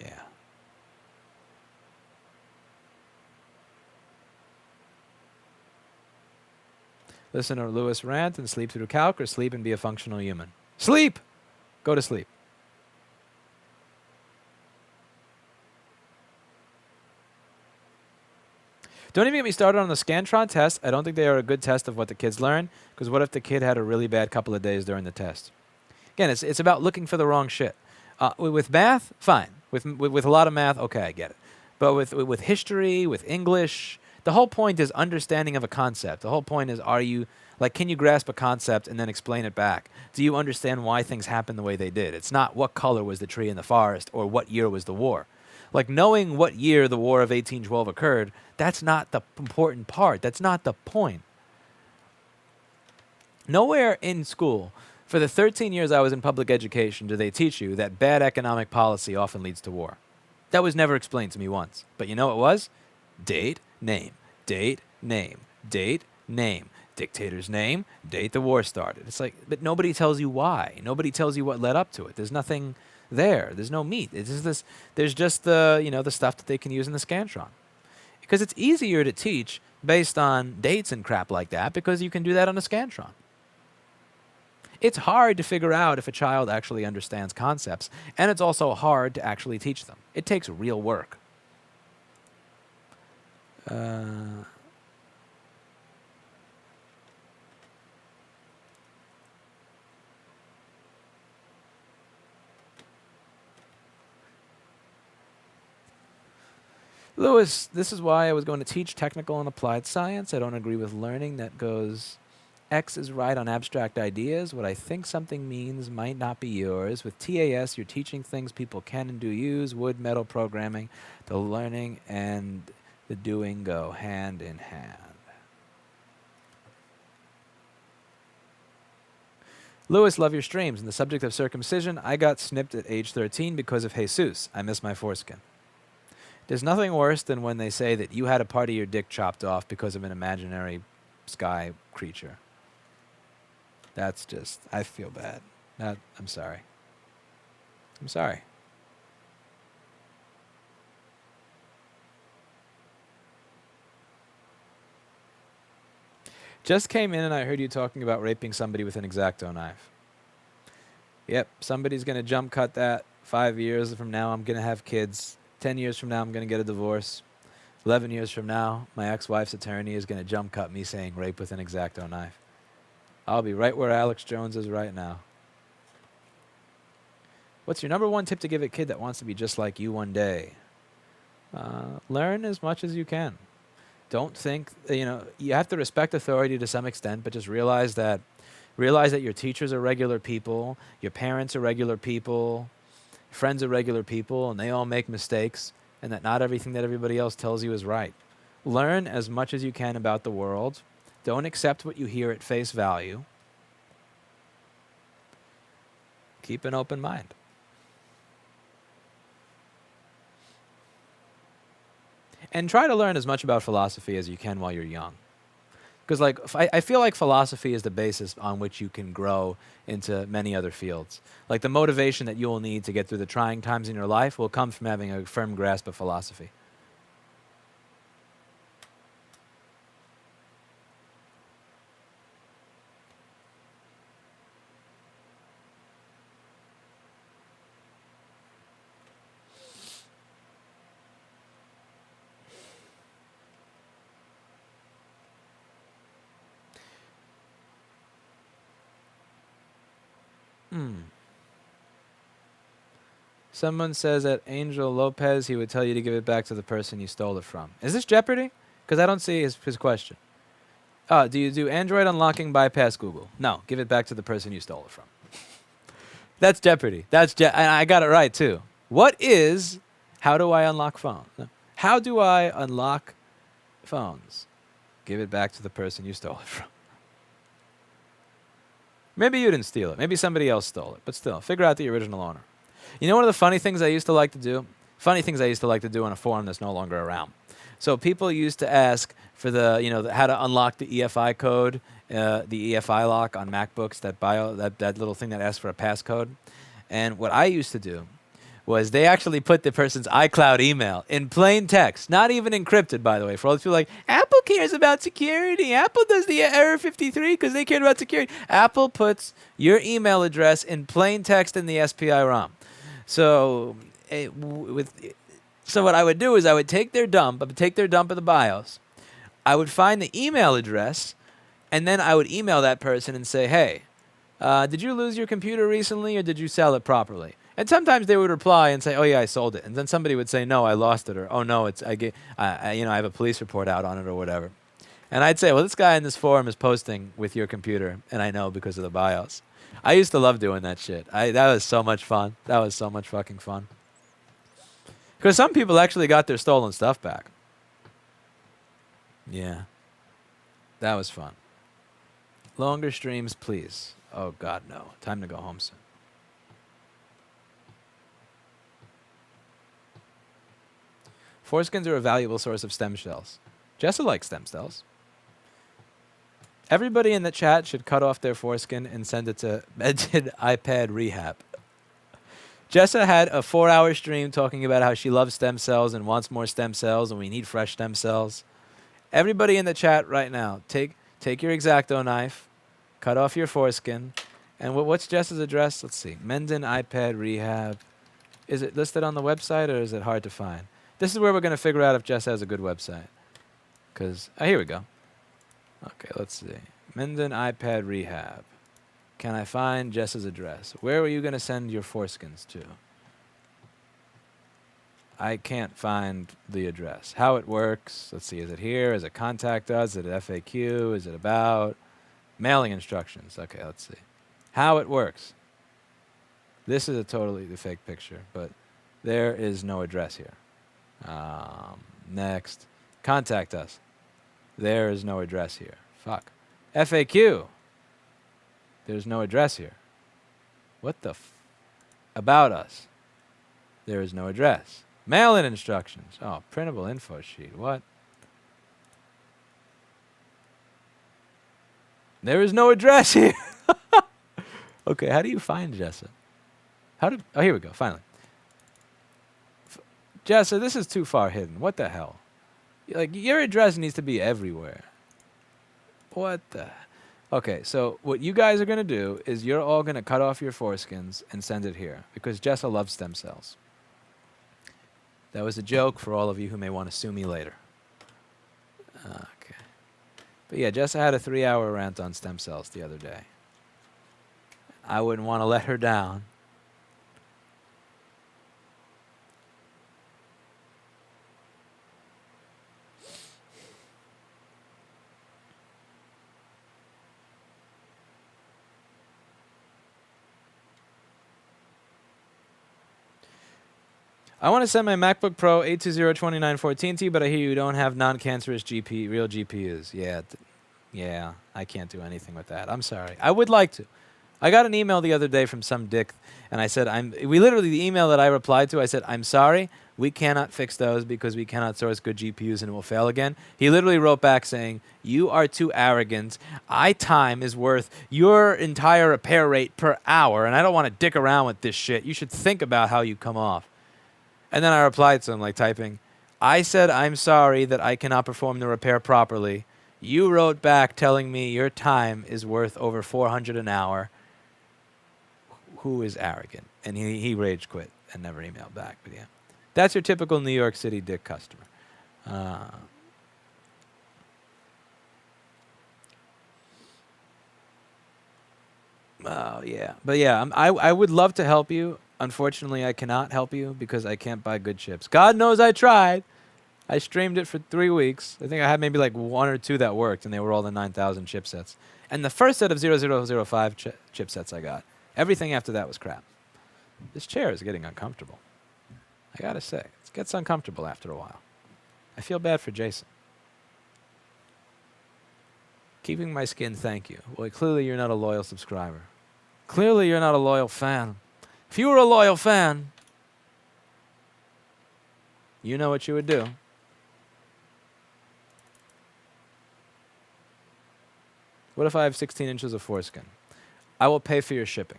Yeah. Listen to Lewis rant and sleep through calc, or sleep and be a functional human. Sleep! Go to sleep. Don't even get me started on the Scantron test. I don't think they are a good test of what the kids learn, because what if the kid had a really bad couple of days during the test? Again, it's about looking for the wrong shit. With math, fine. With a lot of math, okay, I get it. But with history, with English, the whole point is understanding of a concept. The whole point is, can you grasp a concept and then explain it back? Do you understand why things happen the way they did? It's not what color was the tree in the forest or what year was the war. Like, knowing what year the War of 1812 occurred, that's not the important part. That's not the point. Nowhere in school, for the 13 years I was in public education, do they teach you that bad economic policy often leads to war. That was never explained to me once. But you know what it was? Date, name, date, name, date, name. Dictator's name, date the war started. It's like, but nobody tells you why. Nobody tells you what led up to it. There's nothing there. There's no meat. It's just this. There's just the stuff that they can use in the Scantron, because it's easier to teach based on dates and crap like that, because you can do that on a Scantron. It's hard to figure out if a child actually understands concepts, and it's also hard to actually teach them. It takes real work. Lewis, this is why I was going to teach technical and applied science. I don't agree with learning that goes, X is right on abstract ideas. What I think something means might not be yours. With TAS, you're teaching things people can and do use. Wood, metal programming, the learning and the doing go hand in hand. Lewis, love your streams. And the subject of circumcision, I got snipped at age 13 because of Jesus. I miss my foreskin. There's nothing worse than when they say that you had a part of your dick chopped off because of an imaginary sky creature. That's just, I feel bad. I'm sorry. I'm sorry. Just came in and I heard you talking about raping somebody with an X-Acto knife. Yep, somebody's going to jump cut that. 5 years from now, I'm going to have kids. 10 years from now, I'm going to get a divorce. 11 years from now, my ex-wife's attorney is going to jump cut me saying rape with an X-Acto knife. I'll be right where Alex Jones is right now. What's your number one tip to give a kid that wants to be just like you one day? Learn as much as you can. Don't think, you have to respect authority to some extent, but just realize that Realize that your teachers are regular people, your parents are regular people, friends are regular people, and they all make mistakes, and that not everything that everybody else tells you is right. Learn as much as you can about the world. Don't accept what you hear at face value. Keep an open mind. And try to learn as much about philosophy as you can while you're young. Because I feel like philosophy is the basis on which you can grow into many other fields. Like the motivation that you will need to get through the trying times in your life will come from having a firm grasp of philosophy. Someone says at Angel Lopez he would tell you to give it back to the person you stole it from. Is this Jeopardy? Because I don't see his question. Do you do Android unlocking bypass Google? No, give it back to the person you stole it from. That's Jeopardy. And I got it right too. What is, how do I unlock phone? No. How do I unlock phones? Give it back to the person you stole it from. Maybe you didn't steal it. Maybe somebody else stole it. But still, figure out the original owner. You know one of the funny things I used to like to do? Funny things I used to like to do on a forum that's no longer around. So people used to ask for how to unlock the EFI code, the EFI lock on MacBooks, that little thing that asks for a passcode. And what I used to do was they actually put the person's iCloud email in plain text, not even encrypted, by the way. For all those people like, Apple cares about security. Apple does the error 53 because they cared about security. Apple puts your email address in plain text in the SPI ROM. So what I would do is I would take their dump of the BIOS. I would find the email address, and then I would email that person and say, hey, did you lose your computer recently or did you sell it properly? And sometimes they would reply and say, oh yeah, I sold it. And then somebody would say, no, I lost it, or oh no, I have a police report out on it or whatever. And I'd say, well, this guy in this forum is posting with your computer, and I know because of the BIOS. I used to love doing that shit. That was so much fun. That was so much fucking fun. Because some people actually got their stolen stuff back. Yeah. That was fun. Longer streams, please. Oh, God, no. Time to go home soon. Foreskins are a valuable source of stem cells. Jessa likes stem cells. Everybody in the chat should cut off their foreskin and send it to Mented iPad Rehab. Jessa had a 4-hour stream talking about how she loves stem cells and wants more stem cells and we need fresh stem cells. Everybody in the chat right now, take your X-Acto knife, cut off your foreskin, and what's Jessa's address? Let's see. Menden iPad Rehab. Is it listed on the website or is it hard to find? This is where we're going to figure out if Jessa has a good website. Here we go. Okay, let's see. Menden iPad Rehab. Can I find Jessa's address? Where were you going to send your foreskins to? I can't find the address. How it works. Let's see. Is it here? Is it contact us? Is it FAQ? Is it about? Mailing instructions. Okay, let's see. How it works. This is a totally fake picture, but there is no address here. Next. Contact us. There is no address here. Fuck. FAQ. There's no address here. What the About us. There is no address. Mail-in instructions. Oh, printable info sheet. What? There is no address here. Okay, how do you find Jessa? Oh, here we go, finally. Jessa, this is too far hidden. What the hell? Like, your address needs to be everywhere. What the? Okay, so what you guys are going to do is you're all going to cut off your foreskins and send it here because Jessa loves stem cells. That was a joke for all of you who may want to sue me later. Okay. But yeah, Jessa had a 3-hour rant on stem cells the other day. I wouldn't want to let her down. I want to send my MacBook Pro 820-2914 to you, but I hear you don't have non-cancerous real GPUs. Yeah, I can't do anything with that. I'm sorry. I would like to. I got an email the other day from some dick, and I said, the email that I replied to, I said, I'm sorry, we cannot fix those because we cannot source good GPUs and it will fail again. He literally wrote back saying, you are too arrogant. Time is worth your entire repair rate per hour, and I don't want to dick around with this shit. You should think about how you come off. And then I replied to him, like typing, I said, I'm sorry that I cannot perform the repair properly. You wrote back telling me your time is worth over $400 an hour. Who is arrogant? And he rage quit and never emailed back. But yeah, that's your typical New York City dick customer. Oh, yeah. But yeah, I would love to help you. Unfortunately, I cannot help you because I can't buy good chips. God knows I tried. I streamed it for 3 weeks. I think I had maybe like 1 or 2 that worked, and they were all the 9,000 chipsets. And the first set of 0005 chipsets I got, everything after that was crap. This chair is getting uncomfortable. I gotta say, it gets uncomfortable after a while. I feel bad for Jason. Keeping my skin, thank you. Well, clearly you're not a loyal subscriber. Clearly you're not a loyal fan. If you were a loyal fan, you know what you would do. What if I have 16 inches of foreskin? I will pay for your shipping.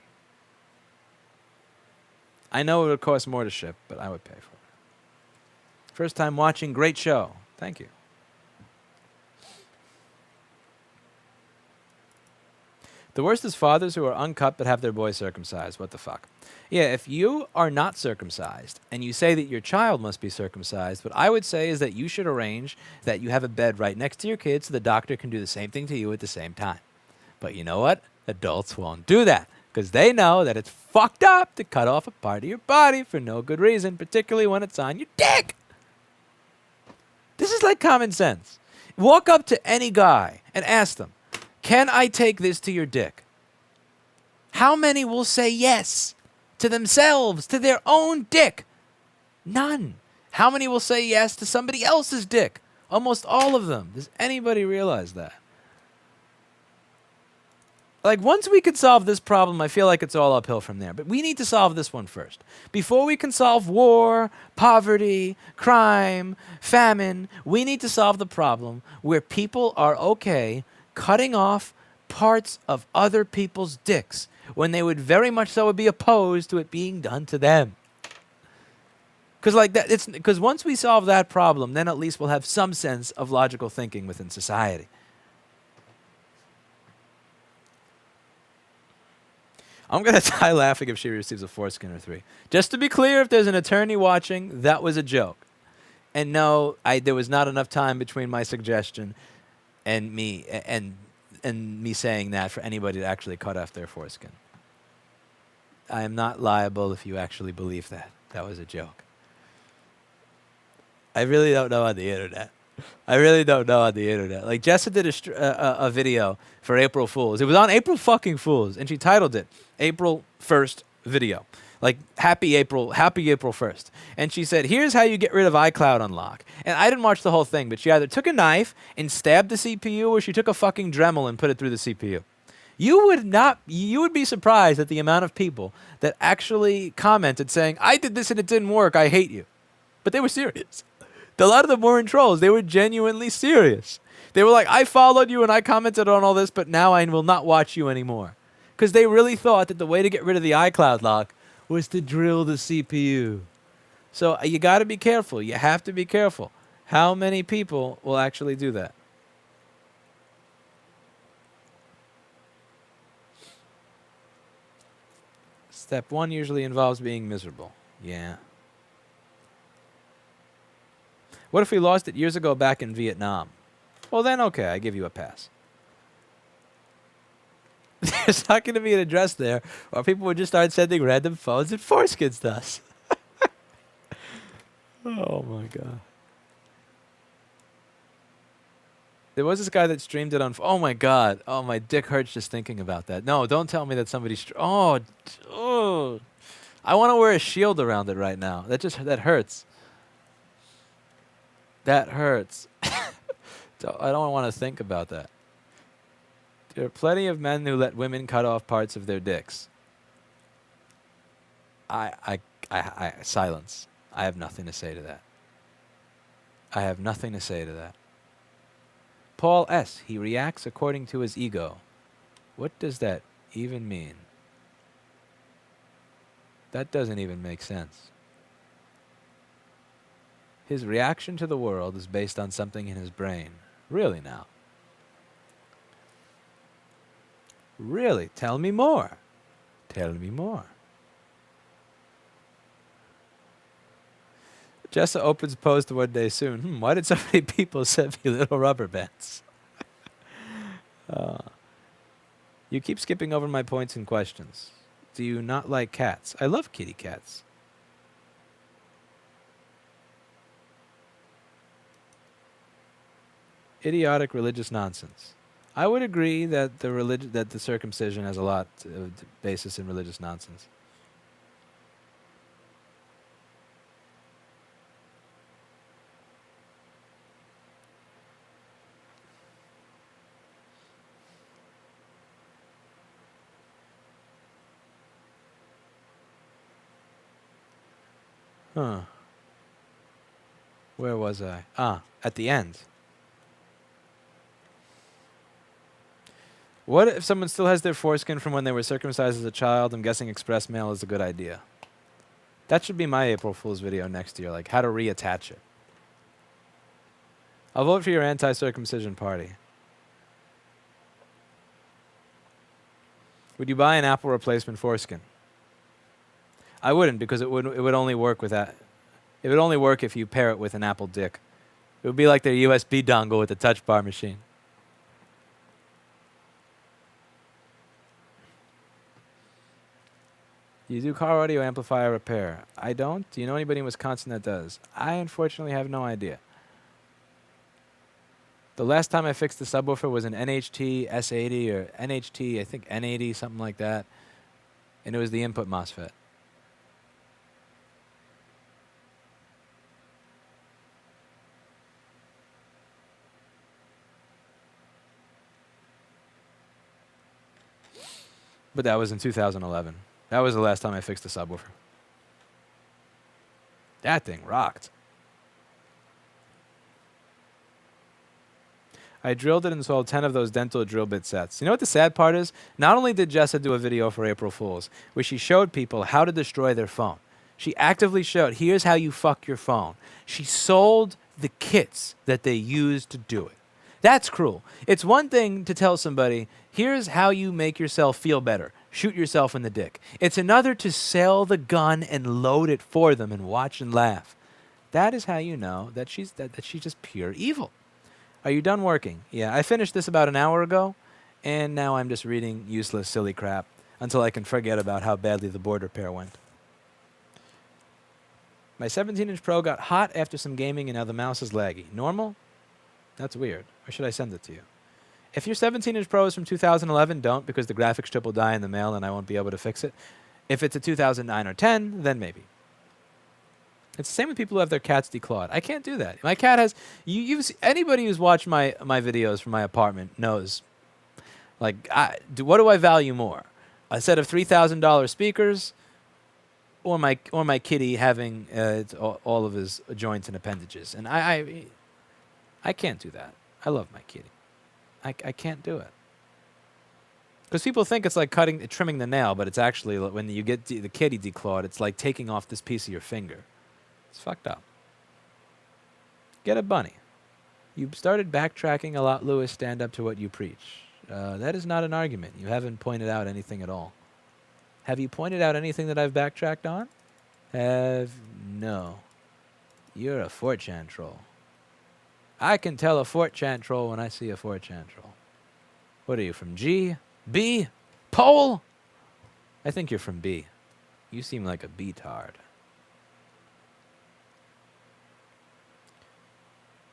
I know it would cost more to ship, but I would pay for it. First time watching, great show. Thank you. The worst is fathers who are uncut but have their boys circumcised. What the fuck? Yeah, if you are not circumcised and you say that your child must be circumcised, what I would say is that you should arrange that you have a bed right next to your kid so the doctor can do the same thing to you at the same time. But you know what? Adults won't do that because they know that it's fucked up to cut off a part of your body for no good reason, particularly when it's on your dick. This is like common sense. Walk up to any guy and ask them, can I take this to your dick? How many will say yes to themselves, to their own dick? None. How many will say yes to somebody else's dick? Almost all of them. Does anybody realize that? Like, once we can solve this problem, I feel like it's all uphill from there. But we need to solve this one first. Before we can solve war, poverty, crime, famine, we need to solve the problem where people are okay cutting off parts of other people's dicks when they would very much so be opposed to it being done to them. Because once we solve that problem, then at least we'll have some sense of logical thinking within society. I'm going to die laughing if she receives a foreskin or 3. Just to be clear, if there's an attorney watching, that was a joke. And no, there was not enough time between my suggestion and me saying that for anybody to actually cut off their foreskin. I am not liable if you actually believe that. That was a joke. I really don't know on the internet. Like, Jessa did a video for April Fools. It was on April fucking Fools, and she titled it April 1st video. Like, happy April 1st. And she said, here's how you get rid of iCloud unlock. And I didn't watch the whole thing, but she either took a knife and stabbed the CPU or she took a fucking Dremel and put it through the CPU. You would be surprised at the amount of people that actually commented saying, I did this and it didn't work, I hate you. But they were serious. A lot of them weren't trolls. They were genuinely serious. They were like, I followed you and I commented on all this, but now I will not watch you anymore. Because they really thought that the way to get rid of the iCloud lock was to drill the CPU. So you got to be careful. You have to be careful. How many people will actually do that? Step 1 usually involves being miserable. Yeah. What if we lost it years ago back in Vietnam? Well, then, okay, I give you a pass. There's not going to be an address there, or people would just start sending random phones and foreskins to us. Oh, my God. There was this guy that streamed it on... Oh, my God. Oh, my dick hurts just thinking about that. No, don't tell me that somebody... I want to wear a shield around it right now. That hurts. That hurts. I don't want to think about that. There are plenty of men who let women cut off parts of their dicks. Silence. I have nothing to say to that. I have nothing to say to that. Paul S. He reacts according to his ego. What does that even mean? That doesn't even make sense. His reaction to the world is based on something in his brain. Really now? Really? Tell me more. Tell me more. Jessa opens post one day soon. Why did so many people send me little rubber bands? You keep skipping over my points and questions. Do you not like cats? I love kitty cats. Idiotic religious nonsense. I would agree that the circumcision has a lot of basis in religious nonsense. Huh. Where was I? At the end. What if someone still has their foreskin from when they were circumcised as a child? I'm guessing express mail is a good idea. That should be my April Fool's video next year, like how to reattach it. I'll vote for your anti-circumcision party. Would you buy an Apple replacement foreskin? I wouldn't, because it would only work with that. It would only work if you pair it with an Apple dick. It would be like their USB dongle with the touch bar machine. You do car audio amplifier repair. I don't. Do you know anybody in Wisconsin that does? I unfortunately have no idea. The last time I fixed the subwoofer was an NHT S80 or NHT, I think N80, something like that. And it was the input MOSFET. But that was in 2011. That was the last time I fixed a subwoofer. That thing rocked. I drilled and installed 10 of those dental drill bit sets. You know what the sad part is? Not only did Jessa do a video for April Fools, where she showed people how to destroy their phone. She actively showed, here's how you fuck your phone. She sold the kits that they used to do it. That's cruel. It's one thing to tell somebody, here's how you make yourself feel better. Shoot yourself in the dick. It's another to sell the gun and load it for them and watch and laugh. That is how you know that she's just pure evil. Are you done working? Yeah, I finished this about an hour ago, and now I'm just reading useless, silly crap until I can forget about how badly the board repair went. My 17-inch Pro got hot after some gaming, and now the mouse is laggy. Normal? That's weird. Or should I send it to you? If your 17-inch Pro is from 2011, don't, because the graphics chip will die in the mail and I won't be able to fix it. If it's a 2009 or 10, then maybe. It's the same with people who have their cats declawed. I can't do that. My cat has... anybody who's watched my videos from my apartment knows. Like, what do I value more? A set of $3,000 speakers or my kitty having all of his joints and appendages? And I can't do that. I love my kitty. I can't do it. Because people think it's like trimming the nail, but it's actually, when you get the kitty declawed, it's like taking off this piece of your finger. It's fucked up. Get a bunny. You started backtracking a lot, Lewis. Stand up to what you preach. That is not an argument. You haven't pointed out anything at all. Have you pointed out anything that I've backtracked on? No. You're a 4chan troll. I can tell a 4chan troll when I see a 4chan troll. What are you, from G? B? Pole? I think you're from B. You seem like a B-tard.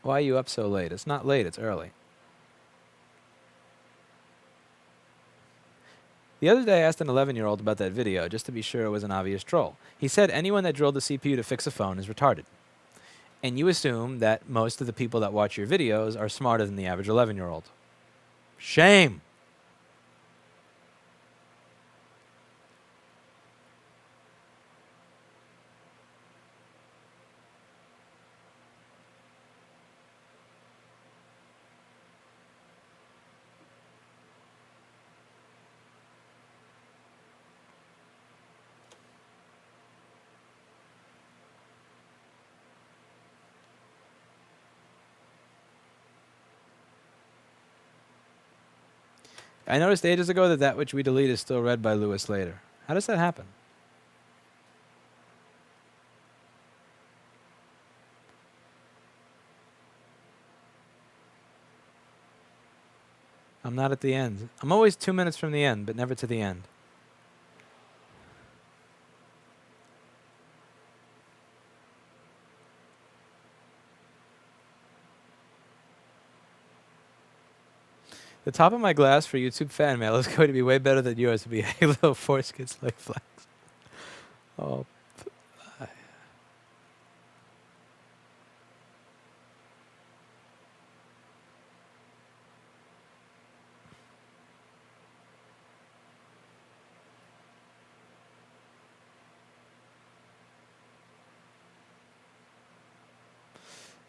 Why are you up so late? It's not late, it's early. The other day I asked an 11-year-old about that video just to be sure it was an obvious troll. He said anyone that drilled the CPU to fix a phone is retarded. And you assume that most of the people that watch your videos are smarter than the average 11-year-old. Shame. I noticed ages ago that that which we delete is still read by Lewis later. How does that happen? I'm not at the end. I'm always 2 minutes from the end, but never to the end. The top of my glass for YouTube fan mail is going to be way better than yours to be Halo Foreskin like flags. Oh.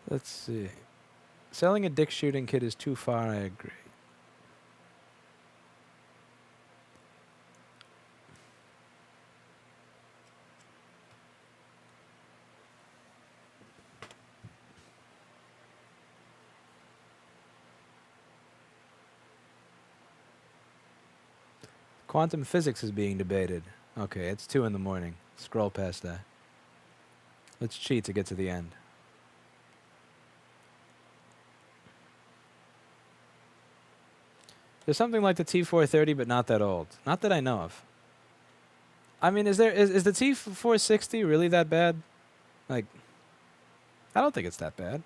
Let's see. Selling a dick shooting kit is too far, I agree. Quantum physics is being debated. Okay, it's 2 in the morning. Scroll past that. Let's cheat to get to the end. There's something like the T430, but not that old. Not that I know of. I mean, is the T460 really that bad? Like, I don't think it's that bad.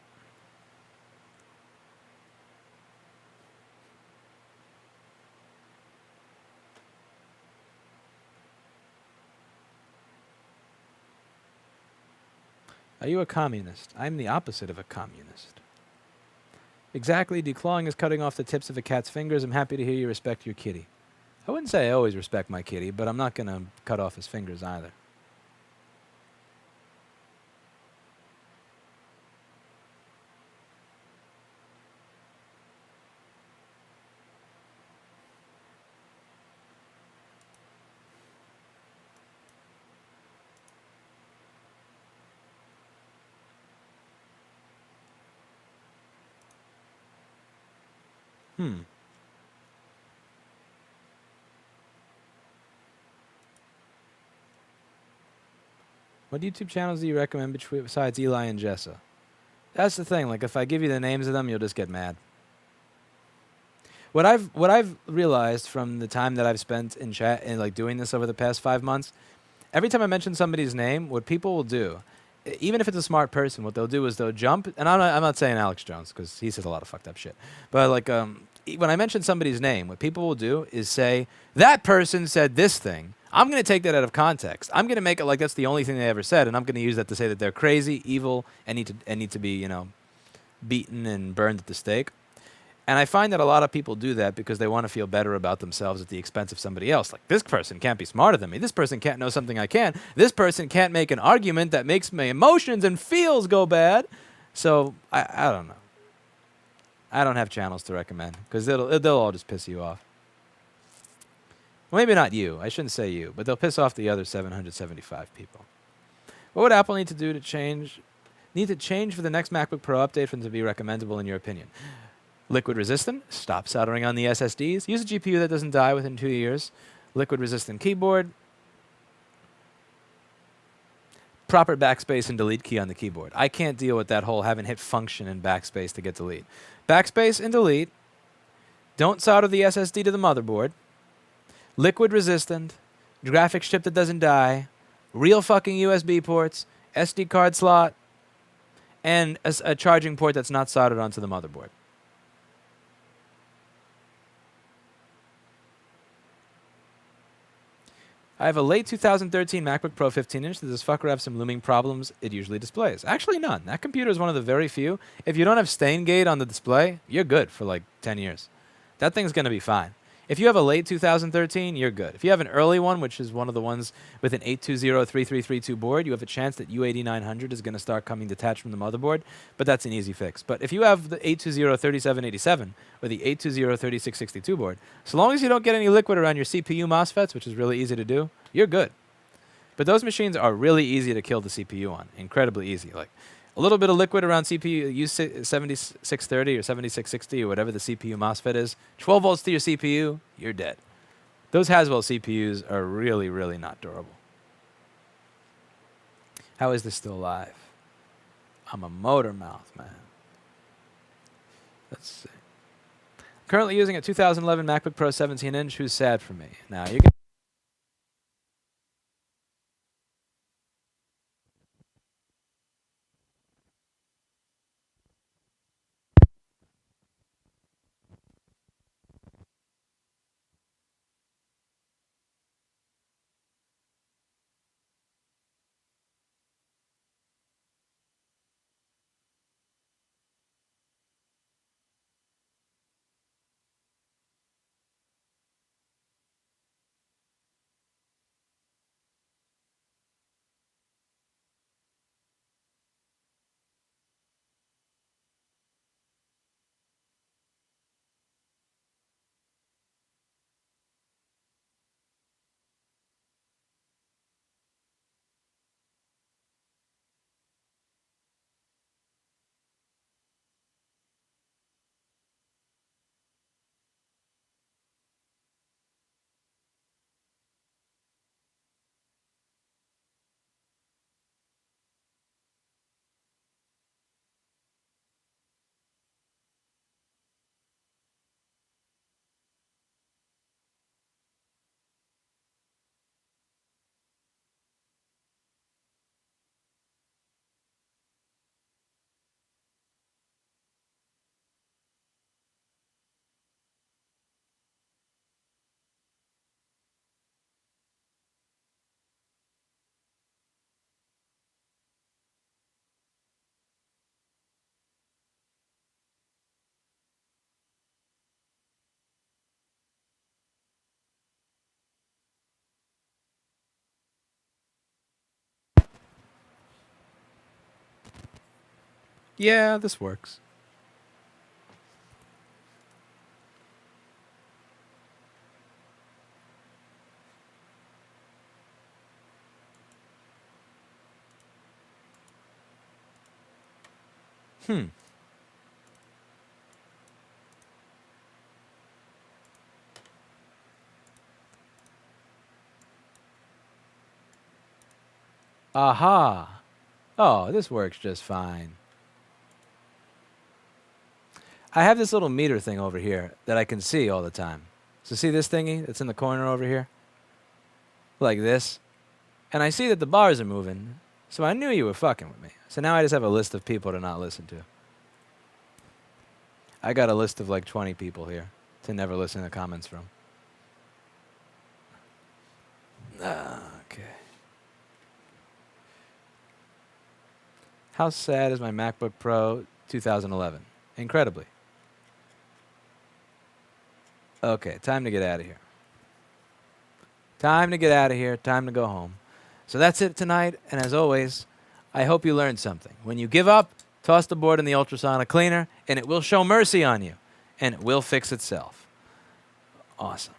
Are you a communist? I'm the opposite of a communist. Exactly, declawing is cutting off the tips of a cat's fingers. I'm happy to hear you respect your kitty. I wouldn't say I always respect my kitty, but I'm not going to cut off his fingers either. What YouTube channels do you recommend besides Eli and Jessa? That's the thing. Like, if I give you the names of them, you'll just get mad. What I've realized from the time that I've spent in chat and like doing this over the past 5 months, every time I mention somebody's name, what people will do, even if it's a smart person, what they'll do is they'll jump. And I'm not saying Alex Jones because he says a lot of fucked up shit. But like when I mention somebody's name, what people will do is say that person said this thing. I'm going to take that out of context. I'm going to make it like that's the only thing they ever said, and I'm going to use that to say that they're crazy, evil, and need to be, you know, beaten and burned at the stake. And I find that a lot of people do that because they want to feel better about themselves at the expense of somebody else. Like, this person can't be smarter than me. This person can't know something I can. This person can't make an argument that makes my emotions and feels go bad. So I don't know. I don't have channels to recommend because they'll all just piss you off. Well, maybe not you. I shouldn't say you, but they'll piss off the other 775 people. What would Apple need to do to change? Need to change for the next MacBook Pro update for them to be recommendable in your opinion? Liquid resistant. Stop soldering on the SSDs. Use a GPU that doesn't die within 2 years. Liquid resistant keyboard. Proper backspace and delete key on the keyboard. I can't deal with that whole haven't hit function and backspace to get delete. Backspace and delete. Don't solder the SSD to the motherboard. Liquid resistant, graphics chip that doesn't die, real fucking USB ports, SD card slot, and a charging port that's not soldered onto the motherboard. I have a late 2013 MacBook Pro 15-inch. Does this fucker have some looming problems it usually displays? Actually, none. That computer is one of the very few. If you don't have stain gate on the display, you're good for like 10 years. That thing's going to be fine. If you have a late 2013, you're good. If you have an early one, which is one of the ones with an 820-3332 board, you have a chance that U8900 is going to start coming detached from the motherboard, but that's an easy fix. But if you have the 820-3787 or the 820-3662 board, so long as you don't get any liquid around your CPU MOSFETs, which is really easy to do, you're good. But those machines are really easy to kill the CPU on, incredibly easy. Like a little bit of liquid around CPU, use 7630 or 7660 or whatever the CPU MOSFET is, 12 volts to your CPU, you're dead. Those Haswell CPUs are really, really not durable. How is this still alive? I'm a motor mouth, man. Let's see. Currently using a 2011 MacBook Pro 17-inch. Who's sad for me? Now, you can... Yeah, this works. Aha. Oh, this works just fine. I have this little meter thing over here that I can see all the time. So see this thingy that's in the corner over here? Like this. And I see that the bars are moving. So I knew you were fucking with me. So now I just have a list of people to not listen to. I got a list of like 20 people here to never listen to comments from. Okay. How sad is my MacBook Pro 2011? Incredibly. Okay, time to get out of here. Time to get out of here. Time to go home. So that's it tonight. And as always, I hope you learned something. When you give up, toss the board in the ultrasonic cleaner, and it will show mercy on you, and it will fix itself. Awesome.